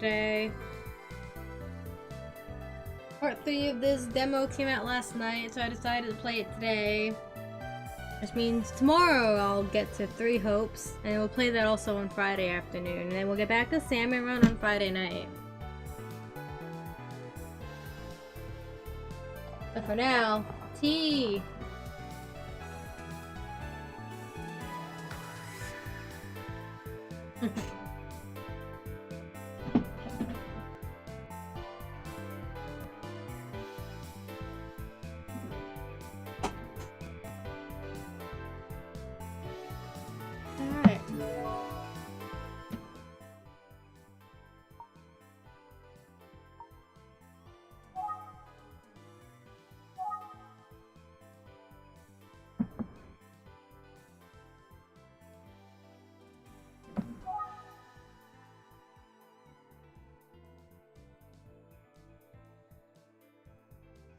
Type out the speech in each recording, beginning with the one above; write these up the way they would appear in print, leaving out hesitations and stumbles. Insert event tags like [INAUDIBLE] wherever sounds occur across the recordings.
today. Part 3 of this demo came out last night, so I decided to play it today. Which means tomorrow I'll get to 3 hopes, and we'll play that also on Friday afternoon. And then we'll get back to Salmon Run on Friday night. But for now, tea! Alright.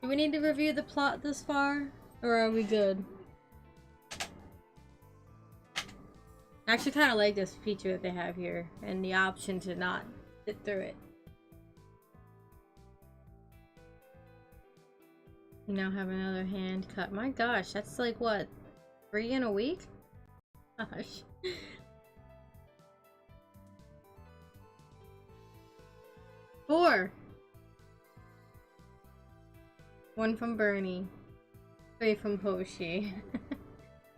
Do we need to review the plot this far? Or are we good? I actually kind of like this feature that they have here, and the option to not sit through it. You now have another hand cut. My gosh, that's like what? 3 in a week? Gosh. Four. 1 from Bernie. 3 from Hoshi.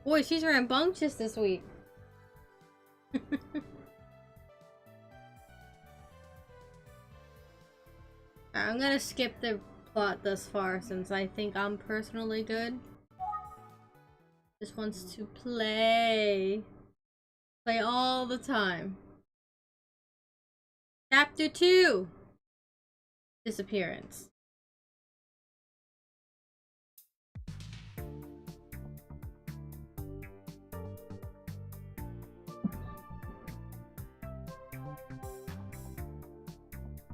Boy, she's rambunctious this week. I'm gonna skip the plot thus far since I think I'm personally good. Just wants to play. Play all the time. Chapter 2. Disappearance.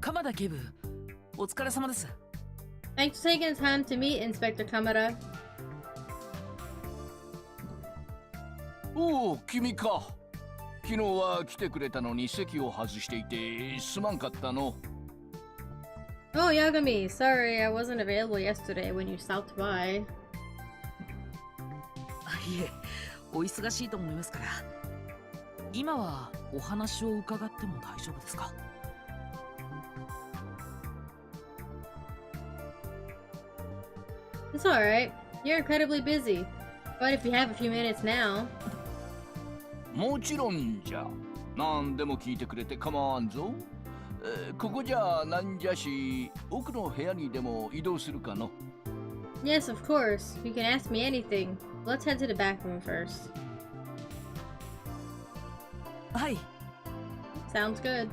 Kamada 警部、お疲れ様です。 Thanks for taking the time to meet, Inspector Kamada. おお、君か。昨日は来てくれたのに席を外していてすまんかったの。Oh, Yagami, sorry I wasn't available yesterday when you stopped by. いえ、お忙しいと思いますから。今はお話を伺っても大丈夫ですか？ It's alright. You're incredibly busy. But if you have a few minutes now... もちろんじゃ。何でも聞いてくれて構わんぞ。ここじゃなんじゃし、奥の部屋にでも移動するかの。 Yes, of course. You can ask me anything. Let's head to the back room first. はい。 Sounds good.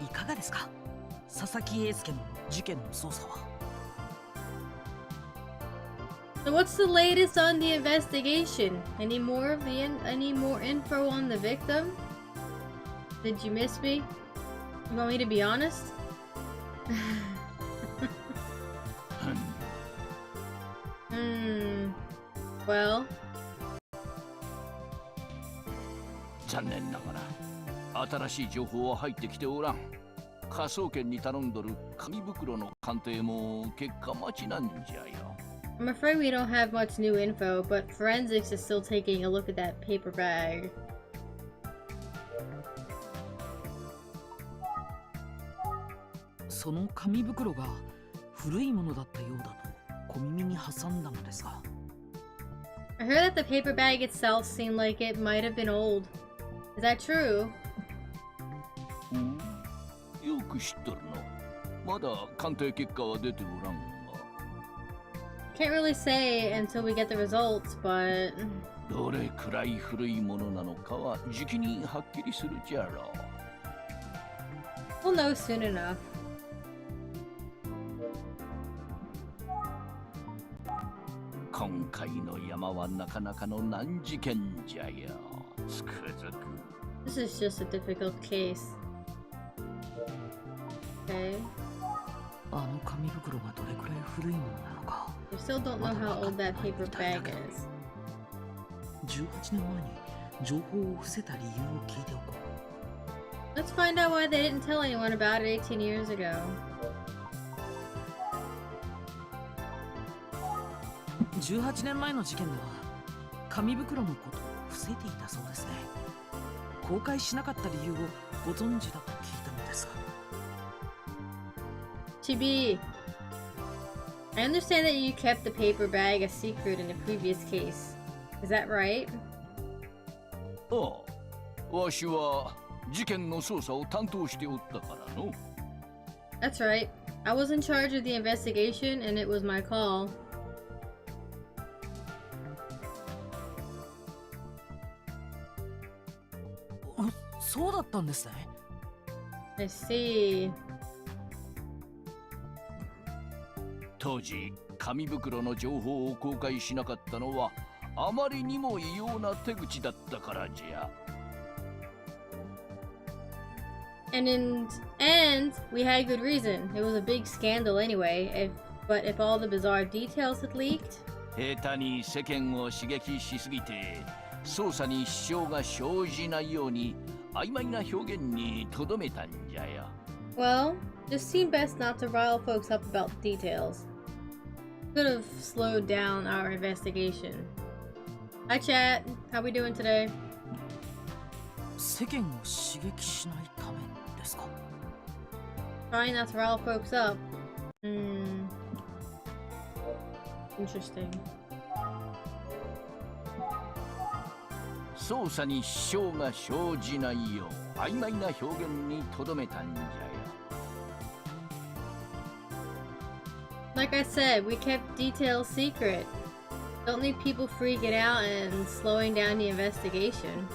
いかがですか？佐々木英介の事件の捜査は。 So what's the latest on the investigation? Any more info on the victim? Did you miss me? You want me to be honest? Well. 残念ながら新しい情報は入ってきておらん。科捜研に頼んどる紙袋の鑑定も結果待ちなんじゃよ。 I'm afraid we don't have much new info, but forensics is still taking a look at that paper bag. その紙袋が古いものだったようだと小耳に挟んだのですが。 I heard that the paper bag itself seemed like it might have been old. Is that true? よく知っとるの。まだ鑑定結果は出ておらんが。 Can't really say until we get the results, but... どれくらい古いものなのかは時期にはっきりするじゃろう。 We'll know soon enough. 今回の山はなかなかの難事件じゃよ。つくづく。 This is just a difficult case. Okay. あの紙袋がどれくらい古いものなのか。 We still don't know how old that paper bag is. 18年前に情報を伏せた理由を聞いておこう。 Let's find out why they didn't tell anyone about it 18 years ago. 18年前の事件では紙袋のことを伏せていたそうですね。公開しなかった理由をご存知だと聞いたのですが。 Chibi, I understand that you kept the paper bag a secret in the previous case. Is that right? ああ、わしは事件の捜査を担当しておったからの。 That's right. I was in charge of the investigation and it was my call. そうだったんですね。 I see. 当時紙袋の情報を公開しなかったのはあまりにも異様な手口だったからじゃ。 And we had good reason. It was a big scandal anyway. But if all the bizarre details had leaked, 下手に世間を刺激しすぎて捜査に支障が生じないように曖昧な表現にとどめたんじゃよ。 well, just seemed best not to rile folks up about the details. Could have slowed down our investigation. Hi chat, how we doing today? 世間を刺激しないためですか。 Trying not to rile folks up. Interesting. 捜査に支障が生じないよう曖昧な表現にとどめたんじゃよ。 Like I said, we kept details secret. Don't need people freaking out and slowing down the investigation.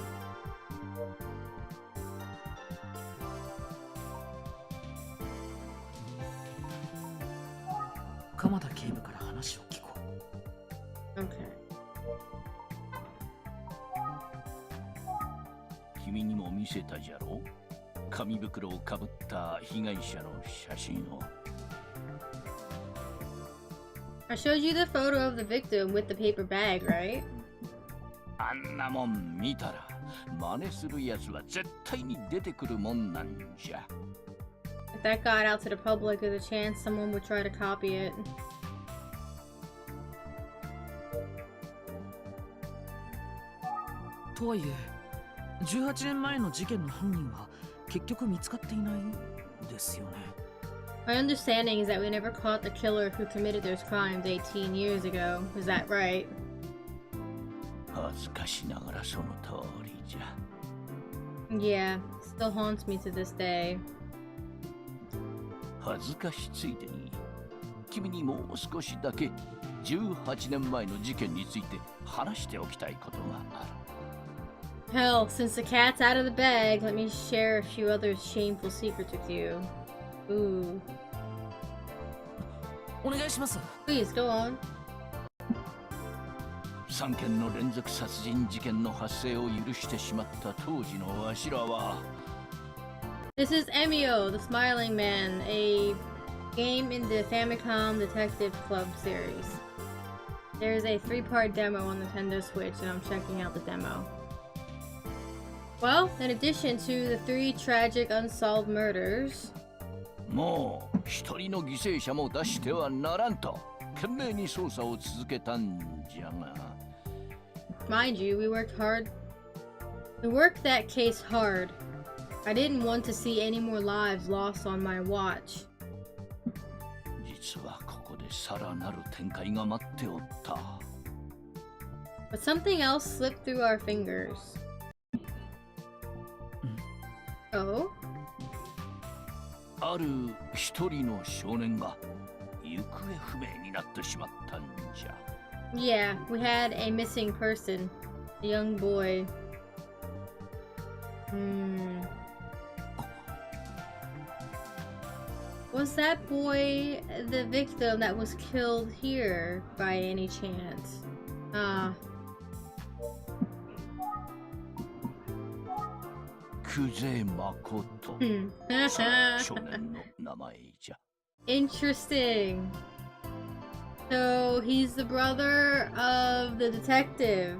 鎌田警部から話を聞こう。 Okay. 君にも見せたじゃろ。紙袋をかぶった被害者の写真を。 I showed you the photo of the victim with the paper bag, right? あんなもん見たら真似するやつは絶対に出てくるもんなんじゃ。 If that got out to the public, there's a chance someone would try to copy it. とはいえ、18年前の事件の犯人は結局見つかっていないですよね。 My understanding is that we never caught the killer who committed those crimes 18 years ago. Is that right? 恥ずかしながらその通りじゃ。 Yeah, still haunts me to this day. 恥ずかしついでに君にもう少しだけ18年前の事件について話しておきたいことがある。 Hell, since the cat's out of the bag, let me share a few other shameful secrets with you. Ooh. お願いします。 Please, go on. 3件の連続殺人事件の発生を許してしまった当時のわしらは。 This is Emio, the Smiling Man, a game in the Famicom Detective Club series. There's a 3-part demo on Nintendo Switch, and I'm checking out the demo. Well, in addition to the 3 tragic unsolved murders, もう一人の犠牲者も出してはならんと懸命に捜査を続けたんじゃが。 mind you, we worked that case hard. I didn't want to see any more lives lost on my watch. 実はここでさらなる展開が待っておった。 But something else slipped through our fingers. Oh? ある一人の少年が行方不明になってしまったんじゃ。 Yeah, we had a missing person. A young boy. Was that boy the victim that was killed here by any chance? Ah. 久世誠。その少年の名前じゃ。 Interesting. So he's the brother of the detective,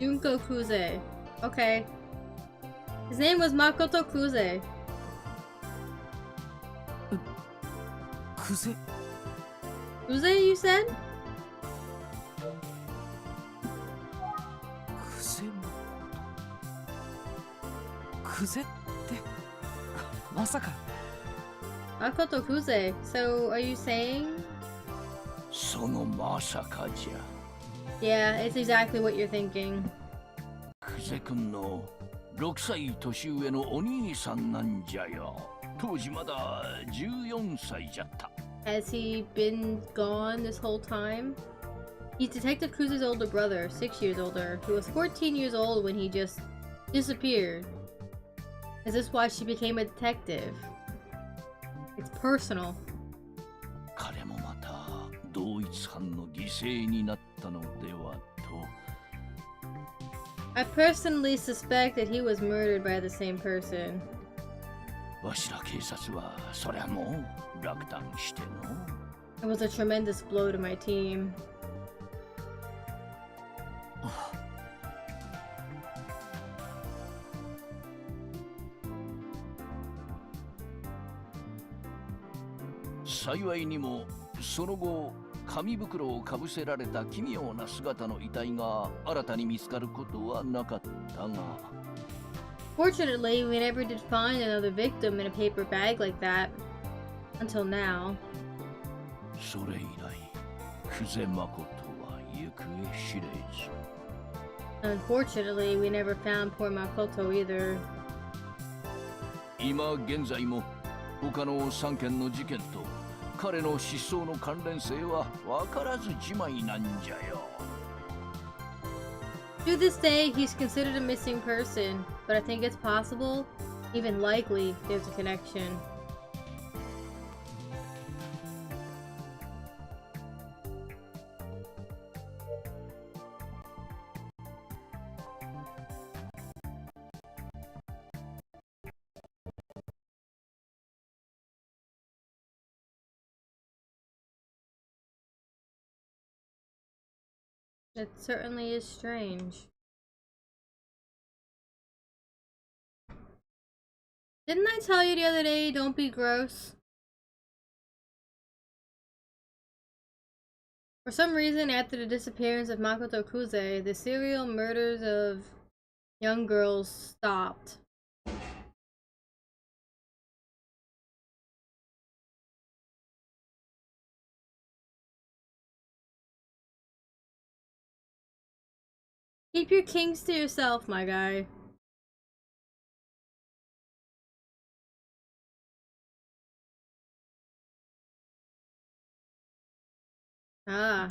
Junko Kuze. Okay. His name was Makoto Kuze. クゼ Kuze, you said? クゼマコトクゼってまさか Makoto Kuze. So, are you saying? そのまさかじゃ。 Yeah, it's exactly what you're thinking. クゼ君の6歳年上のお兄さんなんじゃよ。当時まだ14歳じゃった。 Has he been gone this whole time? He's Detective Kuze's older brother, 6 years older, who was 14 years old when he just disappeared. Is this why she became a detective? It's personal. 彼もまた同一犯の犠牲になったのではと。 I personally suspect that he was murdered by the same person. わしら警察はそりゃもう落胆しての。 It was a tremendous blow to my team. 幸いにもその後紙袋をかぶせられた奇妙な姿の遺体が新たに見つかることはなかったが。 Fortunately, we never did find another victim in a paper bag like that. Until now. それ以来、久世誠は行方知れず。 Unfortunately, we never found poor Makoto either. 今現在も他の3件の事件と彼の失踪の関連性は分からずじまいなんじゃよ。 To this day, he's considered a missing person, but I think it's possible, even likely, there's a connection. It certainly is strange. Didn't I tell you the other day, don't be gross? For some reason, after the disappearance of Makoto Kuze, the serial murders of young girls stopped. Keep your kings to yourself, my guy. Ah.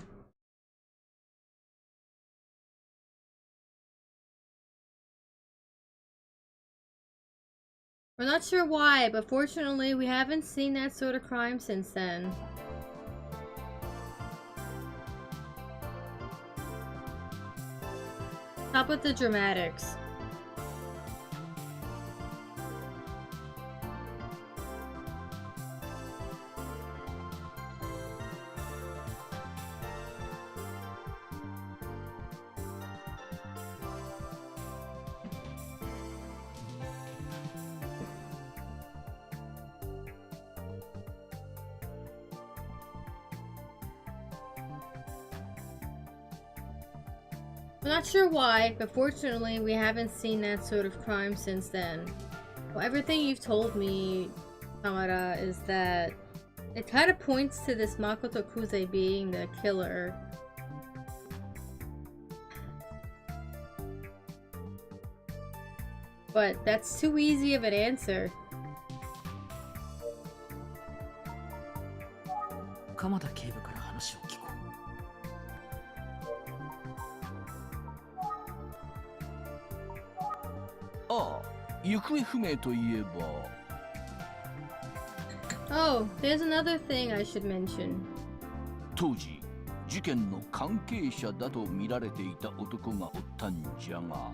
We're not sure why, but fortunately we haven't seen that sort of crime since then. Stop with the dramatics. I'm not sure why, but fortunately we haven't seen that sort of crime since then. Well, everything you've told me, Hamada, is that it kind of points to this Makoto Kuze being the killer. But that's too easy of an answer. 鎌田警部から話を聞こう。ああ、行方不明といえば。 Oh, there's another thing I should mention. 当時、事件の関係者だと見られていた男がおったんじゃが、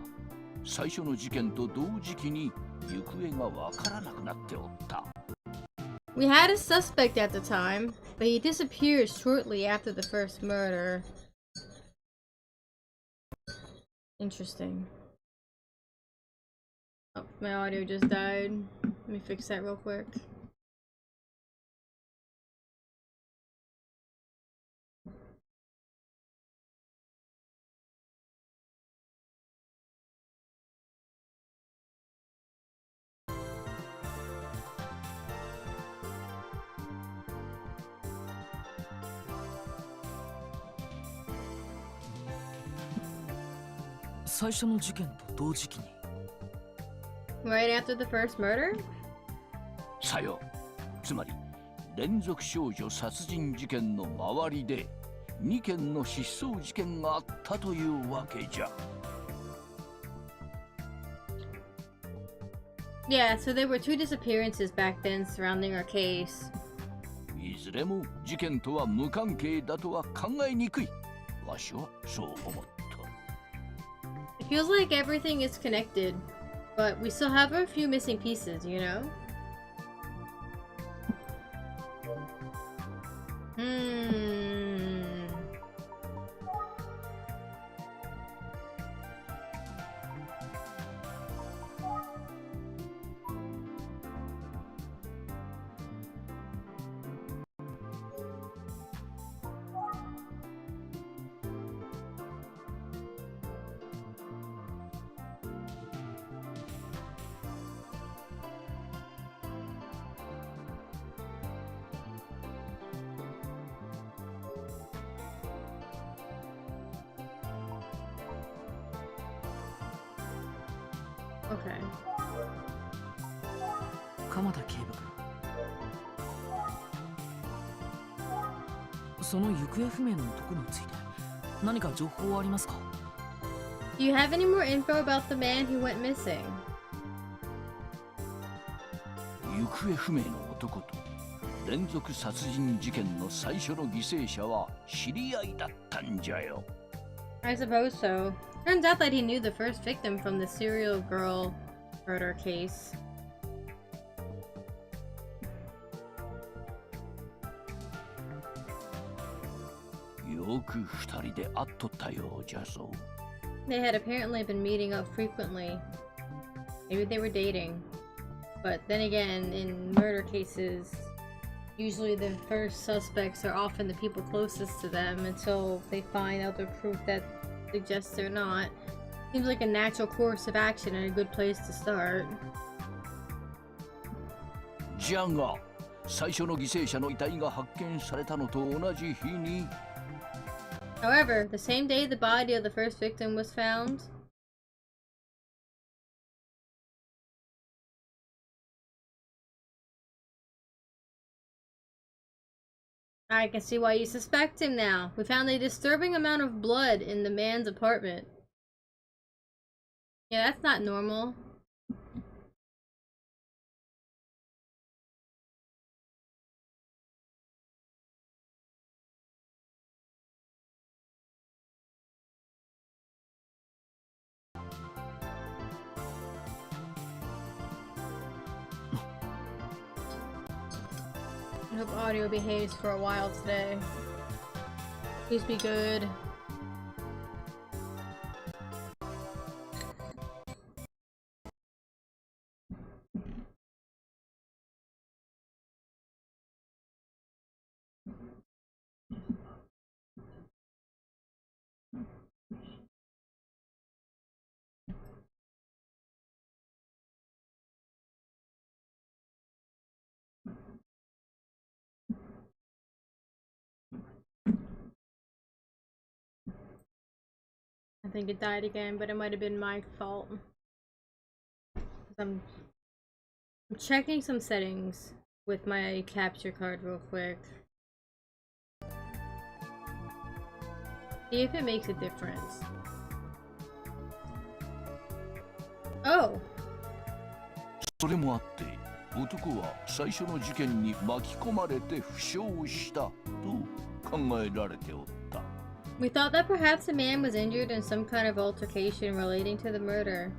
最初の事件と同時期に行方がわからなくなっておった。 We had a suspect at the time, but he disappeared shortly after the first murder. Interesting. Oh, my audio just died. Let me fix that real quick.最初の事件と同時期に Right after the first murder? さよ。つまり連続少女殺人事件の周りで2件の失踪事件があったというわけじゃ。Yeah, so there were 2 disappearances back then surrounding our case. いずれも事件とは無関係だとは考えにくい。わしはそう思った。It feels like everything is connected, but we still have a few missing pieces, you know? Okay. 鎌田警部君、その行方不明の男について何か情報はありますか？ Do you have any more info about the man who went missing? 行方不明の男と連続殺人事件の最初の犠牲者は知り合いだったんじゃよ。I suppose so. Turns out that he knew the first victim from the serial girl murder case. よく二人で会っとったようじゃぞ。They had apparently been meeting up frequently. Maybe they were dating. But then again, in murder cases, usually the first suspects are often the people closest to them until they find other proof that suggests they're not. Seems like a natural course of action and a good place to start. じゃが、最初の犠牲者の遺体が発見されたのと同じ日に However, the same day the body of the first victim was found, I can see why you suspect him now. We found a disturbing amount of blood in the man's apartment. Yeah, that's not normal. I hope audio behaves for a while today. Please be good. I think it died again, but it might have been my fault. I'm checking some settings with my capture card real quick. See if it makes a difference. Oh! それもあって男は最初の事件に巻き込まれて負傷したと考えられておった。We thought that perhaps the man was injured in some kind of altercation relating to the murder.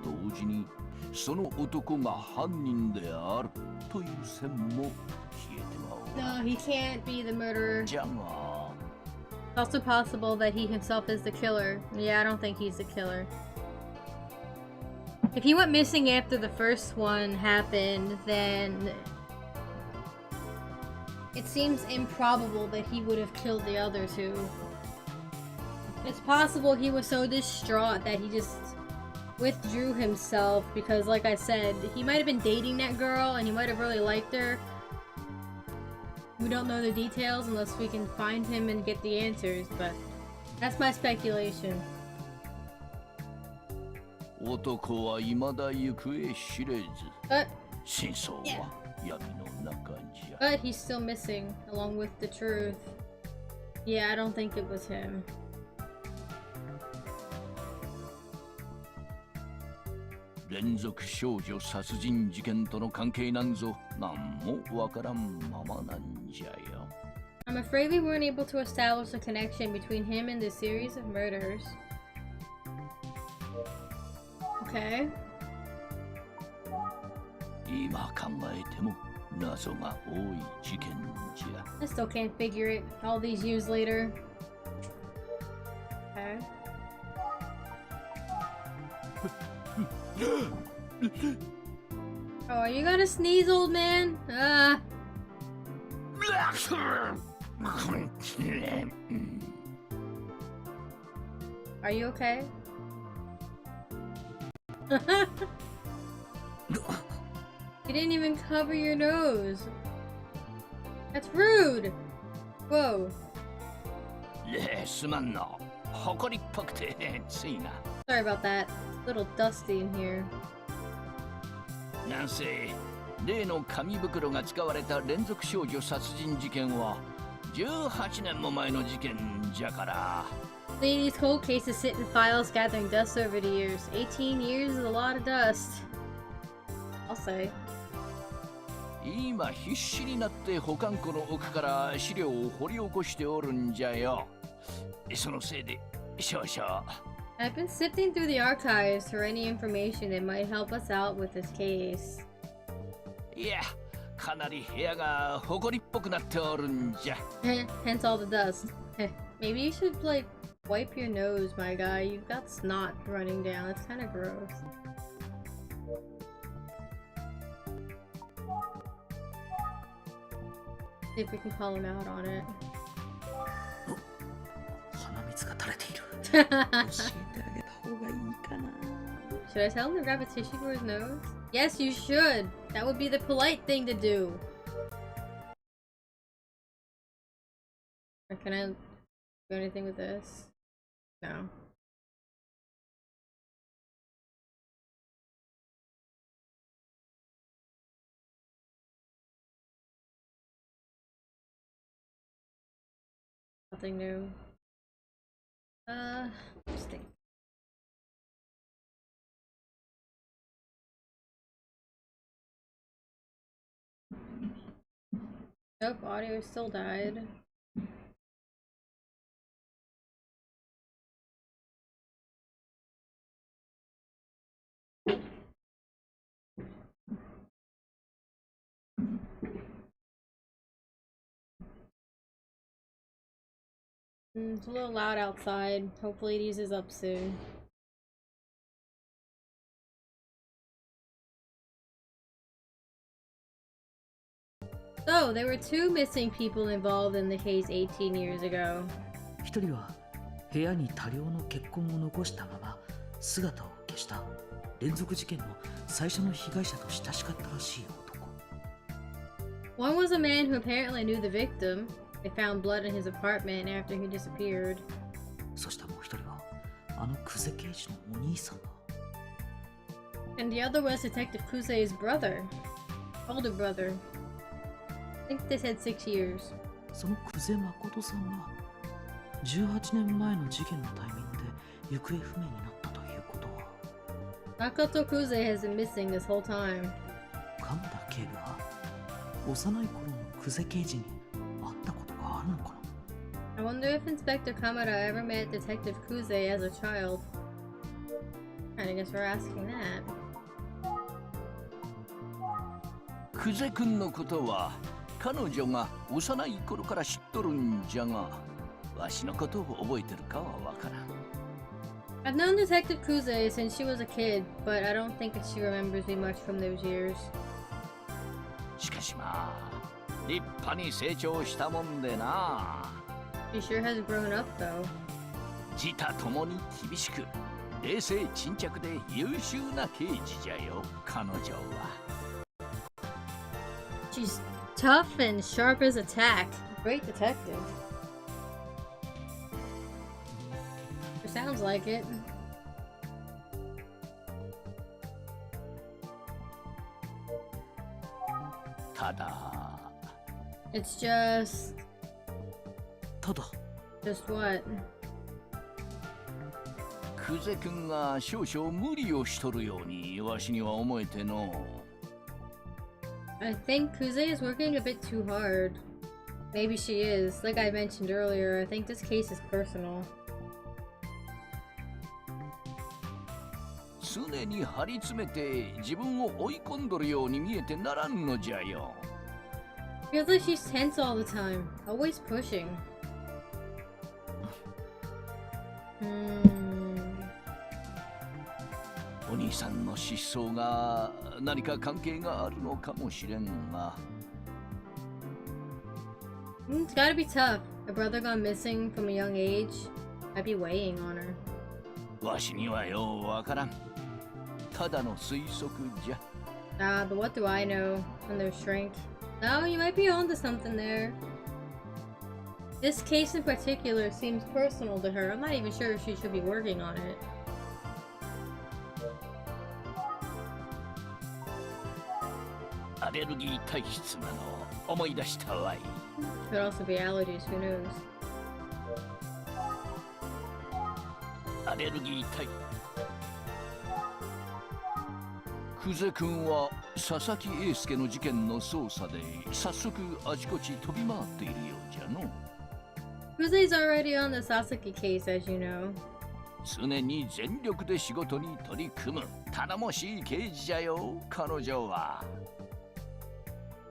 同時にその男が犯人であるという線も消えてまう。 No, he can't be the murderer. じゃが It's also possible that he himself is the killer. Yeah, I don't think he's the killer. If he went missing after the first one happened, then it seems improbable that he would have killed the other two. It's possible he was so distraught that he just withdrew himself because, like I said, he might have been dating that girl and he might have really liked her. We don't know the details unless we can find him and get the answers, but that's my speculation. 男は未だ行方知れず。 But 真相は闇の中じゃ。 But he's still missing, along with the truth. Yeah, I don't think it was him. 連続少女殺人事件との関係なんぞなんもわからんままなんじゃよ。 I'm afraid we weren't able to establish a connection between him and the series of murders. Okay. 今考えても謎が多い事件じゃ。 I still can't figure it all these years later. Okay. Oh, are you gonna sneeze, old man? Are you okay? You didn't even cover your nose. That's rude. Whoa. すまんな。埃っぽくてついな。 Sorry about that. A little dusty in here. なんせ例の紙袋が使われた連続少女殺人事件は18年も前の事件じゃから。 These cold cases sit in files gathering dust over the years. 18 years is a lot of dust. I'll say. 今必死になって保管庫の奥から資料を掘り起こしておるんじゃよ。そのせいで少々。 I've been sifting through the archives for any information that might help us out with this case. いや、かなり部屋が埃っぽくなっておるんじゃ。Hence all the dust. Maybe you should, like, wipe your nose, my guy. You've got snot running down. It's kind of gross. See if we can call him out on it. 鼻水が垂れている。教えてあげた方がいいかな。 Should I tell him to grab a tissue for his nose? Yes, you should. That would be the polite thing to do. Or can I do anything with this? No. Nothing new. Interesting. Nope, audio still died. It's a little loud outside. Hopefully it eases up soon. So, there were two missing people involved in the case 18 years ago. 一人は部屋に多量の血痕を残したまま姿を消した連続事件の最初の被害者と親しかったらしい男。 One was a man who apparently knew the victim. They found blood in his apartment after he disappeared. そしてもう一人はあの久世刑事のお兄さんだ。 And the other was Detective Kusei's brother. Older brother. I think they said 6 years. その久世誠さんが18年前の事件のタイミングで行方不明になったということは。 Makoto Kusei has been missing this whole time. 鎌田警部は幼い頃の久世刑事に会ったことがあるのかな。 I wonder if Inspector Kamada ever met Detective Kusei as a child. I guess we're asking that. 久世君のことは彼女が幼い頃から知っとるんじゃが、わしのことを覚えてるかはわからん。I've known Detective Kuze since she was a kid, but I don't think that she remembers me much from those years. しかしまあ立派に成長したもんでな。 She sure has grown up though. 自他ともに厳しく冷静沈着で優秀な刑事じゃよ彼女は。 She's tough and sharp as a tack. Great detective. It sounds like it. ただ It's just... ただ Just what? 久世君が少々無理をしとるようにわしには思えての。 I think Kuze is working a bit too hard. Maybe she is. Like I mentioned earlier, I think this case is personal. 常に張り詰めて自分を追い込んどるように見えてならんのじゃよ。 Feels like she's tense all the time. Always pushing. Hmm. お兄さんの失踪が何か関係があるのかもしれんが。 It's gotta be tough. A brother gone missing from a young age. I'd be weighing on her. わしにはようわからん。ただの推測じゃ。 Ah, but what do I know? On their shrink. No, you might be onto something there. This case in particular seems personal to her. I'm not even sure if she should be working on it. アレルギー体質なのを思い出したわい。 Could also be allergies, who knows? アレルギー体。久世君は佐々木英介の事件の捜査で早速あちこち飛び回っているようじゃの。 Kuze's already on the Sasaki case, as you know. 常に全力で仕事に取り組む頼もしい刑事じゃよ彼女は。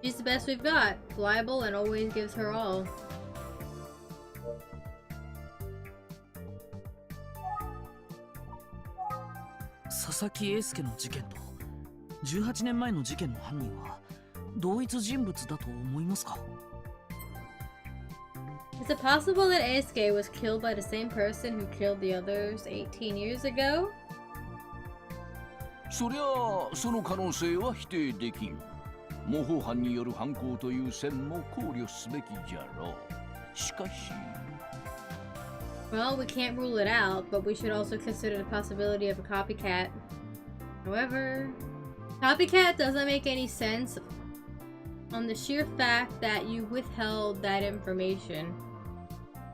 She's the best we've got. Reliable and always gives her all. 佐々木英介の事件と18年前の事件の犯人は同一人物だと思いますか？ Is it possible that Eisuke was killed by the same person who killed the others 18 years ago? そりゃあその可能性は否定できん。模倣犯による犯行という線も考慮すべきじゃろう。しかし Well, we can't rule it out, but we should also consider the possibility of a copycat. However, copycat doesn't make any sense on the sheer fact that you withheld that information.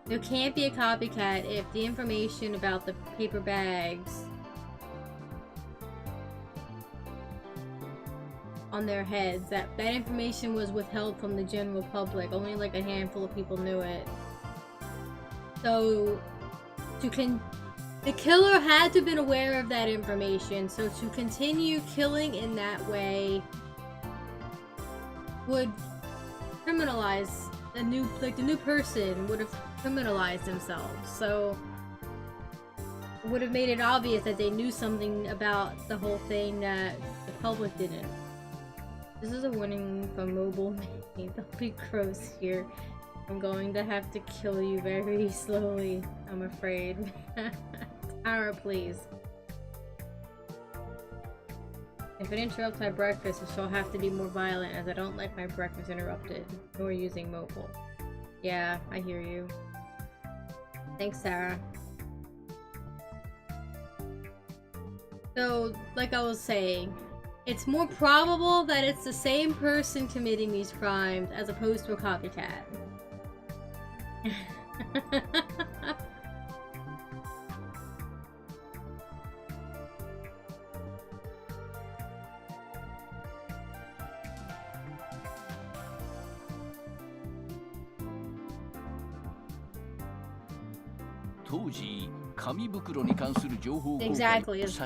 There can't be a copycat if the information about the paper bags on their heads, that information was withheld from the general public. Only like a handful of people knew it. So, the killer had to have been aware of that information, so to continue killing in that way would criminalize the new person would have criminalized themselves. So, it would have made it obvious that they knew something about the whole thing that the public didn't. This is a warning from mobile. Don't be gross here. I'm going to have to kill you very slowly, I'm afraid. Tara, please. If it interrupts my breakfast, it shall have to be more violent, as I don't like my breakfast interrupted, nor using mobile. Yeah, I hear you. Thanks, Sarah. So, like I was saying, it's more probable that it's the same person committing these crimes as opposed to a copycat. Exactly. That's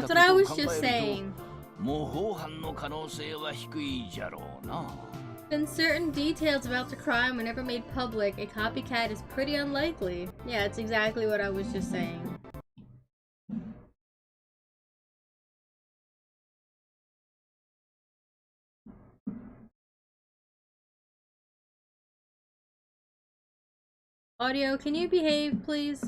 what I was just saying. 模倣犯の可能性は低いじゃろうな。 Since certain details about the crime were never made public, a copycat is pretty unlikely. Yeah, it's exactly what I was just saying. Audio, can you behave, please?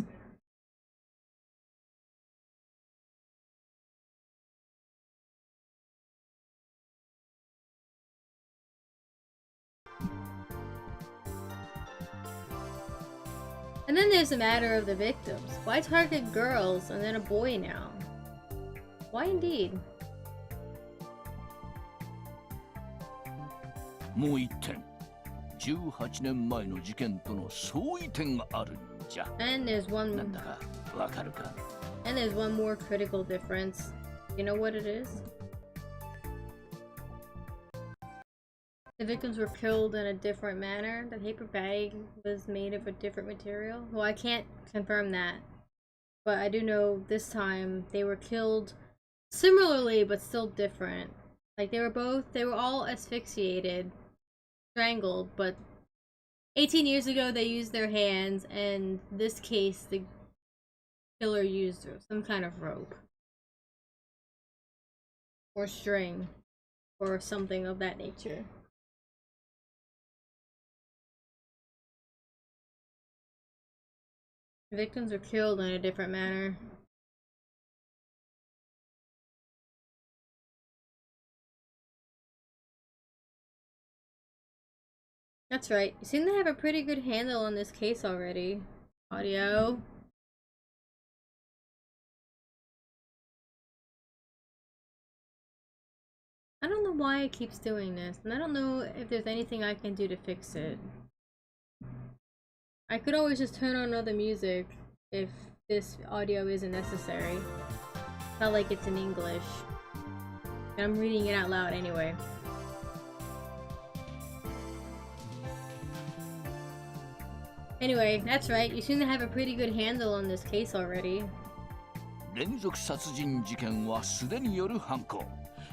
And then there's the matter of the victims. Why target girls and then a boy now? Why indeed? もう一点、18年前の事件との相違点があるんじゃ。And there's one なんだかわかるか？ and there's one more critical difference. You know what it is? The victims were killed in a different manner. The paper bag was made of a different material. Well, I can't confirm that. But I do know this time they were killed similarly but still different. Like they were all asphyxiated, strangled, but 18 years ago they used their hands, and this case the killer used some kind of rope. Or string. Or something of that nature. The victims were killed in a different manner. That's right. You seem to have a pretty good handle on this case already. Audio. I don't know why it keeps doing this, and I don't know if there's anything I can do to fix it. I could always just turn on other music if this audio isn't necessary. Not like it's in English. And I'm reading it out loud anyway. Anyway, that's right. You seem to have a pretty good handle on this case already. 連続殺人事件は素手による犯行。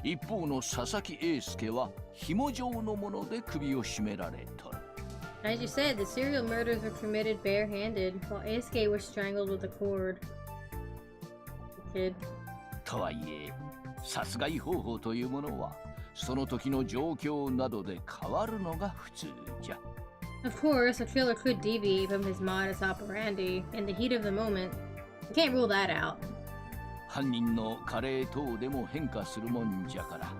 一方の佐々木英介は紐状のもので首を絞められとる。As you said, the serial murders were committed barehanded, while Eisuke was strangled with a cord. Kid. とはいえ、殺害方法というものはその時の状況などで変わるのが普通じゃ。Of course, a killer could deviate from his modus operandi in the heat of the moment. You can't rule that out. 犯人の加齢等でも変化するもんじゃから、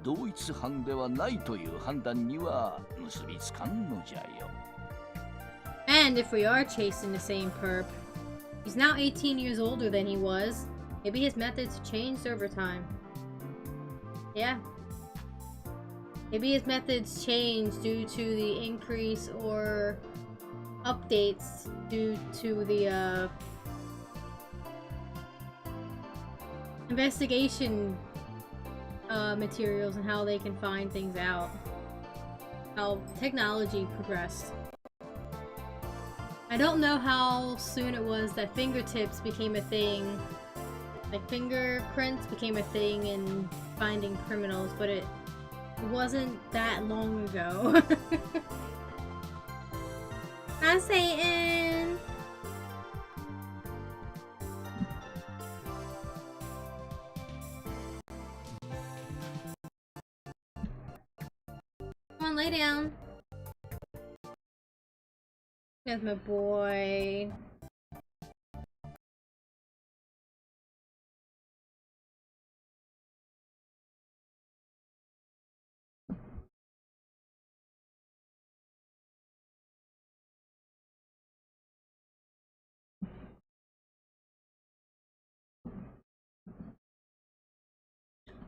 同一犯ではないという判断には結びつかんのじゃよ。And if we are chasing the same perp, he's now 18 years older than he was. Maybe his methods changed over time. Yeah. Maybe his methods changed due to the increase or updates due to the investigation materials and how they can find things out. How technology progressed. I don't know how soon it was that fingertips became a thing. Like fingerprints became a thing in finding criminals, but it wasn't that long ago. Hi, Satan! Come on, lay down. There's my boy.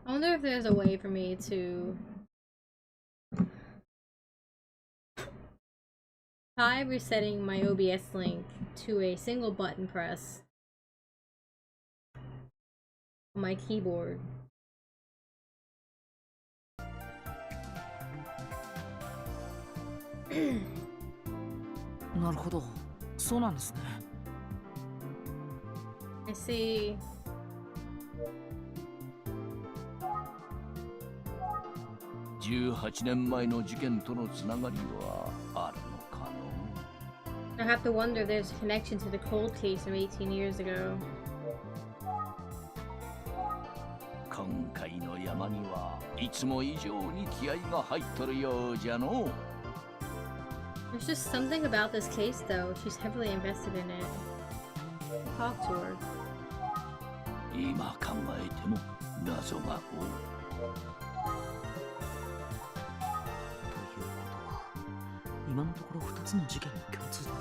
I wonder if there's a way for me to try resetting my OBS link to a single button press on my keyboard. なるほど、そうなんですね。I see. 18年前の事件とのつながりはあるのかの？ I have to wonder if there's a connection to the cold case from 18 years ago. 今回の山にはいつも以上に気合が入っとるようじゃの。There's just something about this case, though. She's heavily invested in it. Talk to her. 今考えても謎が多い。ということは、今のところ2つの事件の共通点は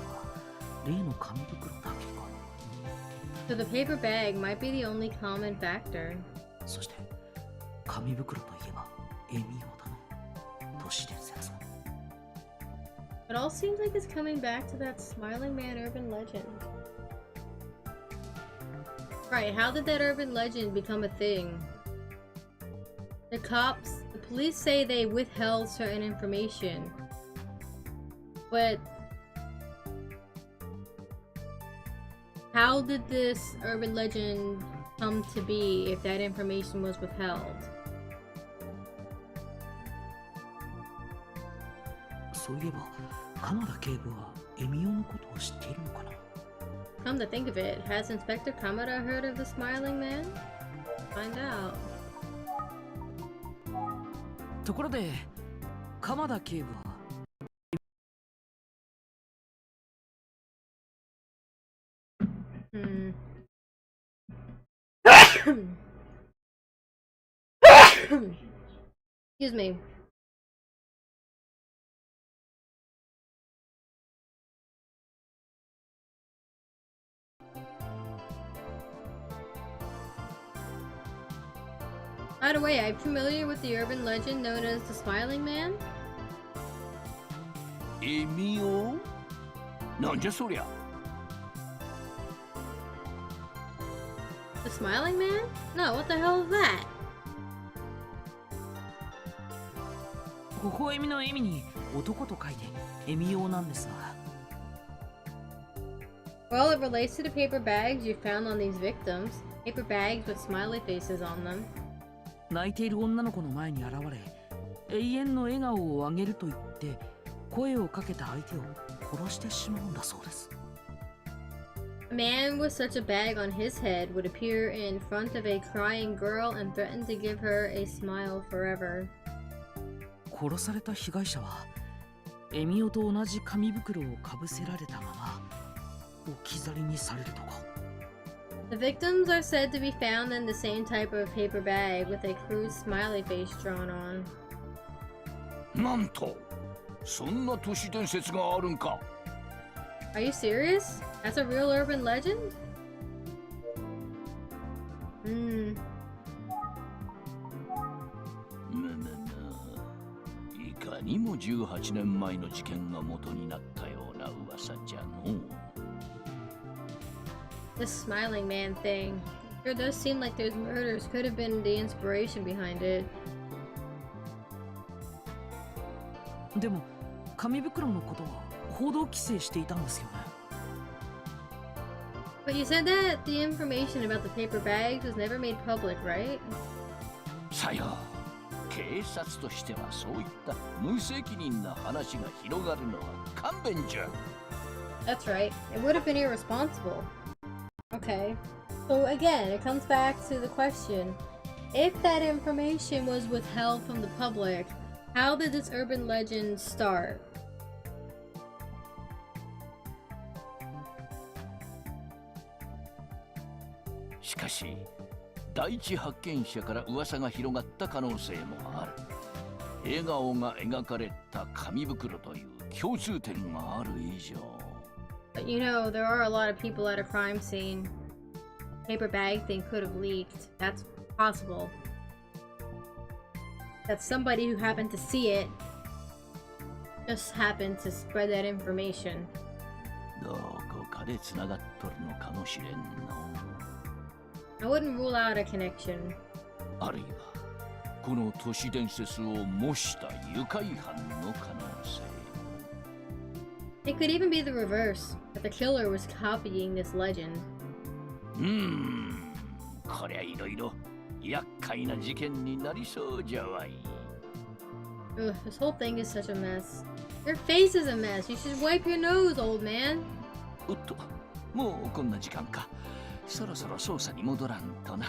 例の紙袋だけか。So the paper bag might be the only common factor. そして紙袋といえばエミオだな。都市伝説の。It all seems like it's coming back to that smiling man urban legend. Right, how did that urban legend become a thing? The police say they withheld certain information. But how did this urban legend come to be if that information was withheld? そういえば、鎌田警部はエミオのことを知っているのかな？ Come to think of it, has Inspector Kamada heard of the smiling man? Find out. ところで、鎌田警部はExcuse me. By the way, I'm familiar with the urban legend known as the Smiling Man. エミオ？なんじゃそりゃ。The Smiling Man? No, what the hell is that? 微笑みの笑みに男と書いてエミオなんですが。Well, it relates to the paper bags you found on these victims. Paper bags with smiley faces on them. 泣いている女の子の前に現れ、永遠の笑顔をあげると言って声をかけた相手を殺してしまうんだそうです。A man with such a bag on his head would appear in front of a crying girl and threaten to give her a smile forever. 殺された被害者はエミオと同じ紙袋をかぶせられたまま置き去りにされるとか。The victims are said to be found in the same type of paper bag with a crude smiley face drawn on. なんと、そんな都市伝説があるんか。Are you serious? That's a real urban legend? いかにも18年前の事件が元になったような噂じゃの。This smiling man thing. Sure does seem like those murders could have been the inspiration behind it. でも紙袋のことは報道規制していたんですよね。But you said that the information about the paper bags was never made public, right? さよ。警察としてはそういった無責任な話が広がるのは勘弁じゃ。That's right. It would have been irresponsible. Okay. So again, it comes back to the question. If that information was withheld from the public, how did this urban legend start? しかし、第一発見者から噂が広がった可能性もある。笑顔が描かれた紙袋という共通点がある以上。But you know, there are a lot of people at a crime scene. Paper bag thing could have leaked. That's possible. That somebody who happened to see it just happened to spread that information. どこかで繋がっとるのかもしれんの。I wouldn't rule out a connection. あるいは、この都市伝説を模した愉快犯の可能性。It could even be the reverse, that the killer was copying this legend. こりゃいろいろ厄介な事件になりそうじゃわい。Ugh, this whole thing is such a mess. Your face is a mess. You should wipe your nose, old man. おっと、もうこんな時間か。そろそろ捜査に戻らんとな。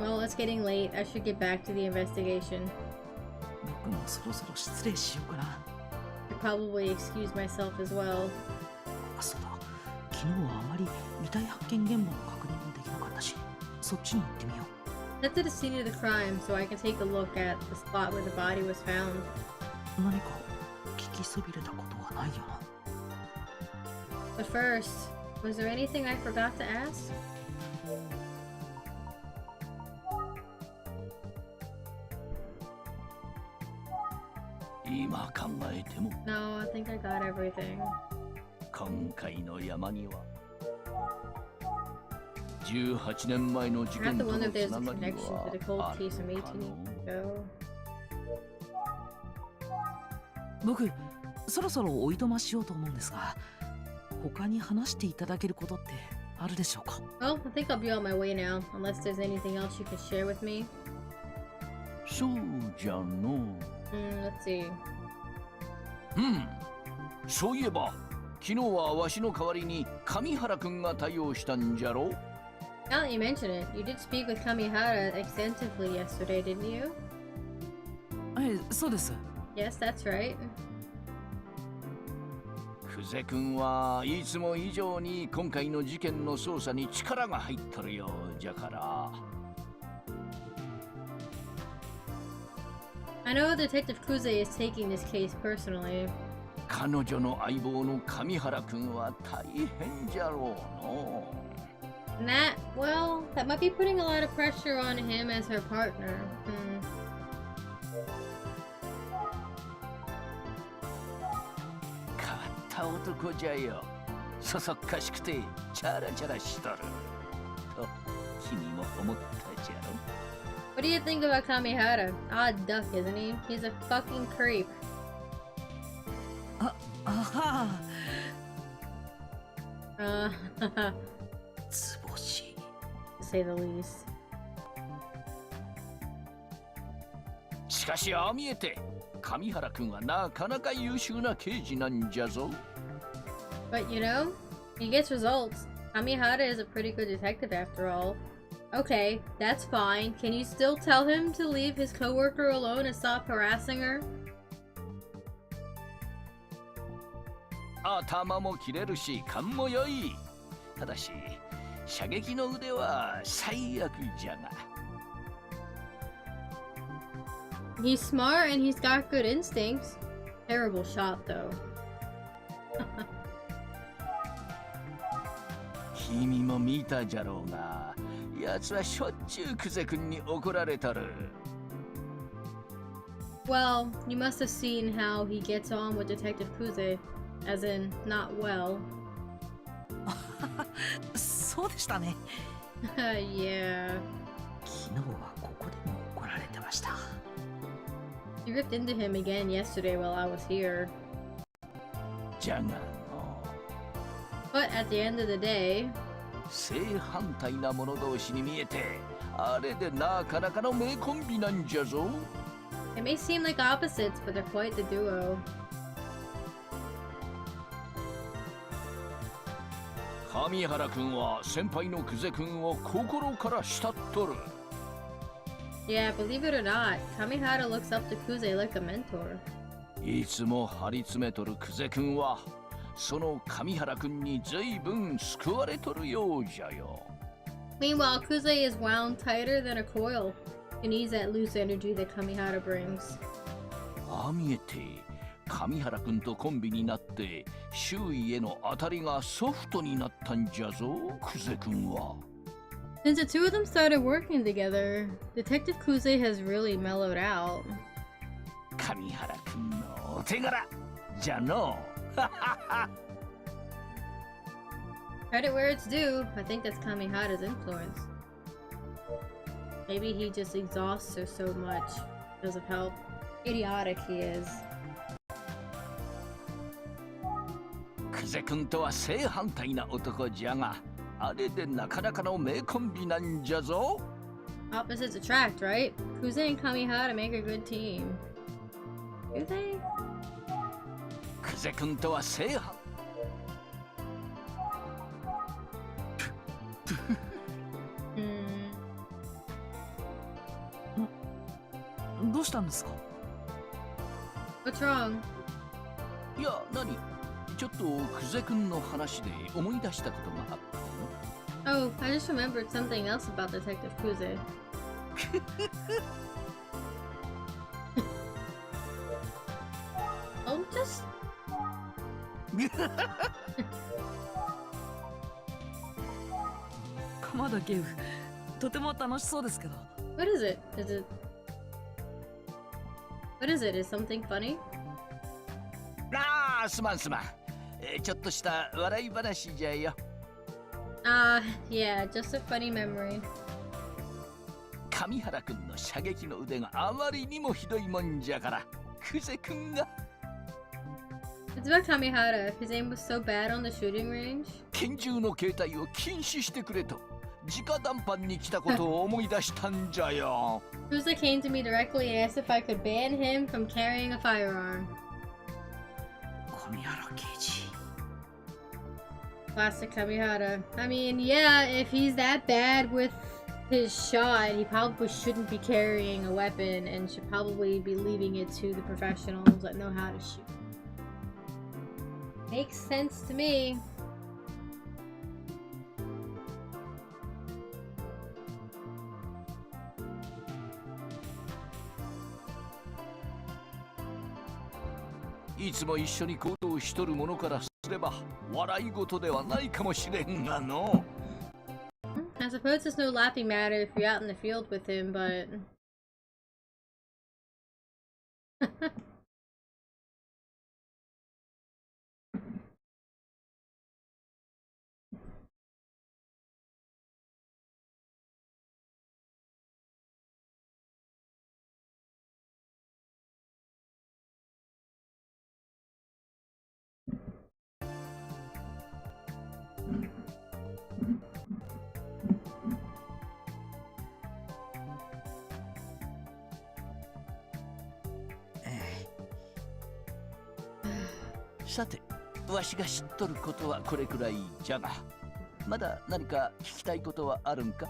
Well, it's getting late. I should get back to the investigation. 僕もそろそろ失礼しようかな。probably excuse myself as well. あ、そうだ。昨日はあまり遺体発見現場の確認もできなかったし、そっちに行ってみよう。 Head to the scene of the crime so I can take a look at the spot where the body was found. 何か聞きそびれたことはないよな。 But first, was there anything I forgot to ask? 今考えても No, I think I got everything. 今回の山には18年前の事 I 件 have と to の wonder if つ there's な a がり connection to は the cold ある case from 18 か years の ago. 僕、そろそろおいとましようと思うんですが、他に話していただけることってあるでしょうか？ Well, I think I'll be on my way now, unless there's anything else you can share with me. そうじゃの Let's see. そういえば昨日はわしの代わりに上原くんが対応したんじゃろ Now that you mention it, you did speak with Kamihara extensively yesterday, didn't you? そうです。 Yes, that's right. 久世くんはいつも以上に今回の事件の捜査に力が入っとるようじゃから I know Detective Kuze is taking this case personally. 彼女の相棒の上原くんは大変じゃろうの And that, well, that might be putting a lot of pressure on him as her partner. 変わった男じゃよそそっかしくてチャラチャラしとると君も思ったじゃろ What do you think about Kamihara? Odd duck, isn't he? He's a fucking creep. あはー To 図星。 say the least. しかしああ見えて上原くんはなかなか優秀な刑事なんじゃぞ But you know, he gets results. Kamihara is a pretty good detective after all. Okay, that's fine. Can you still tell him to leave his coworker alone and stop harassing her? 頭も切れるし勘も良いただし射撃の腕は最悪じゃが He's smart and he's got good instincts. Terrible shot though. 君も見たじゃろうが奴はしょっちゅう久世くんに怒られとる Well, you must have seen how he gets on with Detective Kuze. As in, not well. そうでしたね。 Yeah. 昨日はここでも怒られてました。 You ripped into him again yesterday while I was here. じゃがの But at the end of the day, 正反対な者同士に見えてあれでなかなかの名コンビなんじゃぞ it may seem like opposites, but they're quite the duo. 上原くんは先輩の久世くんを心から慕っとる Yeah, believe it or not, Kamihara looks up to Kuze like a mentor. いつも張り詰めとる久世くんはその上原くんに随分救われとるようじゃよ Meanwhile, Kuze is wound tighter than a coil. He needs that loose energy that Kamihara brings. ああ見えて上原くんとコンビになって周囲への当たりがソフトになったんじゃぞ久世くんは Since the two of them started working together, Detective Kuze has really mellowed out. 上原くんのお手柄じゃの Credit where it's due, I think that's Kamihara's influence. Maybe he just exhausts her so much because of how idiotic he is. 久世くんとは正反対な男じゃがあれでなかなかの名コンビなんじゃぞ Opposites attract, right? Kuze and Kamihara make a good team. Do they? 久世くんとは正反 Hmm. どうしたんですか？ What's wrong? いや、何ちょっとクゼ君の話で思い出したことがあっての。 Oh, I just remembered something else about Detective Kuze. Oh, just... 鎌田警部、とても楽しそうですけど。What is it? Is it... What is it? Is something funny? ああ、すまんすまん。ちょっとした笑い話じゃよ。Yeah, just a funny memory. 上原君の射撃の腕があまりにもひどいもんじゃから、クゼ君が It's about Kamihara. His aim was so bad on the shooting range. 拳銃の携帯を禁止してくれと直談判に来たことを思い出したんじゃよ。Kuze came to me directly and asked if I could ban him from carrying a firearm. 上原刑事。Classic Kamihara. I mean, yeah, if he's that bad with his shot, he probably shouldn't be carrying a weapon and should probably be leaving it to the professionals that know how to shoot. Makes sense to me. Hmm? いつも一緒に行動しとるものからすれば笑い事ではないかもしれんがの。I suppose it's no laughing matter if you're out in the field with him, but... [SIGHS] さて、わしが知っとることはこれくらいじゃが、まだ何か聞きたいことはあるんか？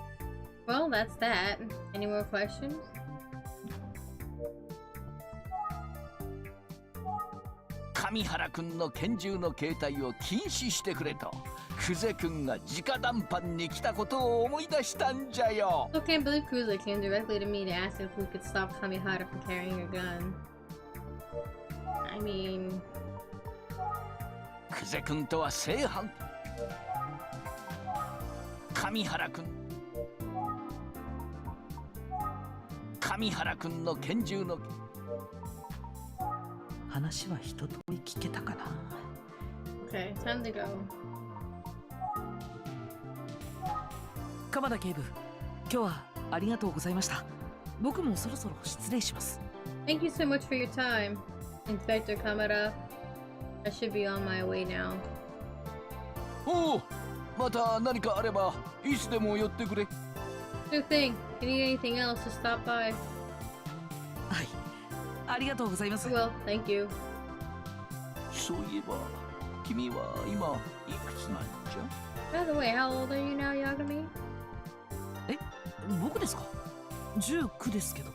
Well, that's that. Any more questions? 上原君の拳銃の携帯を禁止してくれとクゼ君が直談判に来たことを思い出したんじゃよ。I can't believe Kuze came directly to me to ask if we could stop Kamihara from carrying a gun. I mean... クゼ君とは正反。上原君の拳銃の話は一通り聞けたかな。Okay, time to go. 鎌田警部、今日はありがとうございました。僕もそろそろ失礼します。Thank you so much for your time, Inspector Kamara. I should be on my way now. おお、また何かあればいつでも寄ってくれ。Sure thing. If you need anything else, just stop by. はい、ありがとうございます。Well, thank you. そういえば君は今いくつなんじゃ？ By the way, how old are you now, Yagami? え、僕ですか？19ですけど。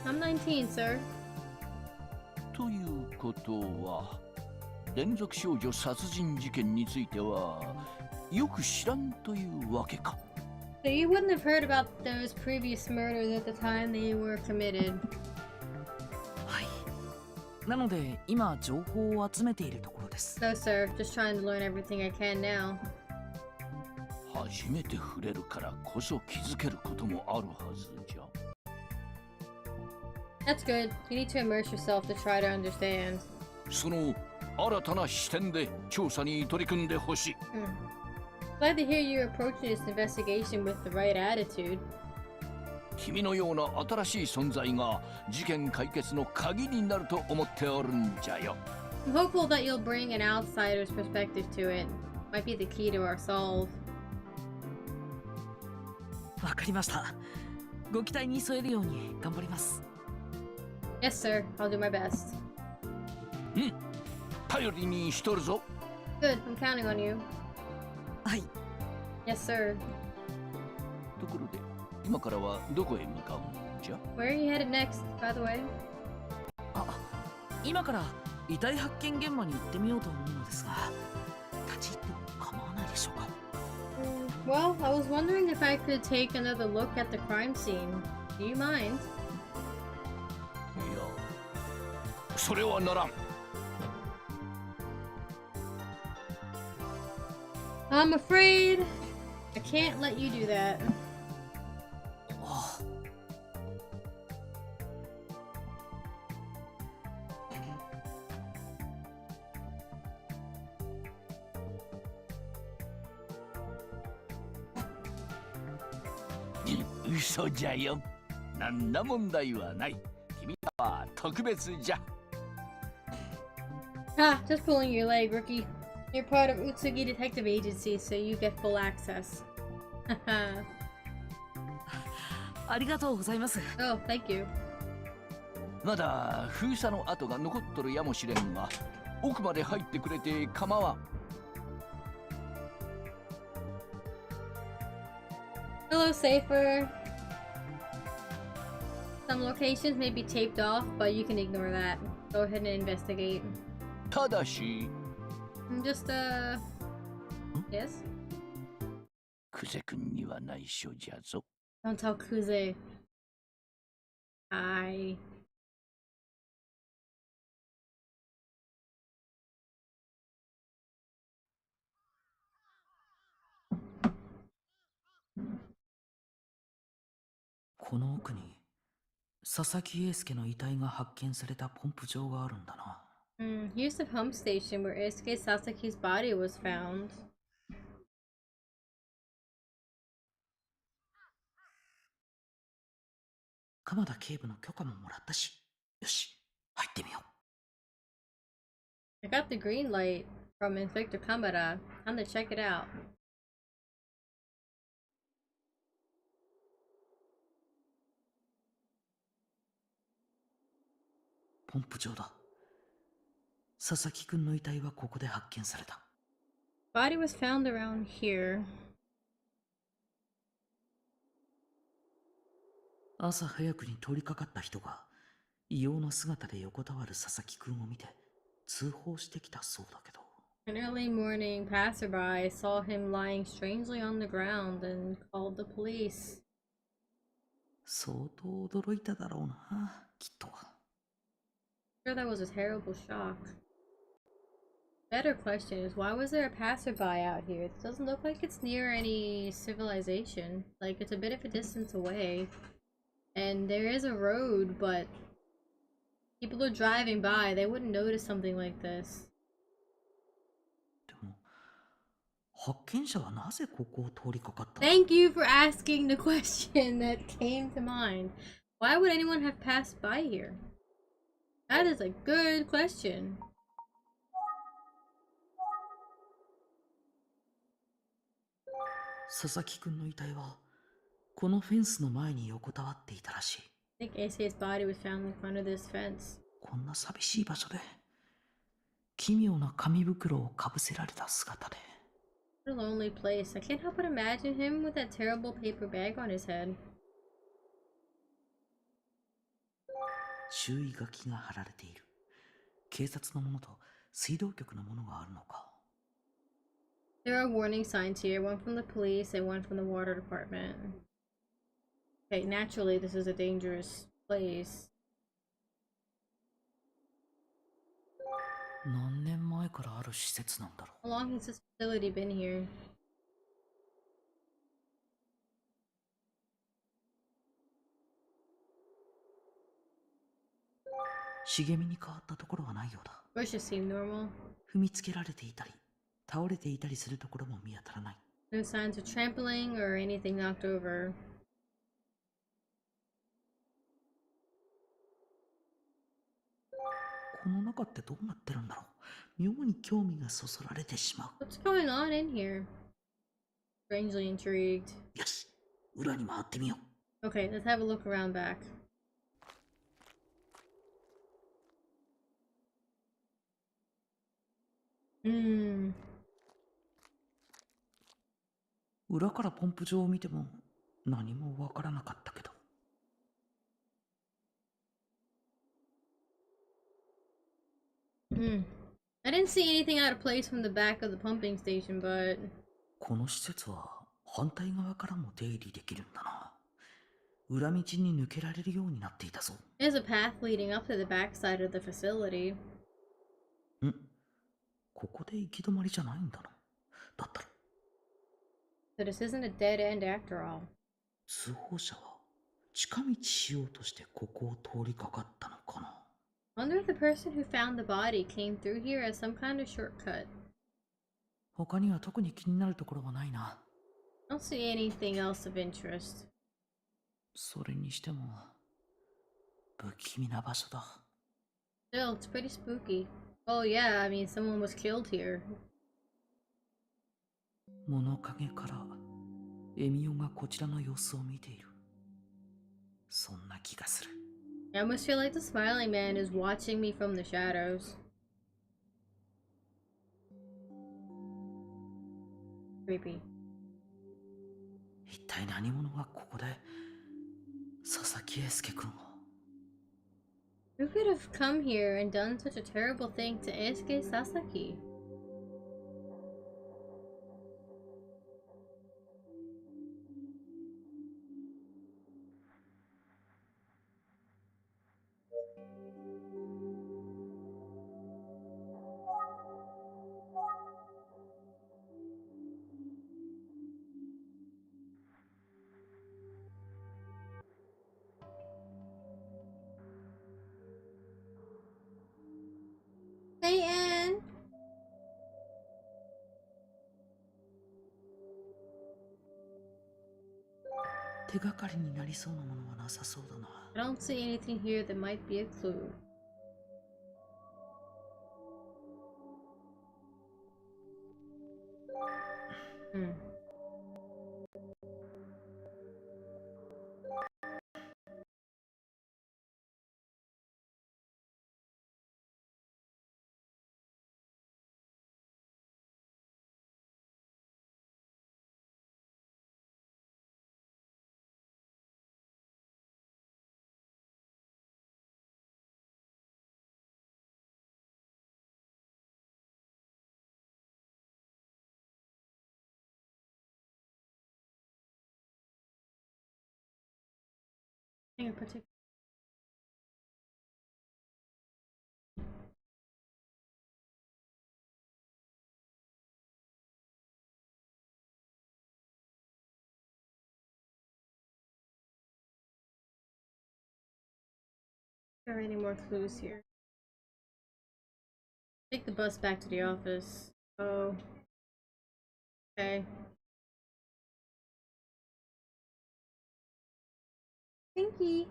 I'm 19, sir. ということは連続少女殺人事件についてはよく知らんというわけか。So you wouldn't have heard about those previous murders at the time they were committed. はい。なので今情報を集めているところです。 No, sir. Just trying to learn everything I can now. 初めて触れるからこそ気づけることもあるはずじゃ。That's good. You need to immerse yourself to try to understand. その新たな視点で調査に取り組んでほしい。Glad to hear you approaching this investigation with the right attitude. 君のような新しい存在が事件解決の鍵になると思っておるんじゃよ。I'm hopeful that you'll bring an outsider's perspective to it. Might be the key to our solve. わかりました。ご期待に添えるように頑張ります。Yes, sir. I'll do my best. 頼りにしとるぞ。Good. I'm counting on you. はい。Yes, sir. ところで今からはどこへ向かうんじゃ？ Where are you headed next, by the way? あ、今から遺体発見現場に行ってみようと思うのですが、立ち入っても構わないでしょうか。Well, I was wondering if I could take another look at the crime scene. Do you mind? いや、それはならん。I'm afraid I can't let you do that. ああ。嘘じゃよ。なんら問題はない。君は特別じゃ。Ah, just pulling your leg, rookie. You're part of Utsugi Detective Agency, so you get full access. Haha. ありがとうございます。Oh, thank you. まだ封鎖の跡が残っとるやもしれんが、奥まで入ってくれて構わん。Hello, Safer. Some locations may be taped off, but you can ignore that. Go ahead and investigate. ただし、Just, yes? クゼ君には内緒じゃぞ。Don't tell Kuze. Hi. この奥に佐々木英介の遺体が発見されたポンプ場があるんだな。Here's the pump station where Eisuke Sasaki's body was found. 鎌田警部の許可ももらったし、よし、入ってみよう。I got the green light from Inspector Kamada. Time to check it out. ポンプ場だ。佐々木くんの遺体はここで発見された。Body was found around here. 朝早くに通りかかった人が異様な姿で横たわる佐々木くんを見て通報してきたそうだけど。An early morning passerby saw him lying strangely on the ground and called the police. 相当驚いただろうな、きっと。Sure, that was a terrible shock. Better question is, why was there a passerby out here? It doesn't look like it's near any civilization. Like, it's a bit of a distance away. And there is a road, but people are driving by. They wouldn't notice something like this. でも、発見者はなぜここを通りかかった？ Thank you for asking the question that came to mind. Why would anyone have passed by here? That is a good question. 佐々木くんの遺体はこのフェンスの前に横たわっていたらしい。I think Ace's body was found in front of this fence. こんな寂しい場所で奇妙な紙袋をかぶせられた姿で。What a lonely place. I can't help but imagine him with that terrible paper bag on his head. 注意書きが貼られている。警察のものと水道局のものがあるのか。There are warning signs here, one from the police and one from the water department. Okay, naturally this is a dangerous place. 何年前からある施設なんだろう。 How long has this facility been here? 茂みに変わったところはないようだ。 Bushes seem normal. 踏みつけられていたり倒れていたりするところも見当たらない。 No signs of trampling or anything knocked over. この中ってどうなってるんだろう。妙に興味がそそられてしまう。 What's going on in here? Strangely intrigued. よし、裏に回ってみよう。 Okay, let's have a look around back. 裏からポンプ場を見ても何もわからなかったけど。I didn't see anything out of place from the back of the pumping station, but この施設は反対側からも出入りできるんだな。裏道に抜けられるようになっていたぞ。there's a path leading up to the back side of the facility. ここで行き止まりじゃないんだな。だったら So this isn't a dead end after all. 通報者は近道しようとしてここを通りかかったのかな。Wonder if the person who found the body came through here as some kind of shortcut. 他には特に気になるところはないな。I don't see anything else of interest. それにしても不気味な場所だ。Still, it's pretty spooky. Oh yeah, I mean someone was killed here. 物陰からエミオがこちらの様子を見ている。そんな気がする。I almost feel like the smiling man is watching me from the shadows. Creepy. 一体何者がここで佐々木英介君を。 Who could have come here and done such a terrible thing to Eisuke Sasaki? Satyn! 手がかりになりそうなものはなさそうだな。 I don't see anything here that might be a clue. In particular. Are there any more clues here? Take the bus back to the office. Oh. Okay. Thanky.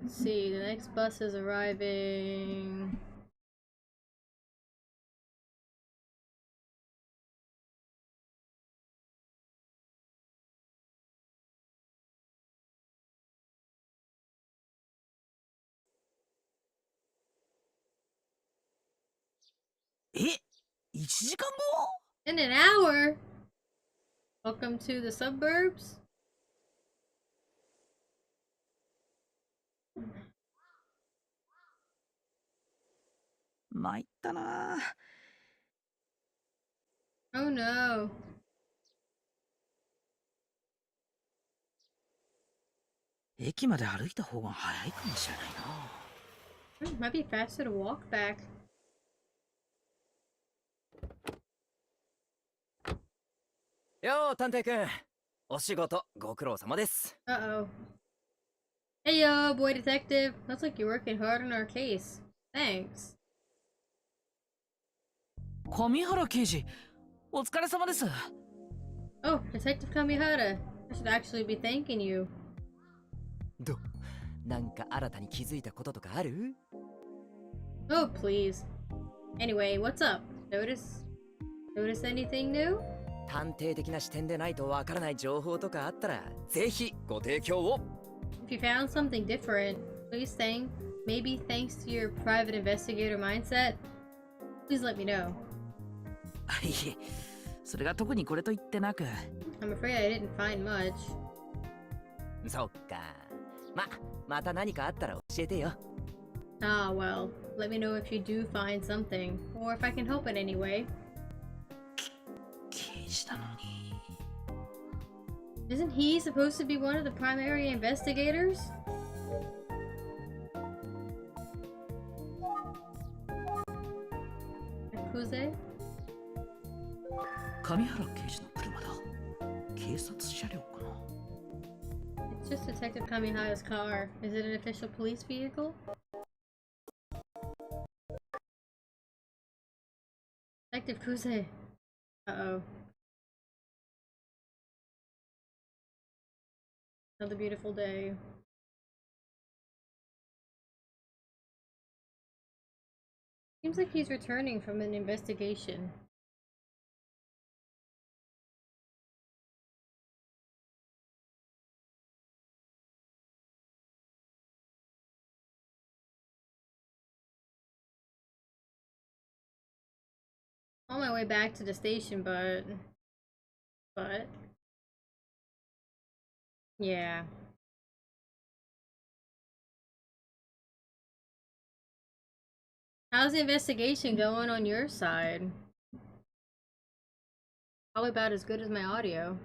Let's see, the next bus is arriving. Eh? 1時間後? In an hour? Welcome to the suburbs? Oh no. Might be faster to walk back. Yo, 探偵くん。お仕事ご苦労様です。 Uh-oh. Hey yo, boy detective. Looks like you're working hard on our case. Thanks. 上原刑事、お疲れ様です。 Oh, Detective Kamihara. I should actually be thanking you. なんか新たに気づいたこととかある？ Oh, please. Anyway, what's up? Notice anything new? 探偵的な視点でないとわからない情報とかあったら、ぜひご提供を。 If you found something different, maybe thanks to your private investigator mindset, please let me know. いえ、それが特にこれと言ってなく。 I'm afraid I didn't find much. そっか。また何かあったら教えてよ。Ah, well, let me know if you do find something, or if I can help in any way. 刑事なのに。 Isn't he supposed to be one of the primary investigators? Kuze? 上原刑事の車だ。警察車両かな。 It's just Detective Kamihaya's car. Is it an official police vehicle? Detective Kuze. Uh-oh. Another beautiful day. Seems like he's returning from an investigation. On my way back to the station, but yeah. How's the investigation going on your side? Probably about as good as my audio.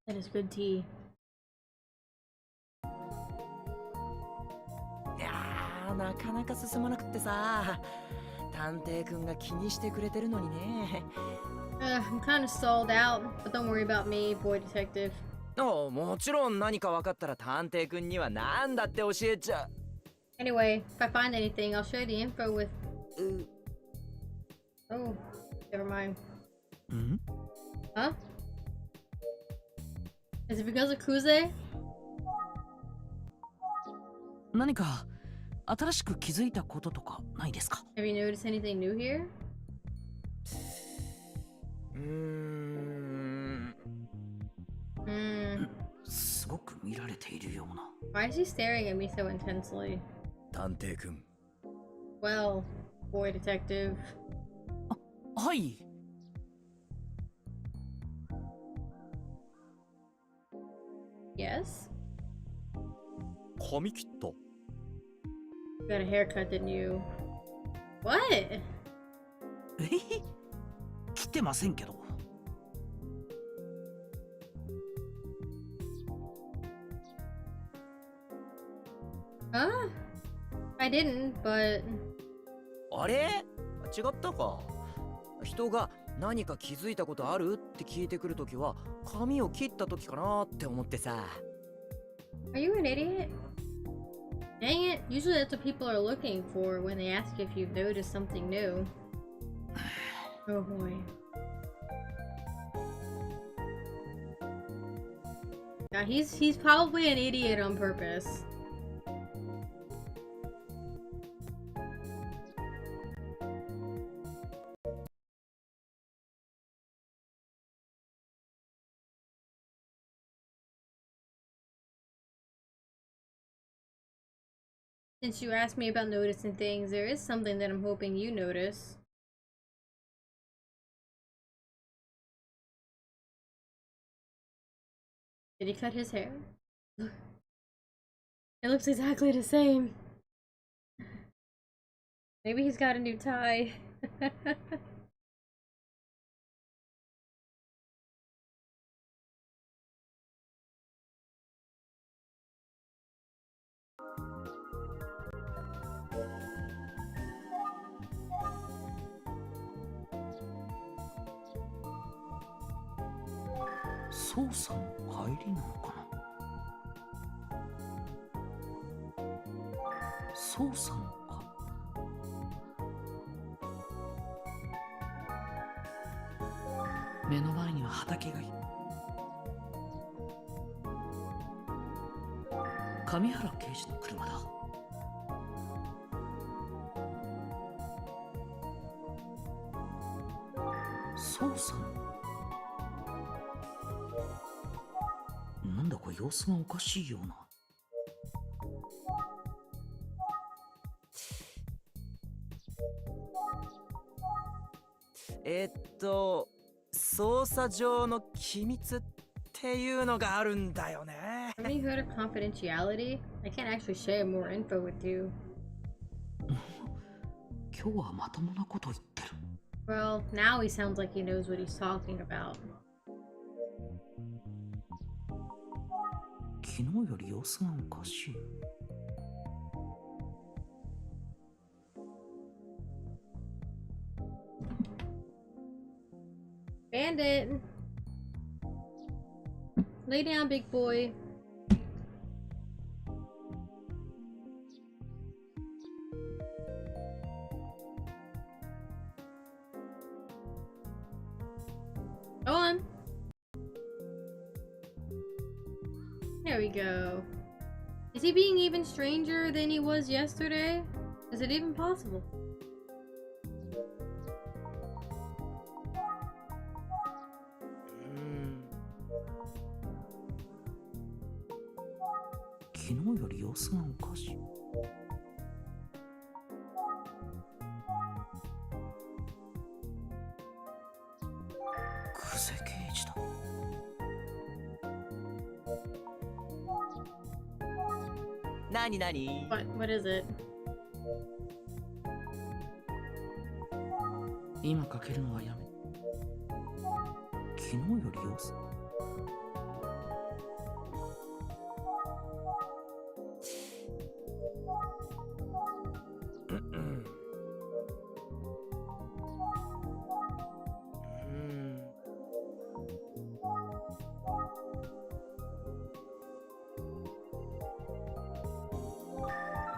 That is good tea. いやー、なかなか進まなくってさ。探偵くんが気にしてくれてるのにね。I'm kind of stalled out, but don't worry about me, boy detective. もちろん何か分かったら探偵くんには何だって教えちゃう。Anyway, if I find anything, I'll share the info with. Oh, never mind. ん？ Huh? Is it because of Kuze? 何か新しく気づいたこととかないですか？ Have you noticed anything new here? すごく見られているような。 Why is he staring at me so intensely? 探偵くん。 Well, boy detective. はい。 Yes? 髪切った。 You got a haircut, didn't you? What? 切ってませんけど。 Huh? I didn't, but... あれ？違ったか。人が何か気づいたことあるって聞いてくるときは髪を切ったときかなって思ってさ。 Are you an idiot? Dang it, usually that's what people are looking for when they ask if you've noticed something new. Oh boy. Now he's probably an idiot on purpose. Since you asked me about noticing things, there is something that I'm hoping you notice. Did he cut his hair? It looks exactly the same. Maybe he's got a new tie.捜査の帰りなのかな。捜査のか。目の前には畑がいる。上原刑事の車だ。捜査の。なんだか様子がおかしいような。操作上の機密っていうのがあるんだよね。Have you heard of confidentiality? I can't actually share more info with you. 今日はまともなこと言ってる。Well, now he sounds like he knows what he's talking about. 昨日より様子がおかしい。Bandit! Lay down, big boy. Go on. There we go. Is he being even stranger than he was yesterday? Is it even possible? Hmm. 昨日より様子がおかしい。クゼ刑事だ。なになに What is it? 今かけるのはやめ。昨日より様子。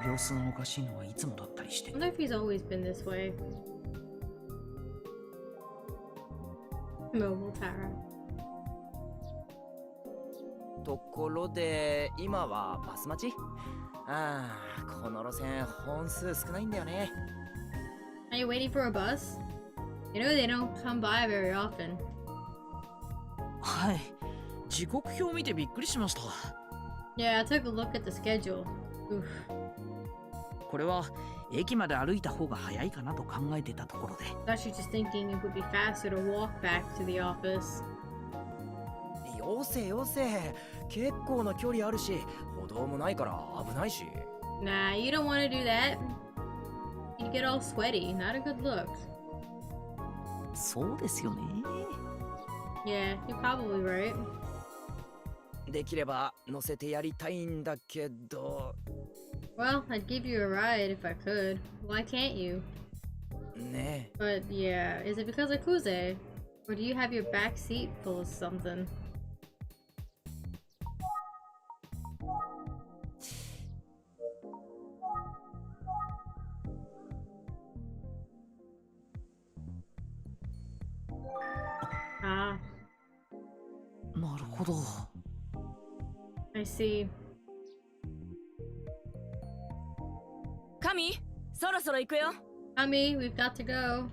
様子がおかしいのはいつもだったりして。I wonder if he's always been this way. Mobile Tara. ところで今はバス待ち？ああ、この路線本数少ないんだよね。Are you waiting for a bus? You know they don't come by very often. はい。時刻表を見てびっくりしました。Yeah, I took a look at the schedule. Oof. これは駅まで歩いた方が早いかなと考えてたところで。I was just thinking it would be faster to walk back to the office. よせよせ、結構な距離あるし、歩道もないから危ないし。Nah, you don't want to do that. You'd get all sweaty. Not a good look. そうですよね。Yeah, you're probably right. できれば乗せてやりたいんだけど。Well, I'd give you a ride if I could. Why can't you? ねえ。 But yeah, is it because of Kuze? Or do you have your back seat full of something? Ah, なるほど。I see. 神、そろそろ行くよ。Tommy, we've got to go.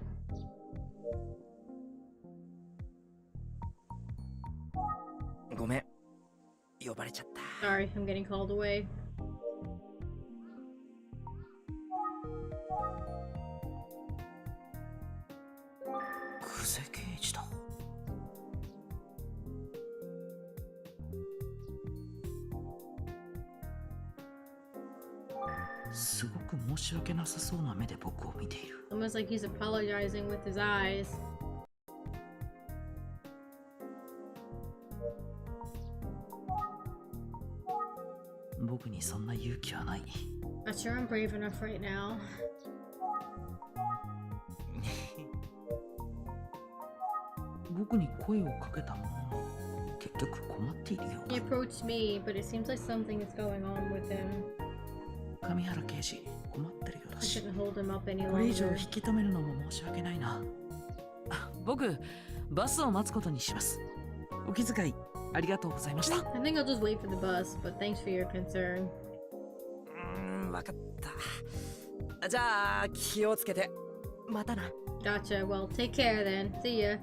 ごめん。呼ばれちゃった。Sorry, I'm getting called away. クゼ刑事だ。すごく申し訳なさそうな目で僕を見ている。Almost like he's apologizing with his eyes. 僕にそんな勇気はない。 Not sure I'm brave enough right now. 僕に声をかけたものの結局困っているよう He だ。 approached me, but it seems like something is going on with him. 上原刑事、困ってるよう I だし。 shouldn't hold him up any これ以上 longer. 引き止めるのも申し訳ないな。僕、バスを待つことにします。お気遣いありがとうございました。 I think I'll just wait for the bus, but thanks for your concern. わかった。じゃあ気をつけて。またな。 Gotcha. Well, take care then. See ya.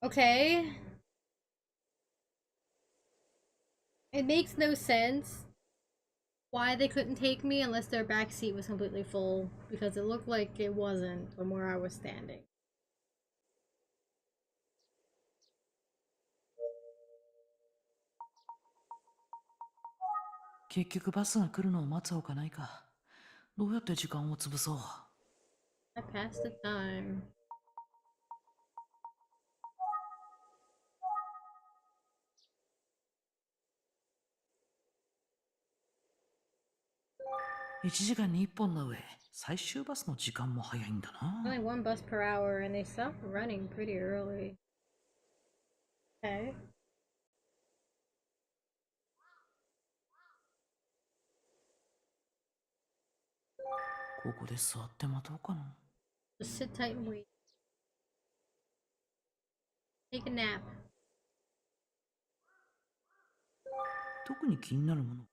Okay. It makes no sense why they couldn't take me unless their back seat was completely full, because it looked like it wasn't from where I was standing. "結局バスが来るのを待つほかないか。どうやって時間を潰そう。I passed the time. 1時間に1本の上、最終バスの時間も早いんだな。Only one bus per hour, and they stopped running pretty early. Okay. ここで座って待とうかな。Just sit tight and wait. Take a nap. 特に気になるもの。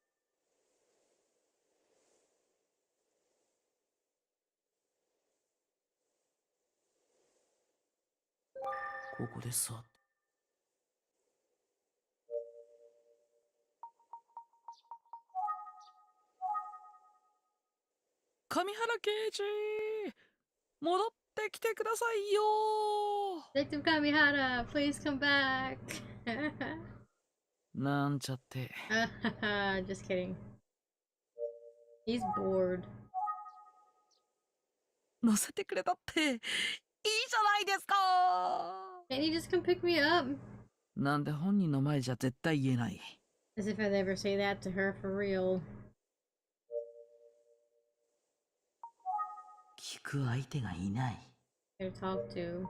ここで座って。上原刑事、戻ってきてくださいよ。Detective Kamihara, please come back. なんちゃって。Just kidding. He's bored. 乗せてくれたっていいじゃないですか。Can't you just come pick me up? なんで本人の前じゃ絶対言えない。As if I'd ever say that to her for real. 聞く相手がいない。To talk to.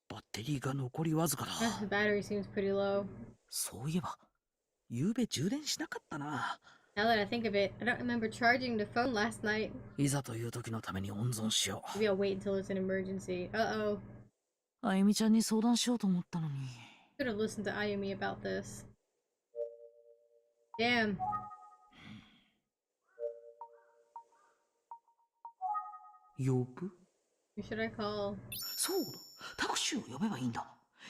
バッテリーが残りわずかだ。The battery seems pretty low. そういえば、ゆうべ充電しなかったな。Now that I think of it, I don't remember charging the phone last night. いざという時のために温存しよう。Maybe I'll wait until it's an emergency. Uh-oh. あゆみちゃんに相談しようと思ったのに。Could have listened to Ayumi about this. Damn. 呼ぶ？ Who should I call? そうだ。タクシーを呼べばいいんだ。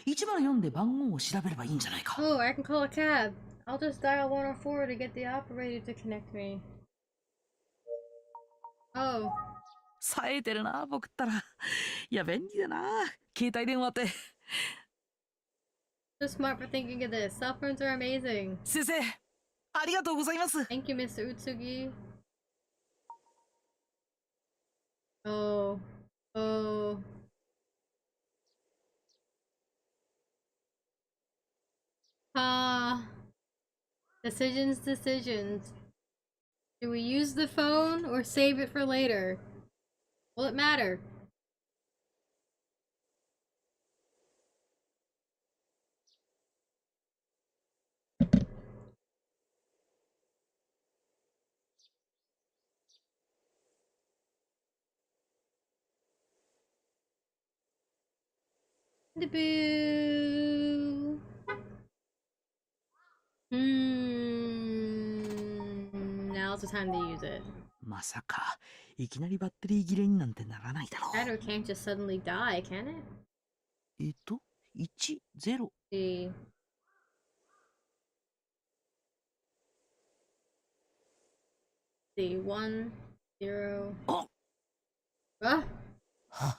104で番号を調べればいいんじゃないか。Oh, I can call a cab. I'll just dial 104 to get the operator to connect me. Oh. 冴えてるな、僕ったら。いや、便利だな。携帯電話って。So smart for thinking of this. Cell phones are amazing. 先生、ありがとうございます。Thank you, Mr. Utsugi. Oh. Oh. Decisions. Do we use the phone or save it for later? Will it matter? The boo. Now's the time to use it. まさか、いきなりバッテリー切れになんてならないだろう。 Battery can't just suddenly die, can it? 1、0。See. See, 1, 0. あ Ah! は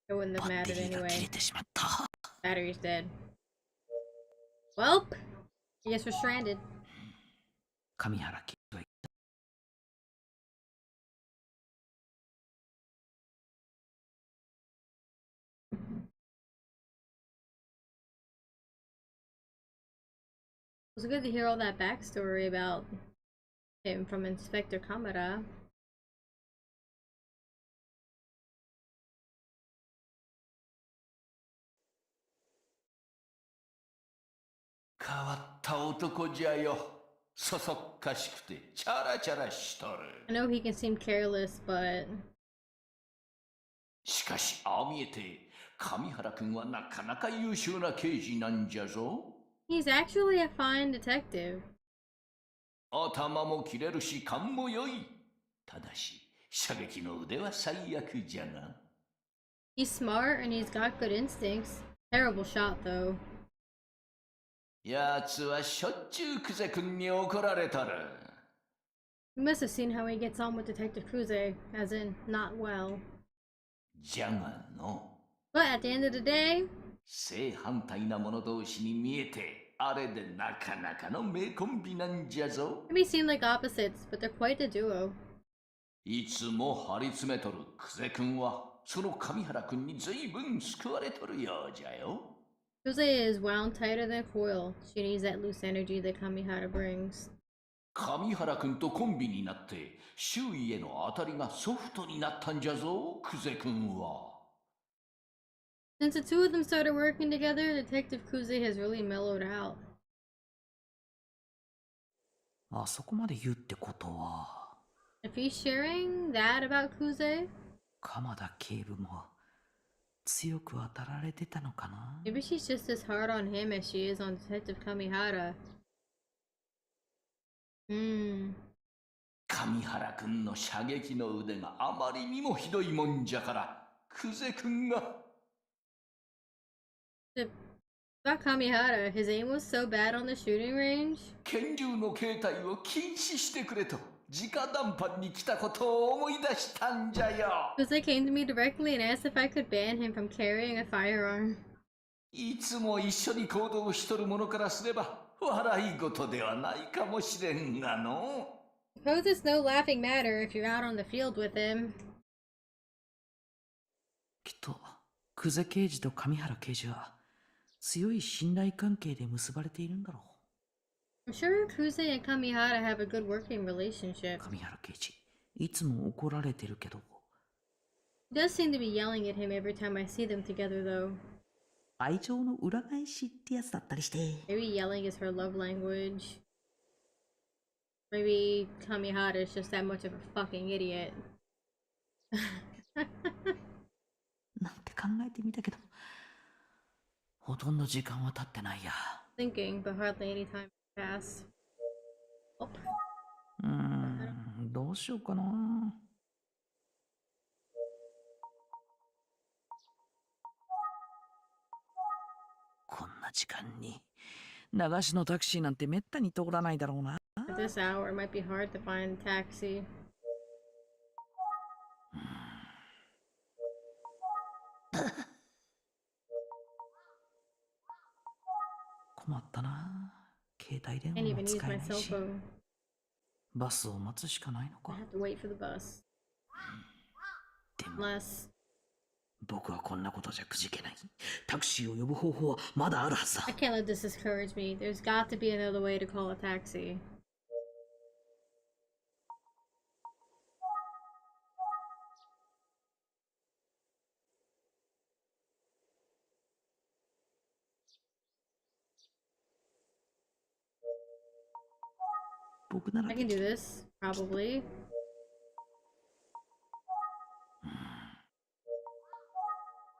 It wouldn't バ have ッテ mattered リーが切 anyway. れてしまった。Battery's dead. Welp! I guess we're stranded. 上原刑事は言った。It was good to hear all that backstory about him from Inspector Kamara. 変わった男じゃよ。そそっかしくてチャラチャラしとる。 I know he can seem careless, but しかしああ見えて上原君はなかなか優秀な刑事なんじゃぞ。 he's actually a fine detective. 頭も切れるし勘も良い。ただし射撃の腕は最悪じゃな。 He's smart and he's got good instincts. Terrible shot, though. やつはしょっちゅうクゼ君に怒られとる。You must have seen how he gets on with Detective Kuze, as in, not well. じゃがの。But at the end of the day, 正反対な者同士に見えて、あれでなかなかの名コンビなんじゃぞ。they may seem like opposites, but they're quite a duo. いつも張り詰めとるクゼ君は、その上原君に随分救われとるようじゃよ。Kuze is wound tighter than a coil. She needs that loose energy that Kamihara brings. 上原君とコンビになって、周囲への当たりがソフトになったんじゃぞ、クゼ君は。Since the two of them started working together, Detective Kuze has really mellowed out. あそこまで言うってことは、 If he's sharing that about Kuze, 鎌田警部も強く当たられてたのかな。 maybe she's just as hard on him as she is on Detective Kamihara. 上原君の射撃の腕があまりにもひどいもんじゃから、クゼ君が。About Kamihara, his aim was so bad on the shooting range. 拳銃の携帯を禁止してくれと直談判に来たことを思い出したんじゃよ。Kuze came to me directly and asked if I could ban him from carrying a firearm. いつも一緒に行動しとる者からすれば笑い事ではないかもしれんがの。Suppose it's no laughing matter if you're out on the field with him. きっと久世刑事と上原刑事は強い信頼関係で結ばれているんだろう。 I'm sure Kuze and Kamihara have a good working relationship. 上原刑事、いつも怒られてるけど。 He does seem to be yelling at him every time I see them together, though. 愛情の裏返しってやつだったりして。 Maybe yelling is her love language. Maybe Kamihara is just that much of a fucking idiot. なんて考えてみたけど、ほとんど時間は経ってないや。Thinking, but hardly any time passed. Oh. どうしようかな。こんな時間に流しのタクシーなんてめったに通らないだろうな。 At this hour, it might be hard to find a taxi. 困ったな。携帯電 Can't 話 even も use 使え my ない cell し、 phone. バスを待つしかないの I か。 have to wait for the bus. でも Unless 僕はこんなことじゃくじけない。タクシーを呼ぶ方法はまだあるはずだ。 I can't let this discourage me. There's got to be another way to call a taxi. 僕なら I can do this, probably.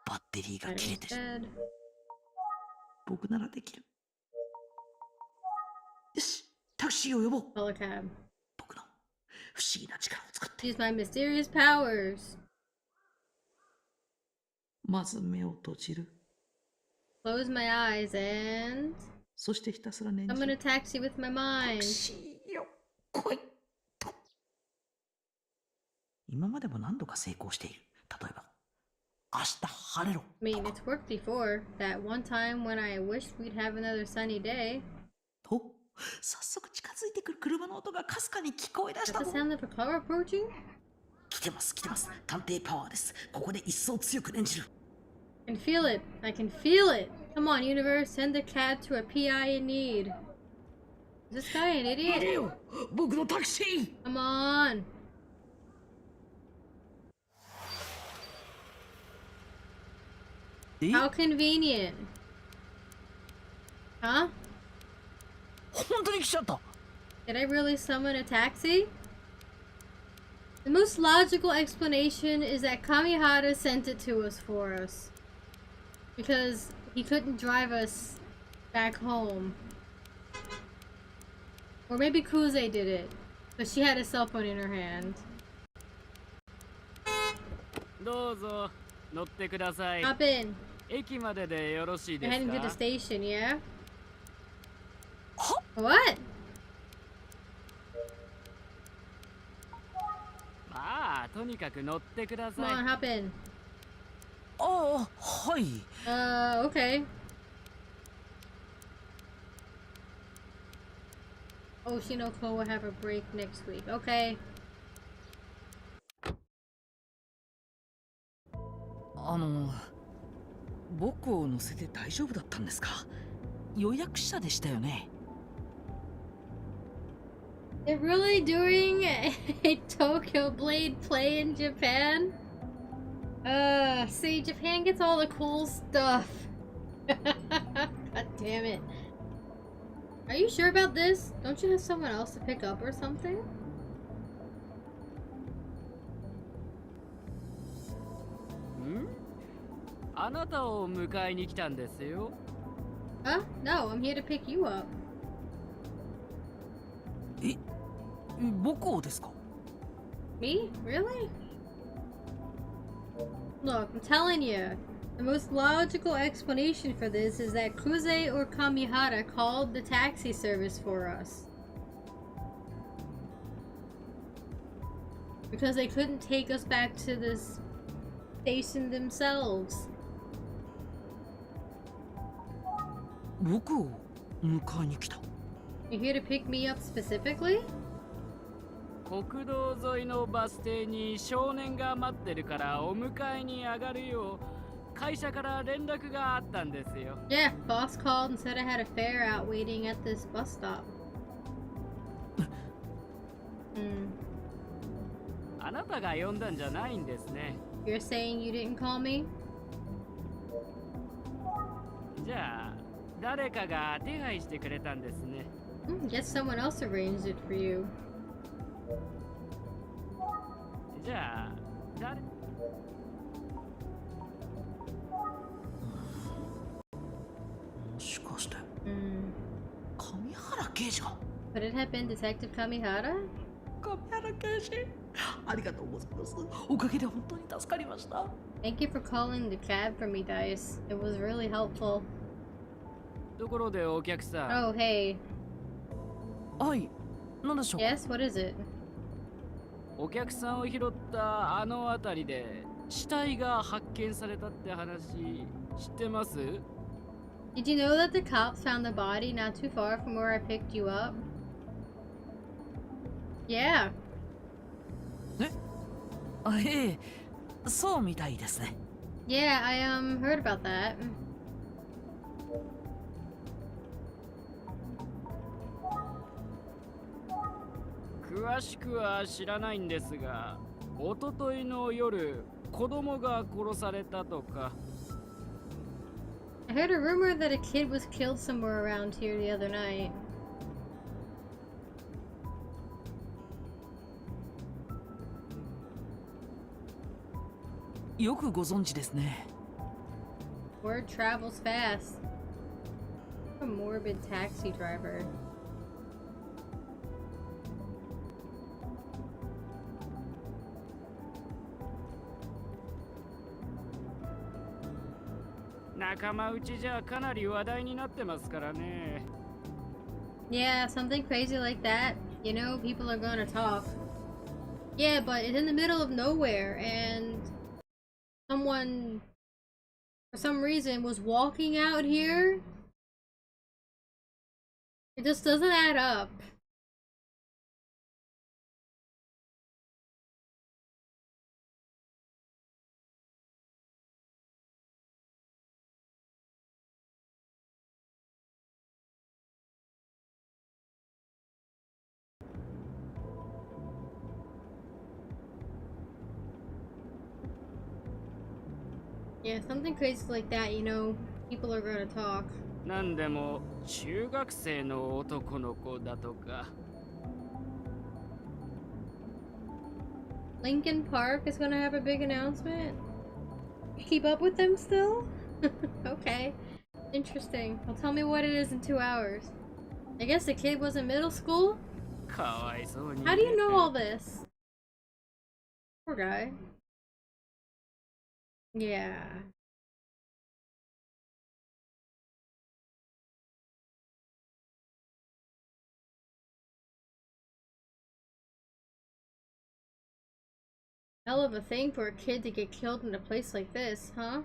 バッテリーが切れてる。 Instead. 僕ならできる。よし、タクシーを呼ぼう。 Call a cab. 僕の不思議な力を使って。 Use my mysterious powers. まず目を閉じる。 Close my eyes and そしてひたすら念 I'm じ gonna る。 taxi with my タ mind. クシーよ、来いと。今までも何度か成功している。例えば、明日晴れろ。 I mean, it's worked before. That one time when I wished we'd have another sunny day. と、早速近づいてくる車の音がかすかに聞こえ出し Is た that ぞ。 the sound of a car approaching? 来てます、来てます。探偵パワーです。ここで一層強く念じる。 I can feel it. I can feel it. Come on, universe, send a cab to a PI in need. Is this guy an 待て idiot? よ、僕のタクシー。 Come on. え、 How convenient. Huh? 本当に来ちゃった。 Did I really summon a taxi? The most logical explanation is that Kamihara sent it to us for us. Because he couldn't drive us back home. Or maybe Kuze did it. But she had a cell phone in her hand. どうぞ乗ってください。 Hop in. 駅まででよろしい You're です heading to the か station, yeah? は What? まあとにかく乗ってくだ Come さい on, hop in. ああ、はい。 Okay. Oshinoko will have a break next week. Okay. 僕を乗せて大丈夫だったんですか？予約者でしたよね。 They're really doing a Tokyo Blade play in Japan? See, Japan gets all the cool stuff. God damn it. Are you sure about this? Don't you have someone else to pick up or something? んあなたを迎えに来たんですよ Huh? No, I'm here to pick you up. え、僕をですか？ Me? Really? Look, I'm telling you. The most logical explanation for this is that Kuze or Kamihara called the taxi service for us. Because they couldn't take us back to this station themselves. 僕を迎えに来た。 You here to pick me up specifically? 国道沿いのバス停に少年が待ってるからお迎えに上がるよう会社から連絡があったんですよ Yeah, boss called and said I had a fare out waiting at this bus stop. あなたが呼んだんじゃないんですね You're saying you didn't call me? じゃあ誰かが手配してくれたんですね Guess someone else arranged it for you. じゃあ誰もしかして、 Hmm. 上原刑事が？ Could it have been Detective Kamihara? 上原刑事、ありがとうございます。おかげで本当に助かりました。 Thank you for calling the cab for me, Dice. It was really helpful. ところでお客さん Oh, hey. はい、何でしょうか？ Yes, what is it? お客さんを拾ったあの辺りで死体が発見されたって話知ってます Did you know that the cops found the body not too far from where I picked you up? Yeah. あ、ええ、そうみたいですね。 Yeah, I heard about that. 詳しくは知らないんですが、一昨日の夜、子供が殺されたとか。I heard a rumor that a kid was killed somewhere around here the other night. よくご存知ですね。 Word travels fast. A morbid taxi driver. 仲間内じゃかなり話題になってますからね。Yeah, something crazy like that. You know, people are gonna talk. Yeah, but it's in the middle of nowhere, and someone, for some reason, was walking out here. It just doesn't add up. Yeah, something crazy like that, you know, people are gonna talk. なんでも中学生の男の子だとか。 Lincoln Park is gonna have a big announcement. Keep up with them still? Okay. Interesting. Well, tell me what it is in 2 hours. I guess the kid was in middle school? かわいそうに。 How do you know all this? Poor guy. Yeah. Hell of a thing for a kid to get killed in a place like this, huh?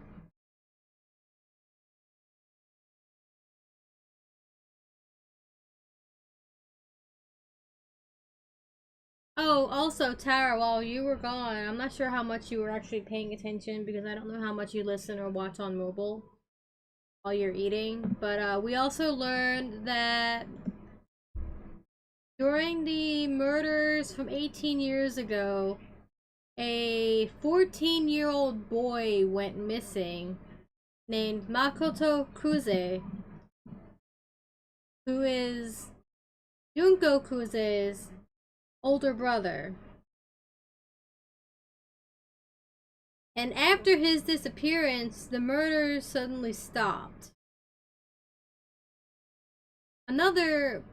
Oh, also, Tara, while you were gone, I'm not sure how much you were actually paying attention because I don't know how much you listen or watch on mobile while you're eating. But we also learned that during the murders from 18 years ago, a 14-year-old boy went missing named Makoto Kuze, who is Junko Kuze's older brother. And after his disappearance, the murders suddenly stopped. Another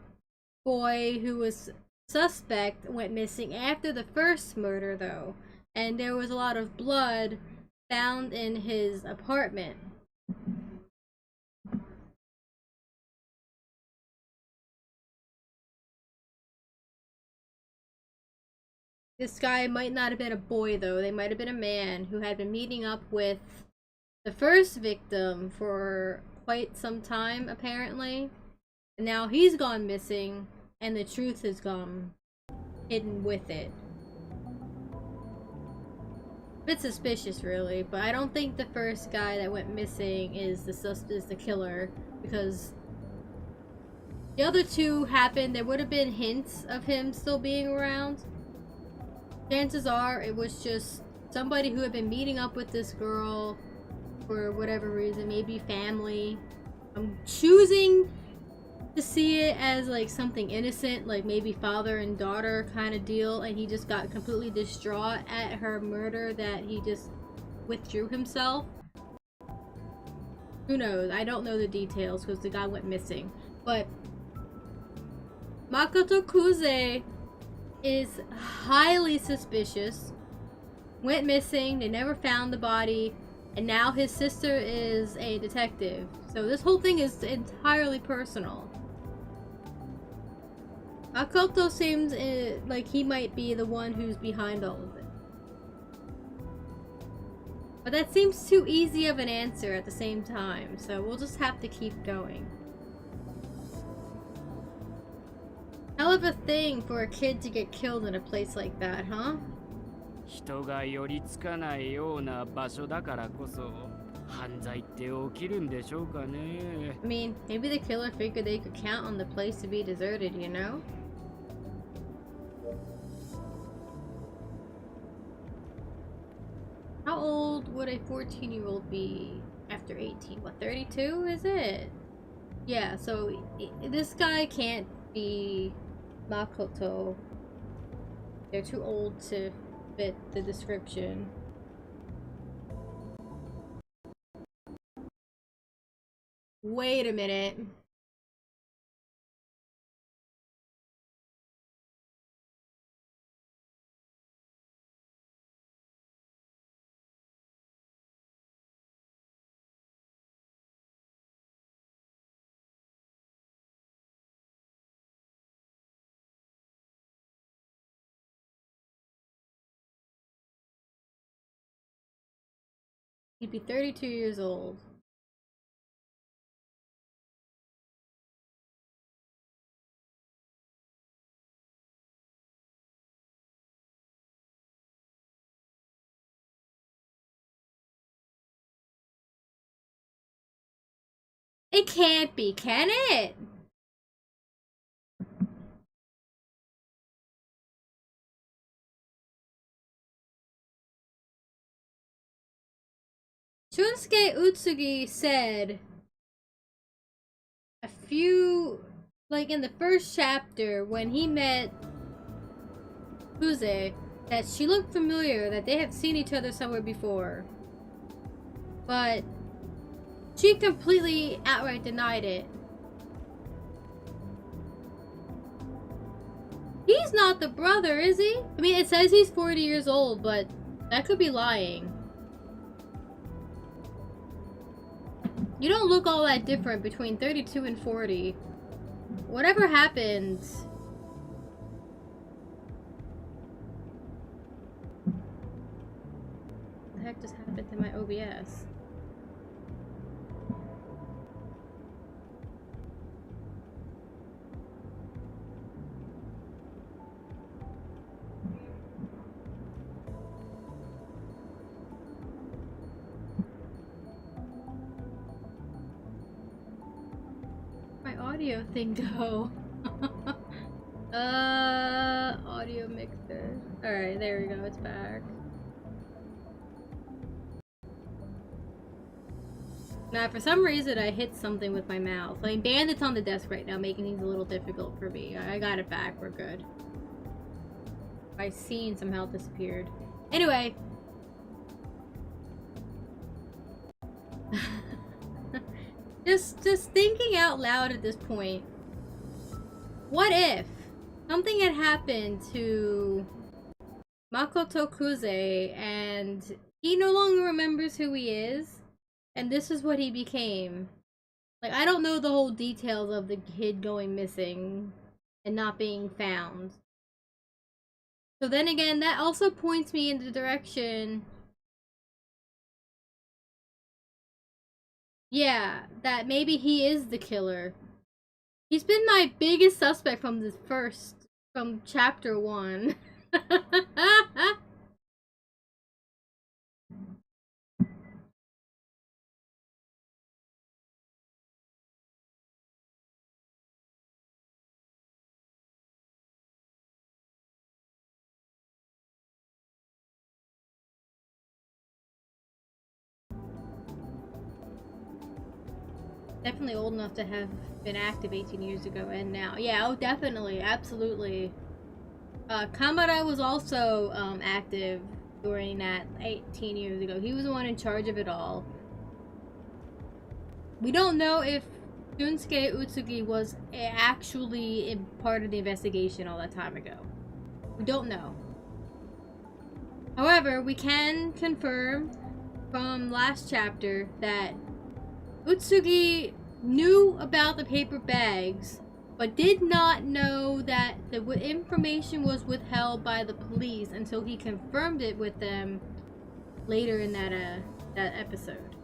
boy who was suspect went missing after the first murder, though, and there was a lot of blood found in his apartment. This guy might not have been a boy, though. They might have been a man who had been meeting up with the first victim for quite some time, apparently. And now he's gone missing, and the truth has gone hidden with it. A bit suspicious, really, but I don't think the first guy that went missing is the killer, because the other two happened. There would have been hints of him still being around. Chances are it was just somebody who had been meeting up with this girl for whatever reason, maybe family. I'm choosing to see it as like something innocent, like maybe father and daughter kind of deal, and he just got completely distraught at her murder that he just withdrew himself. Who knows? I don't know the details because the guy went missing. But Makoto Kuze is highly suspicious. Went missing, they never found the body, and now his sister is a detective. So this whole thing is entirely personal. Makoto seems like he might be the one who's behind all of it. But that seems too easy of an answer at the same time, so we'll just have to keep going. Hell of a thing for a kid to get killed in a place like that, huh? 人が寄りつかないような場所だからこそ犯罪って起きるんでしょうかね。I mean, maybe the killer figured they could count on the place to be deserted, you know? How old would a 14-year-old be after 18? What, 32 is it? Yeah, so this guy can't be Makoto. They're too old to fit the description. Wait a minute. He'd be 32 years old. It can't be, can it? Shunsuke Utsugi said a few, like in the first chapter when he met Kuze, that she looked familiar, that they had seen each other somewhere before. But she completely outright denied it. He's not the brother, is he? I mean, it says he's 40 years old, but that could be lying. You don't look all that different between 32 and 40. Whatever happens... happened to my OBS? My audio thing go. Audio mixer. Alright, there we go, it's back. Now, for some reason, I hit something with my mouth. I mean, Bandit's on the desk right now, making things a little difficult for me. I got it back, we're good. My scene somehow disappeared. Anyway. just thinking out loud at this point. What if something had happened to Makoto Kuze and he no longer remembers who he is, and this is what he became? Like, I don't know the whole details of the kid going missing and not being found. So then again, that also points me in the direction, yeah, that maybe he is the killer. He's been my biggest suspect from from chapter 1. Definitely old enough to have been active 18 years ago and now. Yeah, oh, definitely, absolutely. Kamada was also active during that 18 years ago. He was the one in charge of it all. We don't know if Shunsuke Utsugi was actually part of the investigation all that time ago. We don't know. However, we can confirm from last chapter that Utsugi knew about the paper bags, but did not know that the information was withheld by the police until he confirmed it with them later in that episode.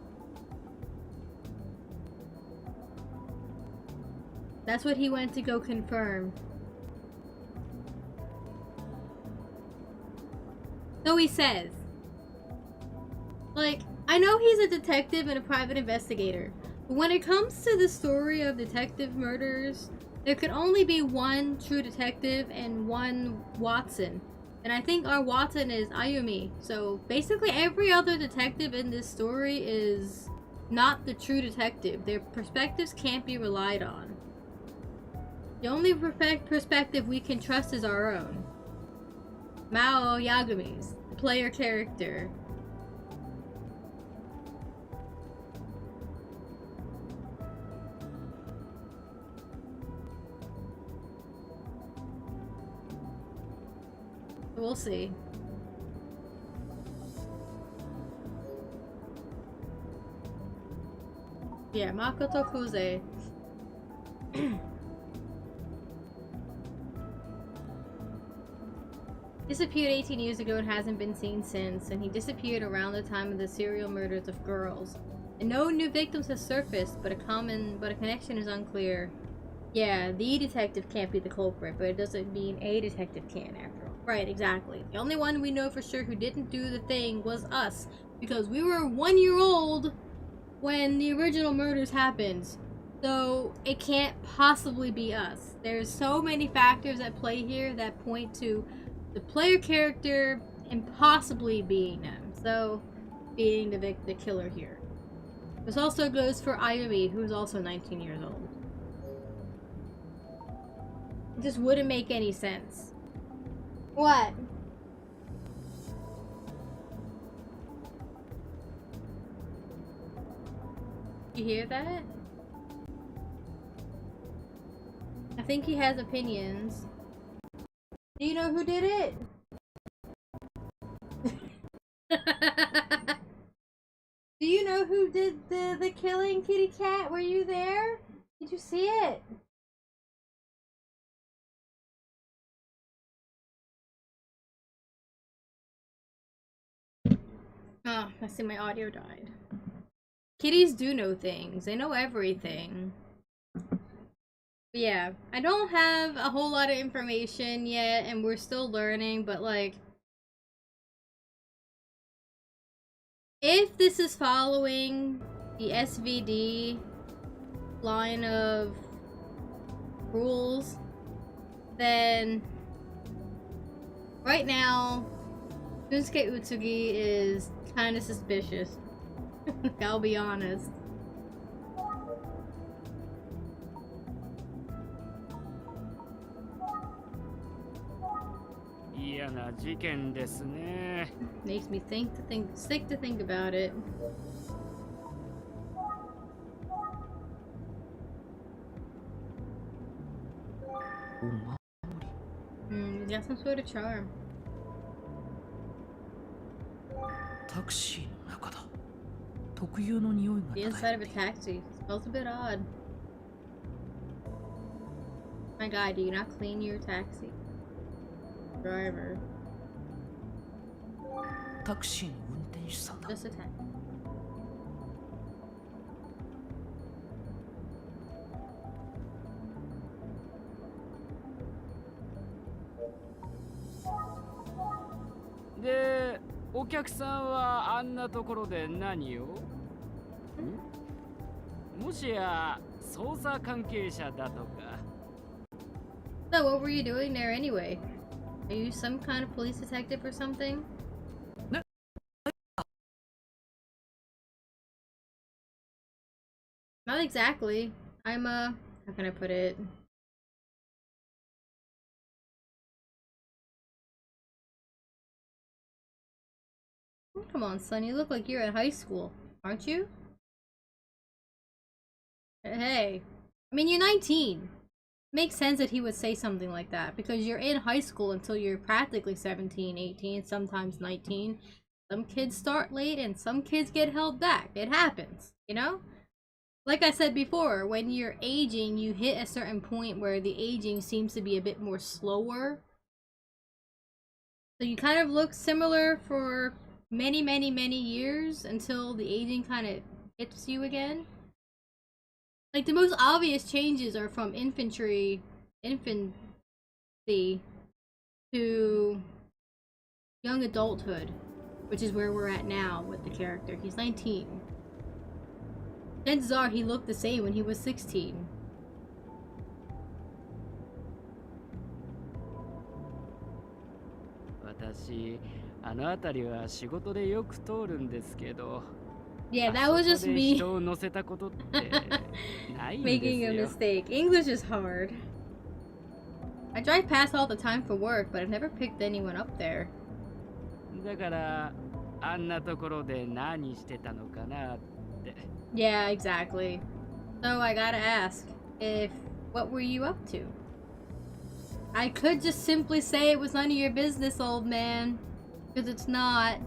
That's what he went to go confirm. So he says. Like, I know he's a detective and a private investigator, but when it comes to the story of detective murders, there could only be one true detective and one Watson. And I think our Watson is Ayumi. So basically every other detective in this story is not the true detective. Their perspectives can't be relied on. The only perspective we can trust is our own. Mao Yagumi's, the player character. We'll see. Yeah, Makoto Kuze. Disappeared 18 years ago and hasn't been seen since, and he disappeared around the time of the serial murders of girls. And no new victims have surfaced, but a connection is unclear. Yeah, the detective can't be the culprit, but it doesn't mean a detective can after all. Right, exactly. The only one we know for sure who didn't do the thing was us, because we were 1 year old when the original murders happened. So it can't possibly be us. There's so many factors at play here that point to the player character impossibly being them. So, being the killer here. This also goes for Ayumi, who's also 19 years old. It just wouldn't make any sense. What? You hear that? I think he has opinions. Do you know who did it? Do you know who did the killing, kitty cat? Were you there? Did you see it? Oh, I see my audio died. Kitties do know things. They know everything. But yeah, I don't have a whole lot of information yet, and we're still learning, but like, if this is following the SVD line of rules, then right now, Shunsuke Utsugi is kind of suspicious. I'll be honest. Makes me sick to think about it. He's got some sort of charm. タクシーの中だ。特有の匂いが The 漂 inside っ of て a いる。 taxi smells a bit odd. My god, do you not clean your taxi? Driver. タクシーの運転手さんだ。 Just a taxi. De, お客さんはあんなところで何を？もしや捜査関係者だとか。 So what were you doing there anyway? Are you some kind of police detective or something? Not exactly. I'm how can I put it? Oh, come on, son, you look like you're in high school, aren't you? Hey, I mean, you're 19. Makes sense that he would say something like that because you're in high school until you're practically 17, 18, sometimes 19. Some kids start late and some kids get held back. It happens, you know? Like I said before, when you're aging, you hit a certain point where the aging seems to be a bit more slower. So you kind of look similar for many, many, many years until the aging kind of hits you again. Like, the most obvious changes are from infancy to young adulthood, which is where we're at now with the character. He's 19. Chances are he looked the same when he was 16. Yeah, that was just me making a mistake. English is hard. I drive past all the time for work, but I've never picked anyone up there. だからあんなところで何してたのかなって。 Yeah, exactly. So I gotta ask, what were you up to? I could just simply say it was none of your business, old man, because it's not.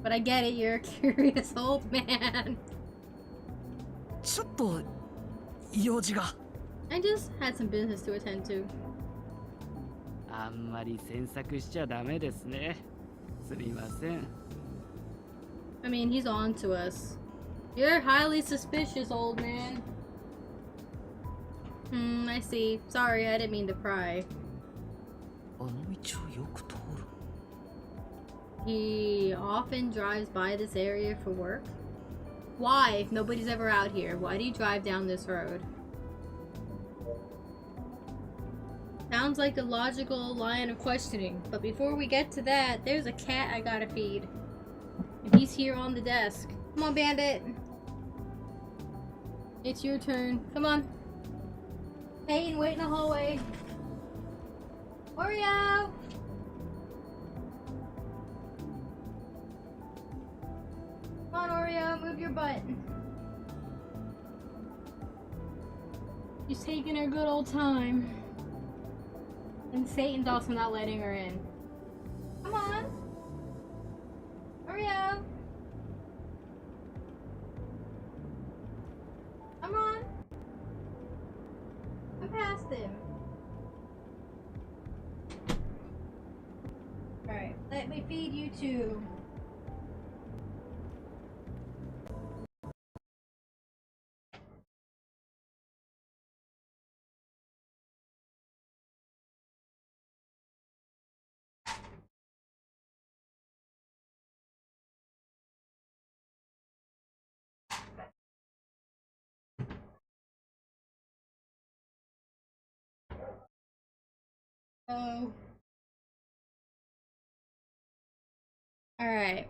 But I get it, you're a curious old man. ちょっと用事が。 I just had some business to attend to. あんまり詮索しちゃダメですね。すみません。 I mean, he's on to us. You're highly suspicious, old man. I see. Sorry, I didn't mean to pry. あの道をよく通る。 He often drives by this area for work. Why, if nobody's ever out here? Why do you drive down this road? Sounds like a logical line of questioning. But before we get to that, there's a cat I gotta feed. And he's here on the desk. Come on, Bandit. It's your turn. Come on. Peyton, wait in the hallway. Oreo! Come on, Oreo, move your butt. She's taking her good old time. And Satan's also not letting her in. Come on! Oreo! Come on! I'm past him. Alright, let me feed you too. Oh. Alright.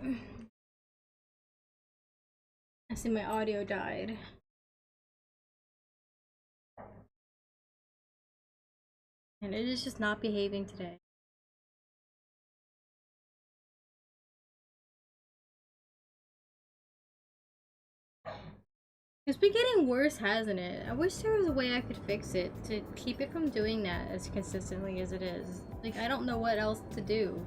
I see my audio died. And it is just not behaving today. It's been getting worse, hasn't it? I wish there was a way I could fix it to keep it from doing that as consistently as it is. Like, I don't know what else to do.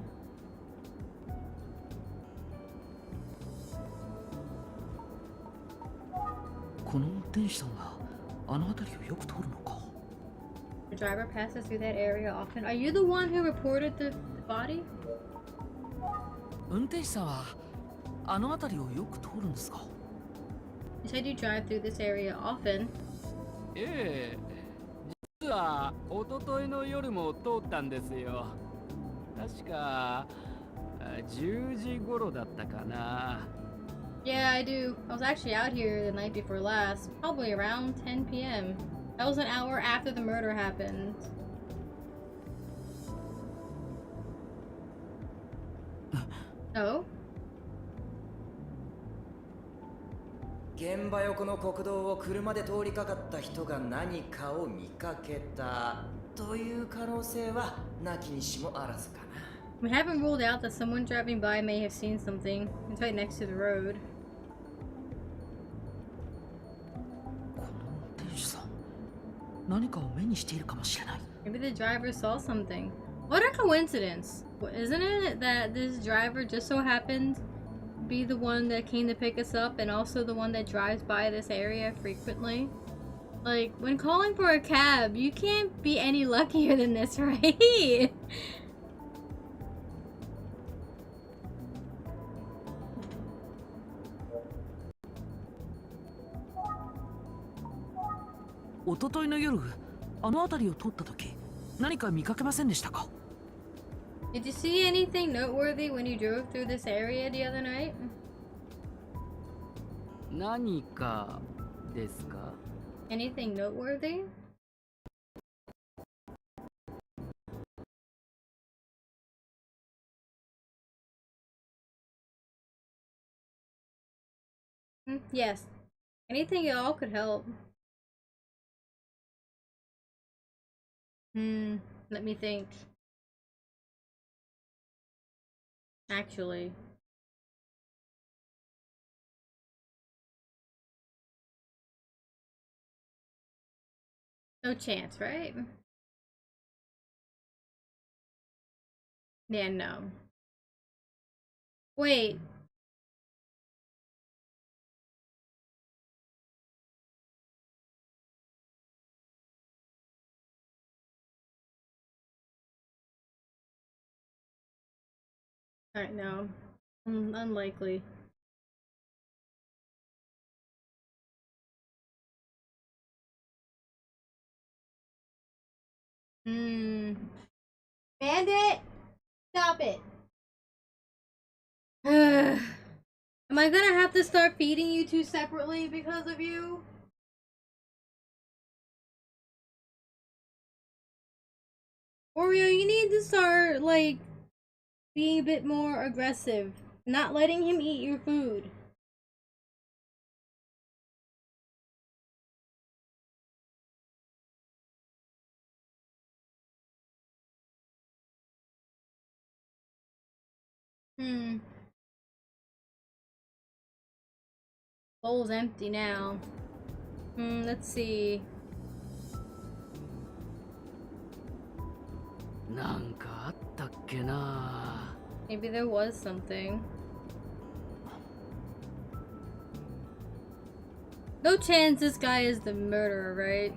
The driver passes through that area often. Are you the one who reported the body? 運転手さんはあの辺りをよく通るんですか？ You said you drive through this area often. ええ、実は一昨日の夜も通ったんですよ。確か10時頃だったかな。Yeah, I do. I was actually out here the night before last, probably around 10 p.m. That was an hour after the murder happened. Oh? 現場横の国道を車で通りかかった人が何かを見かけたという可能性はなきにしもあらずかな。We haven't ruled out that someone driving by may have seen something. It's right next to the road. この運転手さん、何かを目にしているかもしれない。 Maybe the driver saw something. What a coincidence! Isn't it that this driver just so happened to be the one that came to pick us up and also the one that drives by this area frequently? Like, when calling for a cab, you can't be any luckier than this, right?一昨日の夜、あの辺りを通った時、何か見かけませんでしたか？ Did you see anything noteworthy when you drove through this area the other night? 何かですか？ Anything noteworthy? Yes. Anything at all could help. Let me think. Actually. No chance, right? Yeah, no. Wait. Alright, no. Unlikely. Bandit! Stop it! Am I gonna have to start feeding you two separately because of you? Oreo, you need to start, like, being a bit more aggressive. Not letting him eat your food. Bowl's empty now. Let's see. なんかあったっけな。 Maybe there was something. No chance this guy is the murderer, right?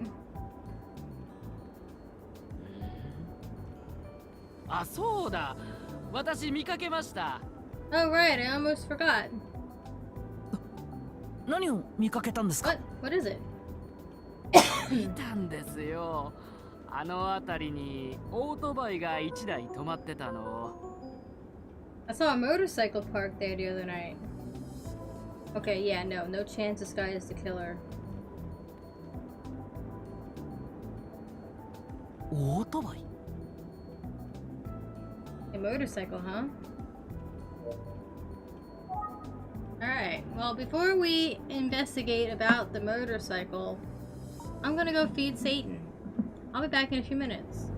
あ、そうだ。私見かけました。 Oh right, I almost forgot. 何を見かけたんですか？ What is it? 見たんですよ。あの辺りにオートバイが1台止まってたの。 I saw a motorcycle parked there the other night. Okay, yeah, no chance this guy is the killer. オートバイ？ A motorcycle, huh? Alright, well, before we investigate about the motorcycle, I'm gonna go feed Satan. I'll be back in a few minutes.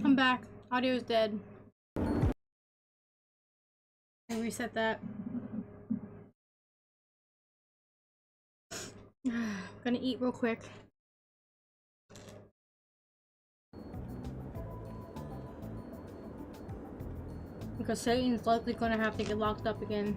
I'm back. Audio is dead. Let me reset that. Gonna eat real quick. Because Satan's likely gonna have to get locked up again.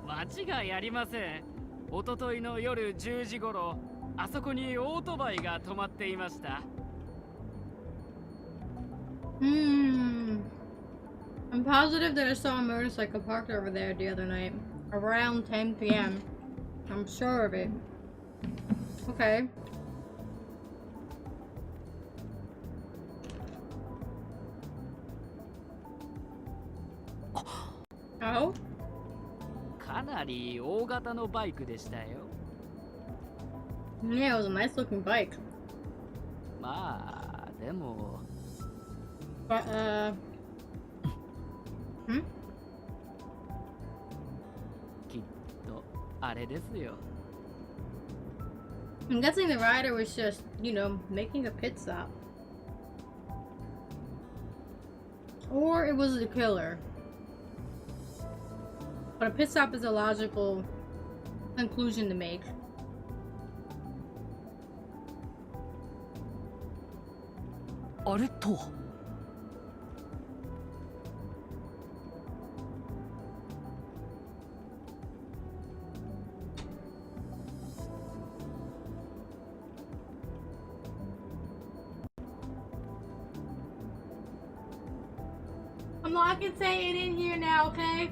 間違いありません。おとといの夜10時頃、あそこにオートバイが止まっていました。I'm positive that I saw a motorcycle parked over there the other night, around 10 p.m. I'm sure of it. Okay. Oh? かなり大型のバイクでしたよ。Yeah, it was a nice looking bike. まあ、でも。But, hmm? きっと、あれですよ。I'm guessing the rider was just, you know, making a pit stop. Or it was the killer. But a pit stop is a logical conclusion to make. I'm locking Satan in here now, okay?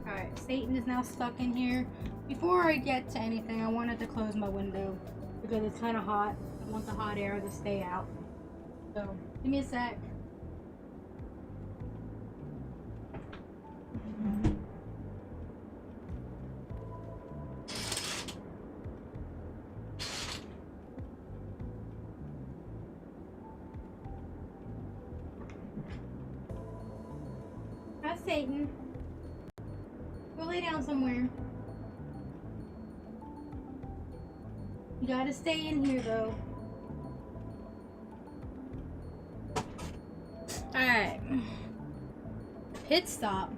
Alright, Satan is now stuck in here. Before I get to anything, I wanted to close my window because it's kind of hot. I want the hot air to stay out. So, give me a sec. Hi, Satan. Go lay down somewhere. You gotta stay in here, though. Alright. Pit stop.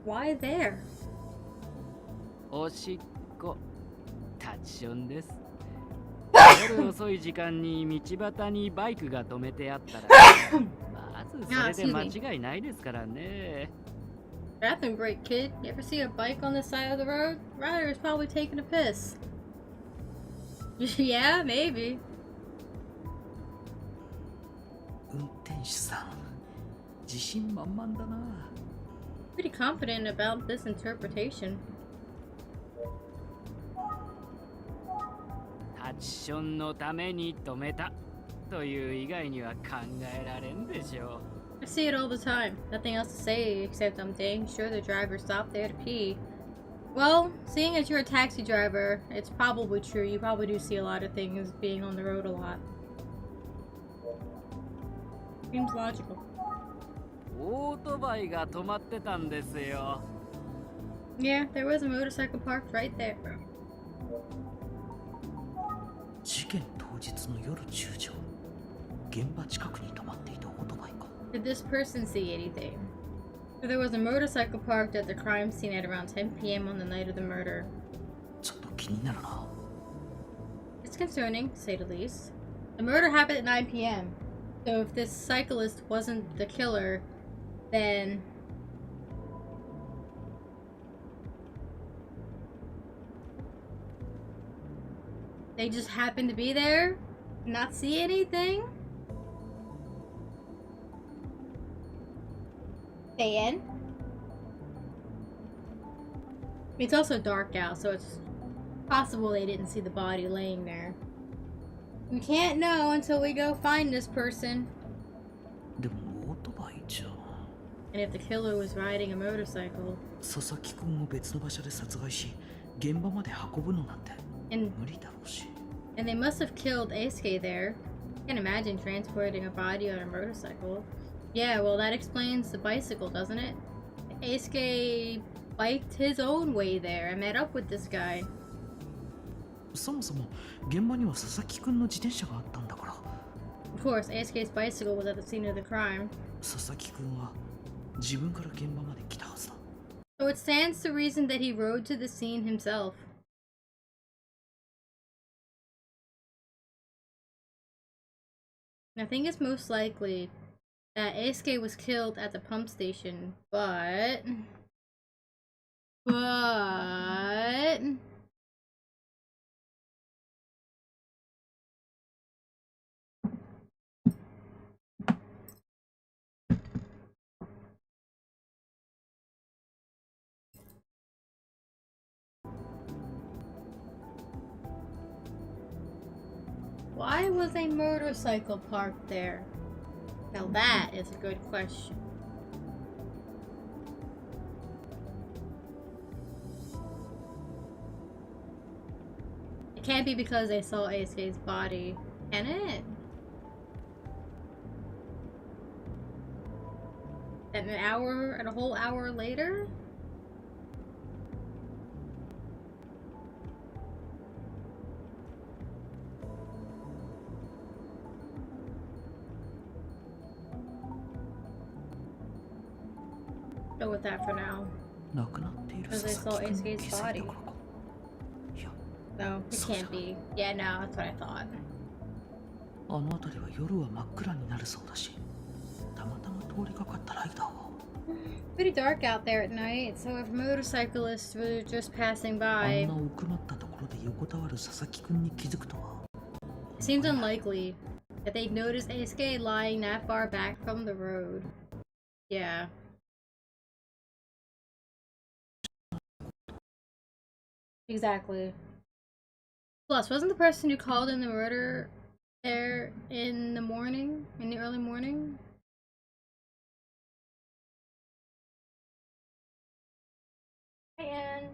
Why there? おしっこ、タッチションです。夜遅い時間に道端にバイクが止めてあったら、まずそれで間違いないですからね。Bathroom break, kid. You ever see a bike on the side of the road? Rider is probably taking a piss. Yeah, maybe. 運転手さん、自信満々だな。Pretty confident about this interpretation. タッチションのために止めたという以外には考えられんでしょう。I see it all the time. Nothing else to say except I'm dang sure the driver stopped there to pee. Well, seeing as you're a taxi driver, it's probably true. You probably do see a lot of things being on the road a lot. Seems logical. オートバイが止まってたんですよ。Yeah, there was a motorcycle parked right there. 事件当日の夜10時、現場近くに止まっていたオートバイか。 Did this person see anything? So there was a motorcycle parked at the crime scene at around 10 p.m. on the night of the murder. ちょっと気になるな。 It's concerning, to say the least. The murder happened at 9 p.m. So if this cyclist wasn't the killer, then... they just happened to be there? Not see anything? Stay. It's also dark out, so it's possible they didn't see the body laying there. We can't know until we go find this person. でもオートバイじゃ。 And if the killer was riding a motorcycle. 佐々木くんを別の場所で殺害し、現場まで運ぶのなんて And 無理だろうし。 And they must have killed Eisuke there. Can't imagine transporting a body on a motorcycle. Yeah, well that explains the bicycle, doesn't it? Eisuke biked his own way there and met up with this guy. そもそも現場には佐々木くんの自転車があったんだから。 Of course, Eisuke's bicycle was at the scene of the crime. 佐々木くんは自分から現場まで来たはずだ。 So it stands to reason that he rode to the scene himself. I think it's most likely that Eisuke was killed at the pump station, but... Why was a motorcycle parked there? Now that is a good question. It can't be because they saw Eisuke's body, can it? And a whole hour later? Go with that for now. 亡くなっている Because 佐 they 々 saw 木くんに Eisuke's 気づいたから body. か。いや、 No, it So can't be. Yeah, no, that's what I thought. あの辺りは夜は真っ暗になるそうだし、たまたま通りかかったライダーは。 Pretty dark out there at night, so if motorcyclists were just passing あ by, んな奥まったところで横たわる佐々木くんに気づくとは。 it seems unlikely that they'd notice Eisuke lying that far back from the road. Yeah. Exactly. Plus, wasn't the person who called in the murder there in the morning? In the early morning? And...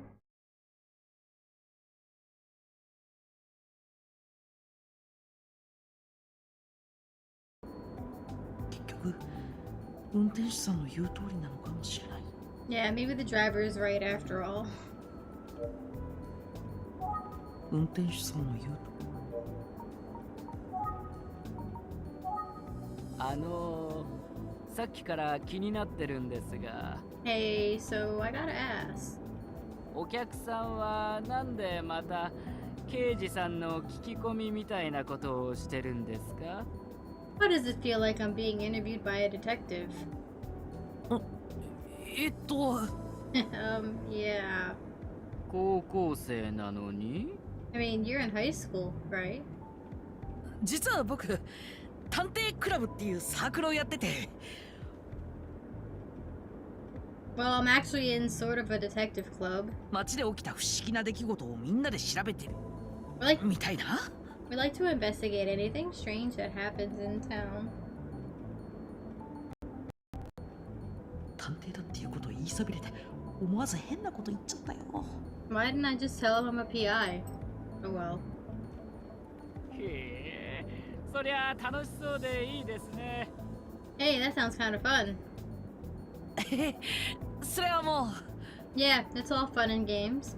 結局、運転手さんの言う通りなのかもしれない。 yeah, maybe the driver is right after all. 運転手さんの言うと。さっきから気になってるんですが、 Hey, so I gotta ask. お客さんはなんでまた刑事さんの聞き込みみたいなことをしてるんですか？ Why does it feel like I'm being interviewed by a detective? yeah. 高校生なのに？ I mean, you're in high school, right? 実は僕、探偵クラブっていうサークルをやってて。 Well, I'm actually in sort of a detective club. 街で起きた不思議な出来事をみんなで調べてる。 We みたいな。 like to investigate anything strange that happens in town. 探偵だっていうことを言いそびれて、思わず変なこと言っちゃったよ。 Why didn't I just tell him I'm a PI? Oh well. へえ、そりゃ楽しそうでいいですね。 Hey, that sounds kind of fun. それはもう Yeah, it's all fun and games.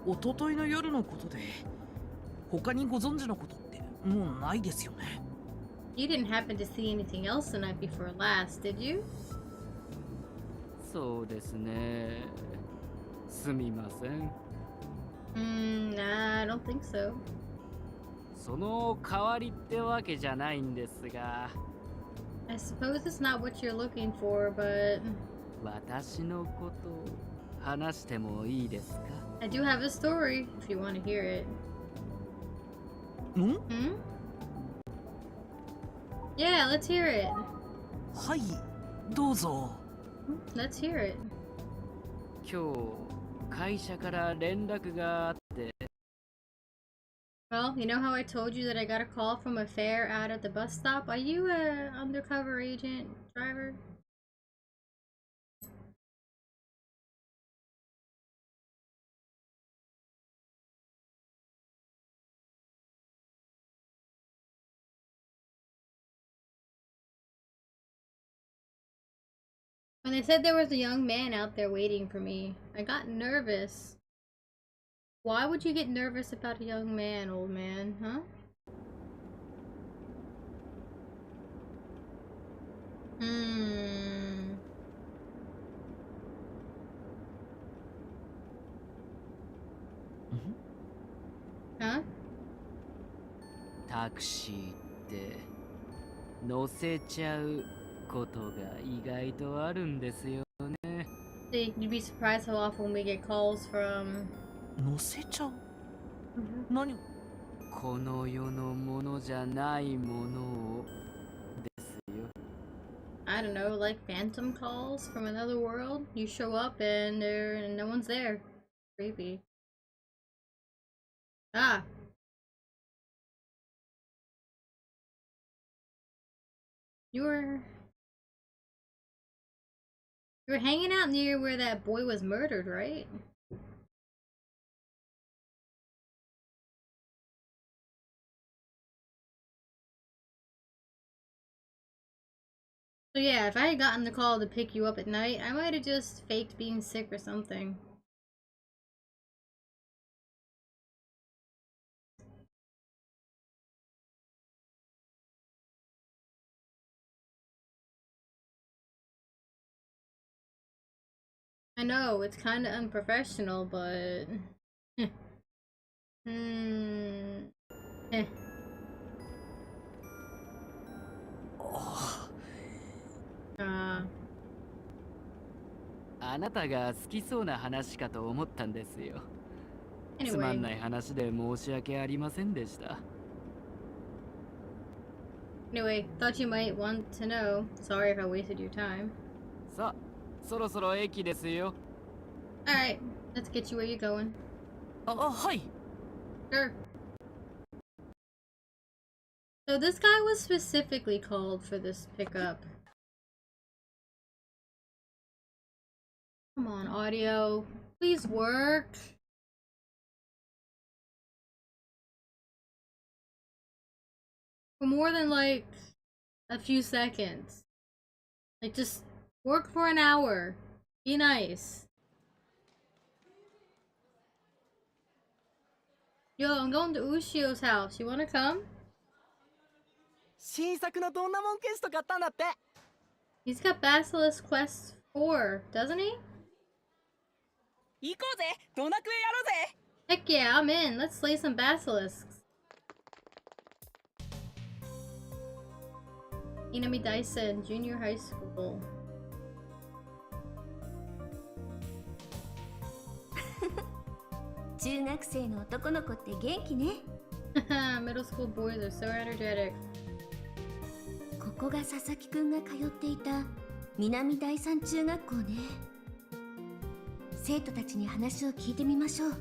一昨日の夜のことで他にご存知のことってもうないですよね。 You didn't happen to see anything else the night before last, did you? そうですね。すみません。Nah, I don't think so. その代わりってわけじゃないんですが、 I suppose it's not what you're looking for, but 私のことを話してもいいですか？ I do have a story if you want to hear it. ん？ Hmm? Yeah, let's hear it. はい、どうぞ。 Let's hear it. 今日会社から連絡があって、 Well, you know how I told you that I got a call from a fare out at the bus stop? Are you a undercover agent driver? When they said there was a young man out there waiting for me, I got nervous. Why would you get nervous about a young man, old man, huh? Huh? タクシーって乗せちゃうことが意外とあるんですよね。 See, you'd be surprised how often we get calls from... 乗せちゃう？何？この世のものじゃないものをですよ。 I don't know, like phantom calls from another world. You show up and no one's there. Creepy. Ah. You were hanging out near where that boy was murdered, right? So yeah, if I had gotten the call to pick you up at night, I might have just faked being sick or something. I know, it's kinda unprofessional, but... Eh. あなたが好きそうな話かと思ったんですよ。つまん Anyway, ない話で申し訳ありませんでした。 thought you might want to know. Sorry if I wasted your time. さあ、そろそろ駅ですよ。 Alright, let's get you where you're going. あ、はい。 Sure. So this guy was specifically called for this pickup. Come on, audio. Please work. For more than like a few seconds. Like just work for an hour. Be nice. Yo, I'm going to Ushio's house. You wanna come? 新作のどんなもんケースト買ったんだって。 He's got Basilisk Quest 4, doesn't he? 行こうぜ、ドナクエやろうぜ。 Heck yeah, I'm in. Let's slay some basilisks. Inami Dyson, junior high school. 中学生の男の子って元気ね。 Middle school boys are so energetic. ここが佐々木くんが通っていた南第三中学校ね。生徒たちに話を聞いてみましょう。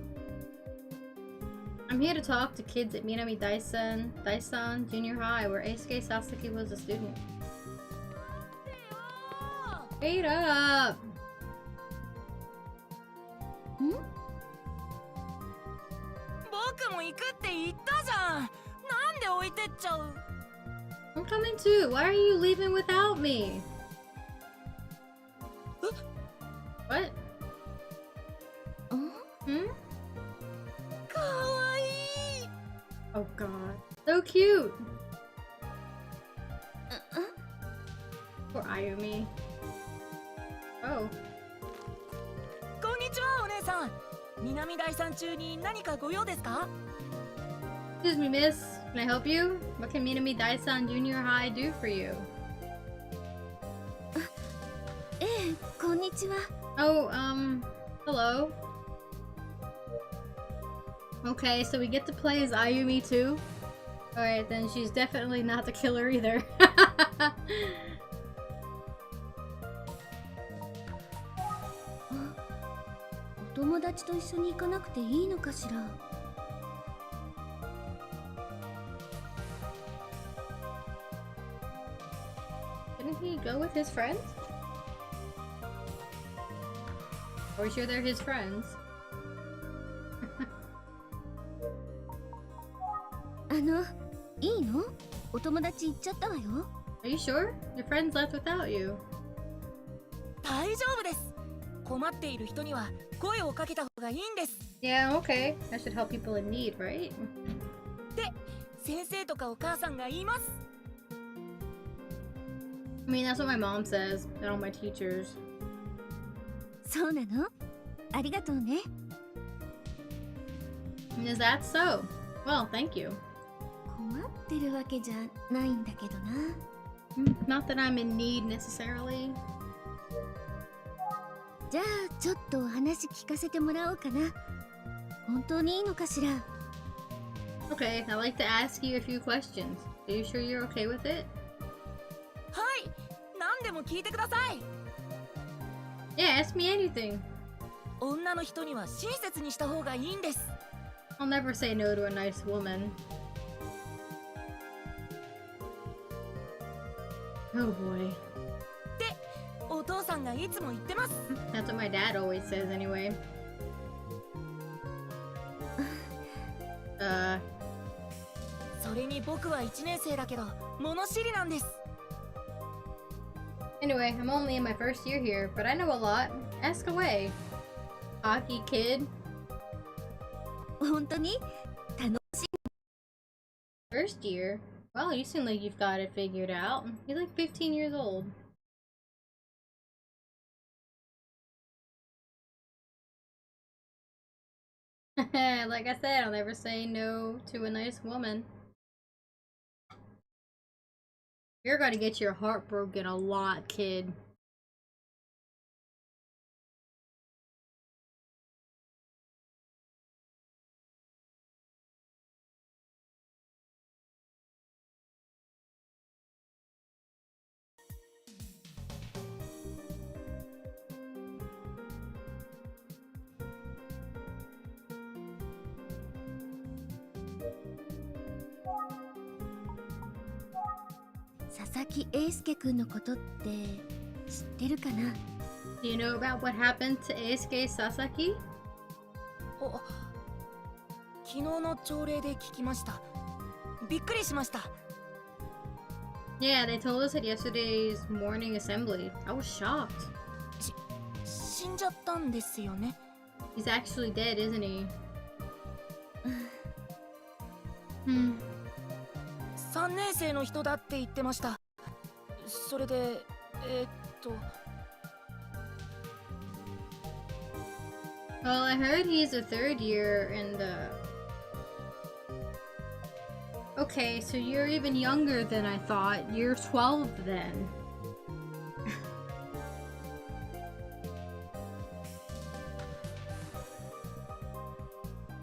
I'm here to talk to kids at Minami Daisan Junior High, where Eisuke Sasaki was a student. Wait up! 僕も行くって言ったじゃん。なんで置いてっちゃう？ I'm coming too. Why are you leaving without me? so cute. Poor Ayumi. Oh. こんにちはお姉さん。南第三中に何かご用ですか？ Excuse me, miss. Can I help you? What can Minami Daisan Junior High do for you? ええ、こんにちは。 Oh, hello. Okay, so we get to play as Ayumi too? Alright, then she's definitely not the killer either. お友達と一緒に行かなくていいのかしら。Didn't he go with his friends? Are we sure they're his friends? いいの？お友達行っちゃったわよ。 Are you sure? Your friends left without you. 大丈夫です。困っている人には声をかけた方がいいんです。 Yeah, okay. I should help people in need, right? で、先生とかお母さんが言います。 I mean, that's what my mom says, and all my teachers. そうなの？ありがとうね。 Is that so? Well, thank you. 困ってるわけじゃないんだけどな。Not that I'm in need necessarily. じゃあちょっとお話聞かせてもらおうかな。本当にいいのかしら。 Okay, I'd like to ask you a few questions. Are you sure you're okay with it? はい、何でも聞いてください。 Yeah, ask me anything. 女の人には親切にした方がいいんです。 I'll never say no to a nice woman. Oh boy. で、お父さんがいつも言ってます。 That's what my dad always says anyway. それに僕は1年生だけど物知りなんです。 Anyway, I'm only in my first year here, but I know a lot. Ask away. Hockey kid. 本当に？楽しい。 First year? Well, you seem like you've got it figured out. You're like 15 years old. Like I said, I'll never say no to a nice woman. You're gonna get your heart broken a lot, kid. Do 佐々木英介くんのことって知ってるかな？ Do you know about what happened to Eisuke Sasaki? お、昨日の朝礼で聞きました。びっくりしました。 Yeah, they told us at yesterday's morning assembly. I was shocked. 死んじゃったんですよね。 He's actually dead, isn't he? 3年生の人だって言ってました。それで、Well, I heard he's a third year and Okay, so you're even younger than I thought. You're 12 then.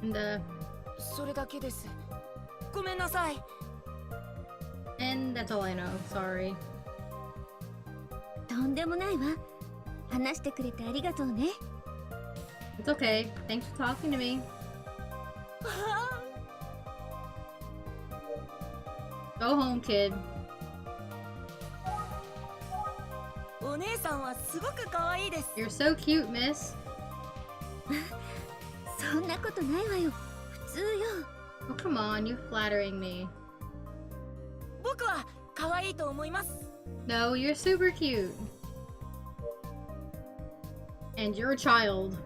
And それだけです。ごめんなさい。and that's all I know. Sorry. とんでもないわ。話してくれてありがとうね。 It's okay. Thanks for talking to me. Go home, kid. お姉さんはすごく可愛いです。 You're so cute, miss. そんなことないわよ。普通よ。 Oh, come on. You're flattering me. 僕は可愛いと思います。 No, you're super cute. And you're a child.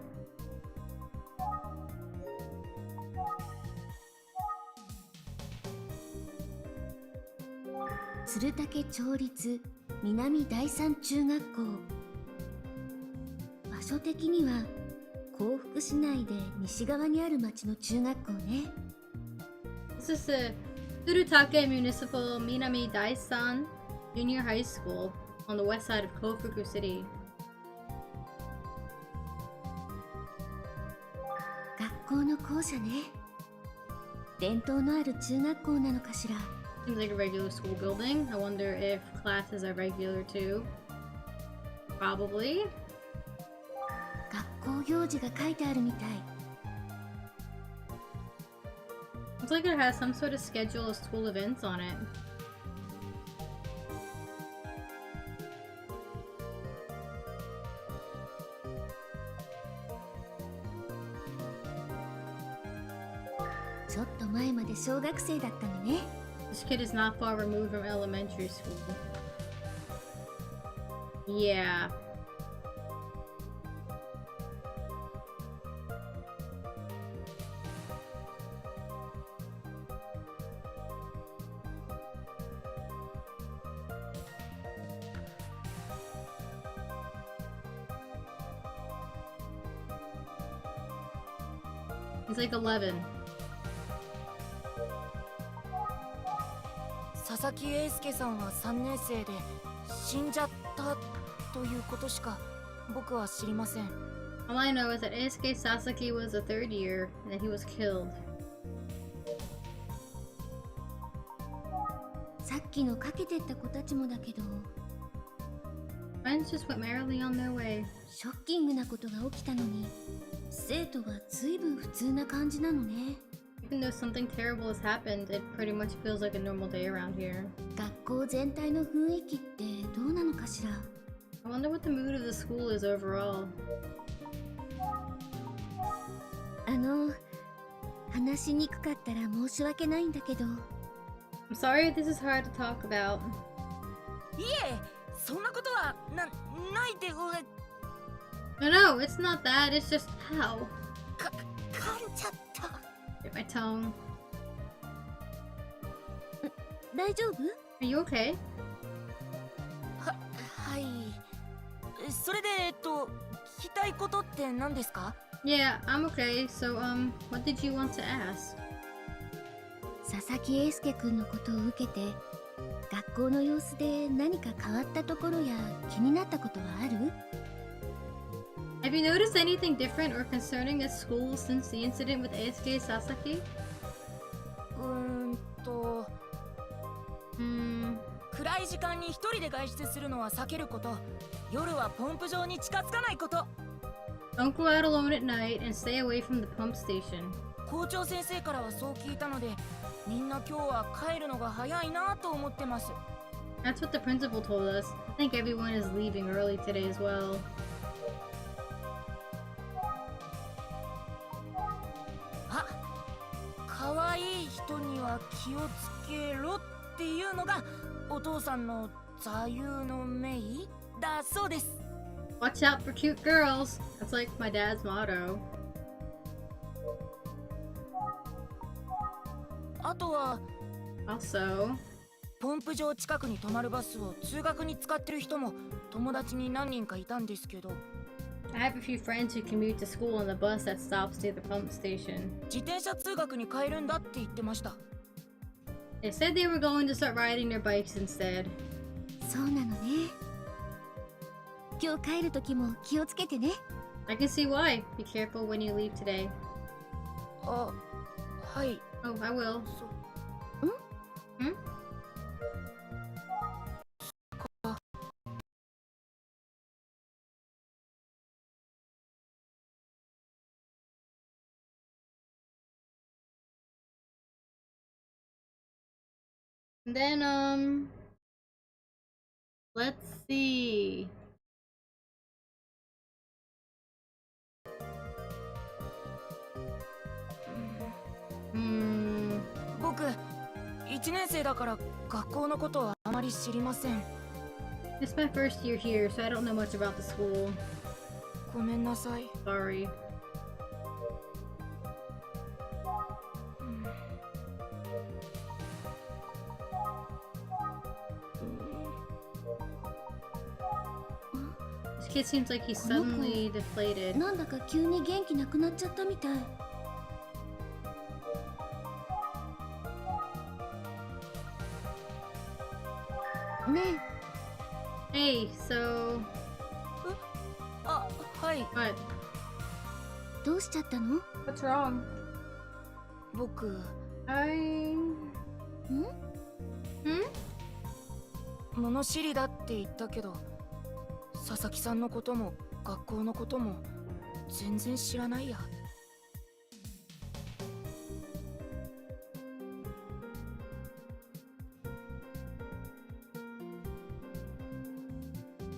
鶴竹町立南第三中学校。場所的には幸福市内で西側にある町の中学校ね。This is the Tsurutake Municipal Minami Daisan Junior High School on the west side of Kofuku City. 学校の校舎ね。伝統のある中学校なのかしら。Seems like a regular school building. I wonder if classes are regular too. Probably. 学校行事が書いてあるみたい。Looks like it has some sort of schedule of school events on it.ちょっと前まで小学生だったのね。This kid is not far removed from elementary school. Yeah. He's like 11. 佐々木英介さんは3年生で死んじゃったということしか僕は知りません。 All I know is that Eisuke Sasaki was a third year and that he was killed. さっきのかけてった子たちもだけど、 Friends just went merrily on their way. ショッキングなことが起きたのに、生徒は随分普通な感じなのね。Even though something terrible has happened, it pretty much feels like a normal day around here. 学校全体の雰囲気ってどうなのかしら。 I wonder what the mood of the school is overall. 話しにくかったら申し訳ないんだけど。I'm sorry if this is hard to talk about. いえ、そんなことはないで。No, no, it's not that. It's just how. 噛んじゃった。Hit my tongue. 大丈夫？ Are you okay? はい。それで聞きたいことって何ですか？ Yeah, I'm okay. So, what did you want to ask? 佐々木英介くんのことを受けて、学校の様子で何か変わったところや気になったことはある？ Have you noticed anything different or concerning at school since the incident with Eisuke Sasaki? 暗い時間に一人で外出するのは避けること、夜はポンプ場に近づかないこと。 Don't go out alone at night and stay away from the pump station. 校長先生からはそう聞いたので、みんな今日は帰るのが早いなと思ってます。 That's what the principal told us. I think everyone is leaving early today as well. あ、可愛い人には気をつけろっていうのがお父さんの座右の銘だそうです。 Watch out for cute girls. That's like my dad's motto. あとは Also, ポンプ場近くに止まるバスを通学に使ってる人も友達に何人かいたんですけど、 I have a few friends who commute to school on the bus that stops near the pump station. 自転車通学に変えるんだって言ってました。 They said they were going to start riding their bikes instead. そうなのね。今日帰る時も気をつけてね。 I can see why. Be careful when you leave today. あ、はい。 Oh, I will. そ Hmm? And then, let's see. Hmm. 僕、1年生だから学校のことはあまり知りません。 It's my first year here, so I don't know much about the school. ごめんなさい。 Sorry. kid seems like he's suddenly deflated. なんだか急に元気なくなっちゃったみたい。ね Hey, so あ、はい。 what? え、どうしちゃったの？ What's wrong? 僕、I. ん？ Hmm? 物知りだって言ったけど、佐々木さんのことも学校のことも全然知らないや。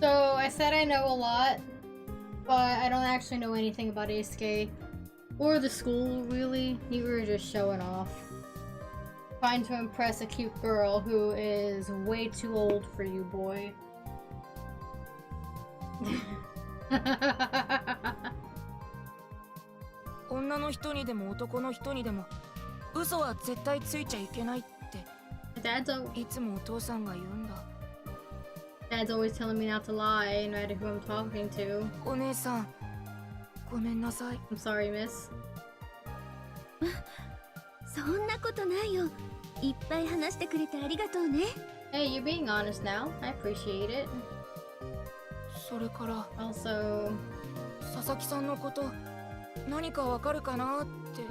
So I said I know a lot, but I don't actually know anything about ASK or the school really. You were just showing off. Trying to impress a cute girl who is way too old for you, boy. 女の人にでも男の人にでも嘘は絶対ついちゃいけないって いつもお父さんが言うんだ。 Dad's always telling me not to lie, no matter who I'm talking to. お姉さん、ごめんなさい。 I'm sorry, miss. そんなことないよ。いっぱい話してくれてありがとうね。Hey, you're being honest now. I appreciate it. それから Also, 佐々木さんのこと何かわかるかなって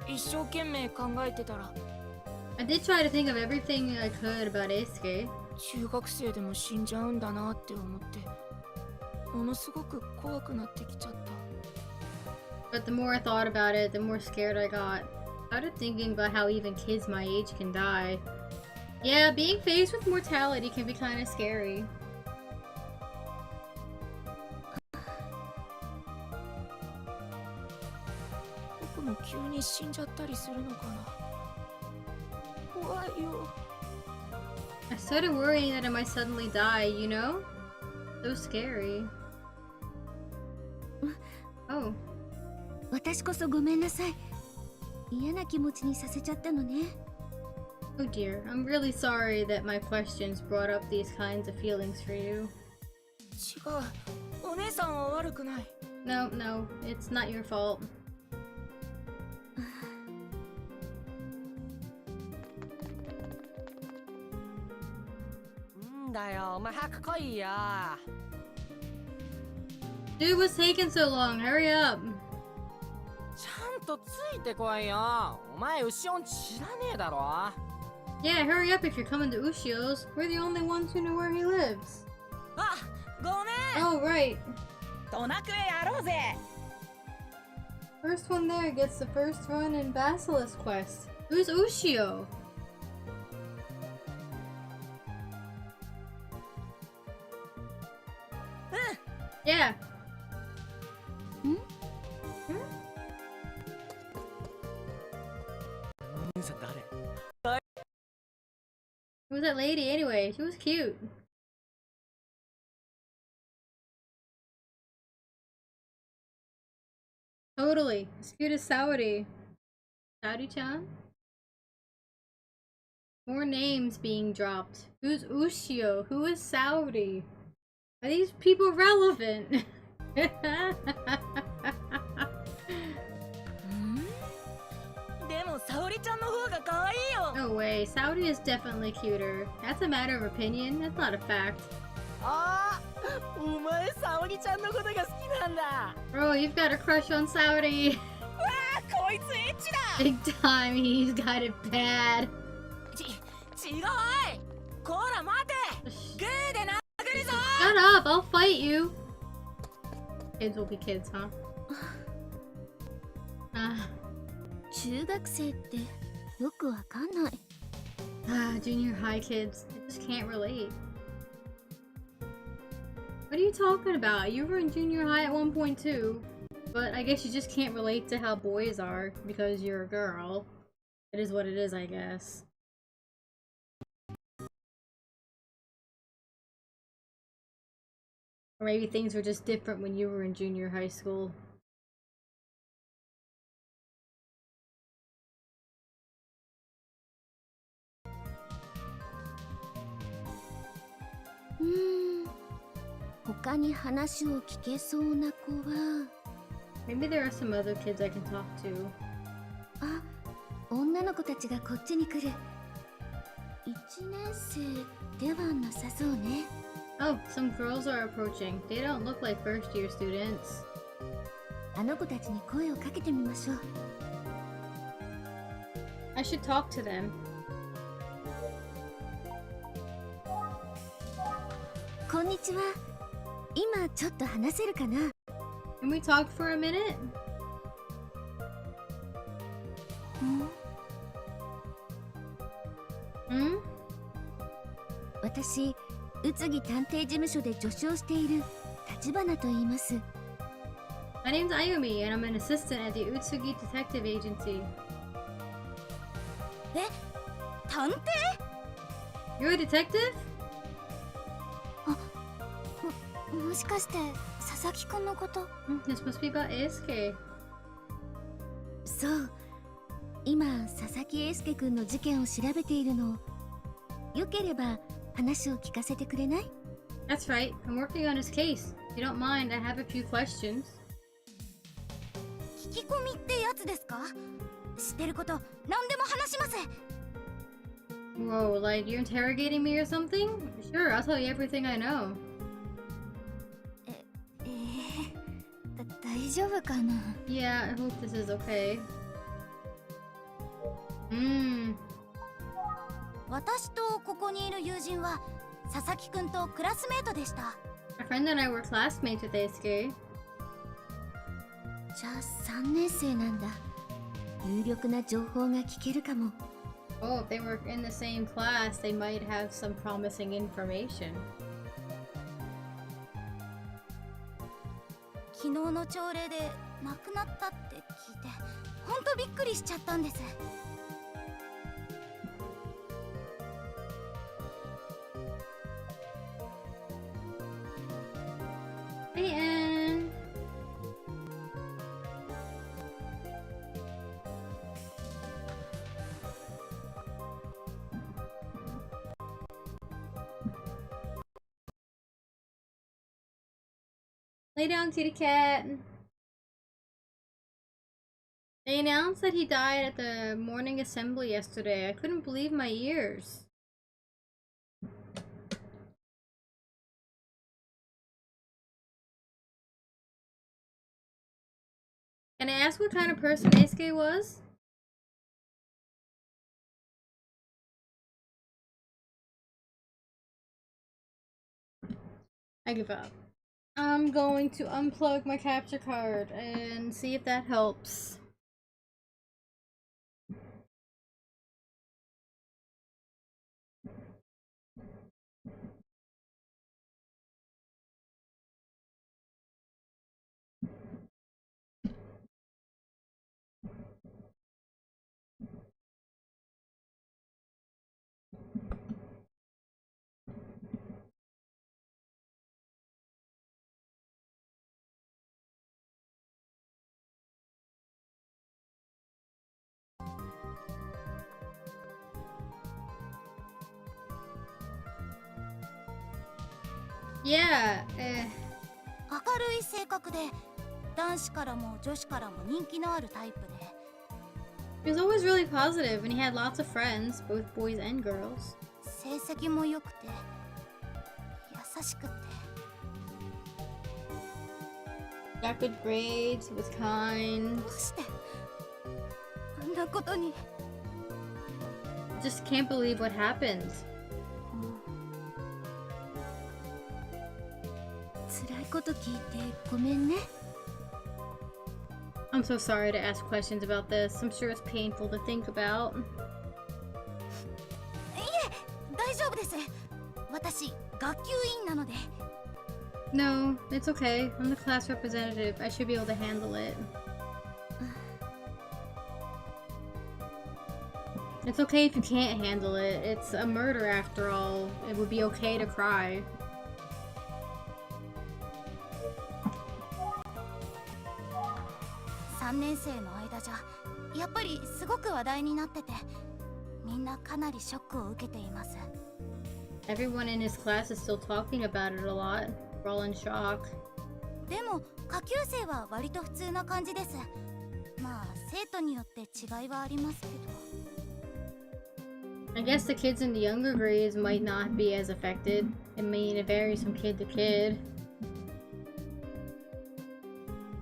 一生懸命考えてたら、 I did try to think of everything I could about ASK. 中学生でも死んじゃうんだなって思ってものすごく怖くなってきちゃった。 But the more I thought about it, the more scared I got. I started thinking about how even kids my age can die. Yeah, being faced with mortality can be kind of scary. 僕も急に死んじゃったりするのかな。怖いよ。 I started worrying that I might suddenly die, you know? So scary. Oh. 私こそごめんなさい。嫌な気持ちにさせちゃったのね。 Oh dear, I'm really sorry that my questions brought up these kinds of feelings for you. 違う。お姉さんは悪くない。 No, no, it's not your fault. んだよ、お前早く来いよ。 Dude, what's taking so long? Hurry up. ちゃんとついてこいよ。お前、牛音知らねえだろ。 Yeah, hurry up if you're coming to Ushio's. We're the only ones who know where he lives. あ、ごめん。 Oh, right. ドナクエやろうぜ。 First one there gets the first run in Basilisk Quest. Who's Ushio? Yeah. お姉さん誰？ Who was that lady anyway? She was cute. Totally. As cute as Saudi. Saudi-chan? More names being dropped. Who's Ushio? Who is Saudi? Are these people relevant? でも沙織ちゃんの方が可愛いよ。 No way. Saudi is definitely cuter. That's a matter of opinion. That's not a fact. ああ、お前沙織ちゃんのことが好きなんだ。 Bro, you've got a crush on Saudi. こいつエッチだ。 Big time. He's got it bad. 違うおい。こら待て。グーで殴るぞ。 Shut up. I'll fight you. Kids will be kids, huh? 中学生ってよくわかんない。Junior high kids. I just can't relate. What are you talking about? You were in junior high at one point too. But I guess you just can't relate to how boys are because you're a girl. It is what it is, I guess. Or maybe things were just different when you were in junior high school. 他に話を聞けそうな子は、 Maybe there are some other kids I can talk to. あ、女の子たちがこっちに来る。1年生ではなさそうね。Oh, some girls are approaching. They don't look like first year students. あの子たちに声をかけてみましょう。I should talk to them. こんにちは。今ちょっと話せるかな？ Can we talk for a minute? Hmm? 私、宇津木探偵事務所で助手をしている立花と言います。My name's Ayumi, and I'm an assistant at the Utsugi Detective Agency. え、探偵？ You're a detective? もしかして佐々木くんのこと？ This must be about Eisuke. そう。今佐々木英介くんの事件を調べているの。よければ話を聞かせてくれない？ That's right. I'm working on his case. If you don't mind, I have a few questions. 聞き込みってやつですか？知ってること何でも話します。 Whoa, like you're interrogating me or something? Sure, I'll tell you everything I know. 大丈夫かな？ Yeah, I hope this is okay. 私とここにいる友人は佐々木くんとクラスメートでした。 My friend and I were classmates with Eisuke. じゃあ3年生なんだ。有力な情報が聞けるかも。 Oh, if they were in the same class, they might have some promising information. 昨日の朝礼で亡くなったって聞いてほんとびっくりしちゃったんです。 Hey, Anne. Lay down, kitty cat. They announced that he died at the morning assembly yesterday. I couldn't believe my ears. Can I ask what kind of person Eisuke was? I give up. I'm going to unplug my capture card and see if that helps. Yeah, 明るい性格で男子からも女子からも人気のあるタイプで he was always really positive and he had lots of friends, both boys and girls. 成績も良くて優しくて Got good grades, he was kind. どうしてあんなことに Just can't believe what happened. 辛いこと聞いてごめんね。 I'm so sorry to ask questions about this. I'm sure it's painful to think about. いえ大丈夫です。私学級委員なので No, it's okay. I'm the class representative. I should be able to handle it. It's okay if you can't handle it. It's a murder after all. It would be okay to cry. 3年生の間じゃやっぱりすごく話題になっててみんなかなりショックを受けています。 Everyone in his class is still talking about it a lot. We're all in shock. でも下級生は割と普通な感じです。まあ生徒によって違いはありますけど。I guess the kids in the younger grades might not be as affected. I mean, it varies from kid to kid.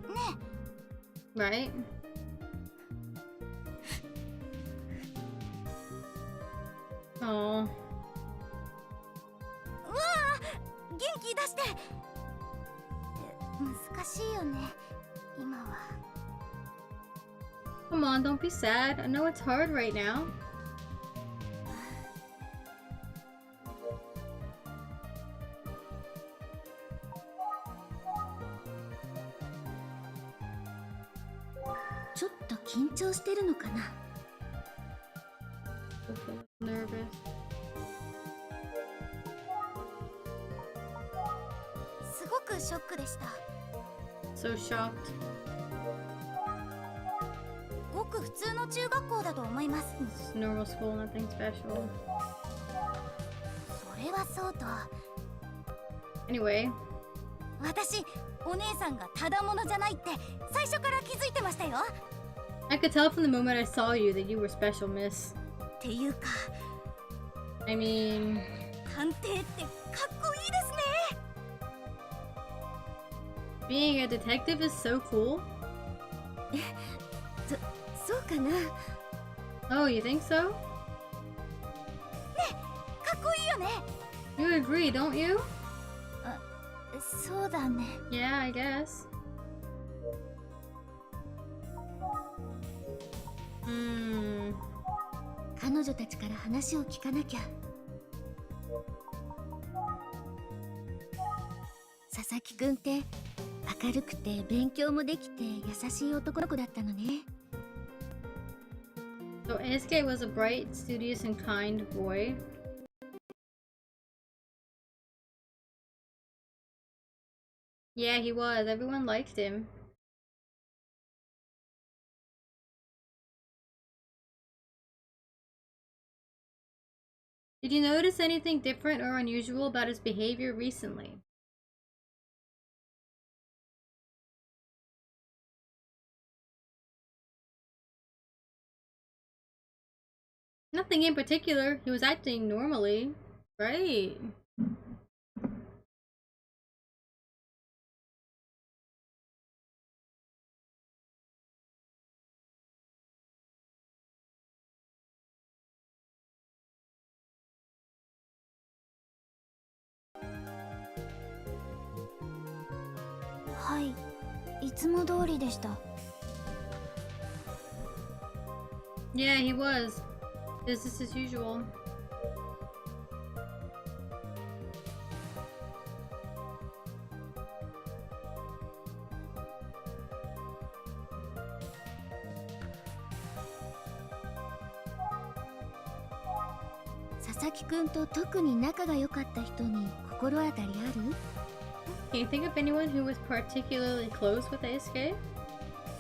ね Right? Oh. え、うわあ、元気出して。難しいよね、今は。Come on, don't be sad. I know it's hard right now. ちょっと緊張してるのかな。Nervous. すごくショックでした。 So shocked. ごく普通の中学校だと思います。 It's normal school, nothing special. それはそうと、 Anyway, 私お姉さんがただものじゃないって最初から気づいてましたよ。 I could tell from the moment I saw you that you were special, miss. っていうか I mean, 探偵ってかっこいいですね。 being a detective is so cool. そうかな。 Oh, you think so? かっこいいよね。 You agree, don't you? そうだね。 Yeah, I guess. Hmm. 彼女たちから話を聞かなきゃ。佐々木くんって明るくて勉強もできて優しい男の子だったのね。 So Eisuke was a bright, studious, and kind boy. Yeah, he was. Everyone liked him. Did you notice anything different or unusual about his behavior recently? Nothing in particular. He was acting normally. Right.「はい、いつも通りでした。 Yeah, he was. Business as usual.「佐々木くんと特に仲が良かった人に心当たりある？ Can you think of anyone who was particularly close with Eisuke?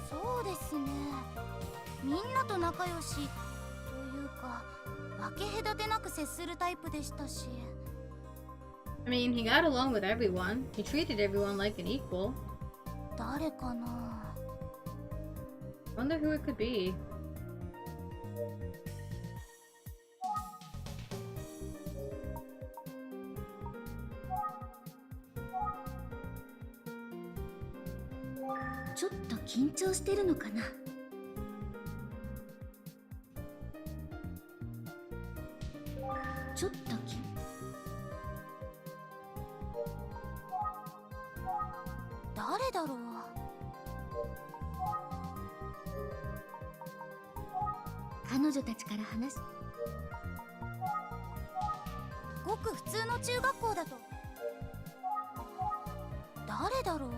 そうですね。みんなと仲良しというか、分け隔てなく接するタイプでしたし。 I mean, he got along with everyone. He treated everyone like an equal. 誰かな。 Wonder who it could be.「ちょっと緊張してるのかな。 ちょっと誰だろう。彼女たちから話す。ごく普通の中学校だと。誰だろう。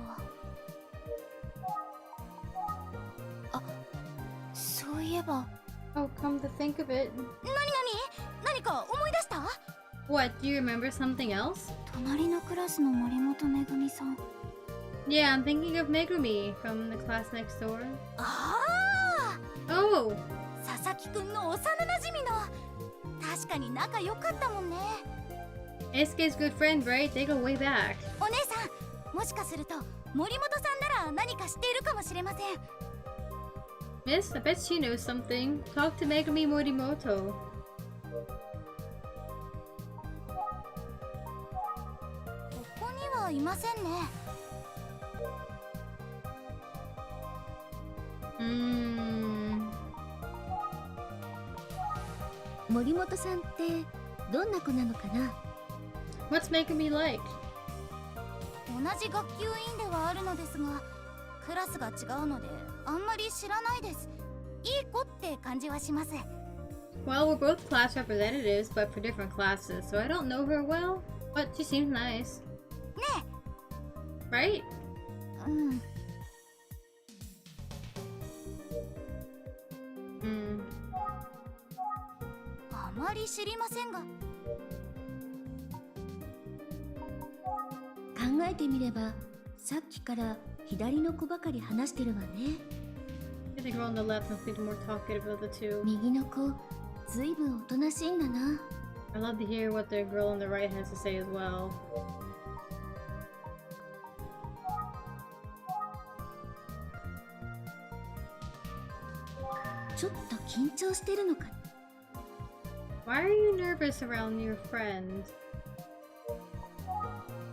あ、そういえば。 Oh, come to think of it. 何か思い出した？ What, do you remember something else? 隣のクラスの森本めぐみさん。 Yeah, I'm thinking of Megumi from the class next door. ああ、 Oh! 佐々木くんの幼馴染の。確かに仲良かったもんね。 Eisuke's good friend, right? They go way back. お姉さん、もしかすると森本さんなら何か知っているかもしれません。 Miss, I bet she knows something. Talk to Megami Morimoto. ここにはいませんね。森本さんってどんな子なのかな。 What's Megami like? 同じ学級委員ではあるのですが、クラスが違うのであんまり知らないです。いい子って感じはします。 Well, we're both class representatives, but for different classes, so I don't know her well, but she seems nice. ね Right? え、うん。 あまり知りませんが。考えてみれば、さっきから左の子ばかり話してるわね。The girl on the left must be the more talkative of the two. 右の子、ずいぶんおとなしいんだな。I'd love to hear what the girl on the right has to say as well. ちょっと緊張してるのか。 Why are you nervous around your friend?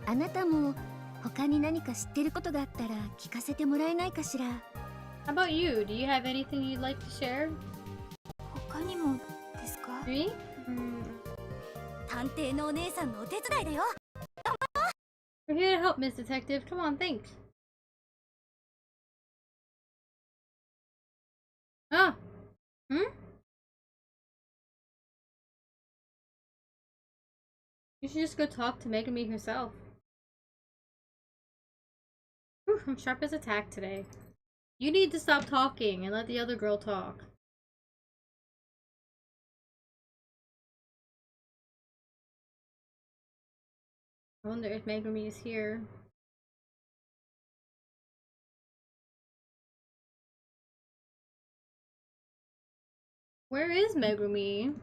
あなたも他に何か知ってることがあったら聞かせてもらえないかしら。 How about you? Do you have anything you'd like to share? 他にもですか。 Me? 探偵のお姉さんのお手伝いだよ。 We're here to help, Miss Detective. Come on, think. Ah! You should just go talk to Megami herself. Whew, I'm sharp as a tack today. You need to stop talking and let the other girl talk. I wonder if Megami is here. Where is Megami?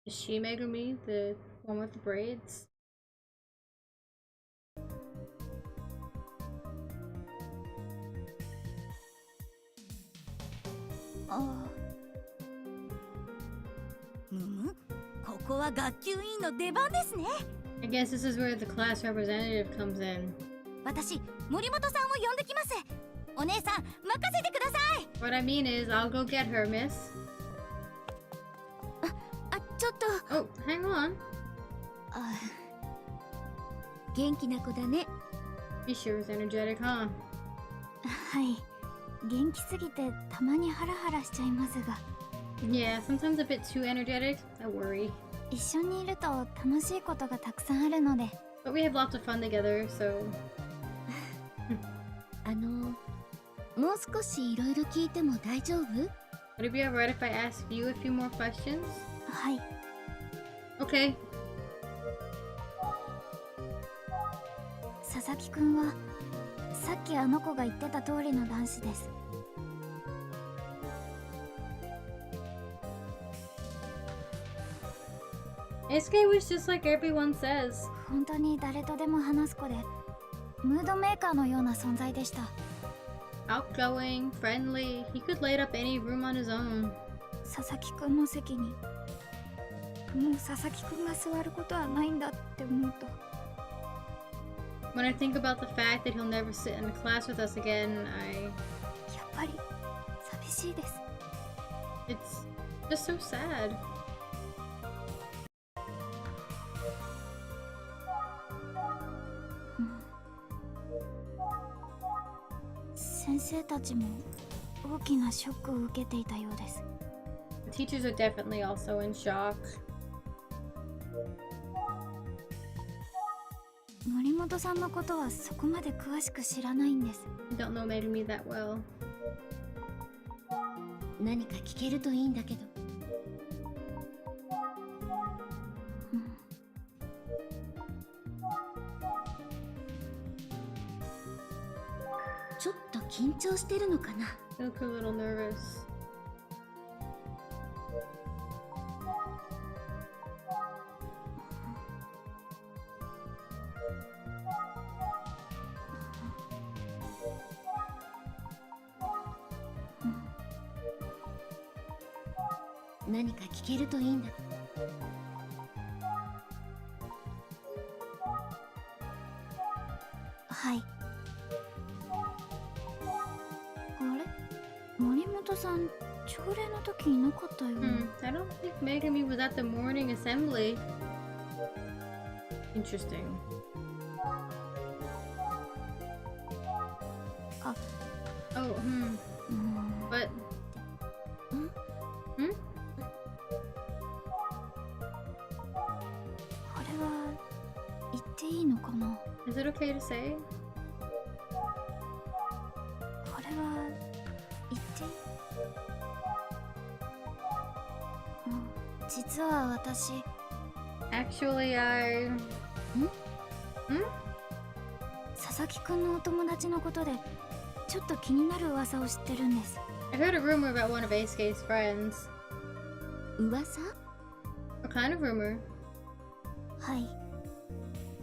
Is she Megami, the one with the braids? Oh. ここは学級委員の出番ですね。 I guess this is where the class representative comes in. 私、森本さんを呼んできます。お姉さん、任せてください。 What I mean is, I'll go get her, miss. ちょっと。 Oh, hang on. 元気な子だね。 She sure is energetic, huh? はい。元気すぎてたまにハラハラしちゃいますが。 Yeah, sometimes a bit too energetic. I worry. 一緒にいると楽しいことがたくさんあるので。 But we have lots of fun together, so... もう少しいろいろ聞いても大丈夫？ Would it be alright if I ask you a few more questions? はい。 Okay. 佐々木くんはさっきあの子が言ってた通りの男子です。SK was just like everyone says. 本当に誰とでも話す子で、ムードメーカーのような存在でした。Outgoing, friendly, he could light up any room on his own. 佐々木くんの席に、もう佐々木くんが座ることはないんだって思うと。When I think about the fact that he'll never sit in a class with us again, やっぱり寂しいです。it's just so sad. 先生たちも大きなショックを受けていたようです。The teachers are definitely also in shock. 森本さんのことはそこまで詳しく知らないんです。I don't know Megami that well. 何か聞けるといいんだけど。ちょっと緊張してるのかな。I look a little nervous. 何か聞けるといいんだ。はい。あれ、森本さん、朝礼の時いなかったよね。I don't think Megami was at the morning assembly. Interesting. Oh, But. Hmm? これは言っていいのかな。 Is it okay to say? これは言っていい？実は私、 Actually, I. 佐々木くんのお友達のことでちょっと気になる噂を知ってるんです。 I heard a rumor about one of Eisuke's friends. 噂？ What kind of rumor? はい。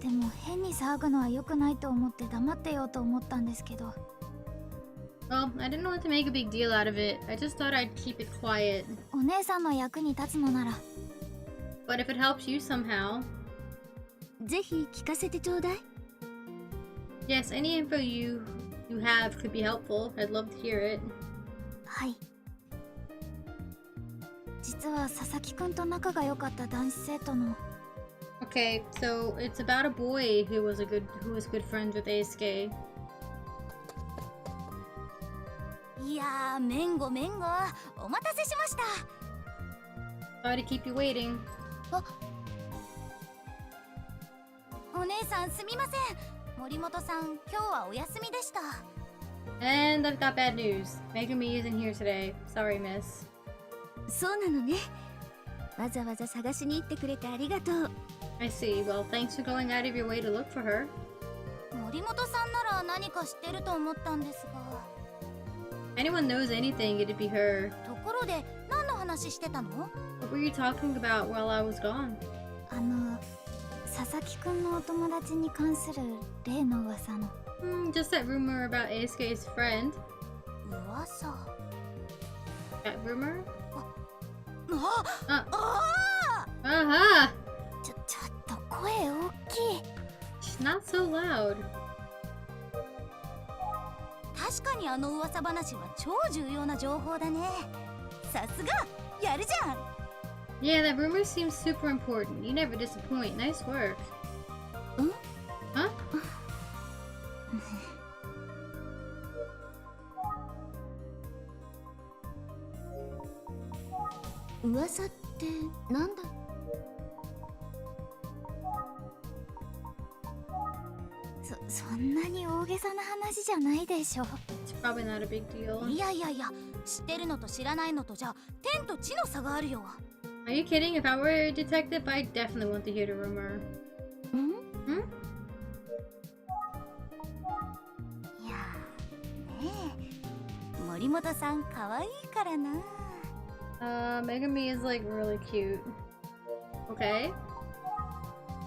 でも変に騒ぐのは良くないと思って黙ってようと思ったんですけど。 Well, I didn't want to make a big deal out of it. I just thought I'd keep it quiet. お姉さんの役に立つのなら But if it helps you somehow, ぜひ聞かせてちょうだい。 yes, any info you have could be helpful. I'd love to hear it. はい。実は佐々木くんと仲が良かった男子生徒の Okay, so it's about a boy who was good friends with Eisuke. いやー、めんごめんご、お待たせしました。 Sorry to keep you waiting. お姉さんすみません。森本さん、今日はお休みでした。 And I've got bad news. Megami isn't here today. Sorry, miss. そうなのね。わざわざ探しに行ってくれてありがとう。 I see. Well, thanks for going out of your way to look for her. 森本さんなら何か知ってると思ったんですが。 If anyone knows anything, it'd be her. ところで何の話してたの？ What were you talking about while I was gone? 佐々木くんのお友達に関する例の噂の。Just that rumor about Eisuke's friend. 噂？ That rumor? あ、Aha! ちょっと声大きい。 She's not so loud. 確かにあの噂話は超重要な情報だね。さすがやるじゃん。 Yeah, that rumor seems super important. You never disappoint. Nice work. Huh? 噂ってなんだ？そんなに大げさな話じゃないでしょ。 It's probably not a big deal. いや、知ってるのと知らないのとじゃ天と地の差があるよ。 Are you kidding? If I were a detective, I'd definitely want to hear the rumor. いやねえ、森本さん可愛いからな。Megami is like really cute. Okay.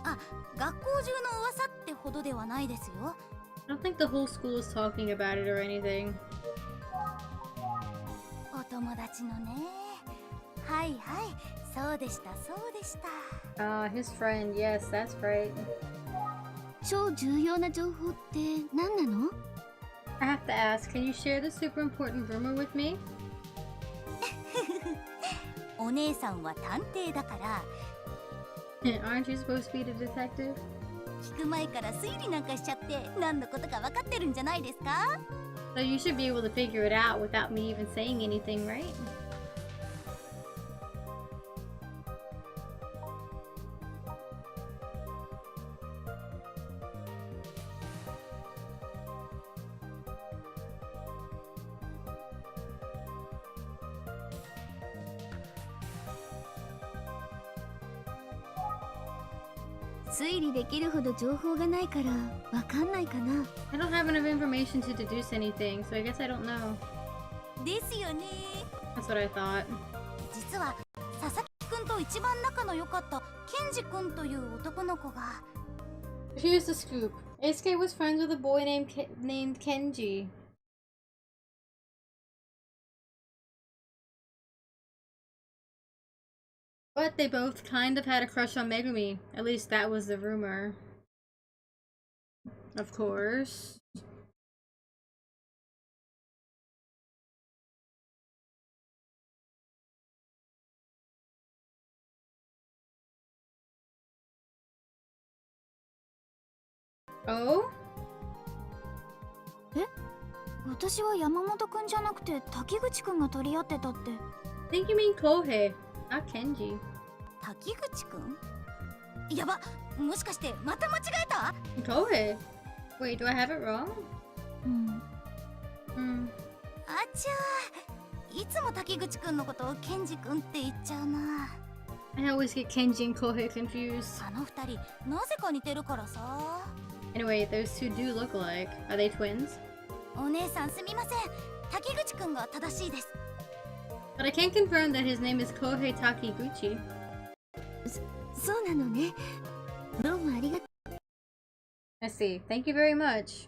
あ、学校中の噂ってほどではないですよ。 I don't think the whole school is talking about it or anything. お友達のね。はい、そうでした。His friend. Yes, that's right. 超重要な情報って何なの？ I have to ask, can you share the super important rumor with me? お姉さんは探偵だから。Aren't you supposed to be the detective? 聞く前から推理なんかしちゃって何のことか分かってるんじゃないですか？ So you should be able to figure it out without me even saying anything, right? 推理できるほど情報がないからわかんないかな。 I don't have enough information to deduce anything, so I guess I don't know. ですよね。 That's what I thought. 実は佐々木くんと一番仲の良かったケンジくんという男の子が。 Here's the scoop. Eisuke was friends with a boy named Kenji. But they both kind of had a crush on Megumi. At least that was the rumor. Of course. Oh? 私は山本くんじゃなくて滝口くんが取り合ってたって。I think you mean Kohei, not Kenji. 滝口くん？やば、もしかしてまた間違えた？ Kohei? Wait, do I have it wrong? あちゃー、いつも滝口くんのことをケンジくんって言っちゃうな。I always get Kenji and Kohei confused. あの二人、なぜか似てるからさ。Anyway, those two do look alike. Are they twins? お姉さんすみません。滝口くんが正しいです。But I can confirm that his name is Kohei Takiguchi. そうなのね。どうもありがとう。I see. Thank you very much.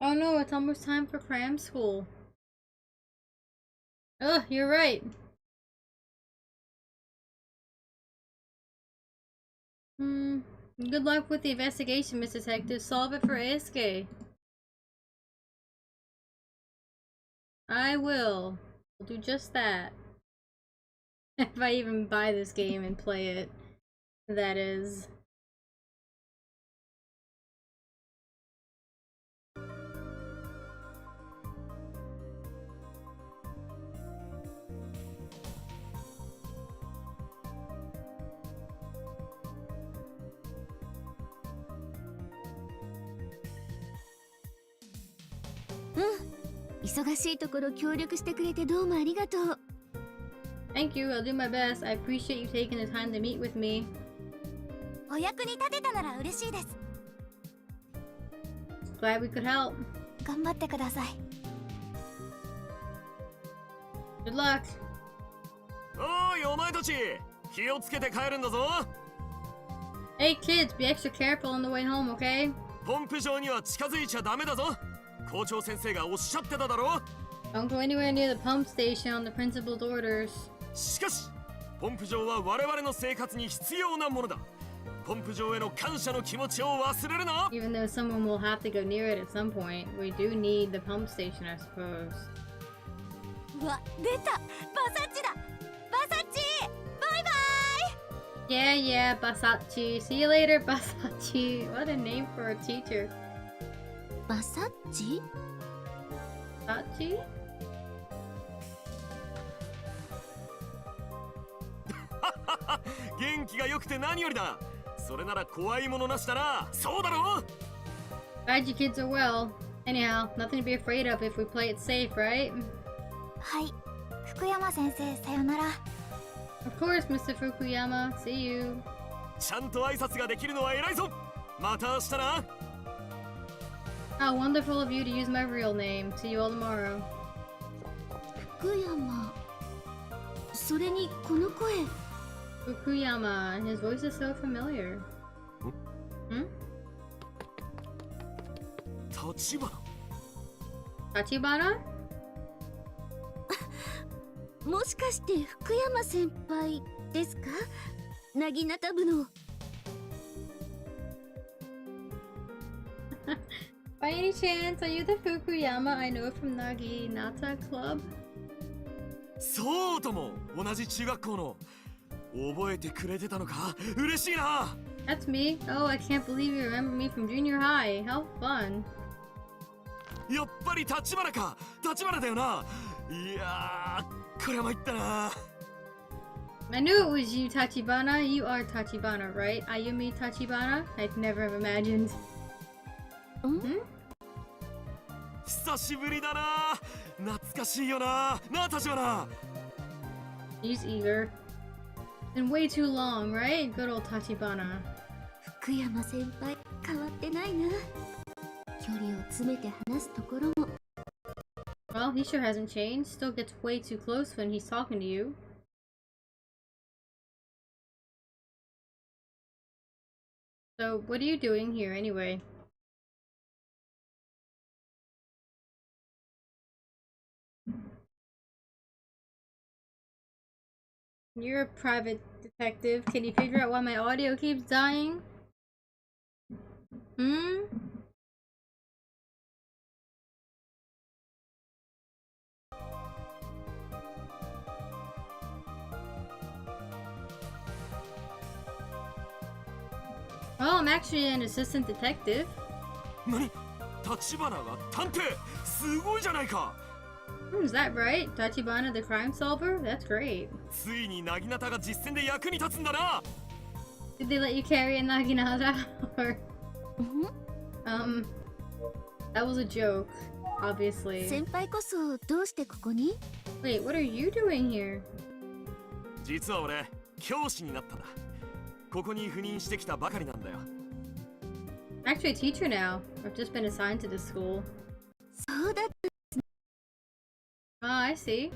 Oh no, it's almost time for cram school. Ugh, you're right. Good luck with the investigation, Mr. Detective. Solve it for Eisuke. I will. I'll do just that. If I even buy this game and play it, that is. Mm. 忙しいところ協力してくれてどうもありがとう。Thank you, I'll do my best. I appreciate you taking the time to meet with me. お役に立てたなら嬉しいです。Glad we could help. 頑張ってください。Good luck. おいお前たち、気をつけて帰るんだぞ。Hey kids, be extra careful on the way home, okay? ポンプ場には近づいちゃダメだぞ。校長先生がおっしゃってただろ。 Don't go anywhere near the pump station on the principal's orders. しかし、ポンプ場は我々の生活に必要なものだ。ポンプ場への感謝の気持ちを忘れるな。 Even though someone will have to go near it at some point, we do need the pump station, I suppose. うわ、出た。バサッチだ。バサッチ。バイバイ。 Yeah, Basachi. See you later, Basachi. What a name for a teacher. バサッチ？ Basachi? 元気が良くて何よりだ。それなら怖いものなしだな。そうだろう。 Glad you kids are well. Anyhow, nothing to be afraid of if we play it safe, right? はい。福山先生、さよなら。Of course, Mr. Fukuyama. See you. ちゃんと挨拶ができるのは偉いぞ。また明日な。 How wonderful of you to use my real name. See you all tomorrow. 福山。それにこの声。Fukuyama. His voice is so familiar. Hmm? 立花。 Tachibana? もしかして福山先輩ですか？なぎなた部の。By any chance, are you the Fukuyama I know from Naginata Club? そうとも、同じ中学校の。覚えてくれてたのか？嬉しいな。 That's me. Oh, I can't believe you remember me from junior high. How fun. やっぱり立花か。立花だよな。いやー、これは参ったな。 I knew it was you, Tachibana. You are Tachibana, right? Ayumi Tachibana? I'd never have imagined. Hmm? 久しぶりだな。懐かしいよな。なあ、立花。 He's eager. Been way too long, right? Good old Tachibana. 福山先輩、変わってないな。距離を詰めて話すところも。Well, he sure hasn't changed. Still gets way too close when he's talking to you. So, what are you doing here anyway? You're a private detective. Can you figure out why my audio keeps dying? Hmm? Well, I'm actually an assistant detective. 何？立花が探偵？すごいじゃないか。Is that right? Tachibana the crime solver? That's great. ついになぎなたが実戦で役に立つんだな。Did they let you carry a Naginata? Or, that was a joke, obviously. 先輩こそどうしてここに？ Wait, what are you doing here? 実は俺、教師になったんだ。ここに赴任してきたばかりなんだよ。I'm actually a teacher now. I've just been assigned to the school. そうだった。Ah, I see.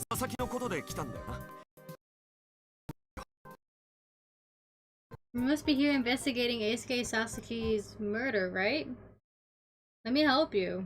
佐々木のことで来たんだよな。You must be here investigating Eisuke Sasaki's murder, right? Let me help you.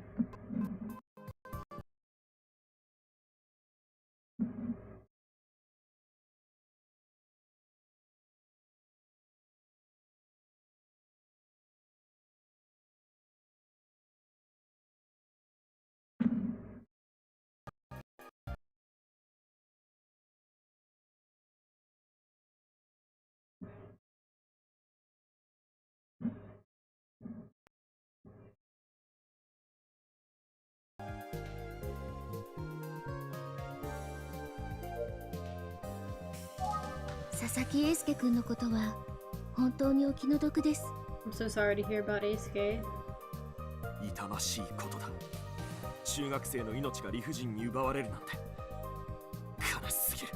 佐々木英介くんのことは本当にお気の毒です。I'm so sorry to hear about Eisuke. 痛ましいことだ。中学生の命が理不尽に奪われるなんて悲しすぎる。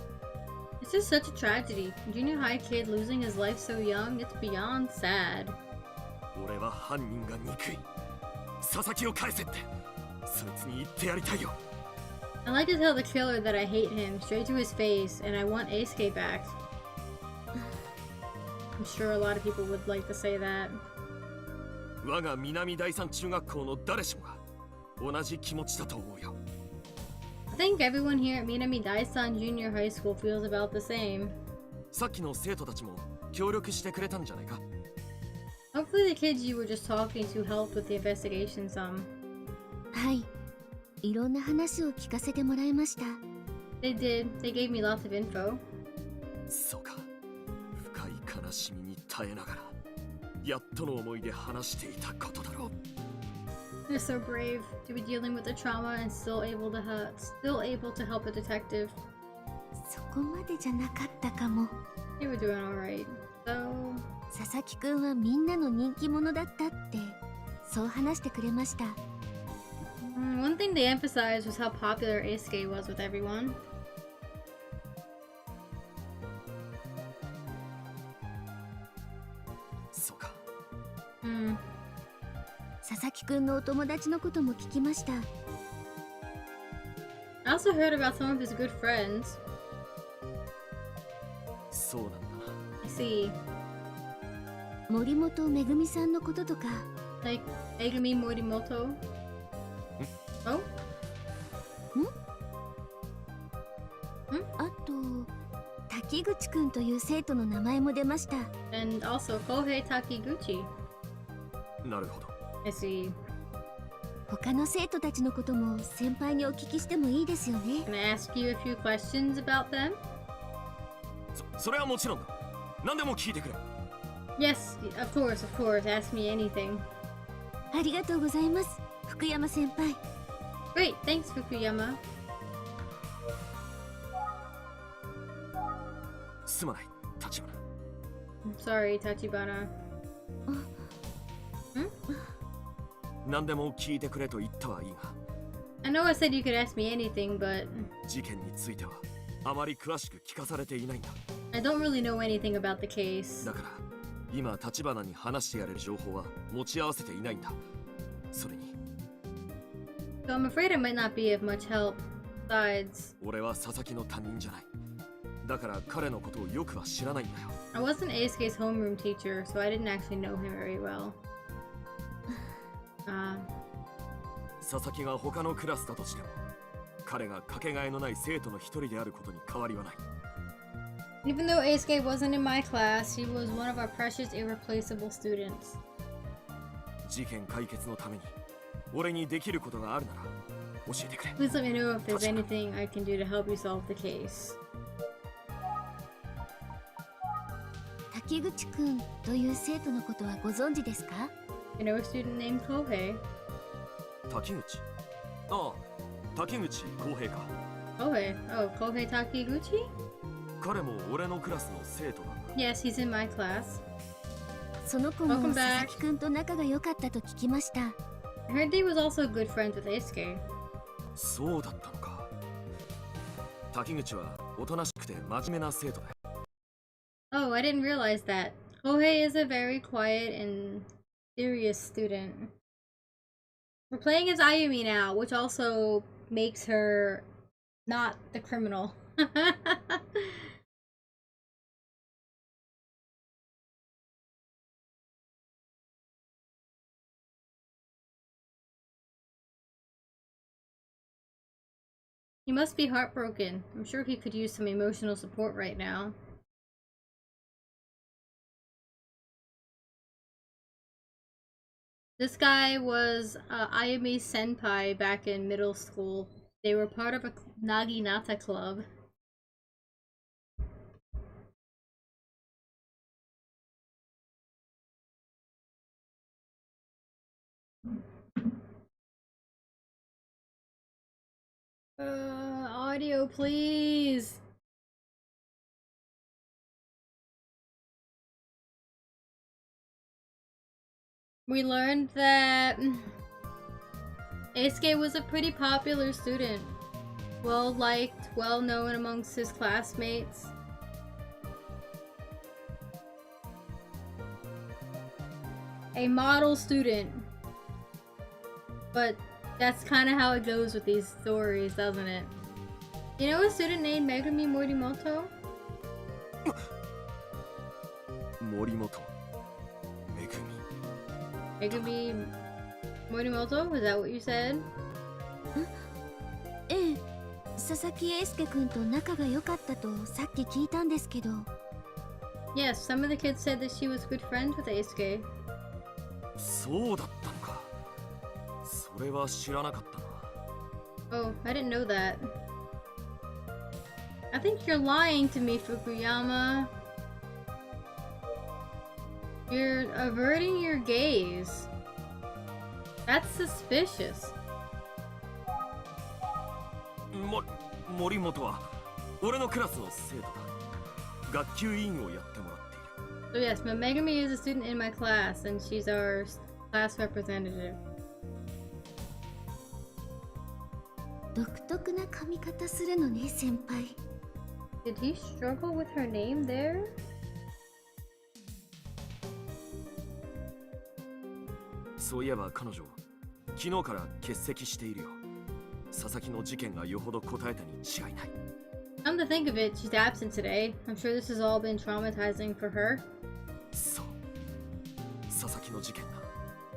It's just such a tragedy. Junior high kid losing his life so young, it's beyond sad. 俺は犯人が憎い。佐々木を返せってそいつに言ってやりたいよ。I like to tell the killer that I hate him straight to his face and I want Eisuke back. I'm sure a lot of people would like to say that. 我が南第三中学校の誰しもが同じ気持ちだと思うよ。I think everyone here at Minami Daisan Junior High School feels about the same. さっきの生徒たちも協力してくれたんじゃないか。Hopefully the kids you were just talking to helped with the investigation some. はい、いろんな話を聞かせてもらいました。They did. They gave me lots of info. そうか。深い悲しみに耐えながらやっとの思いで話していたことだろう。They're so brave to be dealing with the trauma and still able to help a detective. そこまでじゃなかったかも。They were doing alright. So, 佐々木くんはみんなの人気者だったってそう話してくれました。one thing they emphasized was how popular Eisuke was with everyone. そうか。佐々木くんのお友達のことも聞きました。I also heard about some of his good friends. そうなんだな。I see. 森本めぐみさんのこととか。Like Egumi Morimoto. Oh? あと滝口くんという生徒の名前も出ました。And also Kohei Takiguchi. なるほど。I see. 他の生徒たちのことも先輩にお聞きしてもいいですよね。 Can I ask you a few questions about them? それはもちろんだ。何でも聞いてくれ。Yes, of course, of course. Ask me anything. ありがとうございます、福山先輩。Great, thanks, Fukuyama. すまない、立花。I'm sorry, Tachibana. 何でも聞いてくれと言ったはいいが、 I know I said you could ask me anything, but 事件についてはあまり詳しく聞かされていないんだ。 I don't really know anything about the case. だから今立花に話してやれる情報は持ち合わせていないんだ。それに So I'm afraid I might not be of much help. Besides, 俺は佐々木の担任じゃない。だから彼のことをよくは知らないんだよ。 I wasn't Eisuke's homeroom teacher, so I didn't actually know him very well. 佐々木が他のクラスだとしても彼がかけがえのない生徒の一人であることに変わりはない。Even though Eisuke wasn't in my class, he was one of our precious, irreplaceable students. 事件解決のために俺にできることがあるなら教えてくれ。 Please let me know if there's anything I can do to help you solve the case. 滝口くんという生徒のことはご存知ですか？ You know a student named Kohei? 滝口。ああ、滝口浩平か。 Kohei? Oh, Kohei Takiguchi? 彼も俺のクラスの生徒なんだ。 Yes, he's in my class. その子も Welcome 佐 back. 々木くんと仲が良かったと聞きました。 I heard he was also good friends with Eisuke. そうだったのか。滝口はおとなしくて真面目な生徒だよ。 Oh, I didn't realize that. Kohei is a very quiet and serious student. We're playing as Ayumi now, which also makes her not the criminal. He must be heartbroken. I'm sure he could use some emotional support right now. This guy was Ayumi's senpai back in middle school. They were part of a Naginata club. Audio, please. We learned that Eisuke was a pretty popular student. Well liked, well known amongst his classmates. A model student. But that's kind of how it goes with these stories, doesn't it? You know a student named Megumi Morimoto? 森本。めぐみ。 Megumi Morimoto? Was that what you said? ええ、佐々木英介くんと仲が良かったとさっき聞いたんですけど。Yes, some of the kids said that she was good friends with Eisuke. そうだったのか。それは知らなかったな。 Oh, I didn't know that. I think you're lying to me, Fukuyama. You're averting your gaze. That's suspicious. 森本は俺のクラスの生徒だ。学級委員をやってもらっている。 So yes, Megumi is a student in my class, and she's our class representative. 独特な髪型するのね、先輩。Did he struggle with her name there? そういえば彼女、昨日から欠席しているよ。佐々木の事件がよほど答えたに違いない。 Come to think of it, she's absent today. I'm sure this has all been traumatizing for her. そう。佐々木の事件が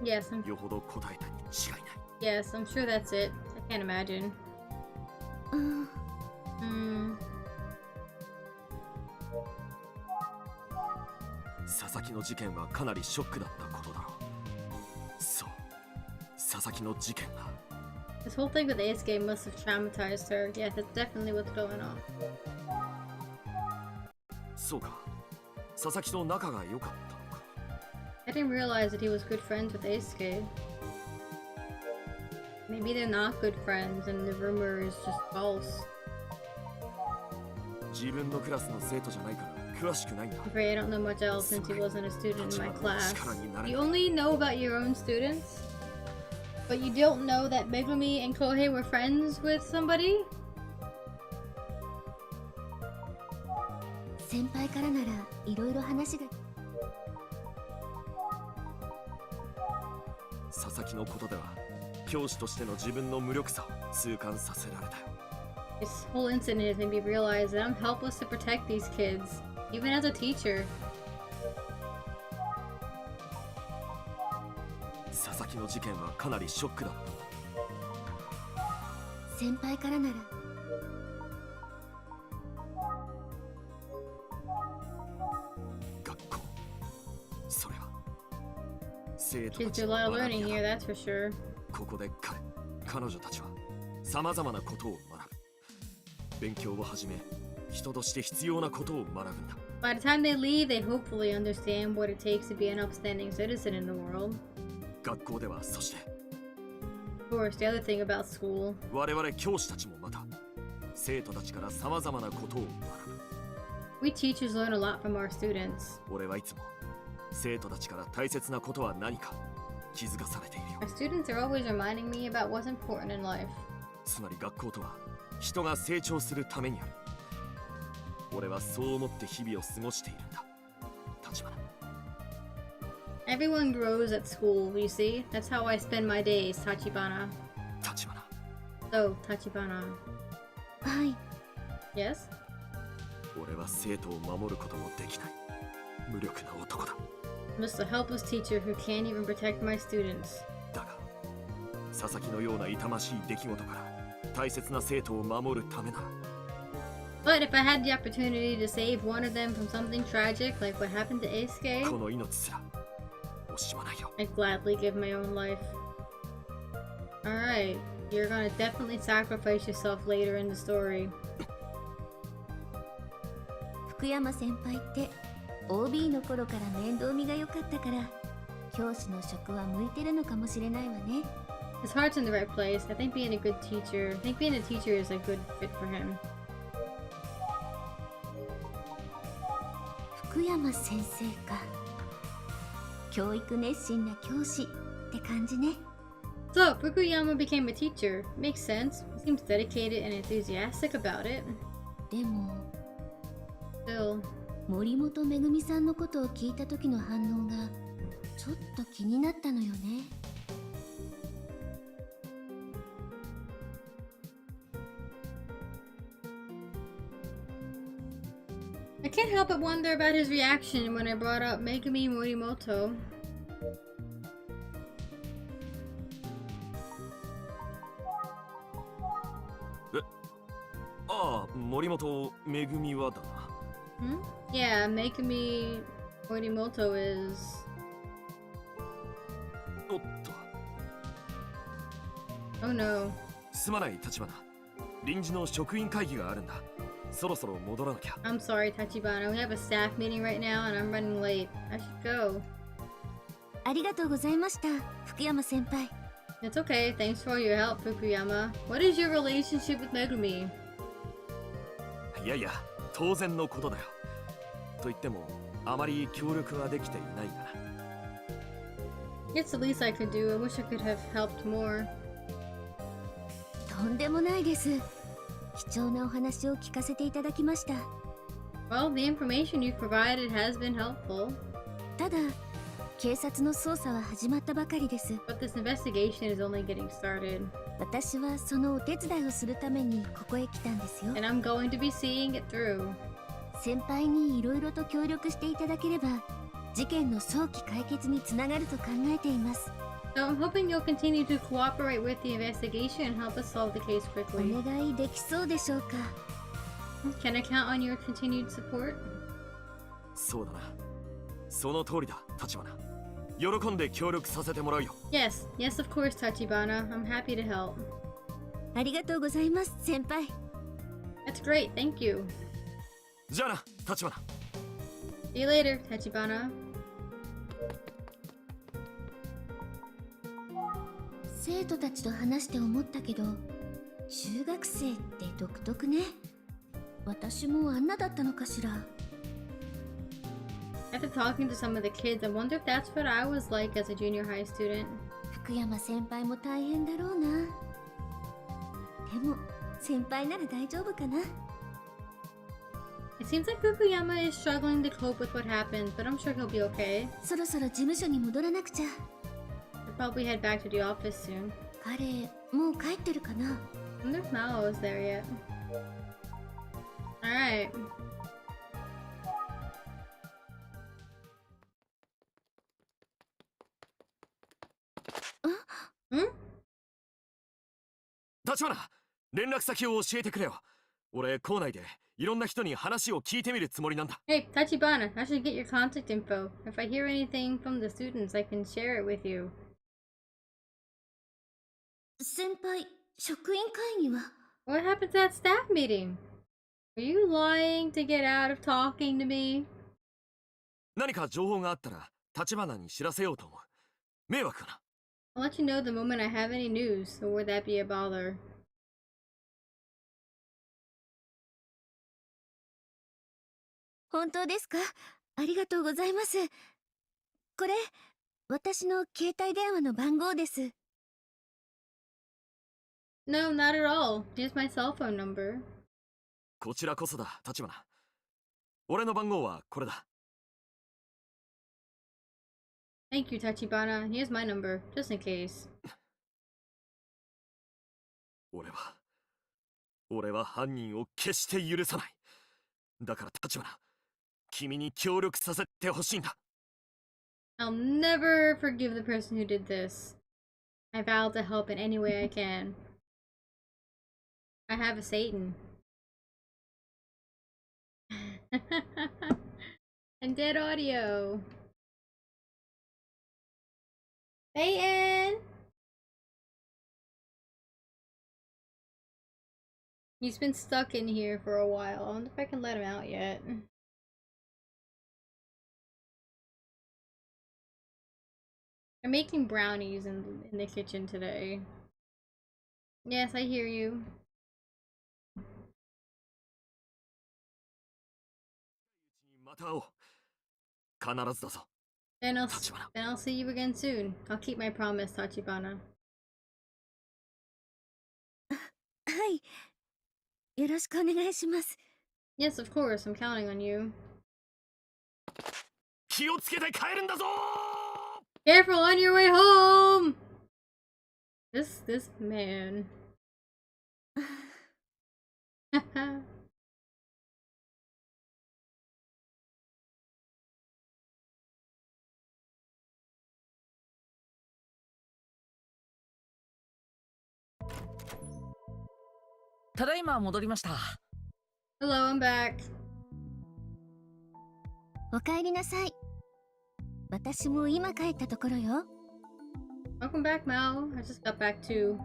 Yes, I'm よほど答えたに違いない。 yes, I'm sure that's it. I can't imagine. うん。 Hmm. 佐々木の事件はかなりショックだったことだろう。そう。佐々木の事件が。 This whole thing with Eisuke must have traumatized her. Yeah, that's definitely what's going on. そうか。佐々木と仲が良かったのか。 I didn't realize that he was good friends with Eisuke. Maybe they're not good friends and the rumor is just false. 自分のクラスの生徒じゃないから詳しくないんだ。 I'm afraid I don't know much else since he wasn't a student in my class. You only know about your own students? But you don't know that Megumi and Kohei were friends with somebody? 先輩からならいろいろ話が。佐々木のことでは教師としての自分の無力さを痛感させられたよ。 This whole incident has made me realize that I'm helpless to protect these kids, even as a teacher. 佐々木の事件はかなりショックだった。先輩からなら。それは生徒た Kids ち do a の lot of 学び learning や here, that's for sure. ここで彼女たちはさまざまなことを学ぶ。勉強をはじめ人として必要なことを学ぶんだ。 By the time they leave, they hopefully understand what it takes to be an upstanding citizen in the world. 学校ではそして Of course, the other thing about school. 我々教師たちもまた生徒たちからさまざまなことを学ぶ。 We teachers learn a lot from our students. 俺はいつも生徒たちから大切なことは何か気づかされているよ。 My students are always reminding me about what's important in life. つまり学校とは人が成長するためにある。俺はそう思って日々を過ごしているんだ。立花。 Everyone grows at school, you see? That's how I spend my days, Tachibana. 立花。 So, Tachibana. はい。 Yes? 俺は生徒を守ることもできない無力な男だ。 I'm just a helpless teacher who can't even protect my students. だが佐々木のような痛ましい出来事から大切な生徒を守るためなら But if I had the opportunity to save one of them from something tragic, like what happened to Eisuke, この命すら惜しまないよ。 I'd gladly give my own life. Alright, you're gonna definitely sacrifice yourself later in the story. 福山先輩って OB の頃から面倒見が良かったから教師の職は向いてるのかもしれないわね。 His heart's in the right place. I think being a good teacher, I think being a teacher is a good fit for him. 福山先生か。教育熱心な教師って感じね。 So, Fukuyama became a teacher. Makes sense. He seems dedicated and enthusiastic about it. でも Still, 森本めぐみさんのことを聞いた時の反応がちょっと気になったのよね。 I can't help but wonder about his reaction when I brought up Megumi Morimoto. ああ森本めぐみはだな。 Hmm? Yeah, Megumi Morimoto is... おっと Oh no. すまない立花。臨時の職員会議があるんだ。そろそろ戻らなきゃ。 I'm sorry, Tachibana. We have a staff meeting right now and I'm running late. I should go. ありがとうございました、福山先輩。 It's okay. Thanks for all your help, Fukuyama. What is your relationship with Megumi? いやいや当然のことだよ。と言ってもあまり協力はできていないがな。 It's the least I could do. I wish I could have helped more. とんでもないです。貴重なお話を聞かせていただきました。 Well, the information you provided has been helpful, ただ、警察の捜査は始まったばかりです。 but this investigation is only getting started, 私はそのお手伝いをするためにここへ来たんですよ。 and I'm going to be seeing it through. 先輩にいろいろと協力していただければ、事件の早期解決につながると考えています。 So I'm hoping you'll continue to cooperate with the investigation and help us solve the case お quickly. 願いできそうでしょうか。 Can I count on your continued support? そうだな。その通りだ立花。喜んで協力させてもらうよ。 Yes, yes, of course, Tachibana. I'm happy to help. ありがとうございます、先輩。 That's great, thank you. じゃあな立花。 See you later, Tachibana. 生徒たちと話して思ったけど、中学生って独特ね。私もあんなだったのかしら。 After talking to some of the kids, I wonder if that's what I was like as a junior high student. 福山先輩も大変だろうな。でも、先輩なら大丈夫かな。 It seems like Fukuyama is struggling to cope with what happened, but I'm sure he'll be okay. そろそろ事務所に戻らなくちゃ。I'll probably head back to the office soon. 彼、もう帰ってるかな。 I wonder if Mao is there yet. Alright. Hmm? 立花連絡先を教えてくれよ。俺校内でいろんな人に話を聞いてみるつもりなんだ。 Hey, Tachibana, I should get your contact info. If I hear anything from the students, I can share it with you. 先輩、職員会議は What happened to that staff meeting? Are you lying to get out of talking to me? 何か情報があったら立花に知らせようと思う。迷惑かな。 I'll let you know the moment I have any news, or would that be a bother? 本当ですか？ありがとうございます。これ、私の携帯電話の番号です。No, not at all. Here's my cell phone number. こちらこそだ、立花。俺の番号はこれだ。 Thank you, Tachibana. Here's my number, just in case. 俺は犯人を決して許さない。だから立花、君に協力させてほしいんだ。 I'll never forgive the person who did this. I vow to help in any way I can. I have a Satan. And dead audio. Satan! He's been stuck in here for a while. I wonder if I can let him out yet. I'm making brownies in the kitchen today. Yes, I hear you. Then I'll see you again soon. I'll keep my promise, Tachibana. はい。よろしくお願いします。 Yes, of course. I'm counting on you. 気をつけて帰るんだぞ。 Careful on your way home! This man. ただいま戻りました。 Hello, I'm back. おかえりなさい。私も今帰ったところよ。 Welcome back, Mal. I just got back too.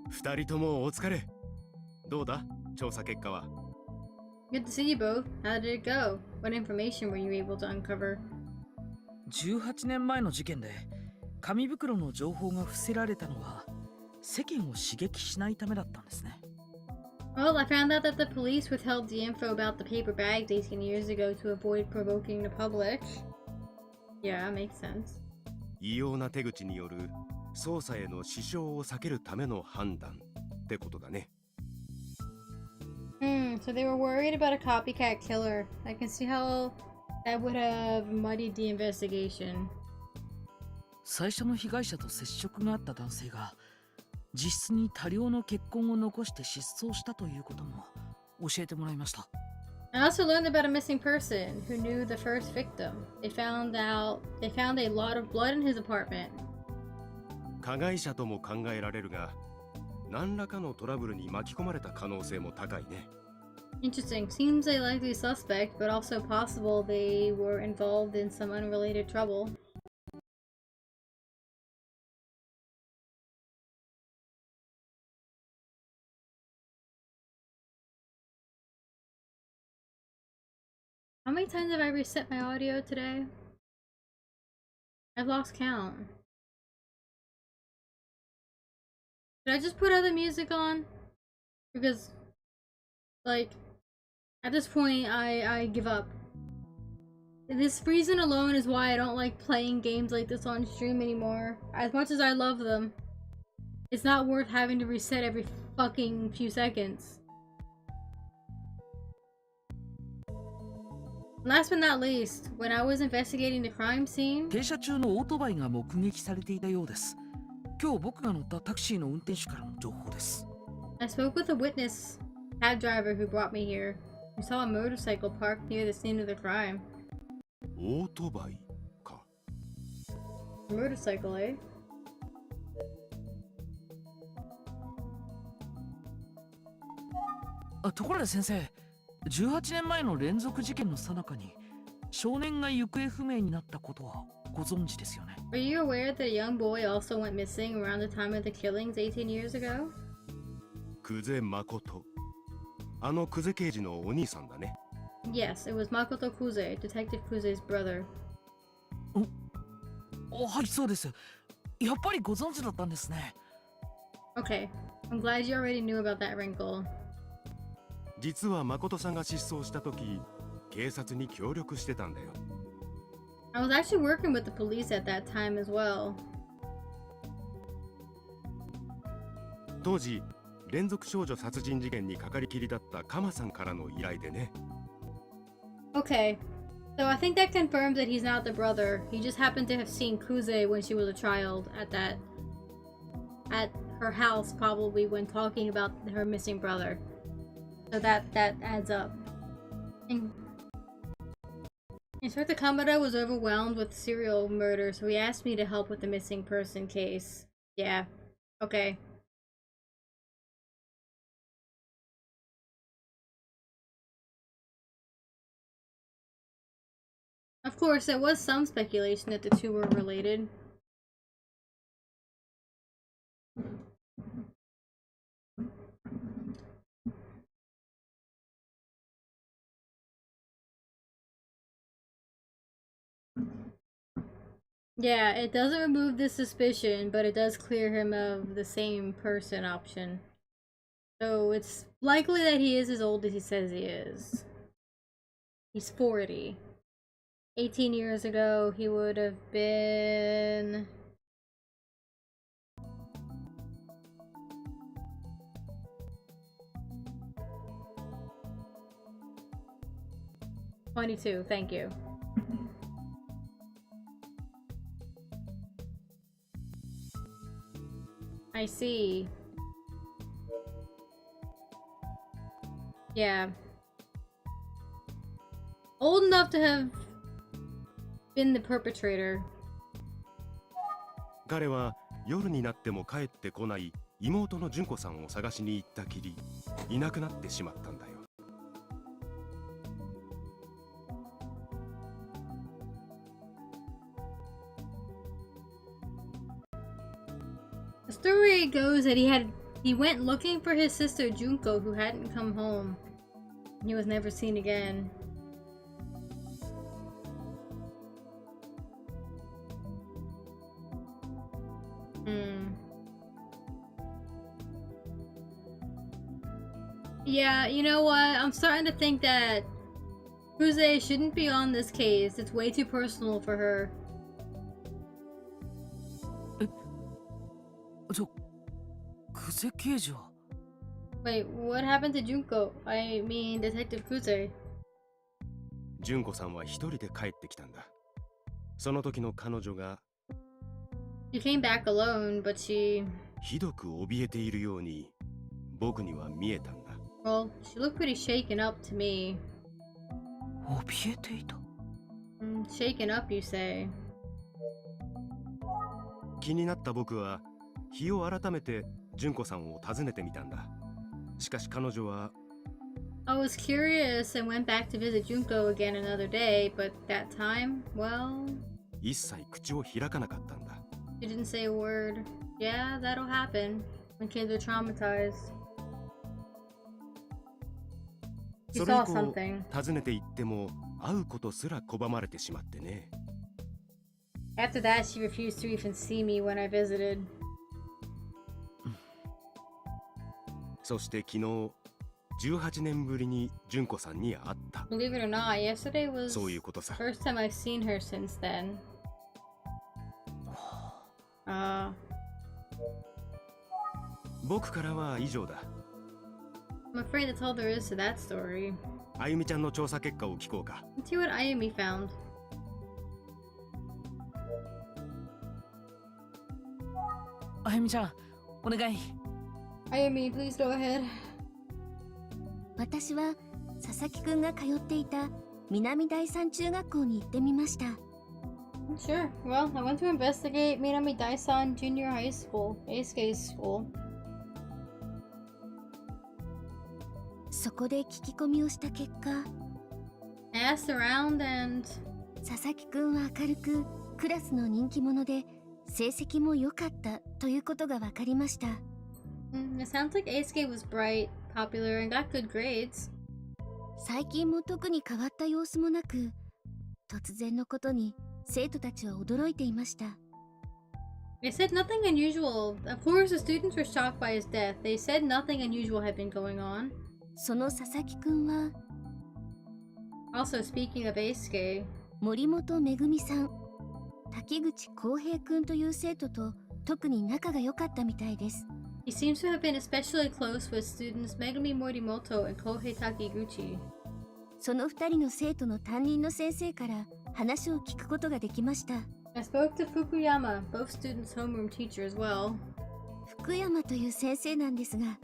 二人ともお疲れ。どうだ調査結果は。 Good to see you both. How did it go? What information were you able to uncover? 18年前の事件で紙袋の情報が伏せられたのは世間を刺激しないためだったんですね。 Well, I found out that the police withheld the info about the paper bags 18 years ago to avoid provoking the public. Yeah, makes sense. 異様な手口による捜査への支障を避けるための判断ってことだね。So they were worried about a copycat killer. I can see how that would have muddied the investigation. 最初の被害者と接触があった男性が実質に多量の血痕を残して失踪したということも教えてもらいました。 I also learned about a missing person who knew the first victim. They found a lot of blood in his apartment. 加害者とも考えられるが、何らかのトラブルに巻き込まれた可能性も高いね。 Interesting. Seems a likely suspect, but also possible they were involved in some unrelated trouble. How many times have I reset my audio today? I've lost count. Did I just put other music on? Because, like, at this point, I give up. This reason alone is why I don't like playing games like this on stream anymore. As much as I love them, it's not worth having to reset every fucking few seconds. Last but not least, when I was investigating the crime scene, 停車中のオートバイが目撃されていたようです。今日僕が乗ったタクシーの運転手からの情報です。 I spoke with a witness, cab driver who brought me here, who saw a motorcycle parked near the scene of the crime. オートバイか。 Motorcycle, eh? ところで先生、18年前の連続事件の最中に少年が行方不明になったことはご存知ですよね。 Are you aware that a young boy also went missing around the time of the killings 18 years ago? 久世誠。あの久世刑事のお兄さんだね。Yes, it was Makoto Kuze, Detective Kuze's brother. はい、そうです。やっぱりご存知だったんですね。Okay, I'm glad you already knew about that wrinkle. 実は誠さんが失踪した時、警察に協力してたんだよ。I was actually working with the police at that time as well. 当時、連続少女殺人事件にかかりきりだったカマさんからの依頼でね。Okay, so I think that confirms that he's not the brother. He just happened to have seen Kuze when she was a child at her house, probably when talking about her missing brother. So that adds up. Inspector Kamada was overwhelmed with serial murder, so he asked me to help with the missing person case. Yeah, okay. Of course, there was some speculation that the two were related. Yeah, it doesn't remove the suspicion, but it does clear him of the same person option. So it's likely that he is as old as he says he is. He's 40. 18 years ago, he would have been... "22, thank you." I see. Yeah. Old enough to have been the perpetrator. 彼は夜になっても帰ってこない妹の純子さんを探しに行ったきり、いなくなってしまったんだよ。The story goes that he went looking for his sister Junko, who hadn't come home. He was never seen again. Yeah, you know what? I'm starting to think that Kuze shouldn't be on this case. It's way too personal for her. 久世刑事は Wait, what happened to Junko? I mean, Detective Kuze. 純子さんは一人で帰ってきたんだ。その時の彼女が She came back alone, but she... ひどく怯えているように僕には見えたんだ。Well, she looked pretty shaken up to me. 怯えていた。Shaken up, you say? 気になった僕は日を改めて純子さんを訪ねてみたんだ。しかし彼女は I was curious and went back to visit Junko again another day, but that time, well... 一切口を開かなかったんだ。 She didn't say a word. Yeah, that'll happen when kids are traumatized. She それ以 saw 降 something. 訪ねて行っても会うことすら拒まれてしまってね。 After that, she refused to even see me when I visited. そして昨日18年ぶりに純子さんに会った。 Believe it or not, yesterday was そういうことさ。 first time I've seen her since then. 僕からは以上だ。 I'm afraid that's all there is to that story. あゆみちゃんの調査結果を聞こうか。 Let's see what Ayumi found. あゆみちゃん、お願い。 Ayumi, please go ahead. 私は佐々木くんが通っていた南第三中学校に行ってみました。 Sure. Well, I went to investigate Minami Daisan Junior High School, Eisuke School. そこで聞き込みをした結果、I asked around and 佐々木くんは明るくクラスの人気者で成績も良かったということが分かりました。it sounds like Eisuke was bright, popular, and got good grades. 最近も特に変わった様子もなく、突然のことに生徒たちは驚いていました。They said nothing unusual. Of course, the students were shocked by his death. They said nothing unusual had been going on. その佐々木くんは Also, speaking of Eisuke, 森本めぐみさん、滝口浩平くんという生徒と特に仲が良かったみたいです。he seems to have been especially close with students Megumi Morimoto and Kohei Takiguchi. その2人の生徒の担任の先生から話を聞くことができました。I spoke to Fukuyama, both students' homeroom teacher as well. 福山という先生なんですが、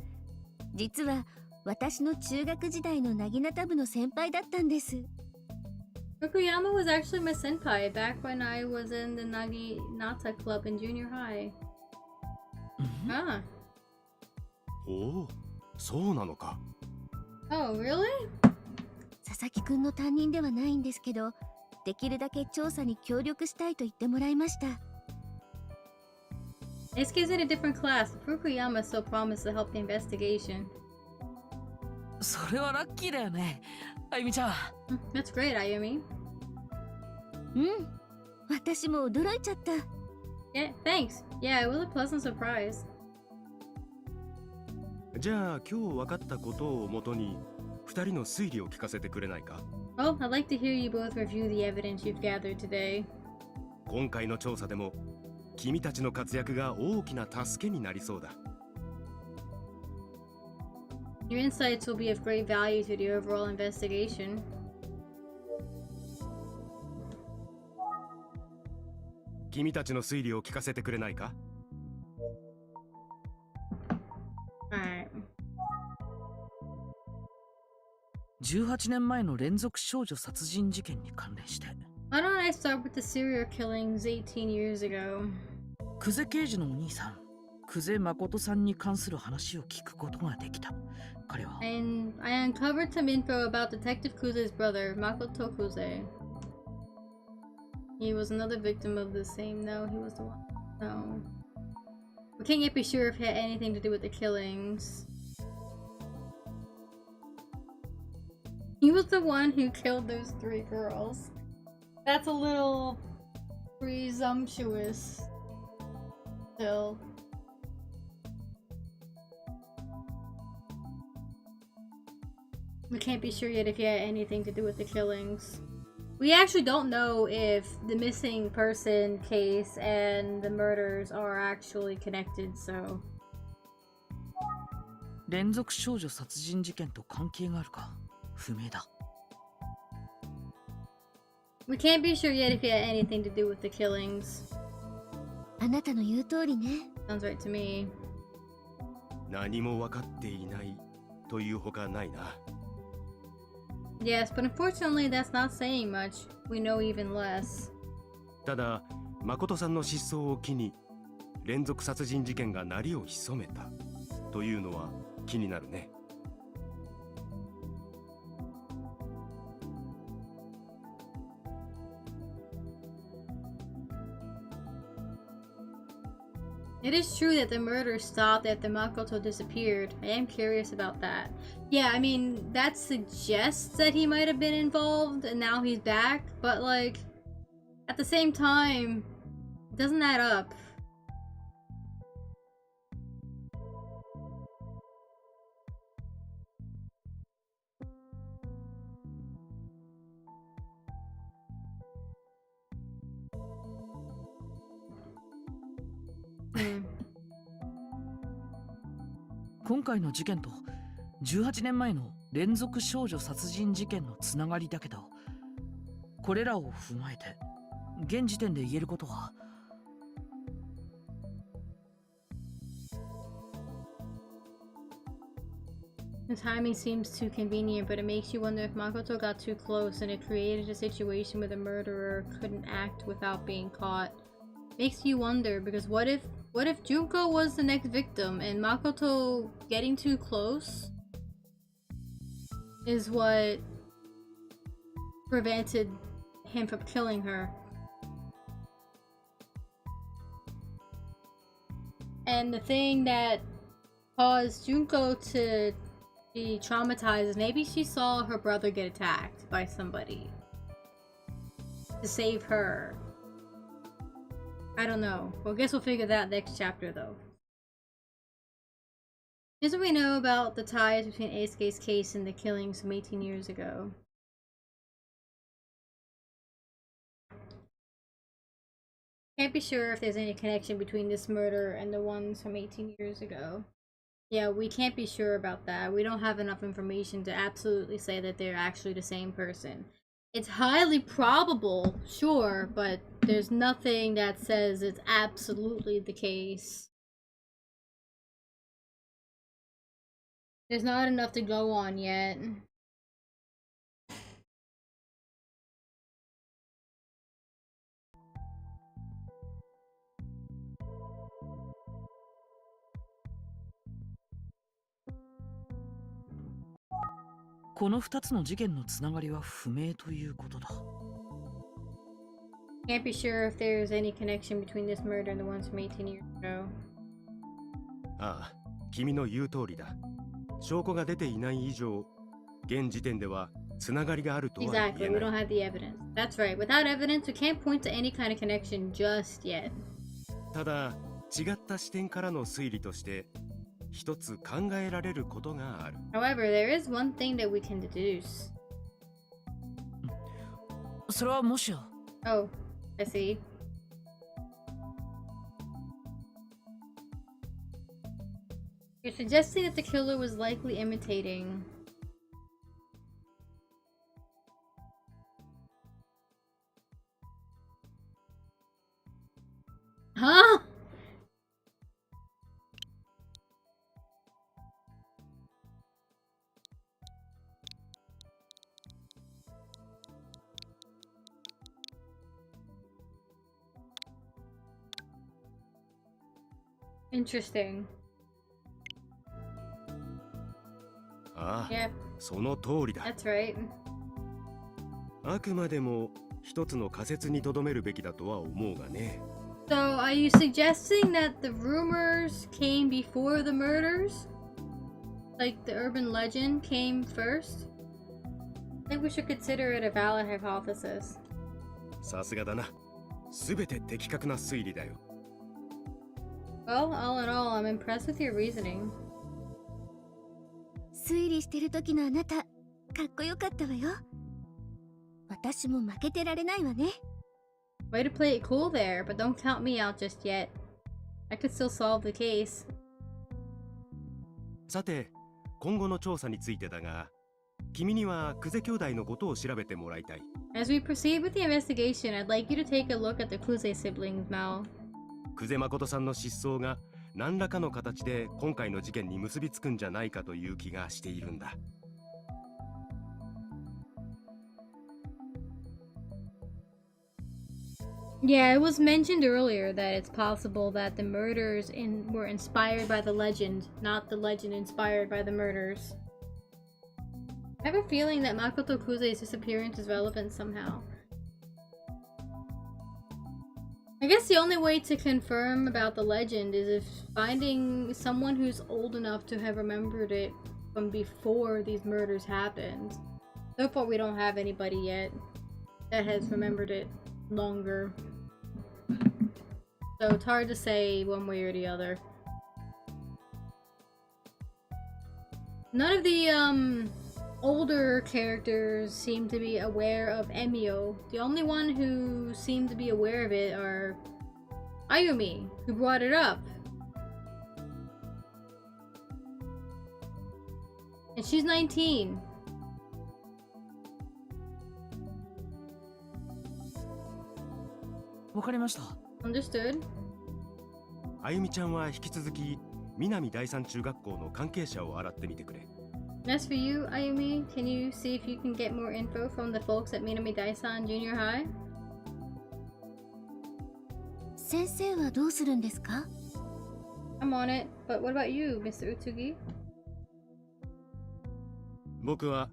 実は私の中学時代のなぎなた部の先輩だったんです。Fukuyama was actually my senpai back when I was in the Naginata club in junior high. Ah. おお、そうなのか。Oh, really? 佐々木くんの担任ではないんですけど、できるだけ調査に協力したいと言ってもらいました。Eisuke's in a different class. Fukuyama still promised to help the investigation. それはラッキーだよね、あゆみちゃん。That's great, Ayumi. うん、私も驚いちゃった。Yeah, thanks. Yeah, it was a pleasant surprise. じゃあ今日分かったことをもとに2人の推理を聞かせてくれないか。 Well, I'd like to hear you both review the evidence you've gathered today. 今回の調査でも君たちの活躍が大きな助けになりそうだ。Your insights will be of great value to the overall investigation. 君たちの推理を聞かせてくれないか。Alright. 18年前の連続少女殺人事件に関連して、Why don't I start with the serial killings 18 years ago? 久世刑事のお兄さん、久世誠さんに関する話を聞くことができた。彼は And I uncovered some info about Detective Kuze's brother, Makoto Kuze. He was another victim of the same. No, he was the one. No. We can't yet be sure if he had anything to do with the killings. He was the one who killed those 3 girls. That's a little presumptuous. Still. We can't be sure yet if he had anything to do with the killings. We actually don't know if the missing person case and the murders are actually connected, so... 連続少女殺人事件と関係があるか不明だ。We can't be sure yet if he had anything to do with the killings. あなたの言う通りね。Sounds right to me. 何も分かっていないというほかないな。Yes, but unfortunately that's not saying much. We know even less. ただ、誠さんの失踪を機に連続殺人事件が鳴りを潜めたというのは気になるね。It is true that the murder stopped after Makoto disappeared. I am curious about that. Yeah, I mean, that suggests that he might have been involved and now he's back, but like, at the same time, it doesn't add up. Hmm. 今回の事件と18年前の連続少女殺人事件のつながりだけど、これらを踏まえて現時点で言えることは、The timing seems too convenient, but it makes you wonder if Makoto got too close and it created a situation where the murderer couldn't act without being caught. Makes you wonder, because what if Junko was the next victim and Makoto getting too close is what prevented him from killing her. And the thing that caused Junko to be traumatized is maybe she saw her brother get attacked by somebody to save her. I don't know. Well, I guess we'll figure that next chapter though. Here's what we know about the ties between Eisuke's case and the killings from 18 years ago. Can't be sure if there's any connection between this murder and the ones from 18 years ago. Yeah, we can't be sure about that. We don't have enough information to absolutely say that they're actually the same person. It's highly probable, sure, but there's nothing that says it's absolutely the case. There's not enough to go on yet.この2つの事件のつながりは不明ということだ。Can't be sure if there's any connection between this murder and the ones from 18 years ago. ああ、君の言う通りだ。証拠が出ていない以上、現時点ではつながりがあるとは言えない。 Exactly, we don't have the evidence. That's right. Without evidence, we can't point to any kind of connection just yet. ただ、違った視点からの推理として一つ考えられることがある。 However, there is one thing that we can deduce. それはもしや。 Oh, I see. You're suggesting that the killer was likely imitating. Huh? Interesting. ああ、 Yep, その通りだ。 that's right. あくまでも一つの仮説にとどめるべきだとは思うがね。So, are you suggesting that the rumors came before the murders? Like the urban legend came first? I think we should consider it a valid hypothesis. さすがだな。すべて的確な推理だよ。 Well, all in all, I'm impressed with your reasoning. 推理してる時のあなた、かっこよかったわよ。私も負けてられないわね。 Way to play it cool there, but don't count me out just yet. I could still solve the case. さて、今後の調査についてだが、君にはクゼ兄弟のことを調べてもらいたい。As we proceed with the investigation, I'd like you to take a look at the Kuze siblings, Mal. 久世誠さんの失踪が何らかの形で今回の事件に結びつくんじゃないかという気がしているんだ。Yeah, it was mentioned earlier that it's possible that the murders were inspired by the legend, not the legend inspired by the murders. I have a feeling that Makoto Kuze's disappearance is relevant somehow. I guess the only way to confirm about the legend is if finding someone who's old enough to have remembered it from before these murders happened. So far we don't have anybody yet that has remembered it longer. So it's hard to say one way or the other. None of the older characters seem to be aware of Emio. The only one who seemed to be aware of it are Ayumi, who brought it up. And she's 19. Understood. あゆみちゃんは引き続き南第三中学校の関係者を洗ってみてくれ。As for you, Ayumi, can you see if you can get more info from the folks at Minami Daisan Junior High? 先生はどうするんですか？ I'm on it, but what about you, Mr. Utsugi? 僕は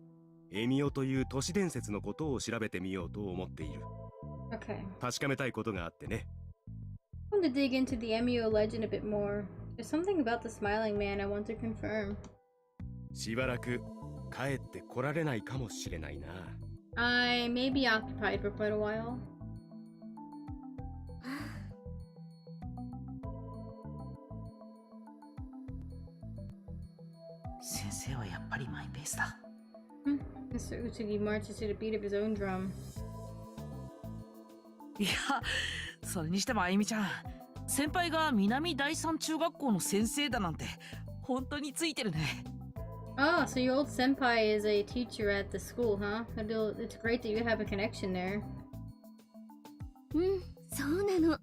エミオという都市伝説のことを調べてみようと思っている。 Okay. 確かめたいことがあってね。I want to dig into the Emio legend a bit more. There's something about the smiling man I want to confirm. しばらく帰ってこられないかもしれないな。 I may be occupied for quite a while. 先生はやっぱりマイペースだ。Mr. Utsugi marches to the beat of his own drum. いや、それにしてもあゆみちゃん、先輩が南第三中学校の先生だなんて本当についてるね。Oh, so your old senpai is a teacher at the school, huh? It's great that you have a connection there. そうなの。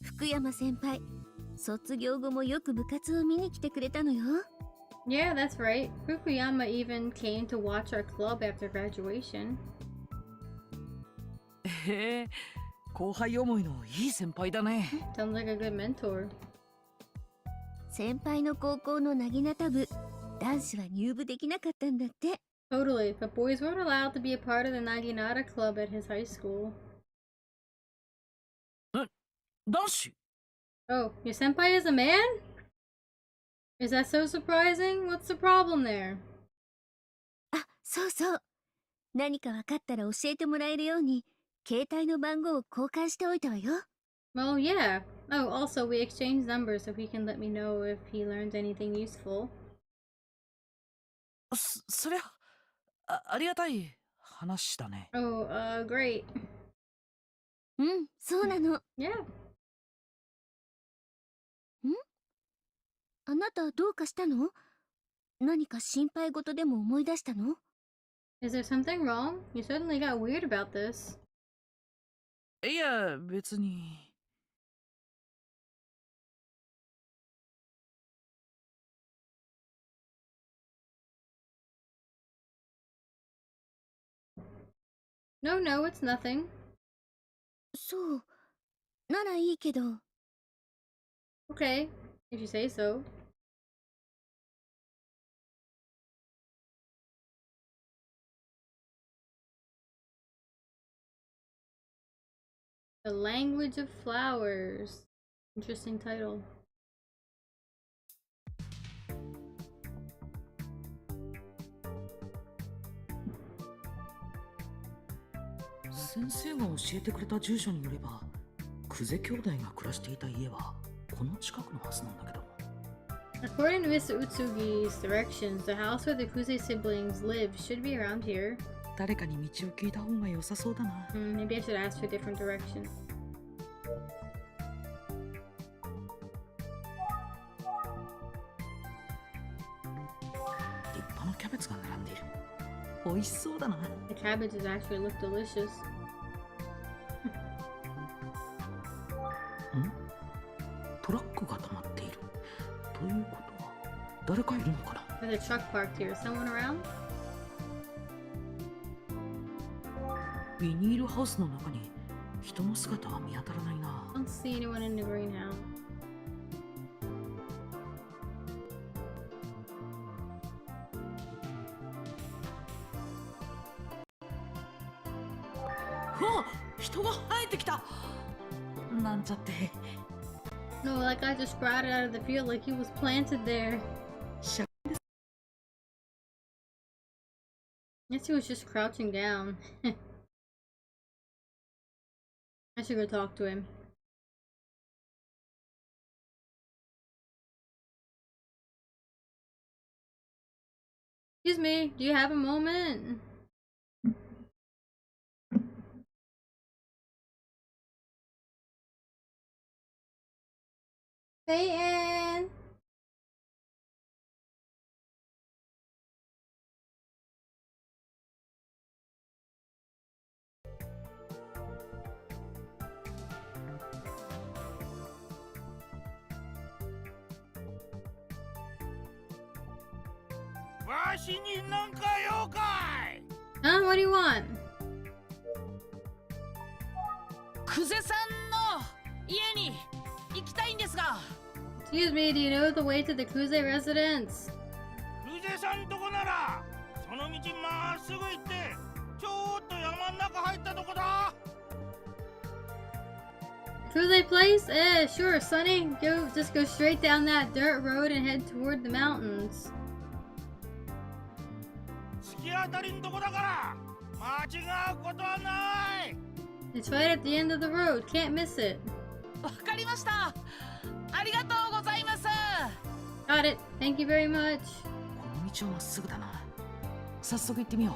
福山先輩、卒業後もよく部活を見に来てくれたのよ。Yeah, that's right. Fukuyama even came to watch our club after graduation. へえ、後輩思いのいい先輩だね。Sounds like a good mentor. 先輩の高校のなぎなた部、男子は入部できなかったんだって。Totally, but boys weren't allowed to be a part of the Naginata club at his high school. 男子？ Oh, your senpai is a man? Is that so surprising? What's the problem there? あ、そうそう。何か分かったら教えてもらえるように、携帯の番号を交換しておいたわよ。Well, yeah. Oh, also, we exchanged numbers so he can let me know if he learned anything useful. そりゃ、ありがたい話だね。Oh, great. そうなの。Yeah. あなたどうかしたの？何か心配事でも思い出したの？ Is there something wrong? You suddenly got weird about this. いや、別に。No, no, it's nothing. そう。ならいいけど。Okay, if you say so. The Language of Flowers. Interesting title. 先生が教えてくれた住所によれば、久世兄弟が暮らしていた家はこの近くのはずなんだけど。According to Mr. Utsugi's directions, the house where the Kuze siblings live should be around here. 誰かに道を聞いた方が良さそうだな。Maybe I should ask for a different direction. 立派なキャベツが並んでいる。美味しそうだな。The cabbages actually look delicious. トラックが止まっている。ということは、誰かいるのかな？ There's a truck parked here. Someone around? ビニールハウスの中に人の姿は見当たらないな。I don't see anyone in the greenhouse. 人が生えてきたなんちゃって。 No, that guy just sprouted out of the field like he was planted there. Guess he was just crouching down. I should go talk to him. Excuse me, do you have a moment? Satyn! Huh? What do you want? 久世さんの家に行きたいんですが。 Excuse me, do you know the way to the Kuze residence? 久世さんとこならその道道まっすぐ行ってちょっと山ん中入ったとこだ。 Cruise place? Sure, Sonny. Just go straight down that dirt road and head toward the mountains. 突き当たりんとこだから間違うことはない。 It's right at the end of the road. Can't miss it. わかりました。ありがとうございます。 Got it. Thank you very much. この道はまっすぐだな。早速行ってみよ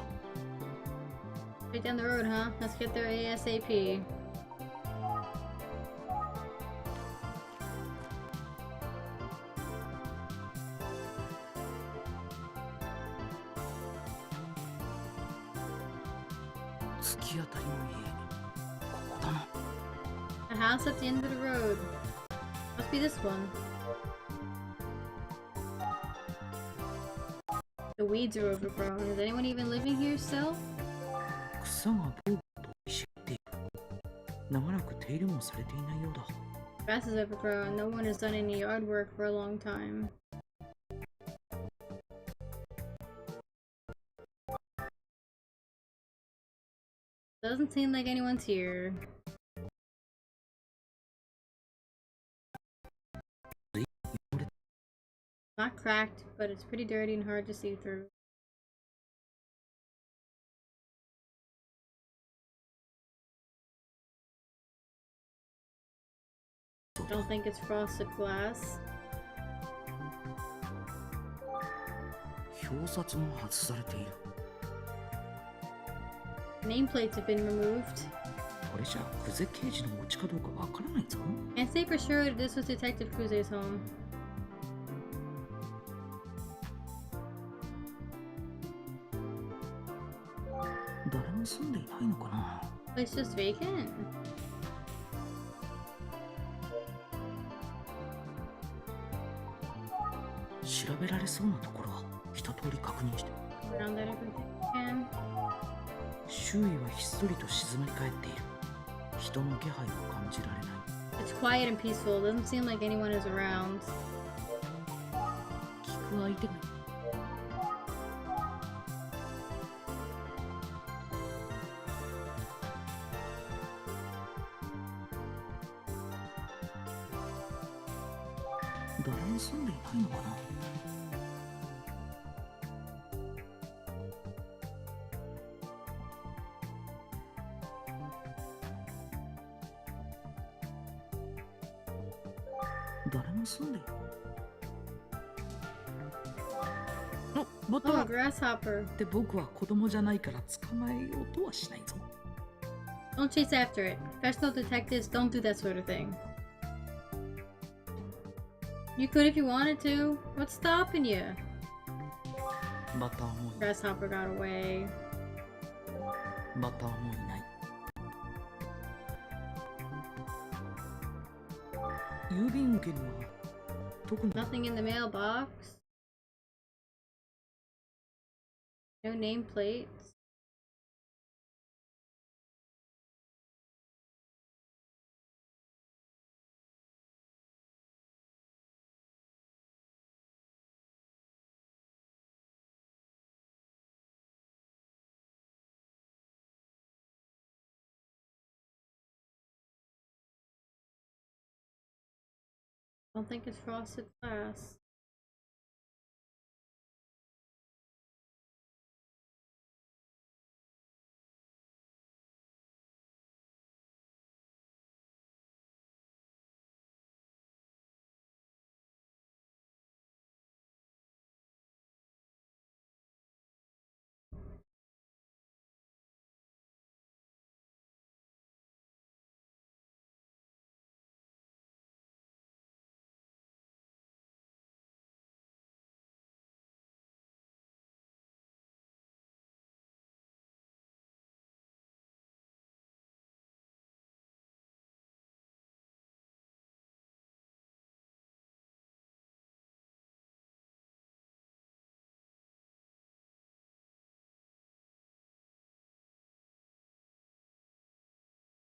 う。 Right down the road, huh? Let's get there ASAP. 突き当たりの家、ここだな。 A house at the end of the road. Must be this one. The weeds are overgrown. Is anyone even living here still? 草がボーボーと生い茂っている。長らく手入れもされていないようだ。 Grass is overgrown. No one has done any yard work for a long time. Doesn't seem like anyone's here. Not cracked, but it's pretty dirty and hard to see through. Don't think it's frosted glass. 表札も外されている。 Nameplates have been removed. これじゃ久世刑事のお家かどうかわからないぞ。 Can't say for sure that this was Detective Kuze's home. 誰も住んでいないのかな。 It's just vacant. 調べられそうなところは一通り確認して。 Around that everything can. 周囲はひっそりと静まり返っている。人の気配を感じられない。 It's quiet and peaceful. Doesn't seem like anyone is around. 聞く相手がいる。 誰も住んでいないのかな。 誰も住んでいる。ボタ Oh, ン a grasshopper. って僕は子供じゃないから捕まえようとはしないぞ。 Don't chase after it. Professional detectives don't do that sort of thing. You could if you wanted to. What's stopping you? バターもいない。 Grasshopper got away. バターもいない。郵便受けには特に Nothing in the mailbox. No nameplates. Don't think it's frosted glass.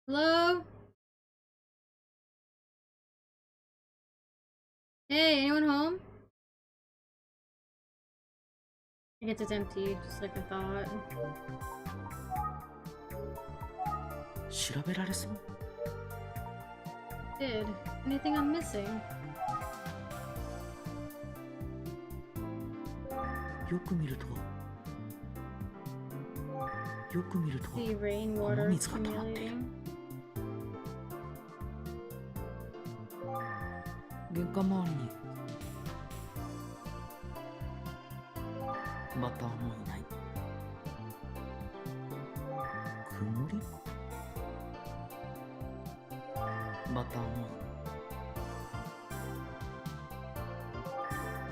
Hello? Hey, anyone home? I guess it's empty, just like I thought. 調べられそう。 Did anything I'm missing? よく見ると See rainwater 雨水が溜まっている。 accumulating. 玄関周りにまたもいない。曇りまたも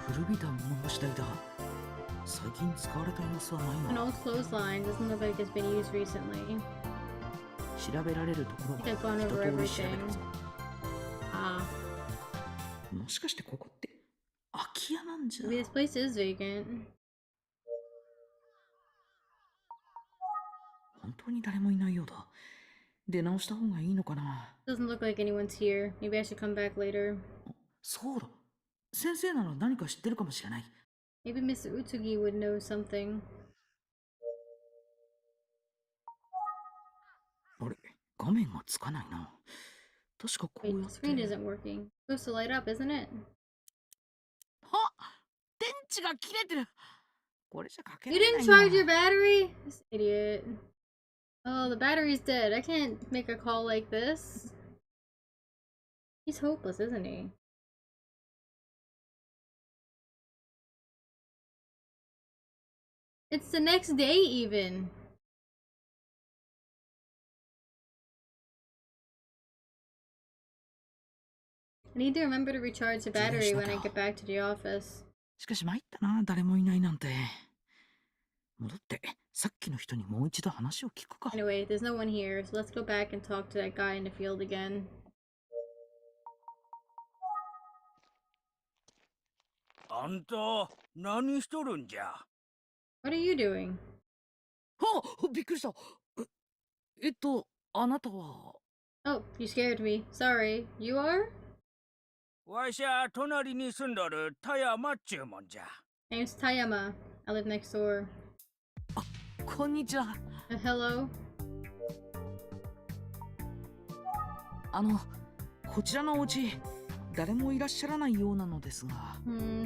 古びた物干し台だ。最近使われた様子はない An な。 old clothesline doesn't look like it's been used recently. 調べられるところ I think I've gone は一 over 通り調べ everything. るぞ。 Ah, もしかしてここって空き家なんじゃ。 maybe this place is vacant. 本当に誰もいないようだ。出直した方がいいのかな。 Doesn't look like anyone's here. Maybe I should come back later. そうだ。先生なら何か知ってるかもしれない。 Maybe Mr. Utsugi would know something. あれ、画面がつかないな。確かこう Wait, やっ the て。 screen isn't working. It's supposed to light up, isn't it? あ、電池が切れてる。これじゃかけら You れな didn't いな。 charge your battery? This idiot. Oh, the battery's dead. I can't make a call like this. He's hopeless, isn't he? It's the next day, even. I need to remember to recharge the battery when I get back to the office. しかし参ったな、誰もいないなんて。戻ってさっきの人にもう一度話を聞くか。 Anyway, there's no one here, so let's go back and talk to that guy in the field again. あんた何しとるんじゃ。 What are you doing? はあ、びっくりした。あなたは。 Oh, you scared me. Sorry. You are? わしゃ隣に住んどる田山っちゅうもんじゃ。 Name's Tayama. I live next door. こんにちは。 Hello? こちらのお家、誰もいらっしゃらないようなのですが。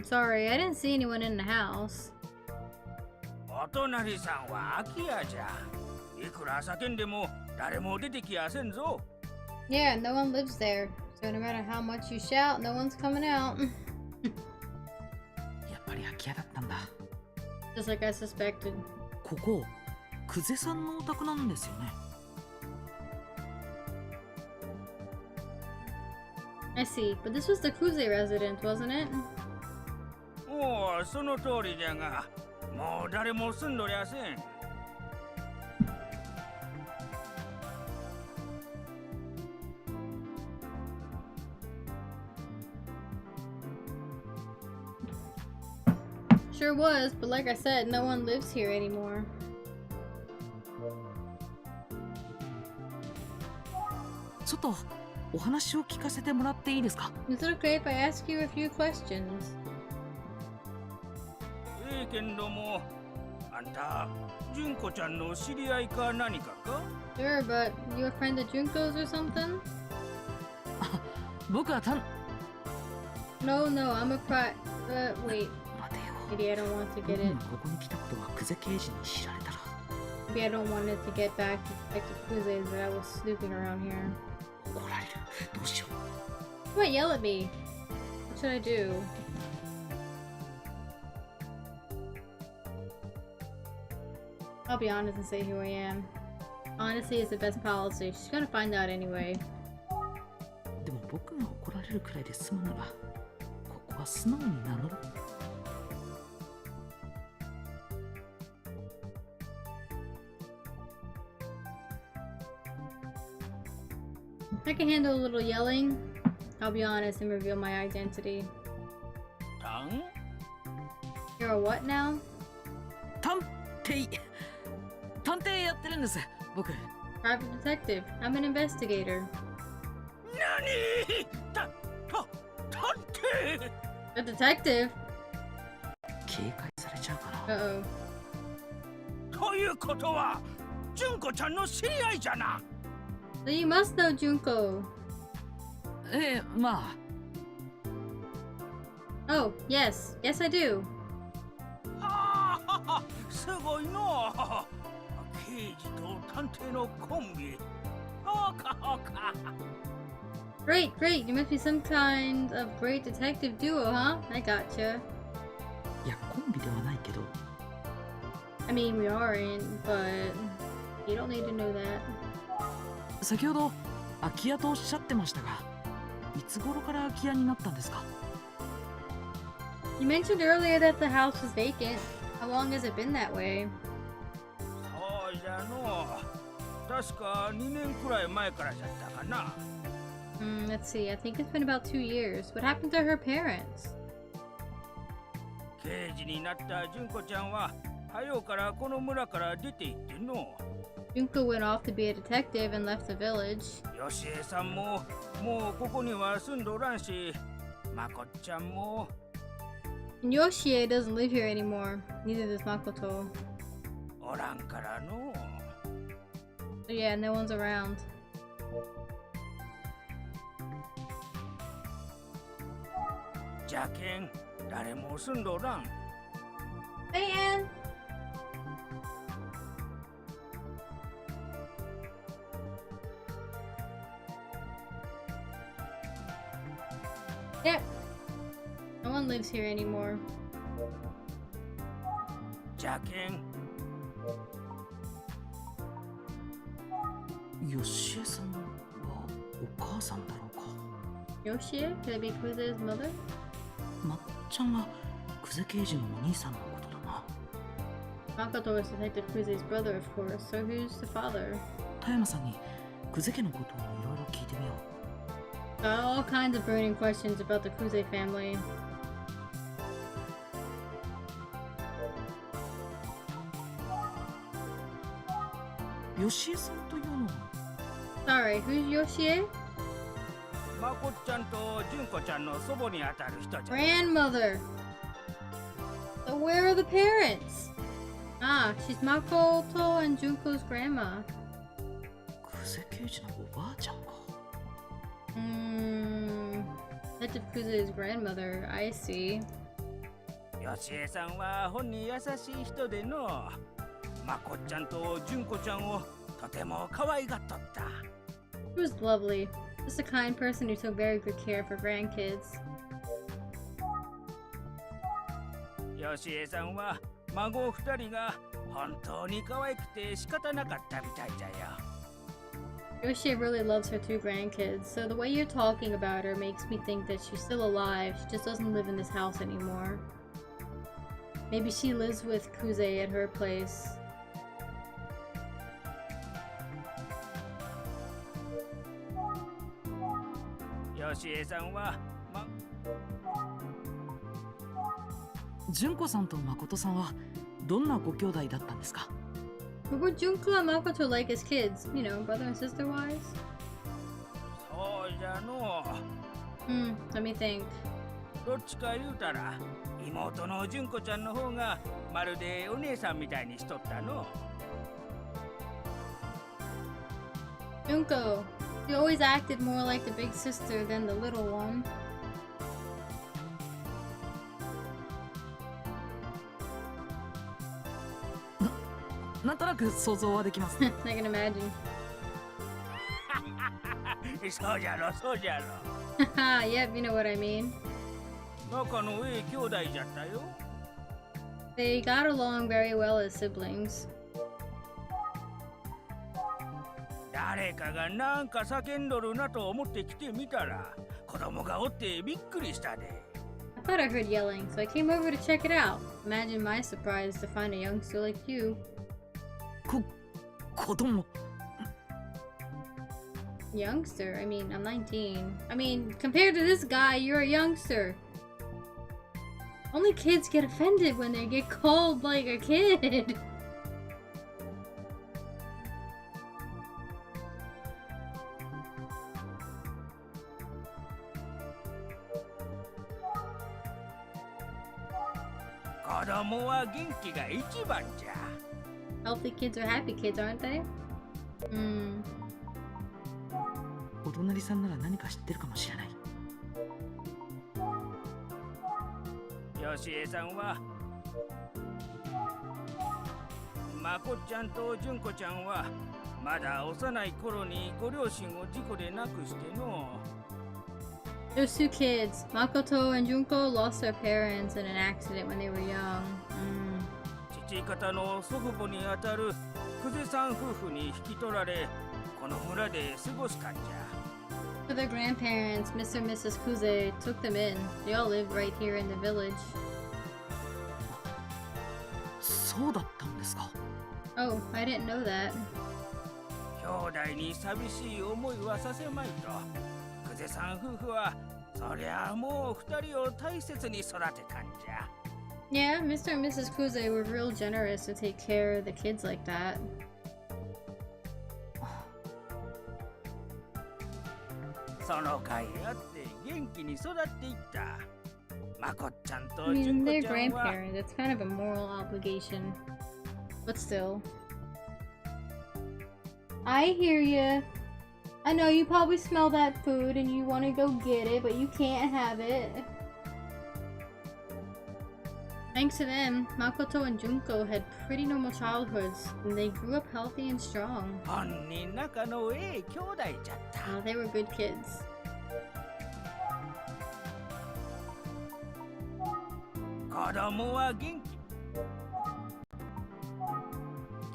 Sorry, I didn't see anyone in the house. お隣さんは空き家じゃ。いくら叫んでも誰も出てきやせんぞ。 Yeah, no one lives there. So no matter how much you shout, no one's coming out. やっぱり空き家だったんだ。 Just like I suspected. ここ、久世さんのお宅なんですよね。 I see, but this was the Kuze resident, wasn't it? おお、その通りじゃが、もう誰も住んどりゃせん。 Sure was, but like I said, no one lives here anymore. ちょっとお話を聞かせてもらっていいですか？ Is it okay if I ask you a few questions? ええけんども、あんた、純子ちゃんの知り合いか何かか？ Sure, but you a friend of Junko's or something? 僕はNo, I'm a wait. 待てよ。 Maybe I don't want to 僕 get が it. ここに来たことは久世刑事に知られたら Maybe I don't want it to get back to Kuze's that I was snooping around here. 怒られる。どうしよう。 You might yell at me. What should I do? I'll be honest and say who I am. Honesty is the best policy. She's gonna find out anyway. でも僕が怒られるくらいで済むなら、ここは素直に名乗る。 I can handle a little yelling. I'll be honest and reveal my identity. たん？ You're a what now? 探偵やってるんです。僕。 Private detective. I'm an investigator. なに？探偵？ A detective? 警戒されちゃうかな。Uh-oh. ということは純子ちゃんの知り合いじゃな。 So you must know Junko. まあ Oh, yes. Yes, I do. はあ、すごいの。刑事と探偵のコンビ。ほかほか。 Great, great. You must be some kind of great detective duo, huh? I gotcha. いやコンビではないけど I mean, we aren't, but you don't need to know that. 先ほど空き家とおっしゃってましたがいつ頃から空き家になったんですか？ You mentioned earlier that the house was vacant. How long has it been that way? そうじゃの。確か2年くらい前からじゃったかな。Let's see. I think it's been about 2 years. What happened to her parents? 刑事になった純子ちゃんは早うからこの村から出て行っての。 Junko went off to be a detective and left the village. よしえさんももうここには住んどらんし、まこっちゃんも And Yoshie doesn't live here anymore. Neither does Makoto. おらんからの。 So yeah, no one's around. じゃけん誰も住んどらん。 Hey, Anne! Yep. No one lives here anymore. じゃけんよしえさんはお母さんだろうか。 Yoshie? Could it be Kuze's mother? まっちゃんは久世刑事のお兄さんのことだな。 Makoto is Detective Kuze's brother, of course. So who's the father? 田山さんに久世家のことをいろいろ聞いてみよう。 All kinds of burning questions about the Kuze family. よしえさんというのは Sorry, who's Yoshie? まこっちゃんと純子ちゃんの祖母にあたる人じゃ。 Grandmother. So where are the parents? Ah, she's Makoto and Junko's grandma. 久世刑事のおばあちゃんか。Detective Kuze's grandmother, I see. よしえさんは本に優しい人での。まこっちゃんと純子ちゃんをとても可愛がっとった。 She was lovely. Just a kind person who took very good care of her grandkids. よしえさんは孫2人が本当に可愛くて仕方なかったみたいじゃよ。 Yoshie really loves her 2 grandkids, so the way you're talking about her makes me think that she's still alive. She just doesn't live in this house anymore. Maybe she lives with Kuze at her place. よしえさんは純子さんと誠さんはどんなご兄弟だったんですか？ What were Junko and Makoto like as kids? You know, brother and sister wise? そうじゃの。 Let me think. どっちか言うたら妹の純子ちゃんの方がまるでお姉さんみたいにしとったの。 Junko. She always acted more like the big sister than the little one. なんとなく想像はできます。 I can imagine. そうじゃろそうじゃろ。 Yep, you know what I mean. 仲のいい兄弟じゃったよ。 They got along very well as siblings. 誰かがなんか叫んどるなと思って来てみたら子供がおってびっくりしたで。 I thought I heard yelling, so I came over to check it out. Imagine my surprise to find a youngster like you. 子供 Youngster? I mean, I'm 19. I mean, compared to this guy, you're a youngster. Only kids get offended when they get called like a kid. 子供は元気が一番じゃ。 Healthy kids are happy kids, aren't they? お隣さんなら何か知ってるかもしれない。よしえさんはまこっちゃんとじゅんこちゃんはまだ幼い頃にご両親を事故で亡くしての。 Those two kids, Makoto and Junko, lost their parents in an accident when they were young. 父方の祖父母にあたる久世さん夫婦に引き取られ、この村で過ごすかんじゃ。 So their grandparents, Mr. and Mrs. Kuze, took them in. They all live right here in the village. そうだったんですか。Oh, I didn't know that. 兄弟に寂しい思いはさせまいと、久世さん夫婦はそりゃもう二人を大切に育てたんじゃ。 Yeah, Mr. and Mrs. Kuze were real generous to take care of the kids like that. その甲斐あって元気に育っていった。まこっちゃん I とじゅん mean, こ they're ちゃんは grandparents. It's kind of a moral obligation. But still. I hear you. I know you probably smell that food and you want to go get it, but you can't have it. Thanks to them, Makoto and Junko had pretty normal childhoods, and they grew up healthy and strong. 本人仲のええ兄弟じゃった。 They were good kids. 子供は元気。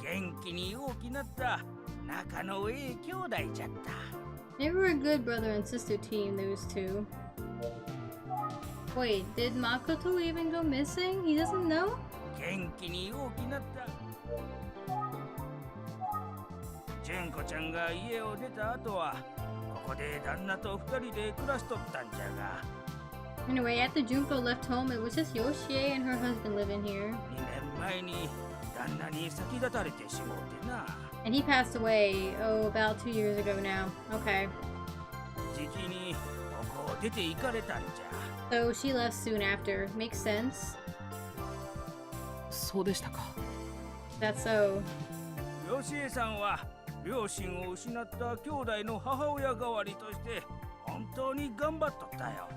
元気に大きなった仲のええ兄弟じゃった。 They were a good brother and sister team, those two. Wait, did Makoto even go missing? He doesn't know? 元気に大きなった。純子ちゃんが家を出た後は、ここで旦那と二人で暮らしとったんじゃが。 Anyway, after Junko left home, it was just Yoshie and her husband living here. 2年前に旦那に先立たれてしもうてな。 And he passed away, about 2 years ago now. Okay. じきにここを出て行かれたんじゃ。 So she left soon after. Makes sense. そうでしたか。That's so. よしえさんは両親を失った兄弟の母親代わりとして本当に頑張っとったよ。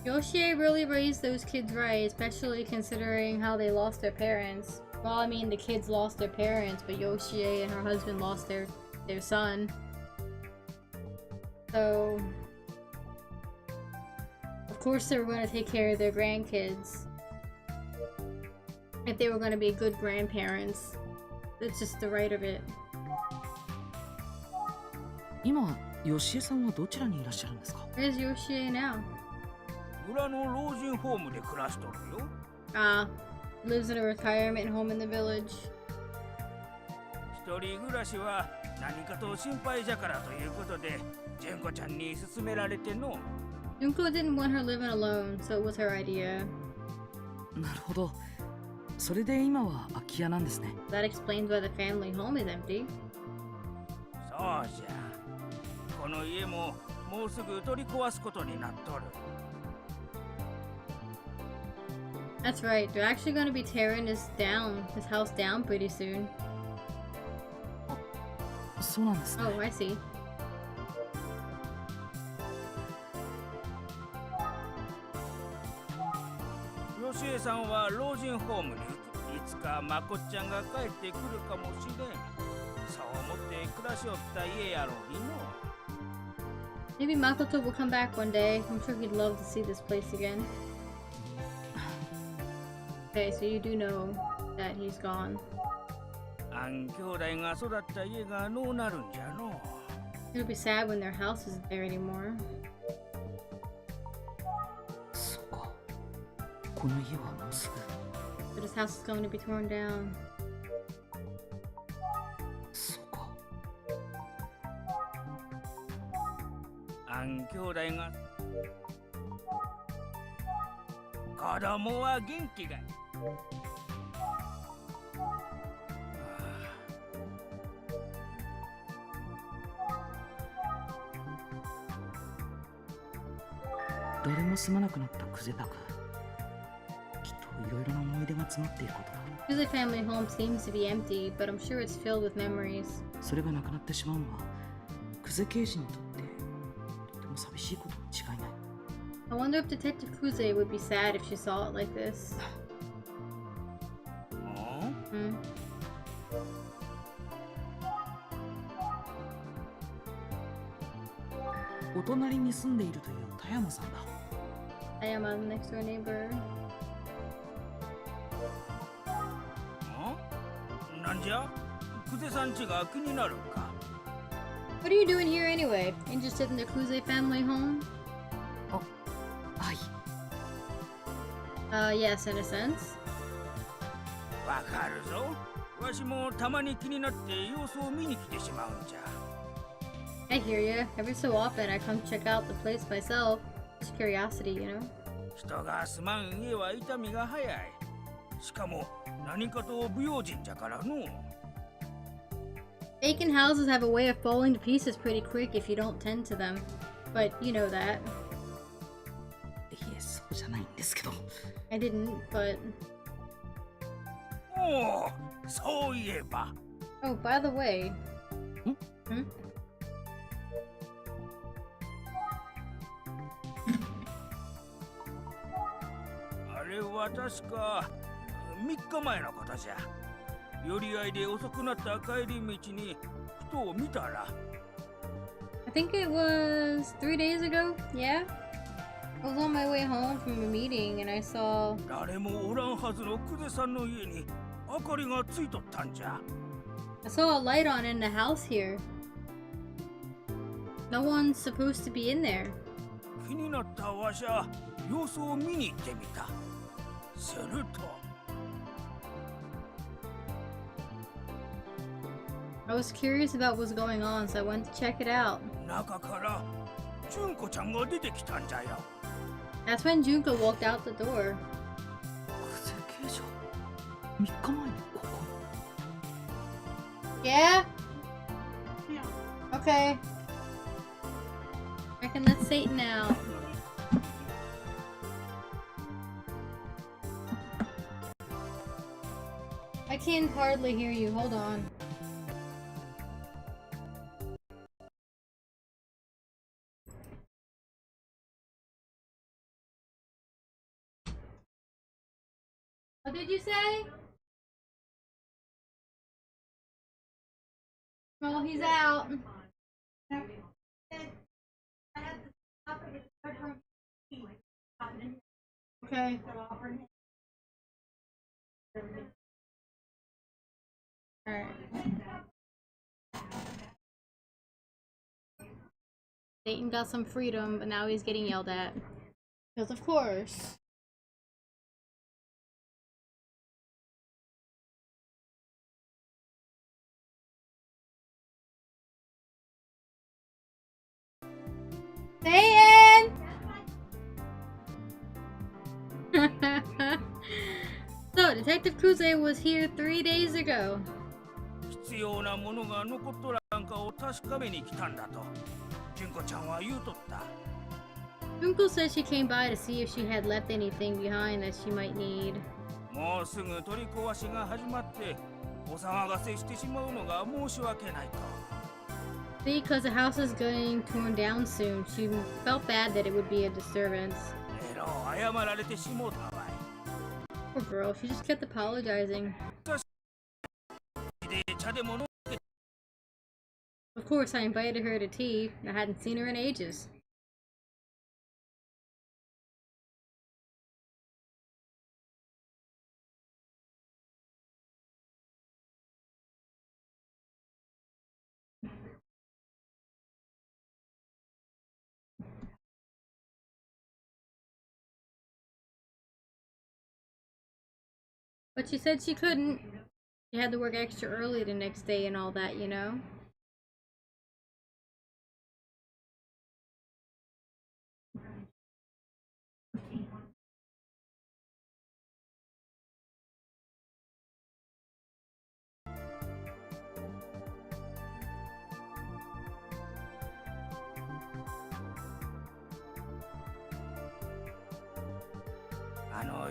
Yoshie really raised those kids right, especially considering how they lost their parents. Well, I mean, the kids lost their parents, but Yoshie and her husband lost their son. So, of course they were going to take care of their grandkids. If they were going to be good grandparents. It's just the right of it. 今、吉江さんはどちらにいらっしゃるんですか？ Where's Yoshie now? 村の老人ホームで暮らしとるよ。 Lives in a retirement home in the village. 一人暮らしは何かと心配じゃからということで、純子ちゃんに勧められての。 Junko didn't want her living alone, so it was her idea. なるほど。それで今は空き家なんですね。That explains why the family home is empty. そうじゃ。この家ももうすぐ取り壊すことになっとる。 That's right, they're actually going to be tearing his house down pretty soon. そうなんですね。Oh, I see. よしえさんは老人ホームに移り、いつかまこっちゃんが帰ってくるかもしれん。そう思って暮らしおった家やろうにの。 Maybe Makoto will come back one day. I'm sure he'd love to see this place again. Okay, so you do know that he's gone. あん兄弟が育った家がのうなるんじゃの。 It'll be sad when their house isn't there anymore. そうか。この家はもうすぐ。 But his house is going to be torn down. そうか。あん兄弟が子供は元気がいい。誰も住まなくなったクゼタク。きっといろいろな思い出が詰まっていることだ。 Usually family home seems to be empty, but I'm sure it's filled with memories. それがなくなってしまうのは久世刑事にとってとても寂しいことに違いない。 I wonder if Detective Kuze would be sad if she saw it like this. ん お隣に住んでいるという田山さんだ。 I am a next door neighbor. なんじゃ久世さんちが気になるか。 What are you doing here anyway? Interested in the Kuze family home? はい。 Yes, in a sense. わかるぞ。わしもたまに気になって様子を見に来てしまうんじゃ。 I hear ya. Every so often I come check out the place myself. Just curiosity, you know? 人が住まん家は痛みが早い。しかも何かと不用心じゃからの。 Vacant houses have a way of falling to pieces pretty quick if you don't tend to them. But you know that. いえ、そうじゃないんですけど。 I didn't, but... おお、そういえば。 Oh, by the way... Hmm? あれは確か3日前のことじゃ。寄り合いで遅くなった帰り道にふと見たら。 I think it was 3 days ago, yeah? I was on my way home from a meeting and I saw... 誰もおらんはずの久世さんの家に明かりがついとったんじゃ。 I saw a light on in the house here. No one's supposed to be in there. 気になったわしゃ様子を見に行ってみた。すると I was curious about what was going on, so I went to check it out. 中から純子ちゃんが出てきたんじゃよ。 That's when Junko walked out the door. 久世刑事3日前にここ。 Yeah? Okay. I can let Satan out. I can hardly hear you. Hold on. What did you say? Well, he's out. Okay. Alright. Satan got some freedom, but now he's getting yelled at. Because of course. Satan! So, Detective Kuze was here 3 days ago. 必要なものが残っとらんかを確かめに来たんだと純子ちゃんは言うとった。 Junko said she came by to see if she had left anything behind that she might need. もうすぐ取り壊しが始まってお騒がせしてしまうのが申し訳ないと。 Because the house is getting torn down soon, she felt bad that it would be a disturbance. えろ謝られてしもうたわい。 Poor girl, she just kept apologizing. で茶でも飲んで Of course, I invited her to tea. I hadn't seen her in ages. But she said she couldn't. She had to work extra early the next day and all that, you know?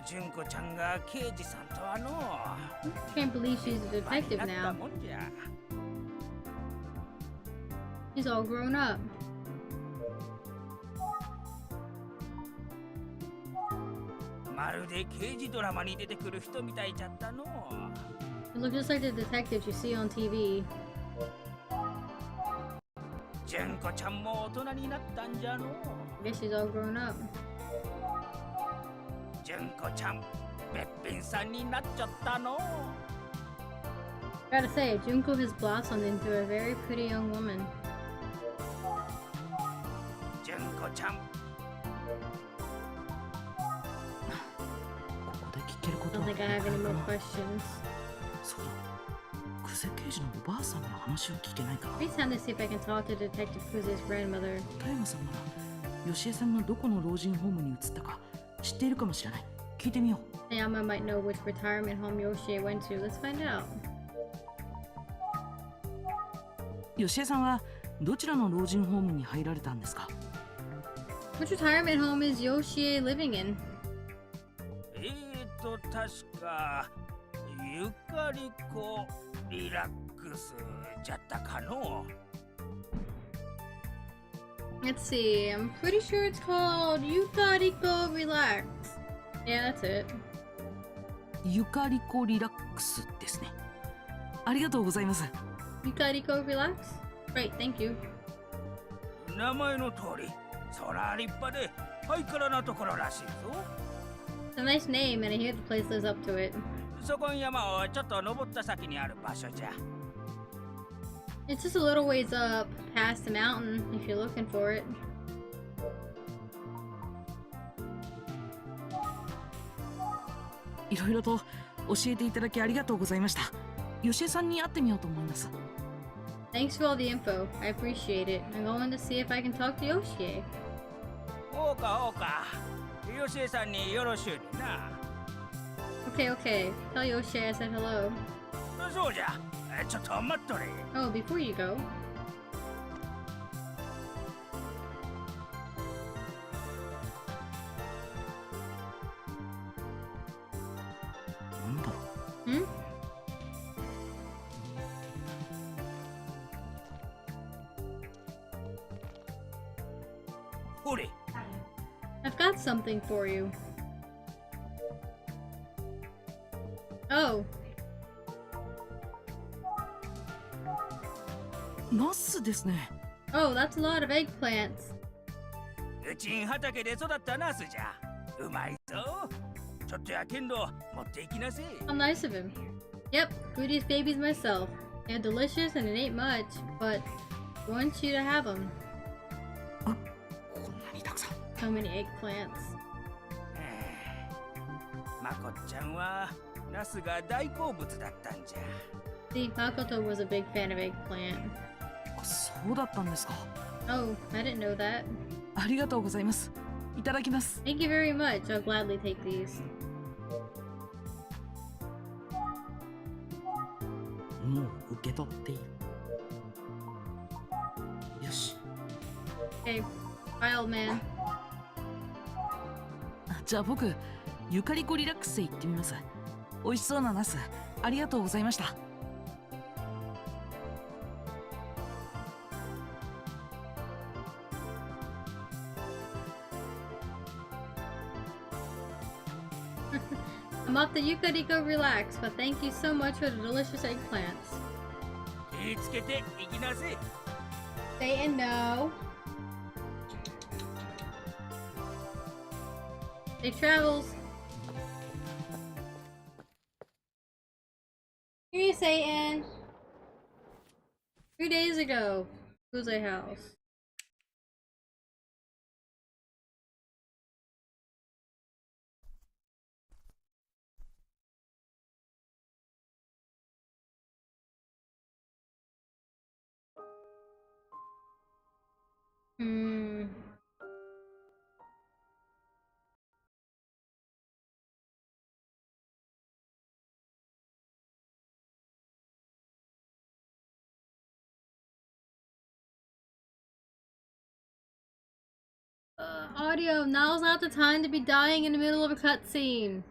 純子ちゃんが刑事さんとはの Can't believe she's a detective なった now. もんじゃ。 She's all grown up. まるで刑事ドラマに出てくる人みたいじゃったの。 She looks just like the detectives you see on TV. 純子ちゃんも大人になったんじゃの。 I guess she's all grown up. 純子ちゃん、べっぴんさんになっちゃったの。 Gotta say, Junko has blossomed into a very pretty young woman. 純子ちゃん、ここで聞けるこ I と don't は think I have any ない more かな。 questions. そうだ。久世刑事のおばあさんに話を聞けないか。 Maybe it's time to see if I can talk to Detective Kuze's grandmother. 田山さんなら吉江さんがどこの老人ホームに移ったか知っているかもしれない。聞いてみよう。 Tayama might know which retirement home Yoshie went to. Let's find out. 吉江さんはどちらの老人ホームに入られたんですか？ Which retirement home is Yoshie living in? 確かゆかりこリラックスじゃったかの。 Let's see. I'm pretty sure it's called Yukariko Relax. Yeah, that's it. ゆかりこリラックスですね。ありがとうございます。 Yukariko Relax? Great, thank you. 名前の通り、そら立派でハイカラなところらしいぞ。 It's a nice name, and I hear the place lives up to it. そこん山をちょっと登った先にある場所じゃ。 It's just a little ways up past the mountain if you're looking for it. いろいろと教えていただきありがとうございました。吉江さんに会ってみようと思います。 Thanks for all the info. I appreciate it. I'm going to see if I can talk to Yoshie. おうかおうか。吉江さんによろしゅうにな。 Okay, okay. Tell Yoshie I said hello. そうじゃ。ちょっと待っとれ。 Oh, before you go. なんだろう。 Hmm? ほれ。 I've got something for you. Oh, ナスですね。 oh, that's a lot of eggplants. うちん畑で育ったナスじゃ。うまいぞ。ちょっとやけんど持っていきなせ。 How nice of him. Yep, grew these babies myself. They're delicious and it ain't much, but I want you to have them. こんなにたくさん。 So many eggplants. まこっちゃんはナスが大好物だったんじゃ。 See, Makoto was a big fan of eggplant. そうだったんですか。 Oh, I didn't know that. ありがとうございます。いただきます。 Thank you very much. I'll gladly take these. もう受け取っていい。よし。 Okay, bye, old man. じゃあ僕、ゆかりこリラックスへ行ってみます。美味しそうなナス、ありがとうございました。I'm off the Yukariko Relax, but thank you so much for the delicious eggplants. 気ぃつけていきなせ。 Say no. Safe travels. Here you Satan. 3 days ago. Who's a house? Hmm. Audio, now's not the time to be dying in the middle of a cutscene.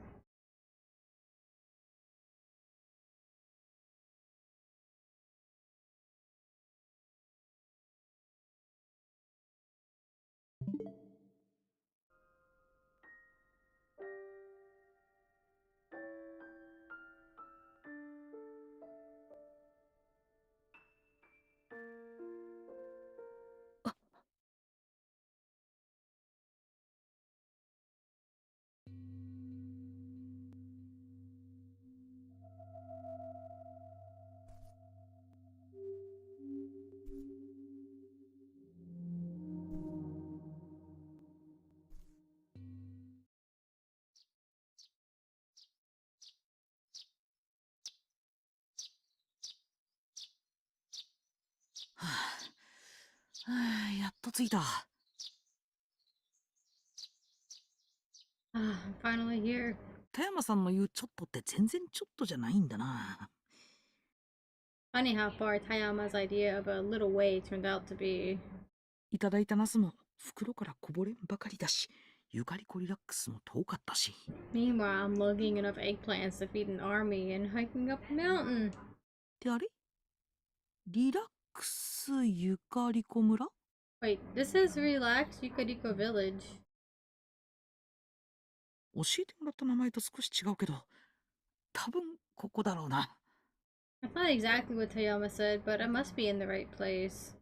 [SIGHS] やっと着いた。I'm finally here. 田山さんの言うちょっとって全然ちょっとじゃないんだな。Funny how far Tayama's idea of a little way turned out to be. いただいたナスも袋からこぼれんばかりだし、ゆかりこリラックスも遠かったし。Meanwhile, I'm lugging enough eggplants to feed an army and hiking up a mountain. であれリラックスゆかりこ村 Wait, this says Relax Yukariko Village. 教えてもらった名前と少し違うけど、多分ここだろうな。That's not exactly what Tayama said, but I must be in the right place.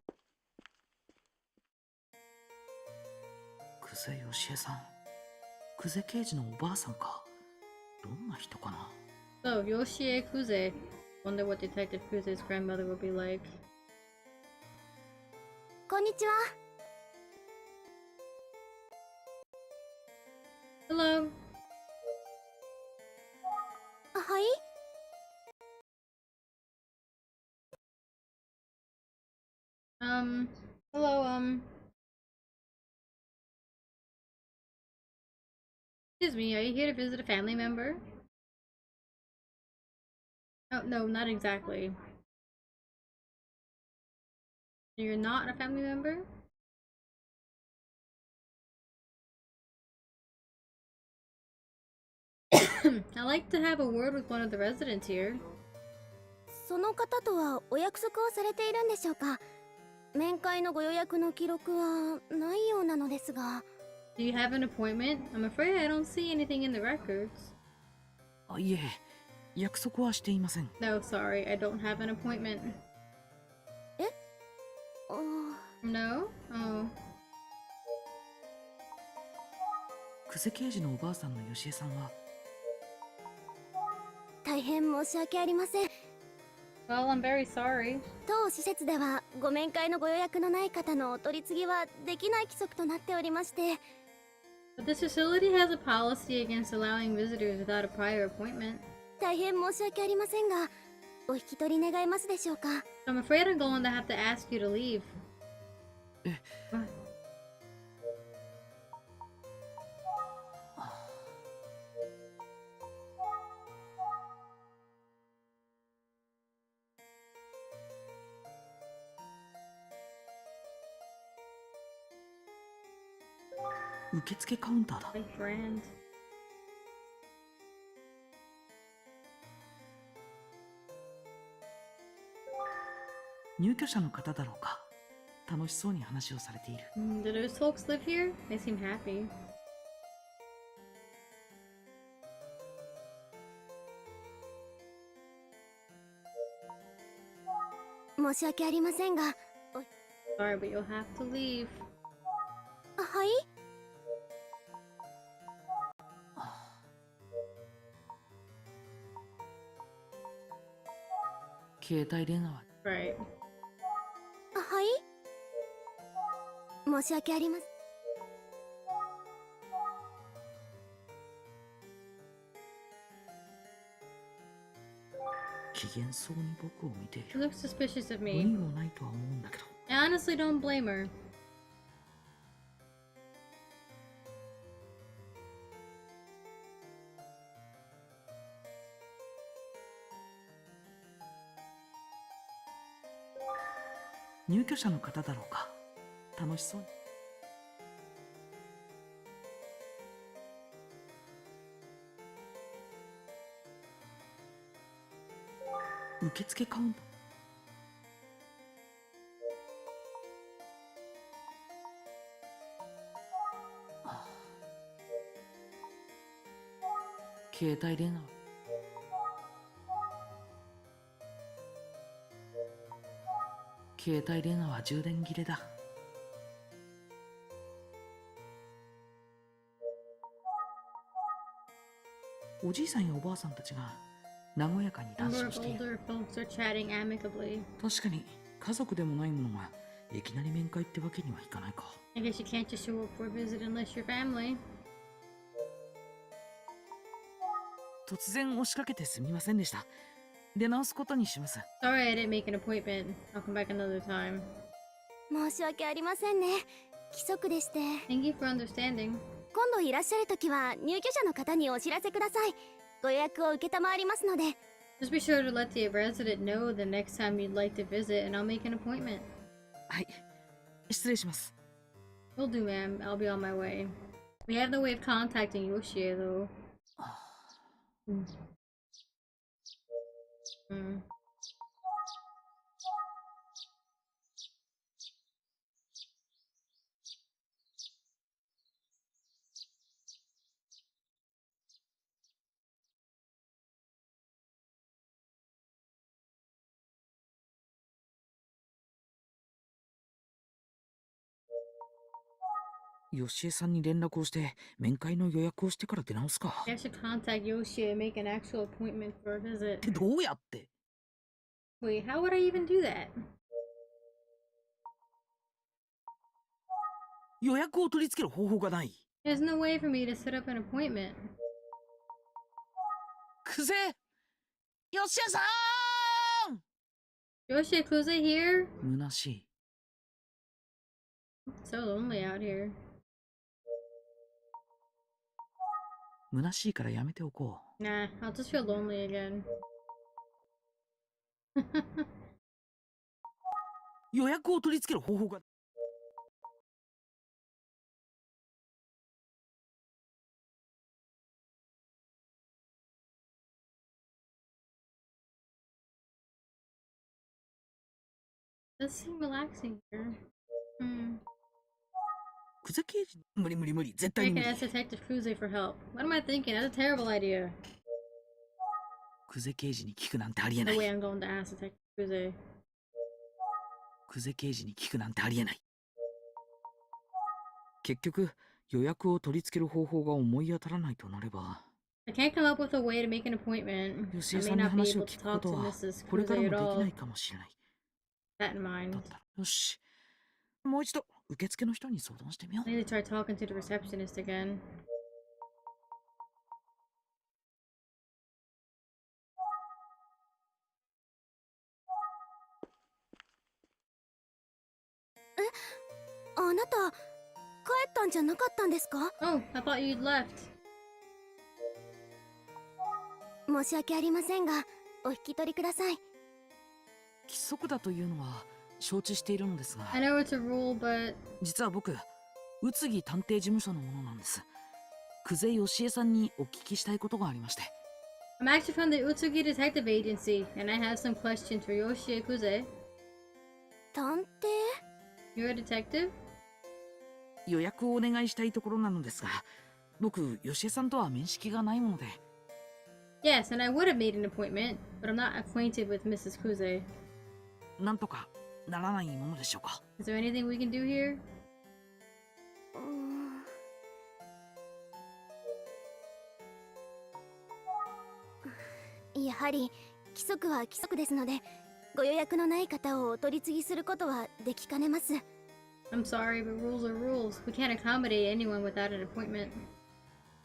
久世よしえさん。久世刑事のおばあさんか。どんな人かな。 So, Yoshie Kuze. Wonder what Detective Kuze's grandmother will be like. こんにちは。 Hello. はい。 Hello, excuse me, are you here to visit a family member? Oh, no, not exactly. You're not a family member? I'd like to have a word with one of the residents here. その方とはお約束をされているんでしょうか。面会のご予約の記録はないようなのですが。 Do you have an appointment? I'm afraid I don't see anything in the records. あ、いえ、約束はしていません。 No, sorry, I don't have an appointment. えNo? Oh. 久世刑事のおばあさんのよしえさんは。大変申し訳ありません。 Well, I'm very sorry. 当施設ではご面会のご予約のない方のお取り次ぎはできない規則となっておりまして。 But this facility has a policy against allowing visitors without a prior appointment. 大変申し訳ありませんが、お引き取り願えますでしょうか。 I'm afraid I'm going to have to ask you to leave. え What? 受付カウンターだ。 My friend. 入居者の方だろうか。楽しそうに話をされている。Do those folks live here? They seem happy. 申し訳ありませんが。 Sorry, but you'll have to leave. はい。 携帯電話は Right. はい。申し訳ありません。 機嫌そうに僕を見てい She る。 looks suspicious of 無 me. 理もないとは思うんだけど。 I honestly don't blame her. 入居者の方だろうか。楽しそうに。受付カウンター。携帯電話。携帯電話は充電切れだ。おじいさんやおばあさんたちが和やかに談笑している。 Older folks are chatting amicably. 確かに家族でもないものがいきなり面会ってわけにはいかないか。 I guess you can't just show up for a visit unless you're family. 突然押しかけてすみませんでした。出直すことにします。 Sorry I didn't make an appointment. I'll come back another time. 申し訳ありませんね。規則でして。 Thank you for understanding. 今度いらっしゃるときは入居者の方にお知らせください。ご予約を受けたまわりますので。Just be sure to let the resident know the next time you'd like to visit and I'll make an appointment. はい、失礼します。 Will do, ma'am. I'll be on my way. We have no way of contacting Yoshie, though. Hmm. よしえさんに連絡をして面会の予約をしてから出直すか。 I should contact Yoshie and make an actual appointment for a visit. ってどうやって？ Wait, how would I even do that? 予約を取り付ける方法がない。 There's no way for me to set up an appointment. クゼ！よしえさん！ Yoshie Kuze here? 虚しい。 So lonely out here. 虚しいからやめておこう。 Nah, I'll just feel lonely again. 予約を取り付ける方法が。 Does seem relaxing here. Hmm. クゼ刑事？無理無理無理、絶対 I に無 can 理。 ask Detective Kuze for help. What am I thinking? That's a terrible idea. クゼ刑事に聞くなんてありえな No い。 way I'm going to ask Detective Kuze. クゼ刑事に聞くなんてありえない。結局予約を取り付ける方法が思い当たらないとなれば、 I can't come up with a way to make an appointment. よし I えさ may んの not be 話を able 聞 to くこ talk と to は Mrs. これから Kuze も at でき all. ないかもしれない。 That in mind. だったらよし、もう一度受付の人に相談してみよう。 I need to try talking to the receptionist again. あなた、帰ったんじゃなかったんですか？ Oh, I thought you'd left. 申し訳ありませんが、お引き取りください。規則だというのは承知しているのですが、 I know it's a rule, but 実は僕、宇津木探偵事務所のものなんです。久世よしえさんにお聞きしたいことがありまして。 I'm actually from the Utsugi Detective Agency, and I have some questions for Yoshie Kuze. 探偵？ You're a detective? 予約をお願いしたいところなのですが、僕、よしえさんとは面識がないもので。 Yes, and I would have made an appointment, but I'm not acquainted with Mrs. Kuze. なんとかならないものでしょうか。 Is there anything we can do here? やはり規則は規則ですので、ご予約のない方をお取り次ぎすることはできかねます。 I'm sorry, but rules are rules. We can't accommodate anyone without an appointment.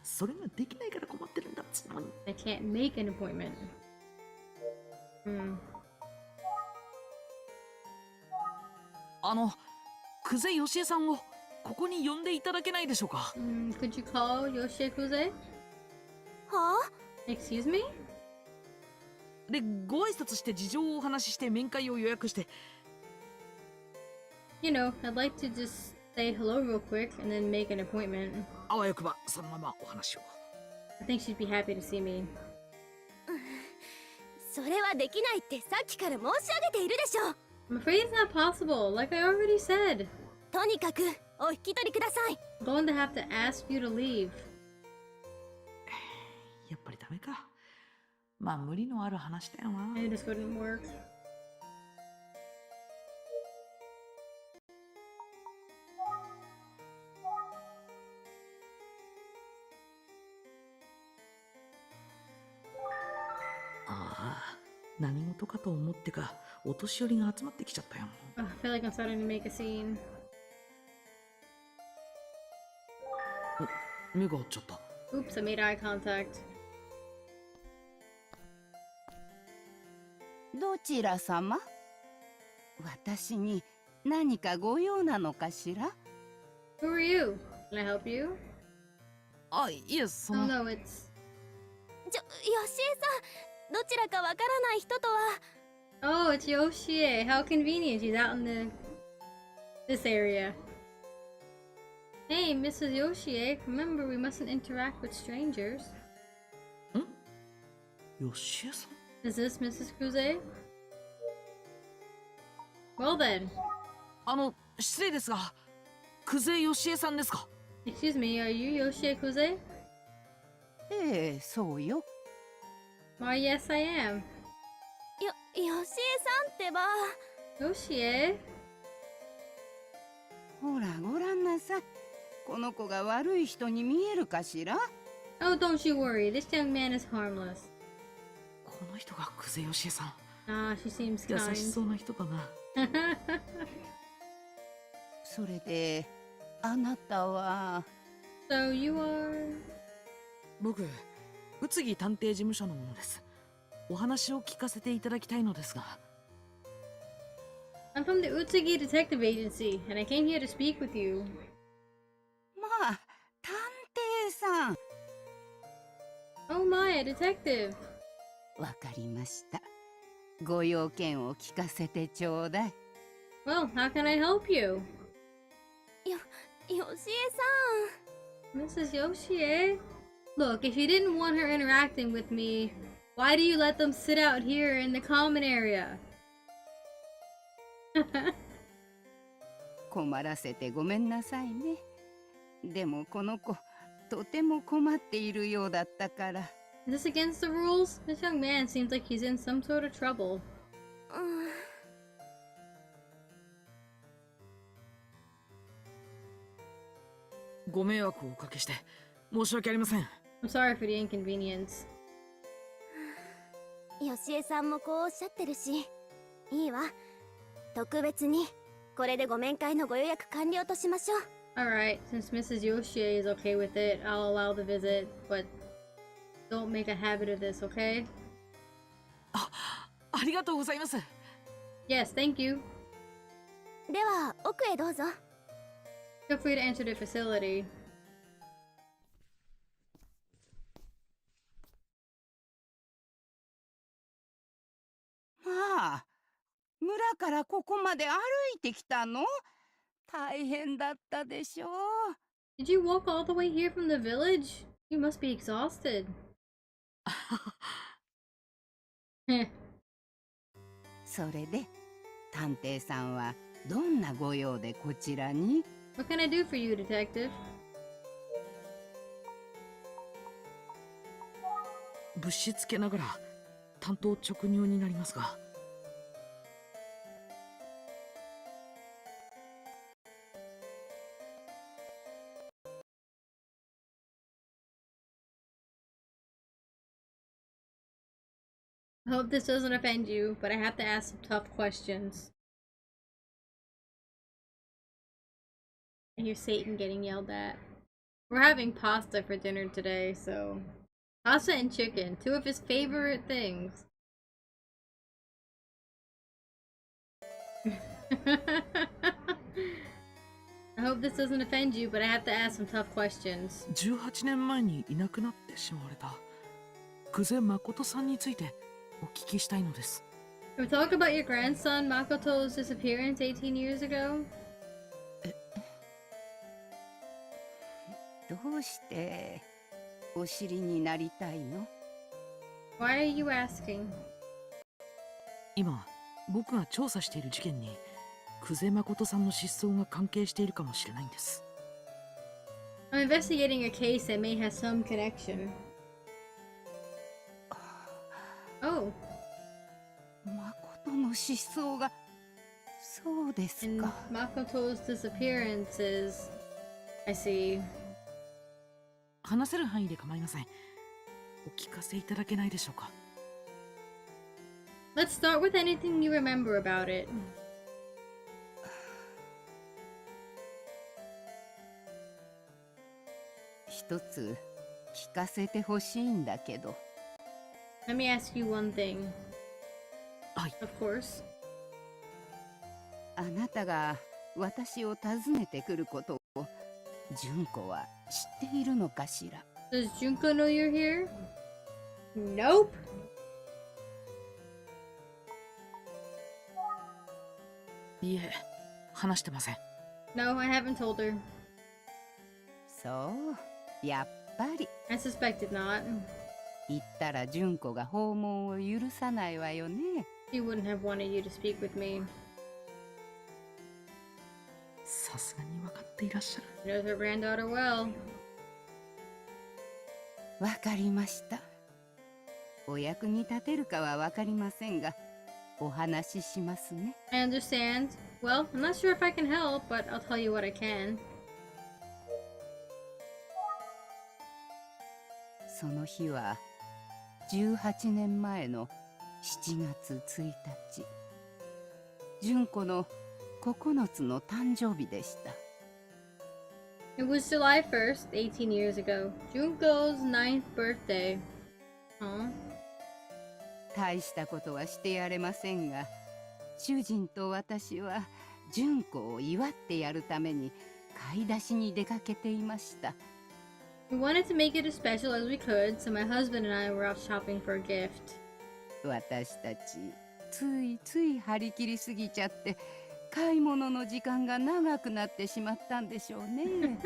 それができないから困ってるんだっつうのに。 I can't make an appointment. Hmm. 久世よしえさんをここに呼んでいただけないでしょうか。 Could you call Yoshie Kuze? はあ？ Excuse me? で、ご挨拶して事情をお話しして面会を予約して。 You know, I'd like to just say hello real quick and then make an appointment. あわよくばそのままお話を。 I think she'd be happy to see me. それはできないってさっきから申し上げているでしょ。 I'm afraid it's not possible, like I already said. とにかくお引き取りください。 I'm going to have to ask you to leave. やっぱりダメか。まあ無理のある話だよな。 Maybe this wouldn't work. ああ、何事かと思ってか、お年寄りが集まってきちゃったよ。Oh, I feel like I'm starting to make a scene. 目が合っちゃった。 Oops, I made eye contact. どちら様？私に何かご用なのかしら？ Who are you? Can I help you? あ、いえ、そ Oh の。 no, it's... よしえさん、どちらかわからない人とは。 Oh, it's Yoshie. How convenient. She's out in this area. Hey, Mrs. Yoshie. Remember, we mustn't interact with strangers. よしえさん？ Is this Mrs. Kuze? Well then. 失礼ですが、久世よしえさんですか？ Excuse me, are you Yoshie Kuze? ええ、そうよ。Why, yes, I am. よしえさんってば。 Yoshie? ほらごらんなさい。この子が悪い人に見えるかしら？ Oh, don't you worry. This young man is harmless. この人が久世よしえさん。 Ah, she seems 優し kind. そうな人だな。それで、あなたは？ So you are... 僕、宇津木探偵事務所の者です。お話を聞かせていただきたいのですが。I'm from the Utsugi Detective Agency, and I came here to speak with you. まあ、探偵さん。 Oh my, a detective. わかりました。ご用件を聞かせてちょうだい。 Well, how can I help you? よしえさん。 Mrs. Yoshie? Look, if you didn't want her interacting with me, why do you let them sit out here in the common area? 困らせてごめんなさいね。でもこの子、とても困っているようだったから。 Is this against the rules? This young man seems like he's in some sort of trouble. ご迷惑をおかけして申し訳ありません。 I'm sorry for the inconvenience. よしえさんもこうおっしゃってるし、いいわ。特別にこれでご面会のご予約完了としましょう。 Alright, since Mrs. Yoshie is okay with it, I'll allow the visit, but don't make a habit of this, okay? ありがとうございます。 Yes, thank you. では奥へどうぞ。 Feel free to enter the facility. まあ、村からここまで歩いてきたの？大変だったでしょう。 Did you walk all the way here from the village? You must be exhausted. Heh. それで、探偵さんはどんなご用でこちらに？ What can I do for you, detective? 物資つけながら担当直入になりますが。I hope this doesn't offend you, but I have to ask some tough questions. I hear Satan getting yelled at. We're having pasta for dinner today, so... Pasta and chicken, two of his favorite things. I hope this doesn't offend you, but I have to ask some tough questions. 18年前にいなくなってしまわれた久世誠さんについてお聞きしたいのです。 Can we talk about your grandson Makoto's disappearance 18 years ago? どうしてお知りになりたいの？ Why are you asking? 今僕が調査している事件に久世誠さんの失踪が関係しているかもしれないんです。 I'm investigating a case that may have some connection. Oh. 誠の失踪が、そうです And か。 Makoto's disappearances. I see. 話せる範囲で構いません。お聞かせいただけないでしょうか。 Let's start with anything you remember about it. 一つ聞かせてほしいんだけど。 Let me ask you one thing. はい。 Of course. あなたが私を訪ねてくることを純子は知っているのかしら。 Does Junko know you're here? Nope. いえ、話してません。 No, I haven't told her. そう、やっぱり。 I suspected not. 言ったら純子が訪問を許さないわよね。 She wouldn't have wanted you to speak with me. さすがに分かっていらっしゃる。 She knows her granddaughter well. わかりました。お役に立てるかはわかりませんが、お話ししますね。 I understand. Well, I'm not sure if I can help, but I'll tell you what I can. その日は18年前の7月1日、純子の9つの誕生日でした。 It was July 1st, 18 years ago. Junko's 9th birthday. Huh? 大したことはしてやれませんが、主人と私は純子を祝ってやるために買い出しに出かけていました。 We wanted to make it as special as we could, so my husband and I were out shopping for a gift. 私たちついつい張り切りすぎちゃって買い物の時間が長くなってしまったんでしょうね。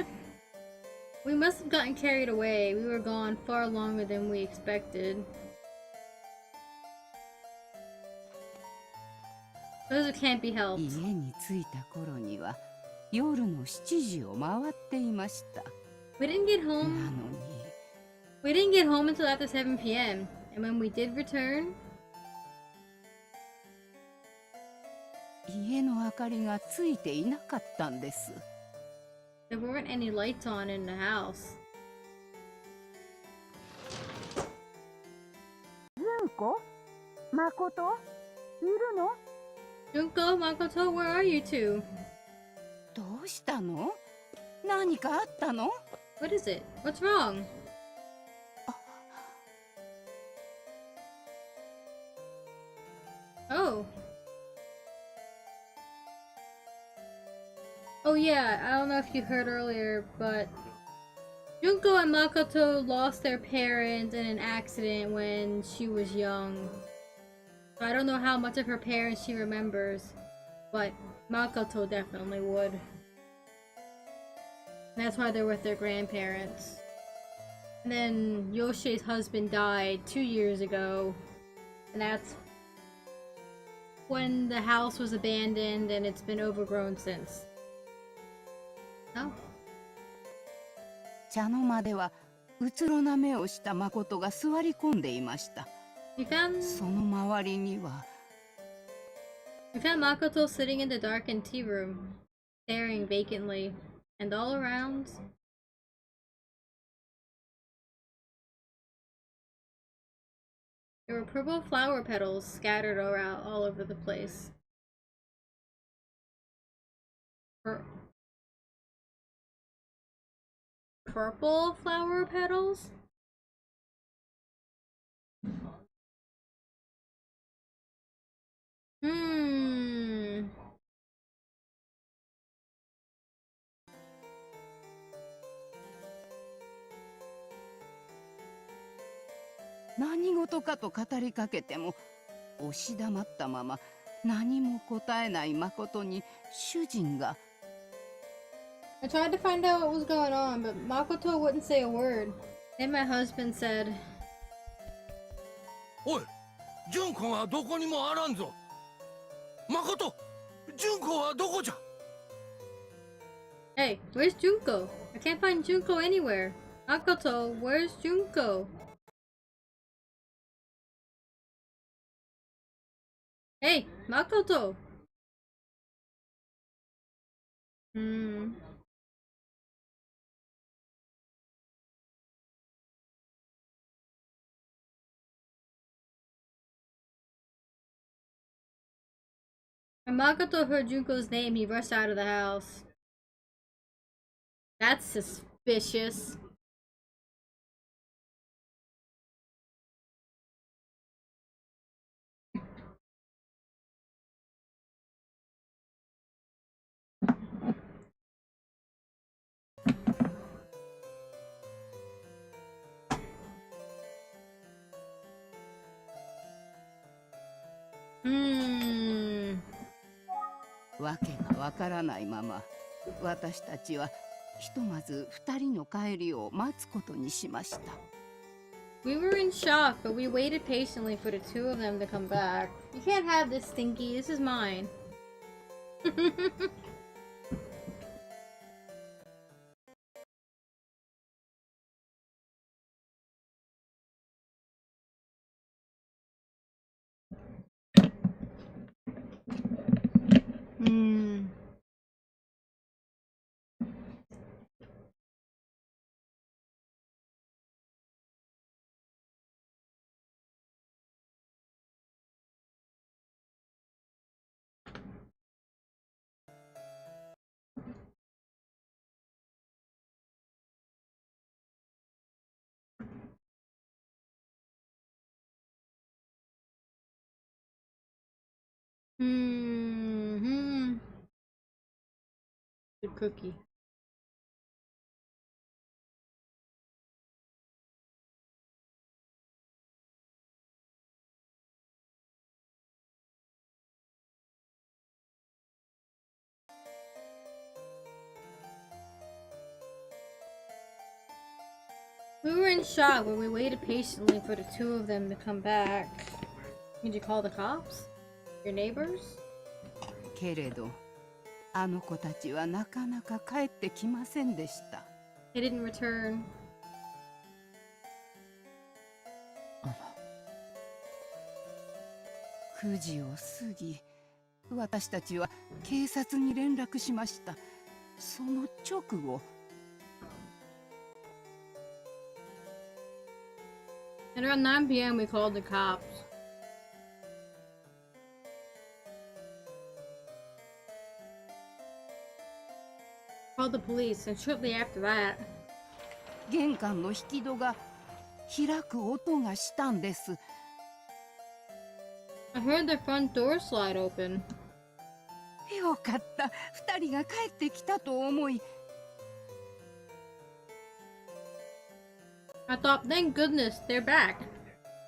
We must have gotten carried away. We were gone far longer than we expected. Those can't be helped. 家に着いた頃には夜の7時を回っていました。 We didn't get な home. のに We didn't get home until after 7 p.m. And when we did return, 家の明かりがついていなかったんです。 there weren't any lights on in the house. 純子、誠、いるの？ Junko, Makoto, where are you two? どうしたの？何かあったの？ What is it? What's wrong? Oh. Oh yeah, I don't know if you heard earlier, but Junko and Makoto lost their parents in an accident when she was young. So I don't know how much of her parents she remembers, but Makoto definitely would. That's why they're with their grandparents. And then Yoshi's husband died 2 years ago, and that's when the house was abandoned and it's been overgrown since. Oh. 茶の間ではうつろな目をした誠が座り込んでいました。 We found その周りには Makoto sitting in the darkened tea room, staring vacantly, and all around. There were purple flower petals scattered around all over the place. Purple flower petals? Hmm. 何事かと語りかけても押し黙ったまま何も答えない誠に主人が I tried to find out what was going on, but Makoto wouldn't say a word. Then my husband said, おい、純子がどこにもあらんぞ。誠、純子はどこじゃ？ Hey, where's Junko? I can't find Junko anywhere. Makoto, where's Junko? Hey, Makoto! When Makoto heard Junko's name, he rushed out of the house. That's suspicious. Hmm. わけがわからないまま、私たちはひとまず2人の帰りを待つことにしました。We were in shock, but we waited patiently for the two of them to come back. You can't have this, Stinky. This is mine. Hmm. Hmm. The cookie. We were in shock, but we waited patiently for the two of them to come back. Did you call the cops? Your neighbors? けれど、あの子たちはなかなか帰ってきませんでした。They didn't return. 9時を過ぎ、私たちは警察に連絡しました。その直後、At around 9 p.m. we called the cops. Called the police, and shortly after that, 玄関の引き戸が開く音がしたんです。I heard the front door slide open. よかった、2人が帰ってきたと思い、I thought, thank goodness, they're back.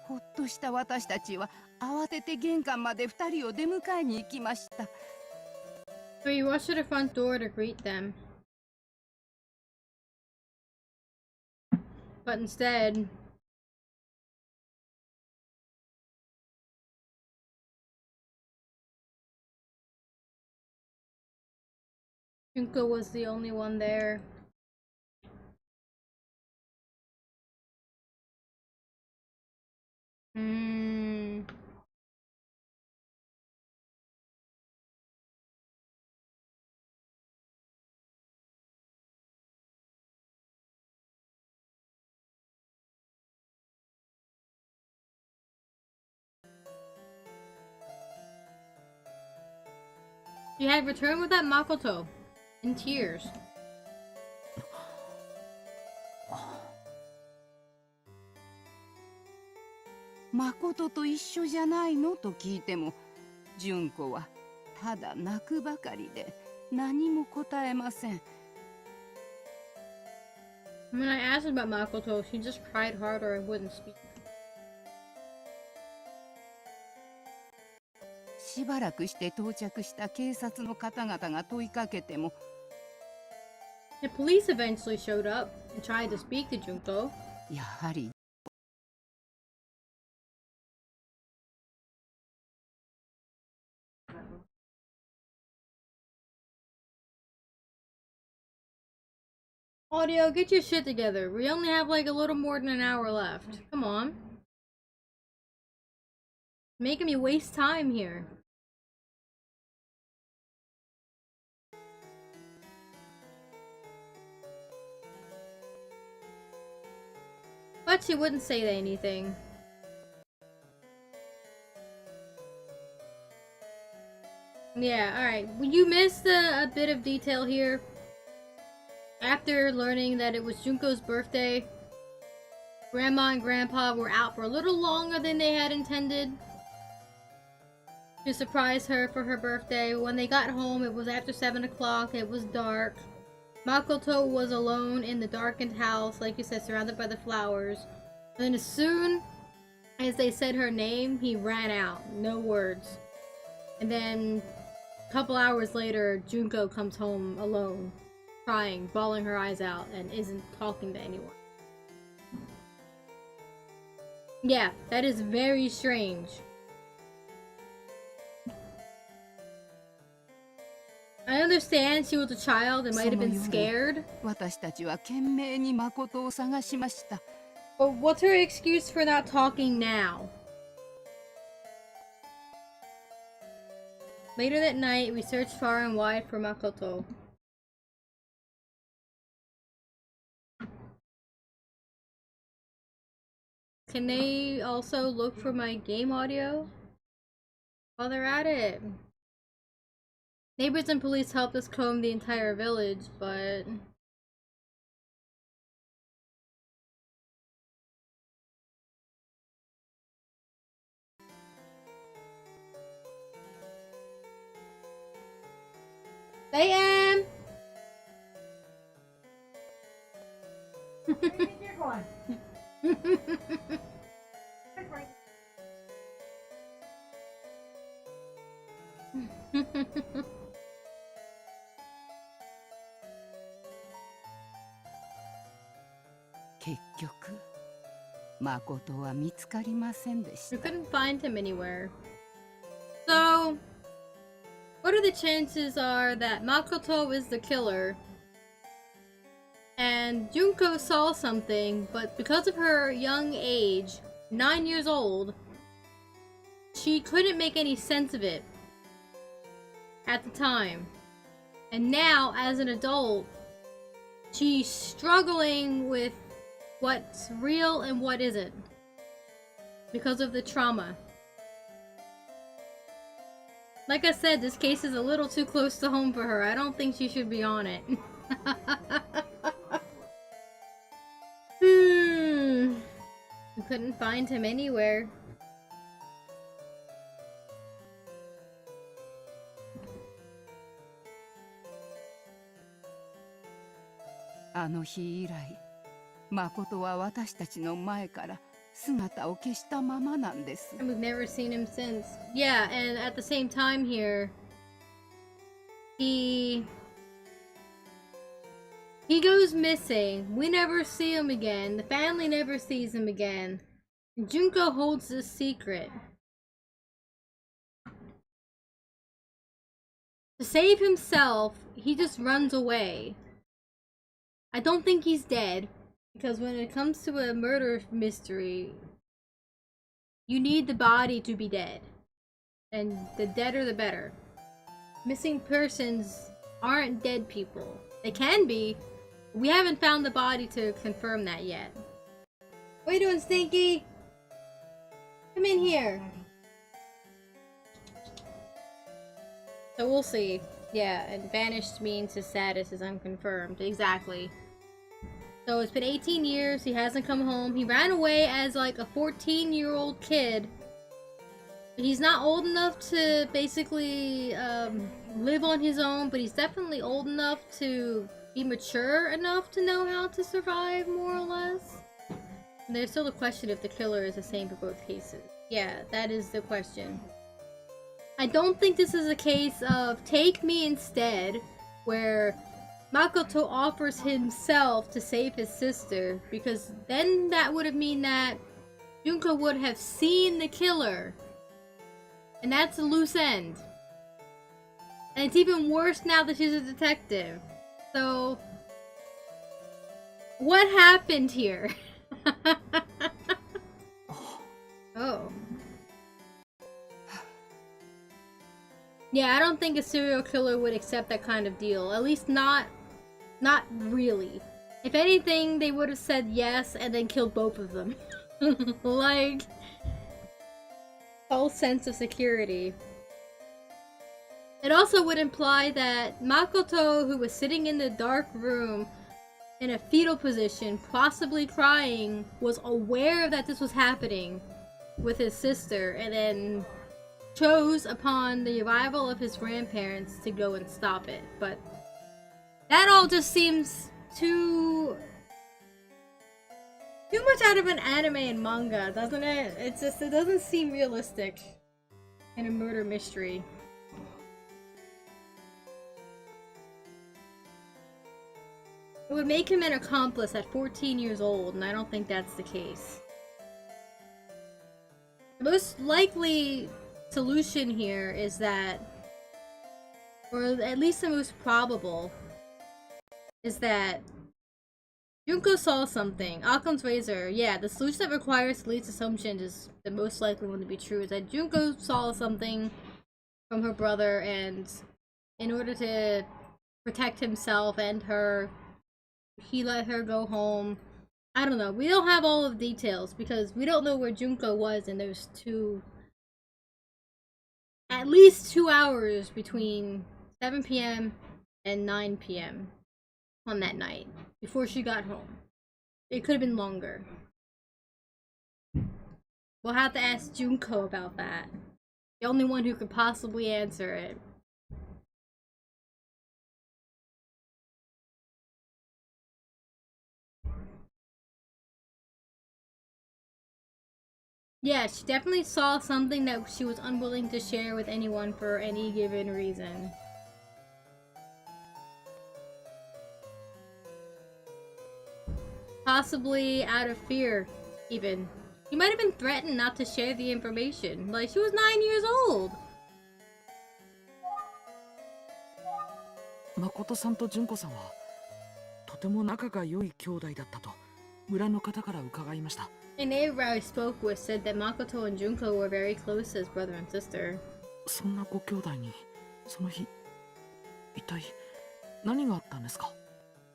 ほっとした私たちは慌てて玄関まで2人を出迎えに行きました。So we rushed to the front door to greet them. But instead, Junko was the only one there. She had returned with that Makoto, in tears. 誠と一緒じゃないのと聞いても、純子はただ泣くばかりで何も答えません。When I asked about Makoto, she just cried harder and wouldn't speak. しばらくして到着した警察の方々が問いかけても、 The police eventually showed up and tried to speak to Junko. やはり Audio, get your shit together. We only have like a little more than an hour left. Come on. Making me waste time here. But she wouldn't say anything. Yeah, alright. You missed a bit of detail here. After learning that it was Junko's birthday, Grandma and Grandpa were out for a little longer than they had intended to surprise her for her birthday. When they got home, it was after 7 o'clock. It was dark. Makoto was alone in the darkened house, like you said, surrounded by the flowers. And then as soon as they said her name, he ran out. No words. And then a couple hours later, Junko comes home alone, crying, bawling her eyes out, and isn't talking to anyone. Yeah, that is very strange. I understand she was a child and might have been scared. 私たちは懸命に誠を探しました。 But what's her excuse for not talking now? Later that night, we searched far and wide for Makoto. Can they also look for my game audio while they're at it? Neighbors and police helped us comb the entire village, but... Satyn!結局、誠は見つかりませんでし We た。 couldn't find him anywhere. So, what are the chances are that Makoto is the killer and Junko saw something, but because of her young age, 9 years old, she couldn't make any sense of it at the time. And now, as an adult, she's struggling with what's real and what isn't because of the trauma. Like I said, this case is a little too close to home for her. I don't think she should be on it. We couldn't find him anywhere. あの日以来、誠は私たちの前から姿を消したままなんです。 And we've never seen him since. Yeah, and at the same time here, he goes missing. We never see him again. The family never sees him again. Junko holds this secret. To save himself, he just runs away. I don't think he's dead, because when it comes to a murder mystery, you need the body to be dead. And the deader the better. Missing persons aren't dead people. They can be. We haven't found the body to confirm that yet. What are you doing, Stinky? Come in here. So we'll see. Yeah, and vanished means his status is unconfirmed. Exactly. So it's been 18 years. He hasn't come home. He ran away as like a 14-year-old kid. He's not old enough to basically live on his own, but he's definitely old enough to be mature enough to know how to survive, more or less. And there's still the question if the killer is the same for both cases. Yeah, that is the question. I don't think this is a case of take me instead, where Makoto offers himself to save his sister, because then that would have mean that Junko would have seen the killer. And that's a loose end. And it's even worse now that she's a detective. So, What happened here? Oh. Yeah, I don't think a serial killer would accept that kind of deal. At least not really. If anything, they would have said yes and then killed both of them. Like, false sense of security. It also would imply that Makoto, who was sitting in the dark room in a fetal position, possibly crying, was aware that this was happening with his sister, and then chose upon the arrival of his grandparents to go and stop it. But that all just seems too much out of an anime and manga, doesn't it? It doesn't seem realistic in a murder mystery. It would make him an accomplice at 14 years old, and I don't think that's the case. The most likely solution here is that, or at least the most probable, is that Junko saw something. Occam's razor, yeah, the solution that requires least assumptions is the most likely one to be true, is that Junko saw something from her brother, and in order to protect himself and her, he let her go home. I don't know. We don't have all of the details because we don't know where Junko was in those at least 2 hours between 7 p.m. and 9 p.m. on that night before she got home. It could have been longer. We'll have to ask Junko about that. The only one who could possibly answer it. Yeah, she definitely saw something that she was unwilling to share with anyone for any given reason. Possibly out of fear, even. She might have been threatened not to share the information. Like, she was 9 years old! Makoto さんと純子さんはとても仲が良い兄弟だったと村の方から伺いました。A neighbor I spoke with said that Makoto and Junko were very close as brother and sister. そんなご兄弟にその日一体何があったんですか?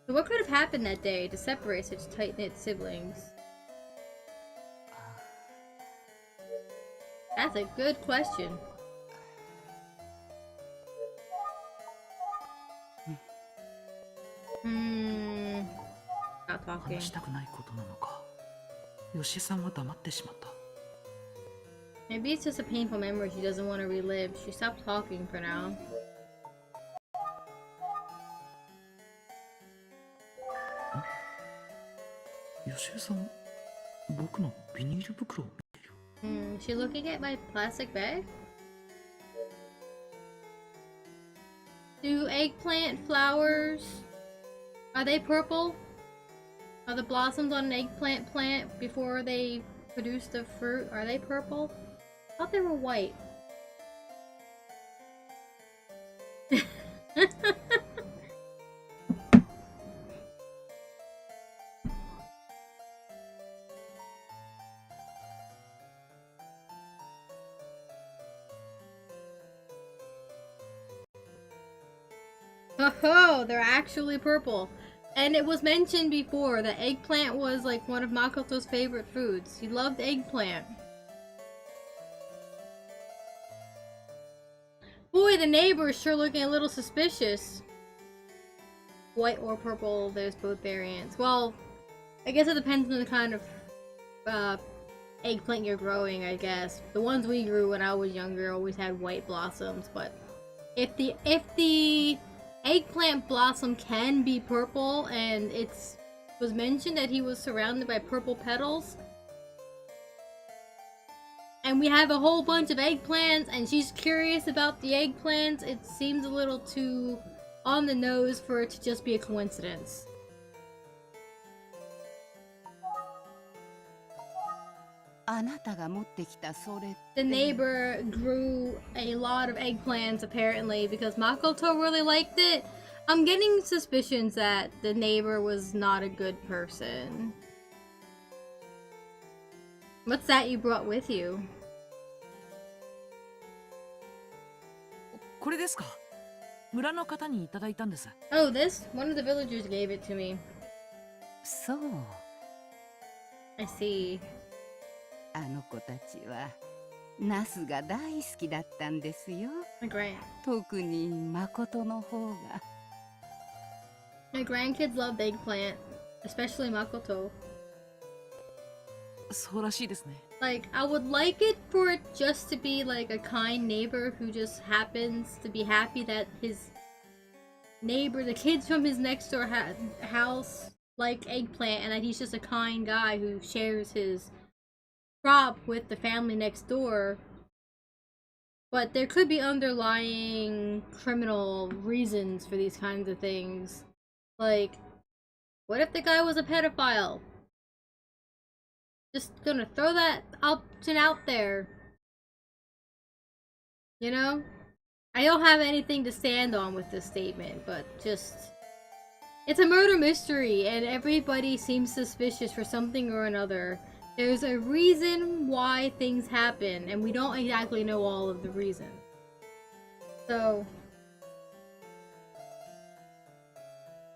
So what could have happened that day to separate such tight-knit siblings? That's a good question. Not talking. 話したくないことなのか。ヨシさんは黙ってしまった。Maybe it's just a painful memory she doesn't want to relive. She stopped talking for now. ヨシさん、僕のビニール袋を見ている。She looking at my plastic bag? Do eggplant flowers, are they purple? Are the blossoms on an eggplant plant before they produce the fruit, are they purple? I thought they were white. Oh, they're actually purple. And it was mentioned before that eggplant was like one of Makoto's favorite foods. He loved eggplant. Boy, the neighbor is sure looking a little suspicious. White or purple, there's both variants. Well, I guess it depends on the kind of eggplant you're growing, I guess. The ones we grew when I was younger always had white blossoms, but if the eggplant blossom can be purple, and it was mentioned that he was surrounded by purple petals, and we have a whole bunch of eggplants, and she's curious about the eggplants, it seems a little too on the nose for it to just be a coincidence. The neighbor grew a lot of eggplants apparently because Makoto really liked it. I'm getting suspicions that the neighbor was not a good person. What's that you brought with you? これですか。村の方にいただいたんです。Oh, this? One of the villagers gave it to me. そう。I see. あの子たちはナスが大好きだったんですよ。Great. 特に誠の方が。My grandkids love eggplant, especially Makoto. そうらしいですね。Like, I would like it for it just to be like a kind neighbor who just happens to be happy that his neighbor, the kids from his next door house, like eggplant, and that he's just a kind guy who shares his crop with the family next door. But there could be underlying criminal reasons for these kinds of things. Like, what if the guy was a pedophile? Just gonna throw that option out there. You know? I don't have anything to stand on with this statement, but just... It's a murder mystery, and everybody seems suspicious for something or another. There's a reason why things happen, and we don't exactly know all of the reasons. So...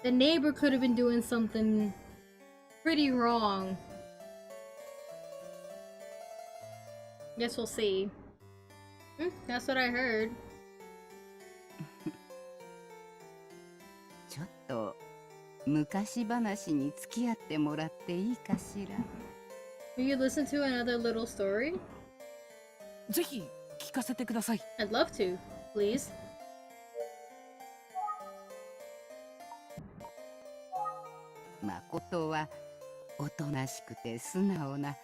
the neighbor could have been doing something pretty wrong. Guess we'll see. That's what I heard. ちょっと昔話に付き合ってもらっていいかしら。Will you listen to another little story? ぜひ聞かせてください。I'd love to, please. 誠はおとなしくて素直な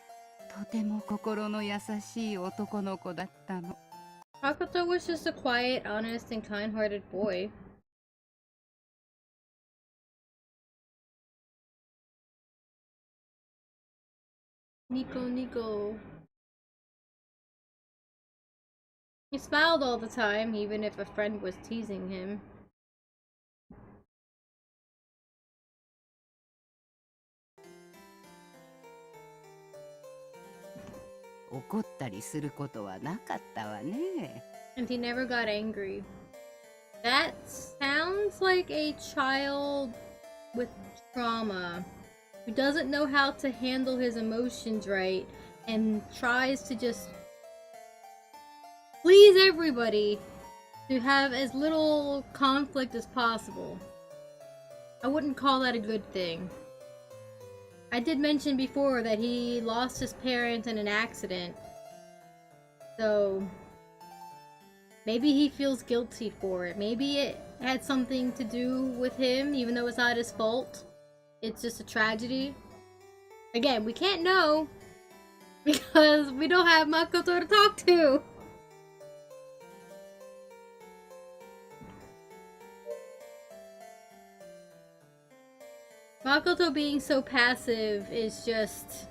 とても心の優しい男の子だったの。Makoto was just a quiet, honest, and kind-hearted boy. Nico. He smiled all the time, even if a friend was teasing him. 怒ったりすることはなかったわね。And he never got angry. That sounds like a child with trauma who doesn't know how to handle his emotions right and tries to just please everybody to have as little conflict as possible. I wouldn't call that a good thing. I did mention before that he lost his parents in an accident. So maybe he feels guilty for it. Maybe it had something to do with him, even though it's not his fault. It's just a tragedy. Again, we can't know because we don't have Makoto to talk to. Makoto being so passive is just...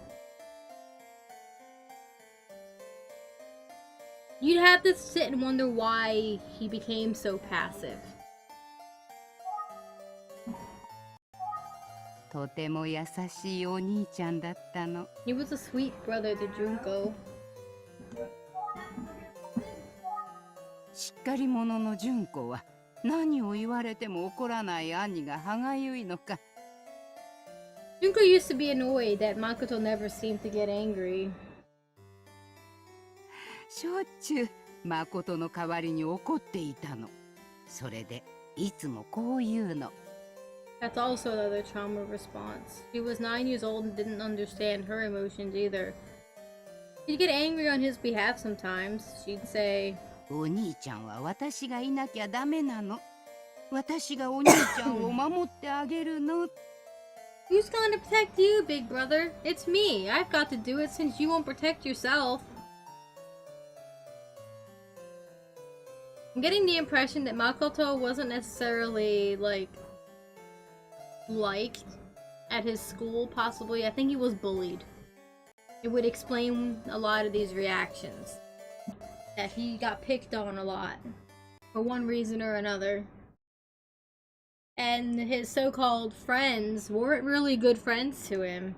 You'd have to sit and wonder why he became so passive. とても優しいお兄ちゃんだったの。He was a sweet brother to Junko. しっかり者の純子は何を言われても怒らない兄が歯がゆいのか。Junko used to be annoyed that Makoto never seemed to get angry. しょっちゅう誠の代わりに怒っていたの。それでいつもこう言うの。That's also another trauma response. She was 9 years old and didn't understand her emotions either. She'd get angry on his behalf sometimes. She'd say, お兄ちゃんは私がいなきゃダメなの。私がお兄ちゃんを守ってあげるの。Who's going to protect you, big brother? It's me. I've got to do it since you won't protect yourself. I'm getting the impression that Makoto wasn't necessarily, liked at his school, possibly. I think he was bullied. It would explain a lot of these reactions. That he got picked on a lot. For one reason or another. and his so-called friends weren't really good friends to him.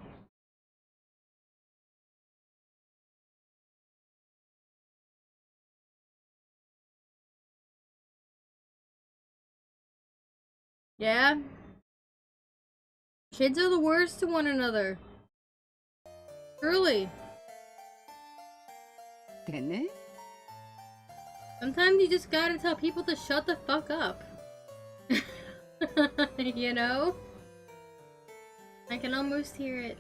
Yeah? Kids are the worst to one another. Truly. でね、 Sometimes you just gotta tell people to shut the fuck up. You know? I can almost hear it.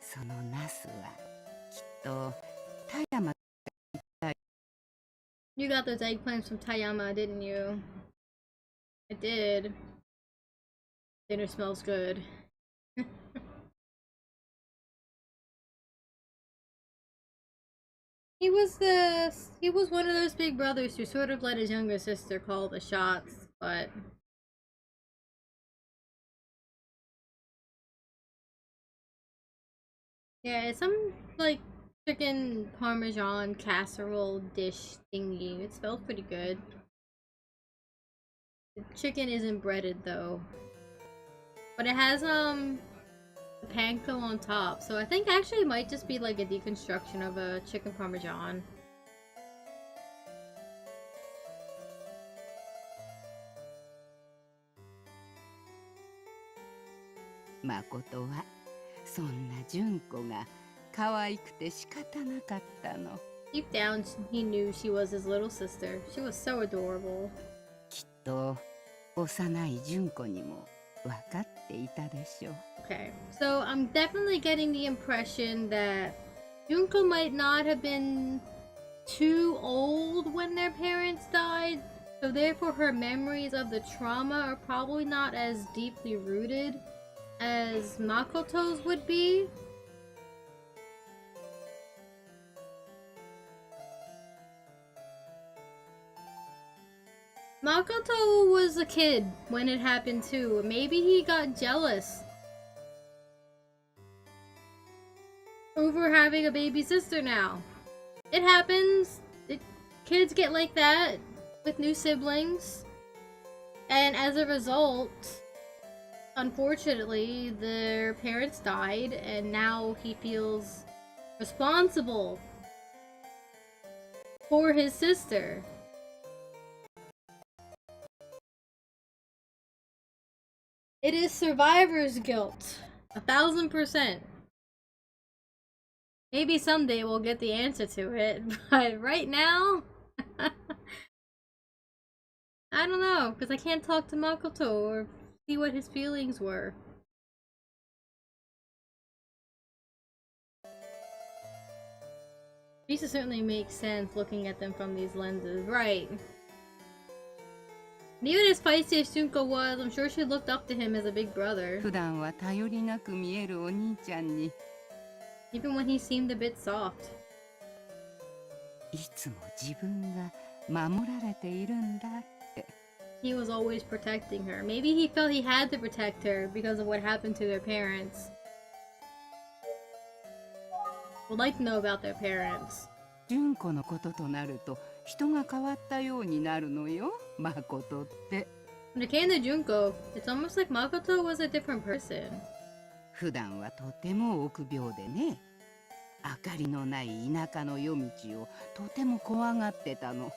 そのナスはきっと田山 You got those eggplants from Tayama, didn't you? I did. Dinner smells good. He was one of those big brothers who sort of let his younger sister call the shots, but yeah, it's some like chicken parmesan casserole dish thingy. It smells pretty good. The chicken isn't breaded though. But it has a panko on top, so I think actually it might just be like a deconstruction of a chicken parmesan. Makoto はそんな純子が可愛くて仕方なかったの。 Deep down, he knew she was his little sister. She was so adorable. きっと幼い純子にも分かっていたでしょう。 Okay, so I'm definitely getting the impression that Junko might not have been too old when their parents died, so therefore her memories of the trauma are probably not as deeply rooted as Makoto's would be. Makoto was a kid when it happened too. Maybe he got jealous over having a baby sister now. It happens. Kids get like that with new siblings. And as a result, unfortunately, their parents died and now he feels responsible for his sister. It is survivor's guilt. 1000%. Maybe someday we'll get the answer to it, but right now, I don't know, because I can't talk to Makoto or see what his feelings were. These certainly make sense looking at them from these lenses, right? And even as feisty as Junko was, I'm sure she looked up to him as a big brother. 普段は頼りなく見えるお兄ちゃんに Even when he seemed a bit soft. いつも自分が守られているんだって。 He was always protecting her. Maybe he felt he had to protect her because of what happened to their parents. Would like to know about their parents. 純子のこととなると人が変わったようになるのよ、誠って。 When it came to Junko, it's almost like Makoto was a different person. 普段はとても臆病でね、明かりのない田舎の夜道をとても怖がってたの。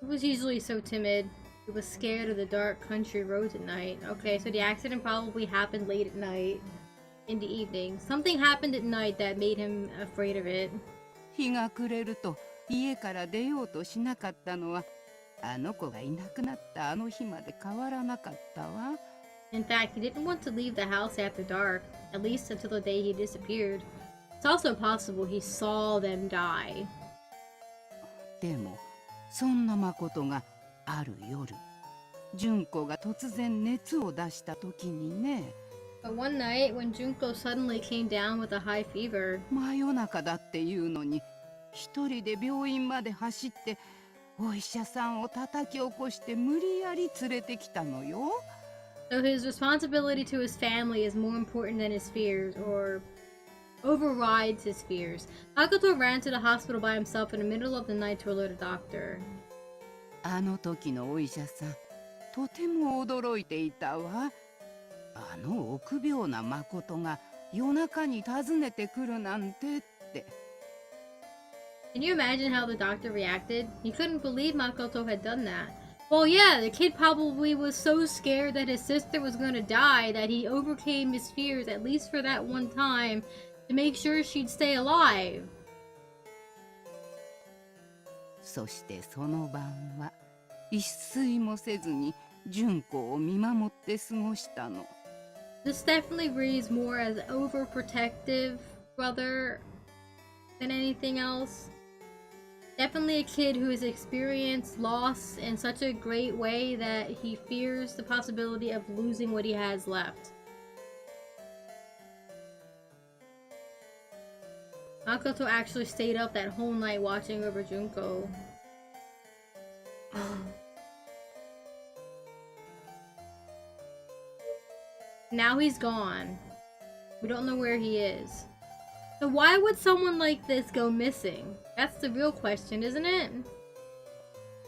He was usually so timid. He was scared of the dark country roads at night. Okay, so the accident probably happened late at night. In the evening. Something happened at night that made him afraid of it. 日が暮れると家から出ようとしなかったのはあの子がいなくなったあの日まで変わらなかったわ。 In fact, he didn't want to leave the house after dark, at least until the day he disappeared. It's also possible he saw them die. でもそんな誠がある夜、純子が突然熱を出した時にね。 But one night, when Junko suddenly came down with a high fever, 真夜中だっていうのに一人で病院まで走ってお医者さんを叩き起こして無理やり連れてきたのよ。 so his responsibility to his family is more important than his fears, or overrides his fears. Makoto ran to the hospital by himself in the middle of the night to alert a doctor. あの時のお医者さん、とても驚いていたわ。あの臆病な誠が夜中に訪ねてくるなんてって。Can you imagine how the doctor reacted? He couldn't believe Makoto had done that. Well, yeah, the kid probably was so scared that his sister was gonna die that he overcame his fears, at least for that one time, to make sure she'd stay alive. そしてその晩は一睡もせずに純子を見守って過ごしたの。This definitely reads more as overprotective brother than anything else. Definitely a kid who has experienced loss in such a great way that he fears the possibility of losing what he has left. Makoto actually stayed up that whole night watching over Junko. Now he's gone. We don't know where he is. So why would someone like this go missing? That's the real question, isn't it?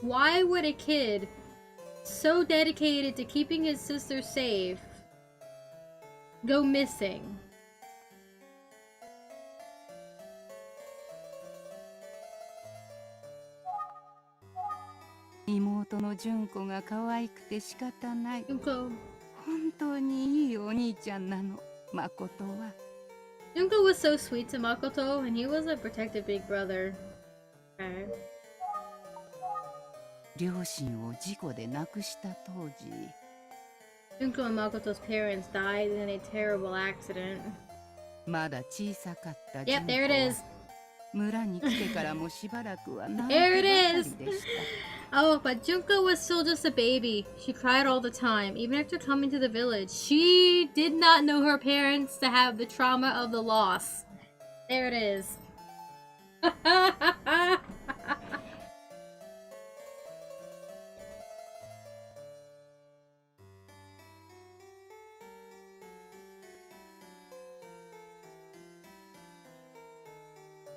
Why would a kid so dedicated to keeping his sister safe go missing?妹の純子が可愛くて仕方ない。Junko. 本当にいいお兄ちゃんなの、誠は。Junko was so sweet to Makoto, and he was a protective big brother. Okay. 両親を事故で亡くした当時、 Junko and Makoto's parents died in a terrible accident. まだ小さかった純 Yep, 子 there it は is. 村に来てからもしばらくは泣い There て it ばか is. りでした。Oh, but Junko was still just a baby. She cried all the time, even after coming to the village. She did not know her parents to have the trauma of the loss. There it is.「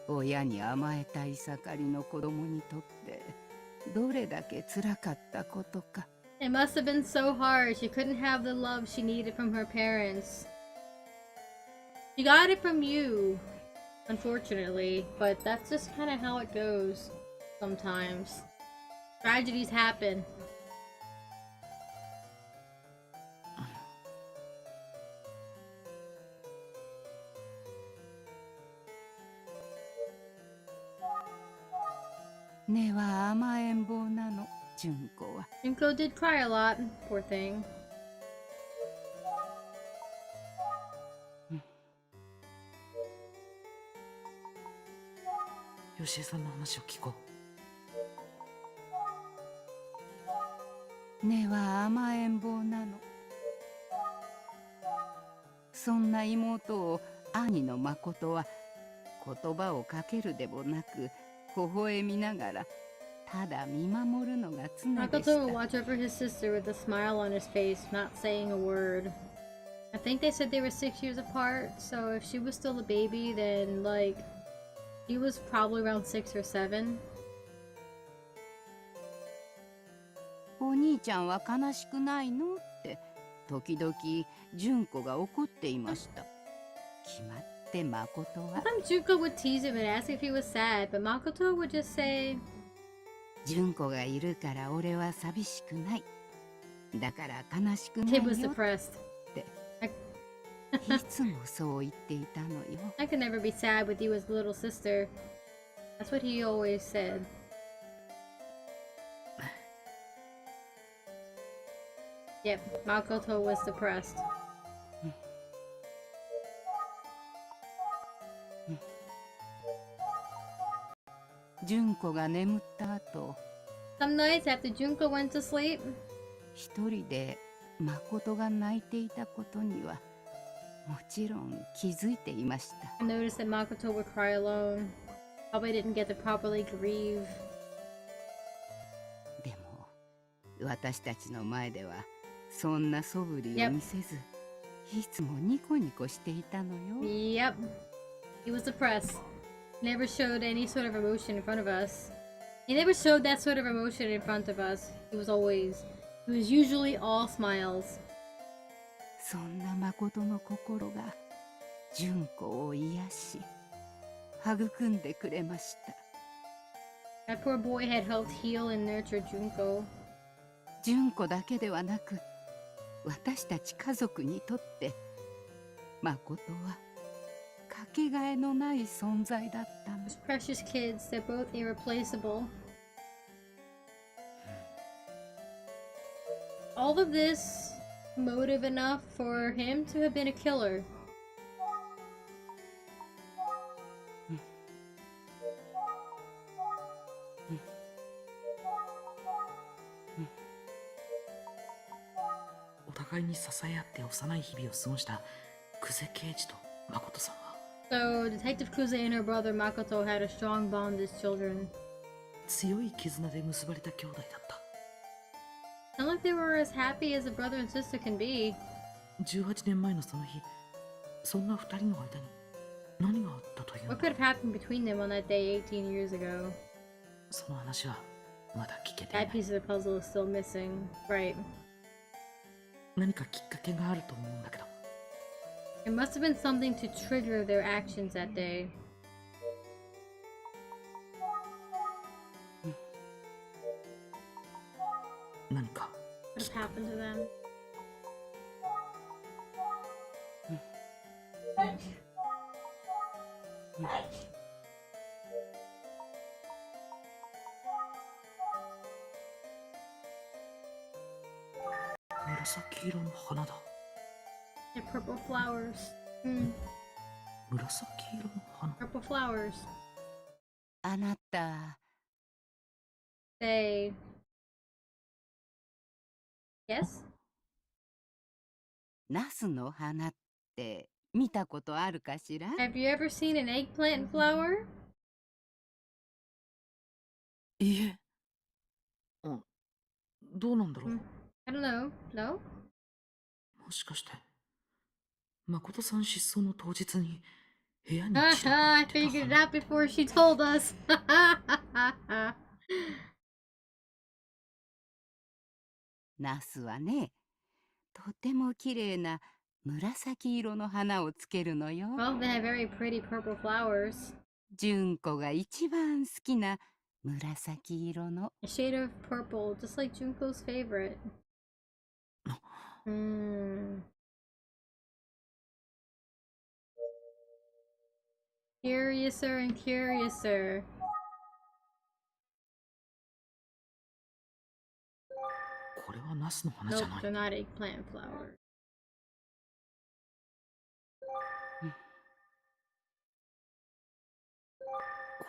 親に甘えたい盛りの子供にとってどれだけ辛かったことか。 It must have been so hard. She couldn't have the love she needed from her parents. She got it from you, unfortunately, but that's just kind of how it goes sometimes. Tragedies happen.「根は甘えん坊なの、純子は。 Junko did cry a lot, poor thing. よしえさんの話を聞こう。根は甘えん坊なの。そんな妹を兄の誠は言葉をかけるでもなく微笑みながらただ見守るのが常でし Makoto would た。 watch over his sister with a smile on his face, not saying a word. I think they said they were 6 years apart, so if she was still a baby, then, like, he was probably around 6 or 7. お兄ちゃんは悲しくないのって時々純子が怒っていました。決まって誠は Sometimes Junko would tease him and ask if he was sad, but Makoto would just say, 純子がいるから俺は寂しくない。だから悲しくない Kid was よ。 depressed. いつもそう言っていたのよ。 I could never be sad with you as a little sister. That's what he always said. Yep, Makoto was depressed. 純子が眠った後、 Some nights after Junko went to sleep, 一人で誠が泣いていたことにはもちろん気づいていました。 I noticed that Makoto would cry alone. Probably didn't get to properly grieve. でも私たちの前ではそんな素振りを見せず、いつもニコニコしていたのよ。 Yep. He was depressed. Never showed any sort of emotion in front of us. He never showed that sort of emotion in front of us. He was usually all smiles. そんな誠の心が純子を癒し育んでくれました。 That poor boy had helped heal and nurture Junko. 純子だけではなく私たち家族にとって誠はかけがえのない存在だったの。 Those precious kids, they're both irreplaceable. All of this motive enough for him to have been a killer. お互いに支え合って幼い日々を過ごした久世刑事と誠さんは So, Detective Kuze and her brother Makoto had a strong bond as children. 強い絆で結ばれた兄弟だった。 Not like they were as happy as a brother and sister can be. 18年前のその日、そんな二人の間に何があったというの What could have happened between them on that day 18 years ago? その話はまだ聞けていな That い。 piece of the puzzle is still missing. Right. 何かきっかけがあると思うんだけど。 There must have been something to trigger their actions that day. 何か What have happened to them? 紫色の花だ。 They're purple flowers. Hmm. 紫色の花。 Purple flowers. あなた They. Yes? ナスの花って見たことあるかしら？ Have you ever seen an eggplant flower? いいえ。どうなんだろう。 I don't know. No? もしかして誠さん失踪の当日に部屋に I figured it out before she told us. ナスはね、とても綺麗な紫色の花をつけるのよ。 Well, they have very pretty purple flowers. 純子が一番好きな紫色の。 A shade of purple, just like Junko's favorite. Hmm. Curiouser and curiouser. これはナスの花じゃ Nope, ない。 they're not eggplant flowers.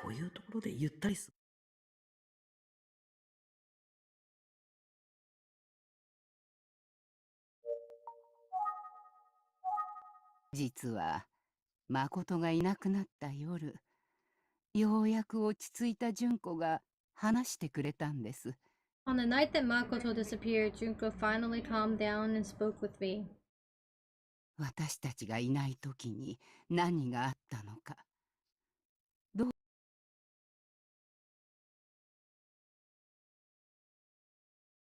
こういうところでゆったりする。実は誠がいなくなった夜、ようやく落ち着いた純子が話してくれたんです。 On the night that Makoto disappeared, Junko finally calmed down and spoke with me. 私たちがいない時に何があったのか。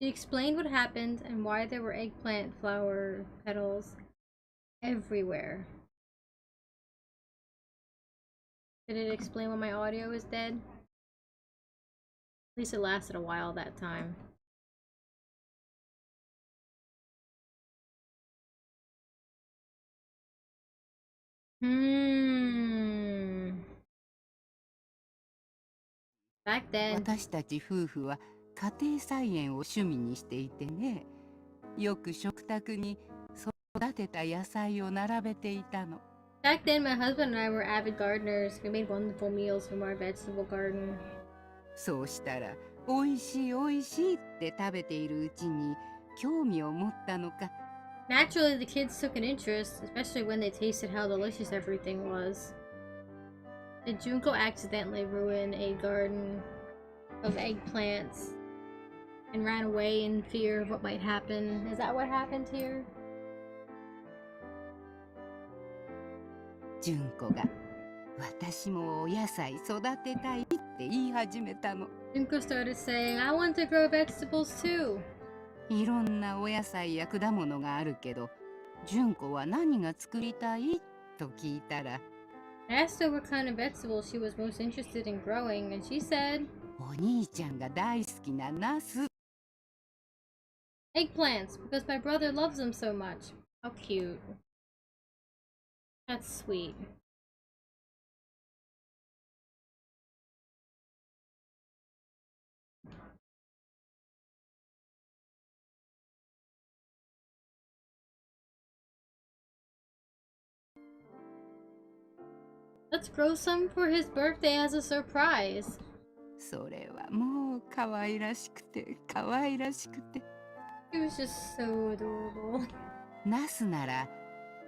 She explained what happened and why there were eggplant flower petals everywhere. Did it explain why my audio is dead? At least it lasted a while that time. Back then, 私たち夫婦は家庭菜園を趣味にしていてね、よく食卓に育てた野菜を並べていたの。 back then, my husband and I were avid gardeners. We made wonderful meals from our vegetable garden. そうしたら、おいしいおいしいって食べているうちに興味を持ったのか。 Naturally, the kids took an interest, especially when they tasted how delicious everything was. Did Junko accidentally ruin a garden of eggplants and ran away in fear of what might happen? Is that what happened here? 純子が私もお野菜育てたいって言い始めたの。Junko started saying, I want to grow vegetables too. いろんなお野菜や果物があるけど、純子は何が作りたいと聞いたら、I asked her what kind of vegetables she was most interested in growing, and she said, お兄ちゃんが大好きなナス。eggplants, because my brother loves them so much. How cute. That's sweet. Let's grow some for his birthday as a surprise. それはもう可愛らしくて可愛らしくて。It was just so adorable. ナスなら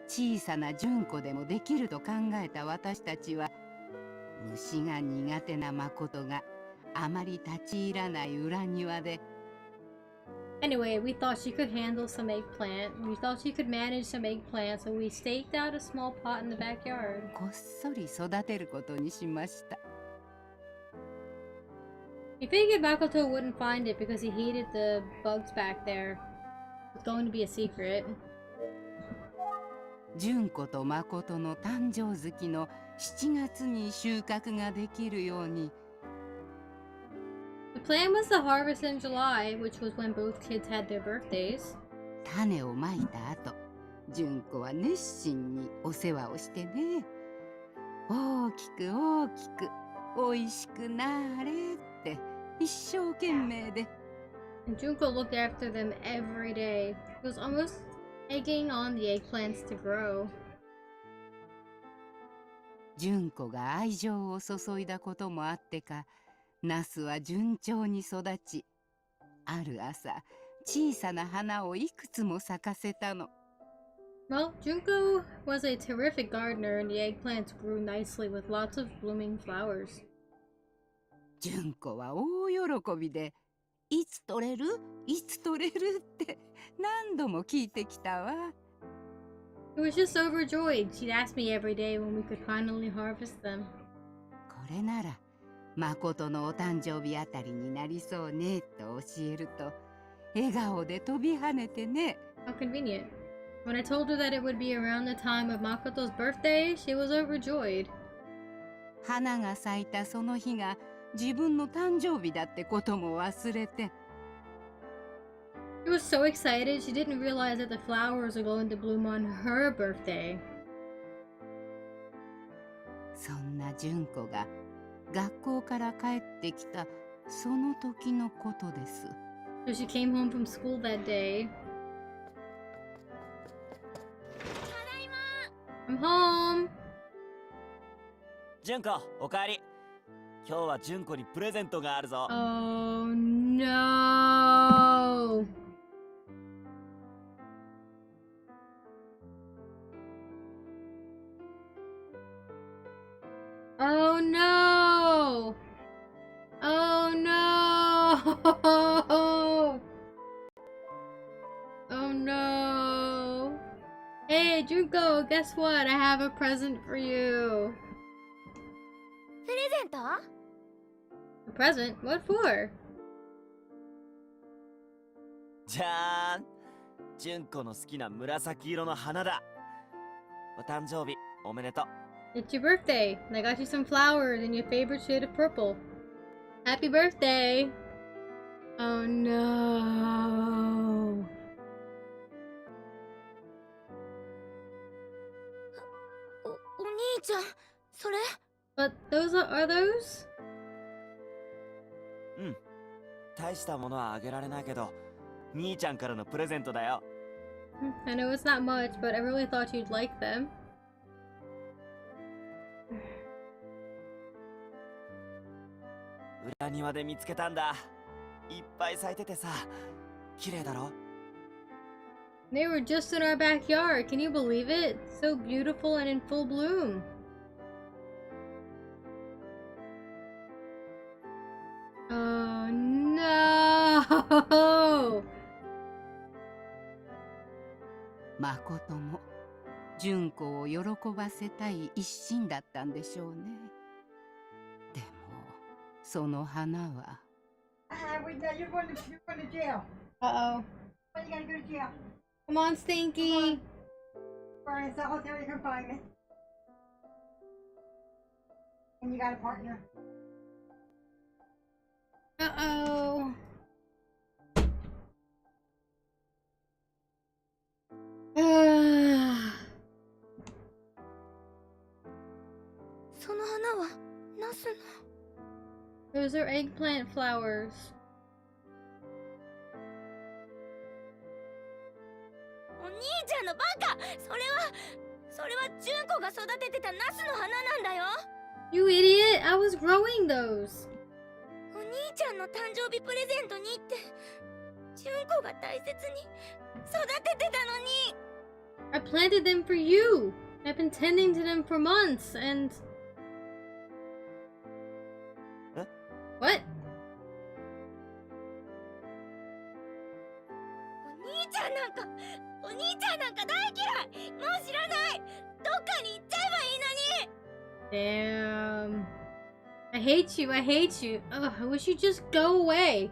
小さな純子でもできると考えた私たちは、虫が苦手な誠があまり立ち入らない裏庭で、 Anyway, we thought she could handle some eggplant. We thought she could manage some eggplant, so we staked out a small pot in the backyard. こっそり育てることにしました。We figured Makoto wouldn't find it because he hated the bugs back there. It's going to be a secret. 純子と誠の誕生月の7月に収穫ができるように、 The plan was to harvest in July, which was when both kids had their birthdays. 種をまいた後、純子は熱心にお世話をしてね。大きく大きくおいしくなれって一生懸命で。 And Junko looked after them every day. He was almost egging on the eggplants to grow. 純子が愛情を注いだこともあってか、ナスは順調に育ち、ある朝小さな花をいくつも咲かせたの。 Well, Junko was a terrific gardener, and the eggplants grew nicely with lots of blooming flowers. 純子は大喜びで、いつ取れるいつ取れるって何度も聞いてきたわ。 He was just overjoyed. She'd ask me every day when we could finally harvest them. これなら誠のお誕生日あたりになりそうねと教えると、笑顔で飛び跳ねてね。 How convenient. When I told her that it would be around the time of Makoto's birthday, she was overjoyed. 花が咲いたその日が自分の誕生日だってことも忘れて、 She was so excited she didn't realize that the flowers are going to bloom on her birthday. そんな純子が学校から帰ってきたその時のことです。 So she came home from school that day. I'm home! 純子、おかえり。今日は純子にプレゼントがあるぞ。 Oh no! Oh no! Oh no! Oh no! Hey Junko, guess what? I have a present for you. プレゼント？ A present? What for? じゃーん、純子の好きな紫色の花だ。お誕生日おめでとう。 It's your birthday, and I got you some flowers in your favorite shade of purple. Happy birthday! Oh no! お兄ちゃん、それ？ But those are those? うん、大したものはあげられないけど、兄ちゃんからのプレゼントだよ。 I know it's not much, but I really thought you'd like them. 裏庭で見つけたんだ。いっぱい咲いててさ、綺麗だろ？ They were just in our backyard. Can you believe it? So beautiful and in full bloom. Oh no! 誠も純子を喜ばせたい一心だったんでしょうね。でもその花は。Uh-oh. Come on, Stinky. And you got a partner. Uh-oh. Ah. その花はナスの。 Those are eggplant flowers. お兄ちゃんのバカ。それは純子が育ててたナスの花なんだよ。 You idiot! I was growing those. お兄ちゃんの誕生日プレゼントにって純子が大切に育ててたのに。 I planted them for you. I've been tending to them for months and... What? お兄ちゃんなんか大嫌い。もう知らない。どっかに行っちゃえばいいのに。 Damn. I hate you. I hate you. Ugh, I wish you'd just go away.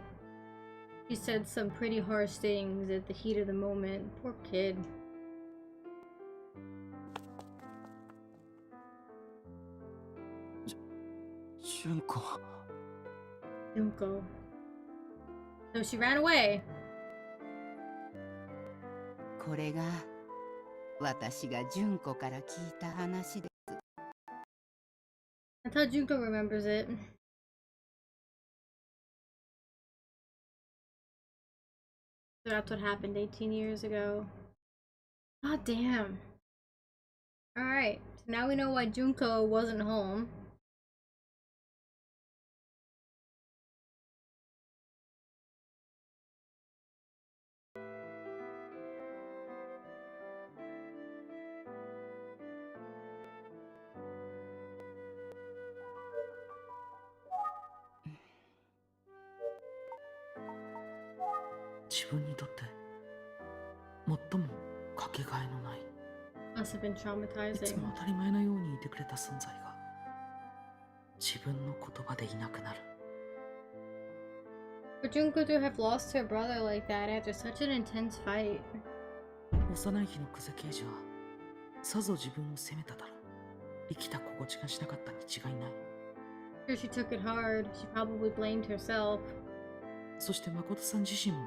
She said some pretty harsh things at the heat of the moment. Poor kid. Junko. Junko. So she ran away. これが私が純子から聞いた話です。 I thought Junko remembers it. So that's what happened 18 years ago. God damn. Alright, so now we know why Junko wasn't home. Must have been いつ traumatizing. も当たり前のようにいてくれた存在が自分の言葉でいなくなる。 For Junko to have lost her brother like that after such an intense fight. 幼い日の久世刑事はさぞ自分を責めただろう。生きた心地がしなかったに違いない。 Sure, she took it hard. She probably blamed herself. そして誠さん自身も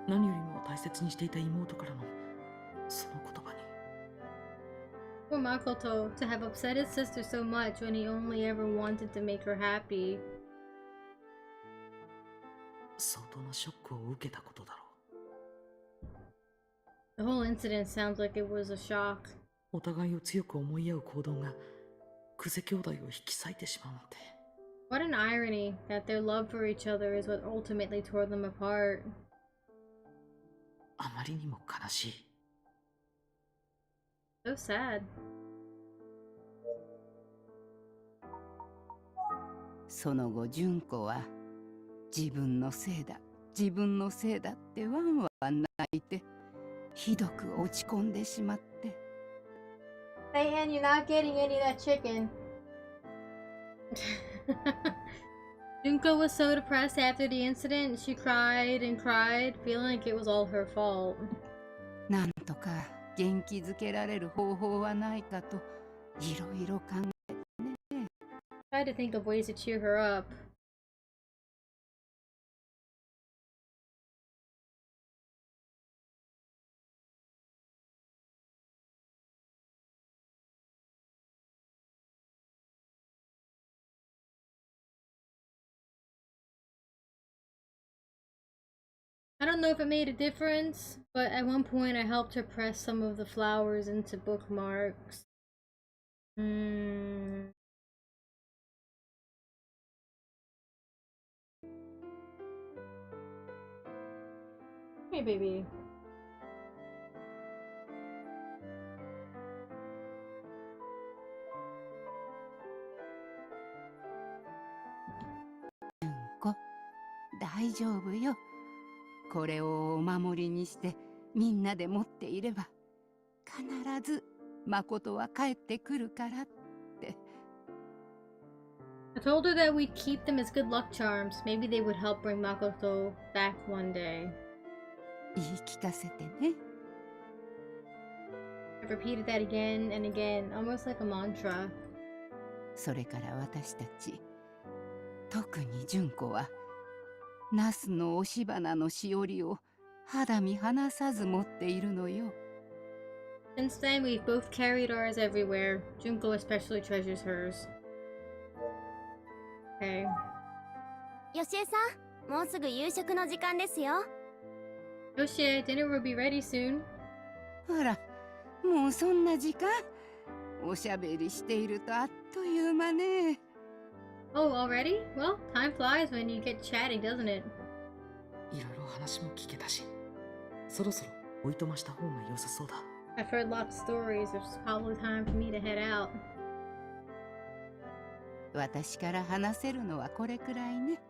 何よりも大切にしていた妹からのその言葉に。 Poor Makoto, to have upset his sister so much when he only ever wanted to make her happy. 相当なショックを受けたことだろ The whole incident sounds like it was a shock. う。お互いを強く思い合う行動が久世兄弟を引き裂いてしまうなんて。 What an irony that their love for each other is what ultimately tore them apart. あまりにも悲しい。 So sad. その後純子は自分のせいだってワンワン泣いてひどく落ち込んでしまって。 Hey, and you're not getting any of that chicken. Junko was so depressed after the incident, she cried and cried, feeling like it was all her fault. なんとか元気づけられる方法はないかといろいろ考えてね。 Tried to think of ways to cheer her up. I don't know if it made a difference, but at one point I helped her press some of the flowers into bookmarks. Hey, baby. Junko, 大丈夫よ。これをお守りにしてみんなで持っていれば必ず誠は帰ってくるからって。I told her that we'd keep them as good luck charms. Maybe they would help bring Makoto back one day. 言い聞かせてね。I've repeated that again and again, almost like a mantra. それから私たち、特に純子は、ナスの押し花のしおりを肌身離さず持っているのよ。Since then, we've both carried ours everywhere. Junko especially treasures hers. Okay. よしえさん、もうすぐ夕食の時間ですよ。Yoshie, dinner will be ready soon. ほら、もうそんな時間。おしゃべりしているとあっという間ね。Oh, already? Well, time flies when you get chatting, doesn't it? いろいろ話も聞けたし、そろそろおいとました方が良さそうだ。I've heard lots of stories. It's probably time for me to head out. 私から話せるのはこれくらいね。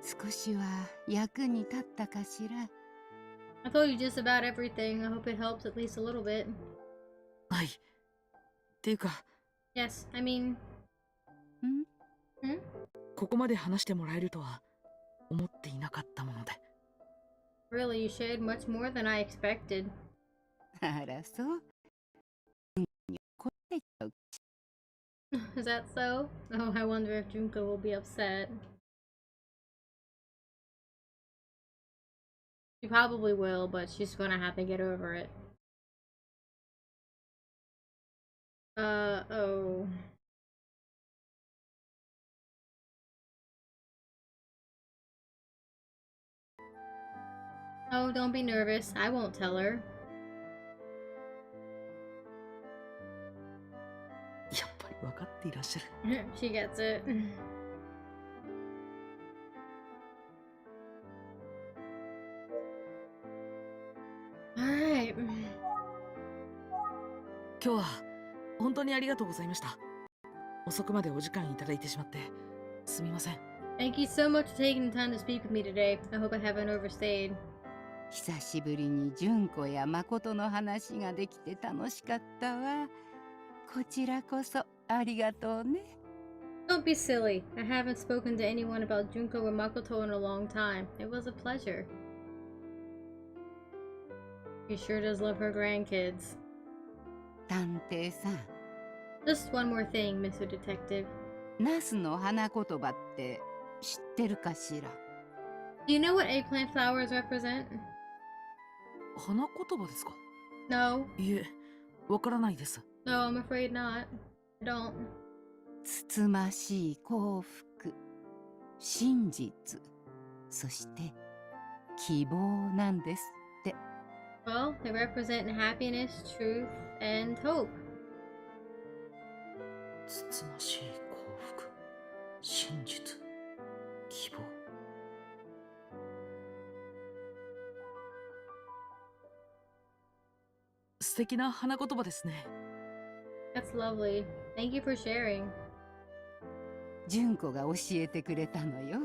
少しは役に立ったかしら。I told you just about everything. I hope it helps at least a little bit. はい。っていうか、Yes, I mean... ここまで話してもらえるとは思っていなかったもので。Really, you shared much more than I expected. あら、そう。怒ってちゃう。Is that so? Oh, I wonder if Junko will be upset. She probably will, but she's gonna have to get over it. Oh. Oh, don't be nervous. I won't tell her. やっぱり分かっていらっしゃる。She gets it. Alright. 今日は本当にありがとうございました。遅くまでお時間いただいてしまってすみません。Thank you so much for taking the time to speak with me today. I hope I haven't overstayed. 久しぶりに純子や誠の話ができて楽しかったわ。こちらこそありがとうね。Don't be silly. I haven't spoken to anyone about Junko or Makoto in a long time. It was a pleasure. She sure does love her grandkids. 探偵さん。Just one more thing, Mr. Detective. ナスの花言葉って知ってるかしら？ Do you know what eggplant flowers represent? 花言葉ですか？ No. いえ、わからないです。No, I'm afraid not. I don't. つつましい幸福、真実、そして希望なんですって。Well, they represent happiness, truth, and hope. つつましい幸福、真実、希望。素敵な花言葉ですね。That's lovely. Thank you for sharing. 純子が教えてくれたのよ。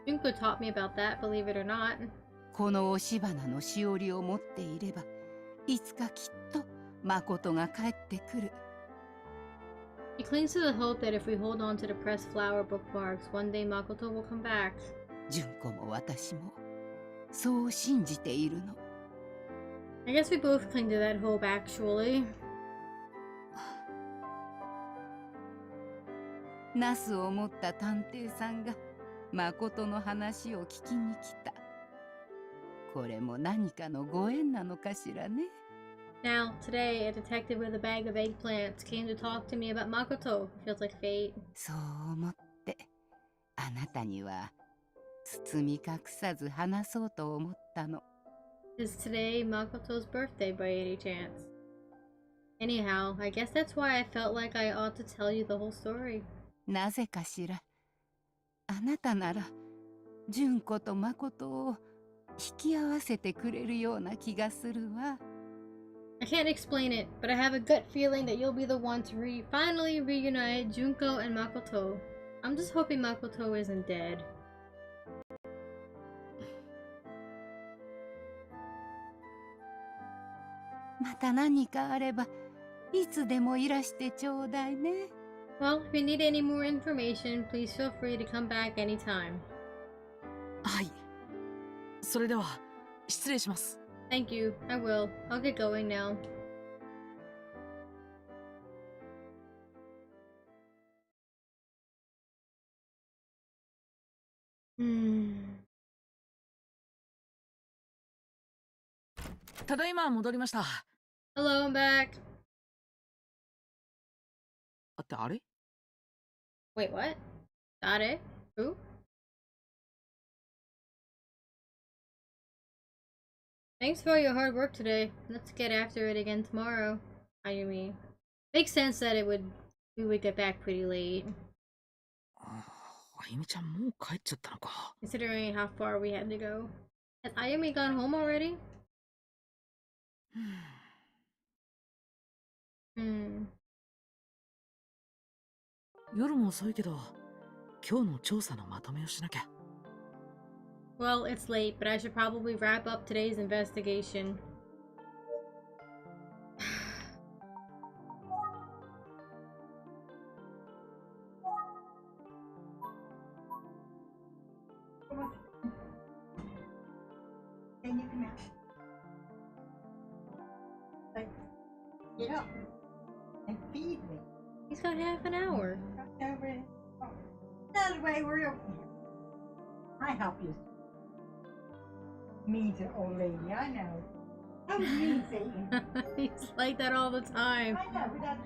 Junko taught me about that, believe it or not. この押し花のしおりを持っていれば、いつかきっと誠が帰ってくる。He clings to the hope that if we hold on to the pressed flower bookmarks, one day Makoto will come back. 純子も私もそう信じているの。I guess we both cling to that hope, actually. ナスを持った探偵さんが誠の話を聞きに来た。これも何かのご縁なのかしらね。Now, today, a detective with a bag of eggplants came to talk to me about Makoto. Feels like fate. そう思ってあなたには包み隠さず話そうと思ったの。Is today Makoto's birthday by any chance? Anyhow, I guess that's why I felt like I ought to tell you the whole story. なぜかしら。あなたなら純子と誠を引き合わせてくれるような気がするわ。I can't explain it, but I have a gut feeling that you'll be the one to finally reunite Junko and Makoto. I'm just hoping Makoto isn't dead. また何かあればいつでもいらしてちょうだいね。Well, if you need any more information, please feel free to come back anytime. はい。それでは失礼します。Thank you. I will. I'll get going now. Hmm. ただいま戻りました。Hello, I'm back. あれ Wait, what? Got it? Who? Thanks for all your hard work today. Let's get after it again tomorrow. Ayumi. Makes sense that we would get back pretty late. あゆみちゃんもう帰っちゃったのか。Considering how far we had to go. Has Ayumi gone home already? Hmm. 夜も遅いけど、今日の調査のまとめをしなきゃ。Well, it's late, but I should probably wrap up today's investigation. Then you come out. Like, get up and feed me. He's got half an hour. That way we're okay. I help you. Mean to old lady, I know. How mean, Satan. He's like that all the time. I know, but that's...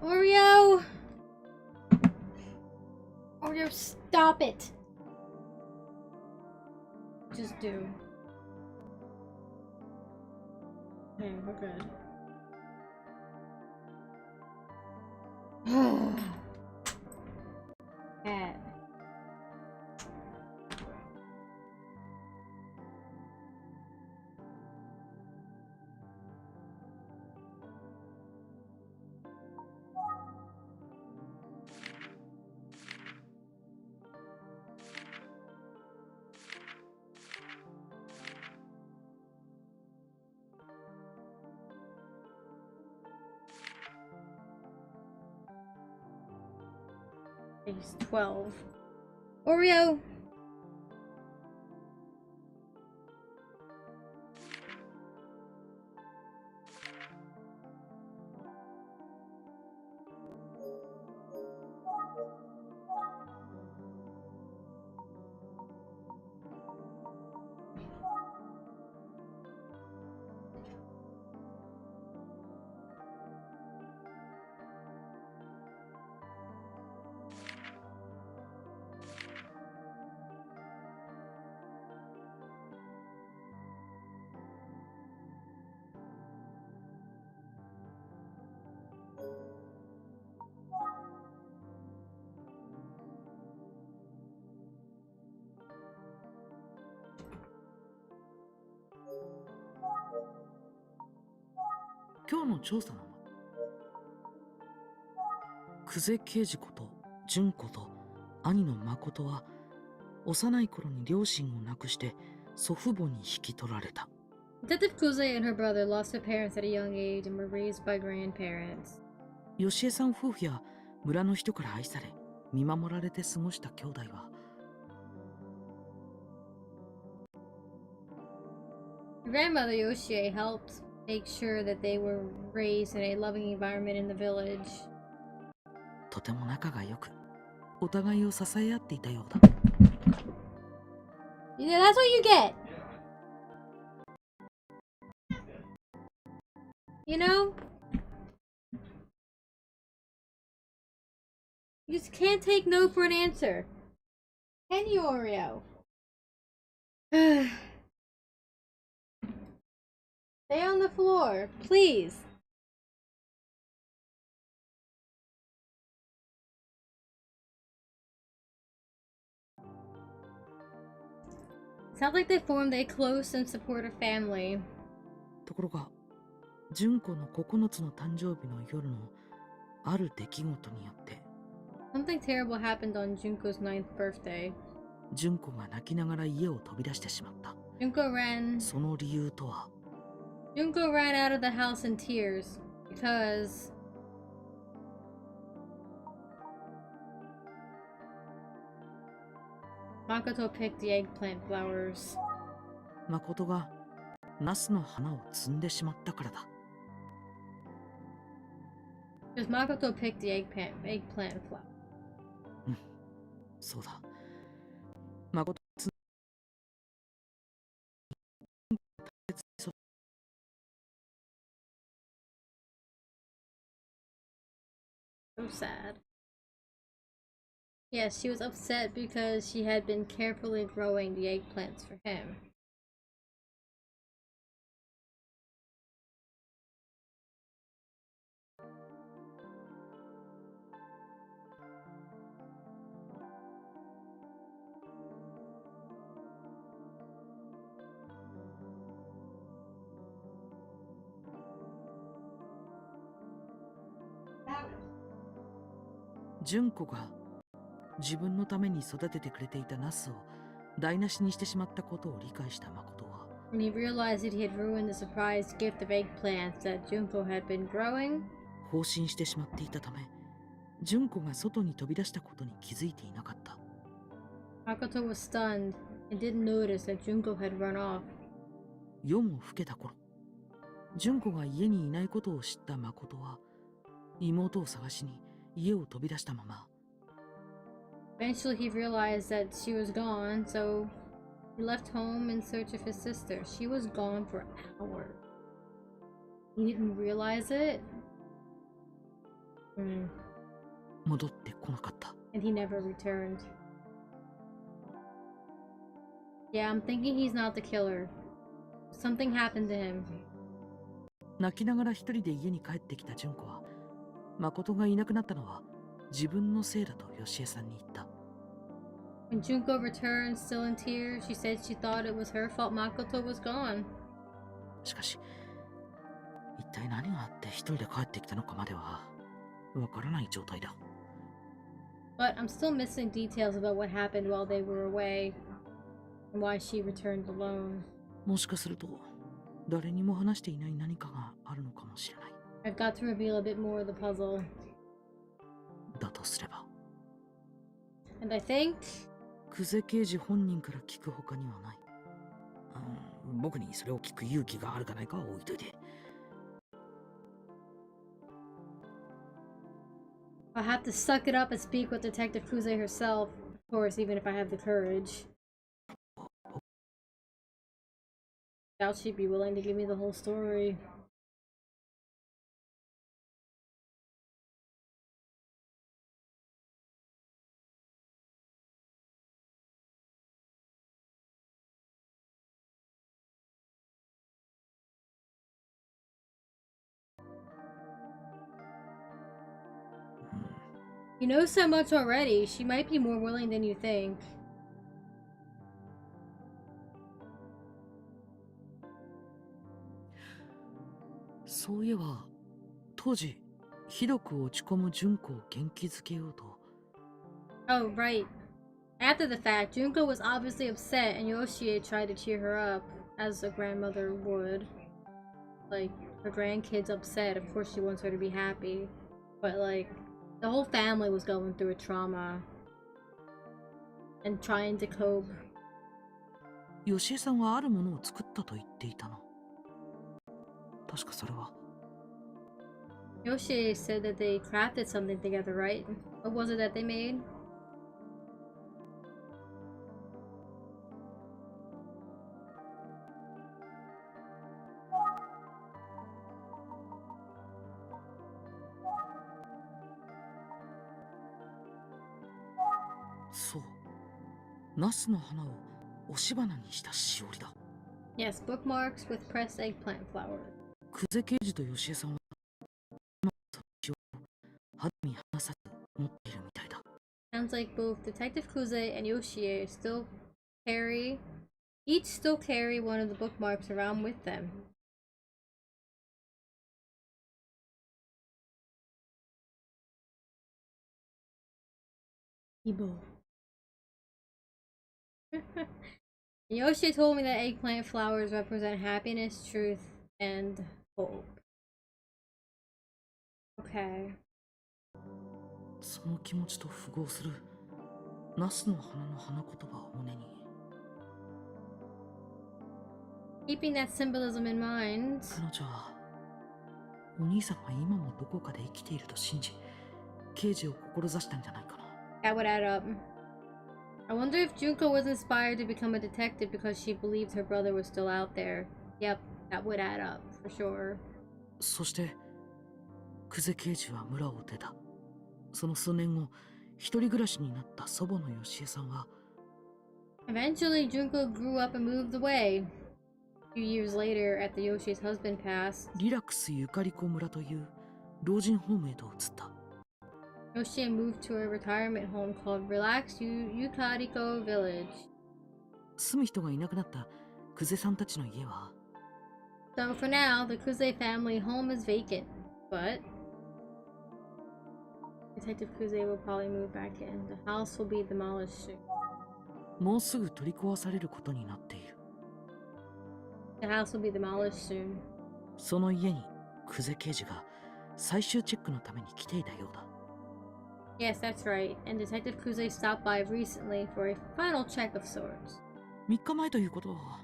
Oreo! Oreo, stop it! Just do. Okay, we're good. Cat. He's 12. Oreo! の調査の久世刑事こと純子と兄の誠は幼い頃に両親を亡くして祖父母に引き取られた。 Detective Kuze and her brother lost their parents at a young age and were raised by grandparents. 吉江さん夫婦や村の人から愛され見守られて過ごした兄弟は、 Grandmother Yoshie helped make sure that they were raised in a loving environment in the village. とても仲が良くお互いを支え合っていたようだ。 Yeah, that's what you get! You know? You just can't take no for an answer. Can you, Oreo? Stay on the floor, please. Sounds like they formed a close and supportive family. ところが純子の9つの誕生日の夜のある出来事によって、 Something terrible happened on Junko's 9th birthday. 純子が泣きながら家を飛び出してしまった。 その理由とは、 Junko ran out of the house in tears because Makoto picked the eggplant flowers. 誠がナスの花を摘んでしまったからだ。 Because Makoto picked the eggplant flower. そうだ。誠 So sad. Yes, she was upset because she had been carefully growing the eggplants for him. That 純子が自分のために育ててくれていたナスを台無しにしてしまったことを理解した誠は、 When he realized that he had ruined the surprise gift of eggplants that Junko had been growing, 放心してしまっていたため、純子が外に飛び出したことに気づいていなかった。 Makoto was stunned and didn't notice that Junko had run off. 夜も更けた頃、純子が家にいないことを知った誠は妹を探しに家を飛び出したまま、 Eventually, he realized that she was gone, so he left home in search of his sister. She was gone for hours. He didn't realize it. 戻ってこなかった。 And he never returned. Yeah, I'm thinking he's not the killer. Something happened to him. 泣きながら一人で家に帰ってきた純子は、誠がいなくなったのは自分のせいだと吉江さんに言った。 When Junko returned, still in tears, she said she thought it was her fault Makoto was gone. しかし、一体何があって一人で帰ってきたのかまではわからない状態だ。 But I'm still missing details about what happened while they were away and why she returned alone. もしかすると誰にも話していない何かがあるのかもしれない。 I've got to reveal a bit more of the puzzle. だとすれば、 And I think 久世刑事本人から聞く他にはない。僕にそれを聞く勇気があるかないかは置いといて。 I'll have to suck it up and speak with Detective Kuze herself, of course, even if I have the courage. Doubt she'd be willing to give me the whole story. You know so much already. She might be more willing than you think. そういえば当時ひどく落ち込む純子を元気づけようと。 Oh, right. After the fact, Junko was obviously upset, and Yoshie tried to cheer her up, as a grandmother would. Like, her grandkid's upset, of course she wants her to be happy. But, like, the whole family was going through a trauma. And trying to cope. よしえさんはあるものを作ったと言っていたな。確かそれは。 Yoshie said that they crafted something together, right? What was it that they made? So, ナスの花を押し花にしたしおりだ。 Yes, bookmarks with pressed eggplant flowers. 久世刑事とよしえさんは今そのしおりを肌身離さず持っているみたいだ。 Sounds like both Detective Kuze and Yoshie each still carry one of the bookmarks around with them. Ibo. Yoshie told me that eggplant flowers represent happiness, truth, and hope. Okay. その気持ちと符合するナスの花の花言葉を胸に。 Keeping that symbolism in mind, 彼女はお兄さんが今もどこかで生きていると信じ刑事を志したんじゃないかな。 that would add up. I wonder if Junko was inspired to become a detective because she believed her brother was still out there. Yep, that would add up for sure. そして久世刑事は村を出た。その数年後一人暮らしになった祖母のよしえさんは Eventually, Junko grew up and moved away. A few years later, after Yoshi's husband passed, リラクスゆかりこ村という老人ホームへと移った。 Yoshie moved to a retirement home called Relax Yukariko Village. 住む人がいなくなった久世さんたちの家は So for now, the Kuze family home is vacant, but Detective Kuze will probably move back in. The house will be demolished soon. もうすぐ取り壊されることになっている。 The house will be demolished soon. その家に久世刑事が最終チェックのために来ていたようだ。 Yes, that's right. And Detective Kuze stopped by recently for a final check of sorts. 3日前ということは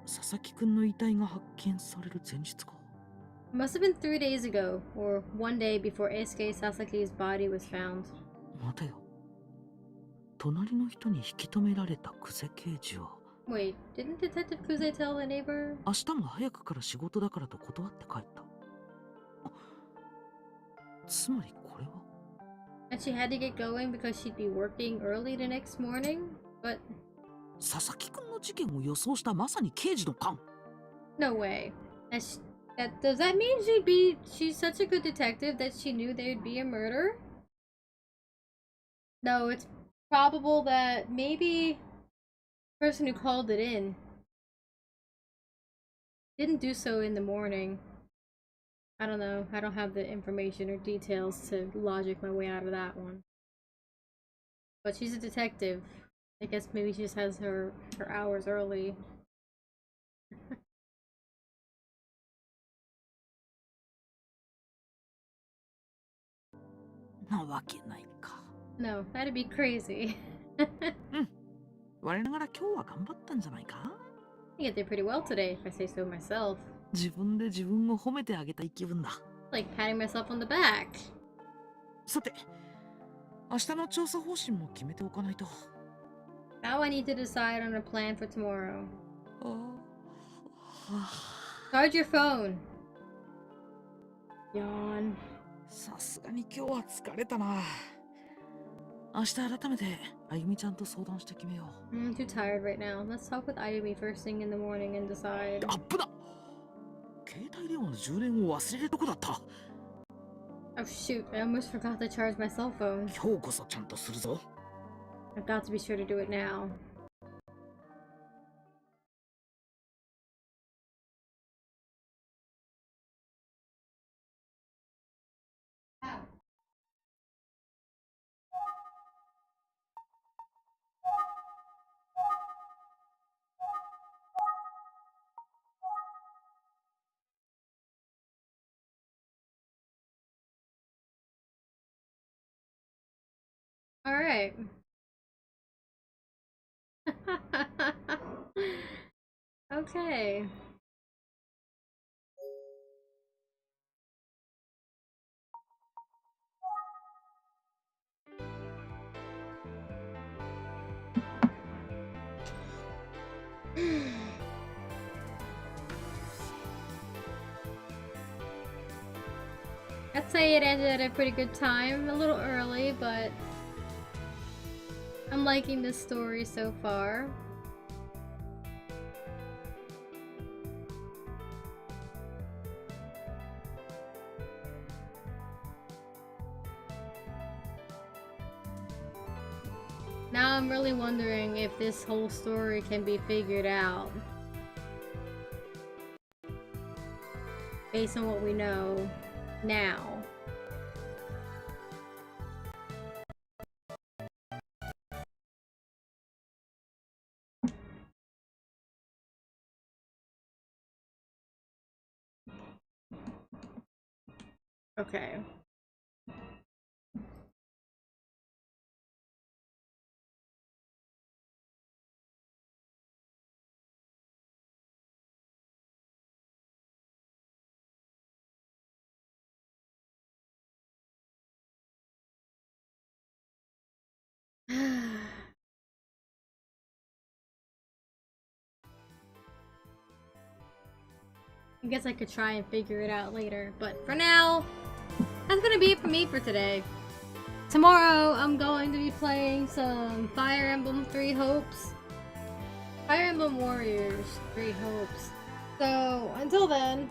佐々木くんの遺体が発見される前日か。 It must have been 3 days ago, or 1 day before Eisuke Sasaki's body was found. 待てよ。隣の人に引き止められた久世刑事は Wait, didn't Detective Kuze tell the neighbor? 明日も早くから仕事だからと断って帰った。つまりこれは And she had to get going because she'd be working early the next morning? But 佐々木くんの事件を予想したまさに刑事の勘。 no way. Does that mean she's such a good detective that she knew there'd be a murder? No, it's probable that maybe the person who called it in didn't do so in the morning. I don't know. I don't have the information or details to logic my way out of that one. But she's a detective. I guess maybe she just has her hours early. なわけないか。 No, that'd be crazy. 我ながら今日は頑張ったんじゃないか。 I think I did pretty well today, if I say so myself. 自分で自分を褒めてあげたい気分だ。 Like patting myself on the back. さて、明日の調査方針も決めておかないと。 Now I need to decide on a plan for tomorrow. は Charge your phone. Yawn. さすがに今日は疲れたな。明日改めてあゆみちゃんと相談して決めよう。 I'm too tired right now. Let's talk with Ayumi first thing in the morning and decide. あっぶだ。携帯電話の充電を忘れるとこだった。 Oh shoot, I almost forgot to charge my cell phone. 今日こそちゃんとするぞ。 I've got to be sure to do it now. Alright. Okay. I'd say it ended at a pretty good time, a little early, but I'm liking this story so far. Now I'm really wondering if this whole story can be figured out based on what we know now. Okay. I guess I could try and figure it out later, but for now, that's gonna be it for me for today. Tomorrow, I'm going to be playing some Fire Emblem 3 Hopes. Fire Emblem Warriors 3 Hopes. So, until then,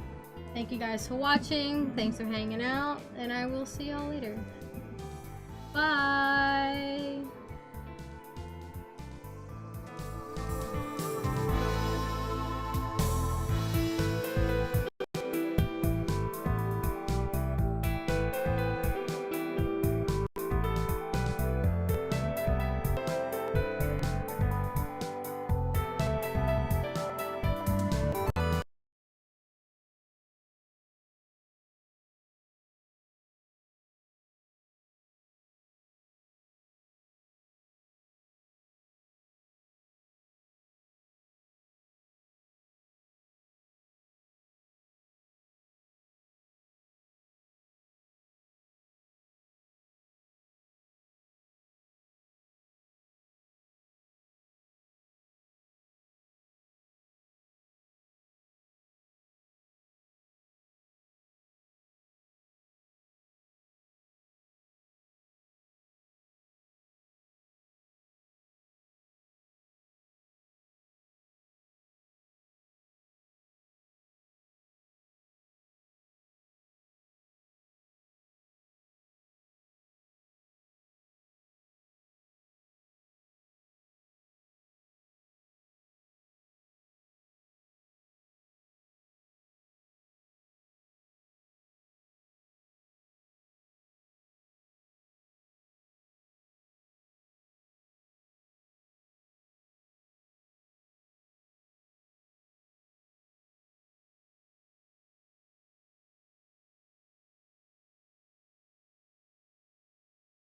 thank you guys for watching, thanks for hanging out, and I will see y'all later. Bye!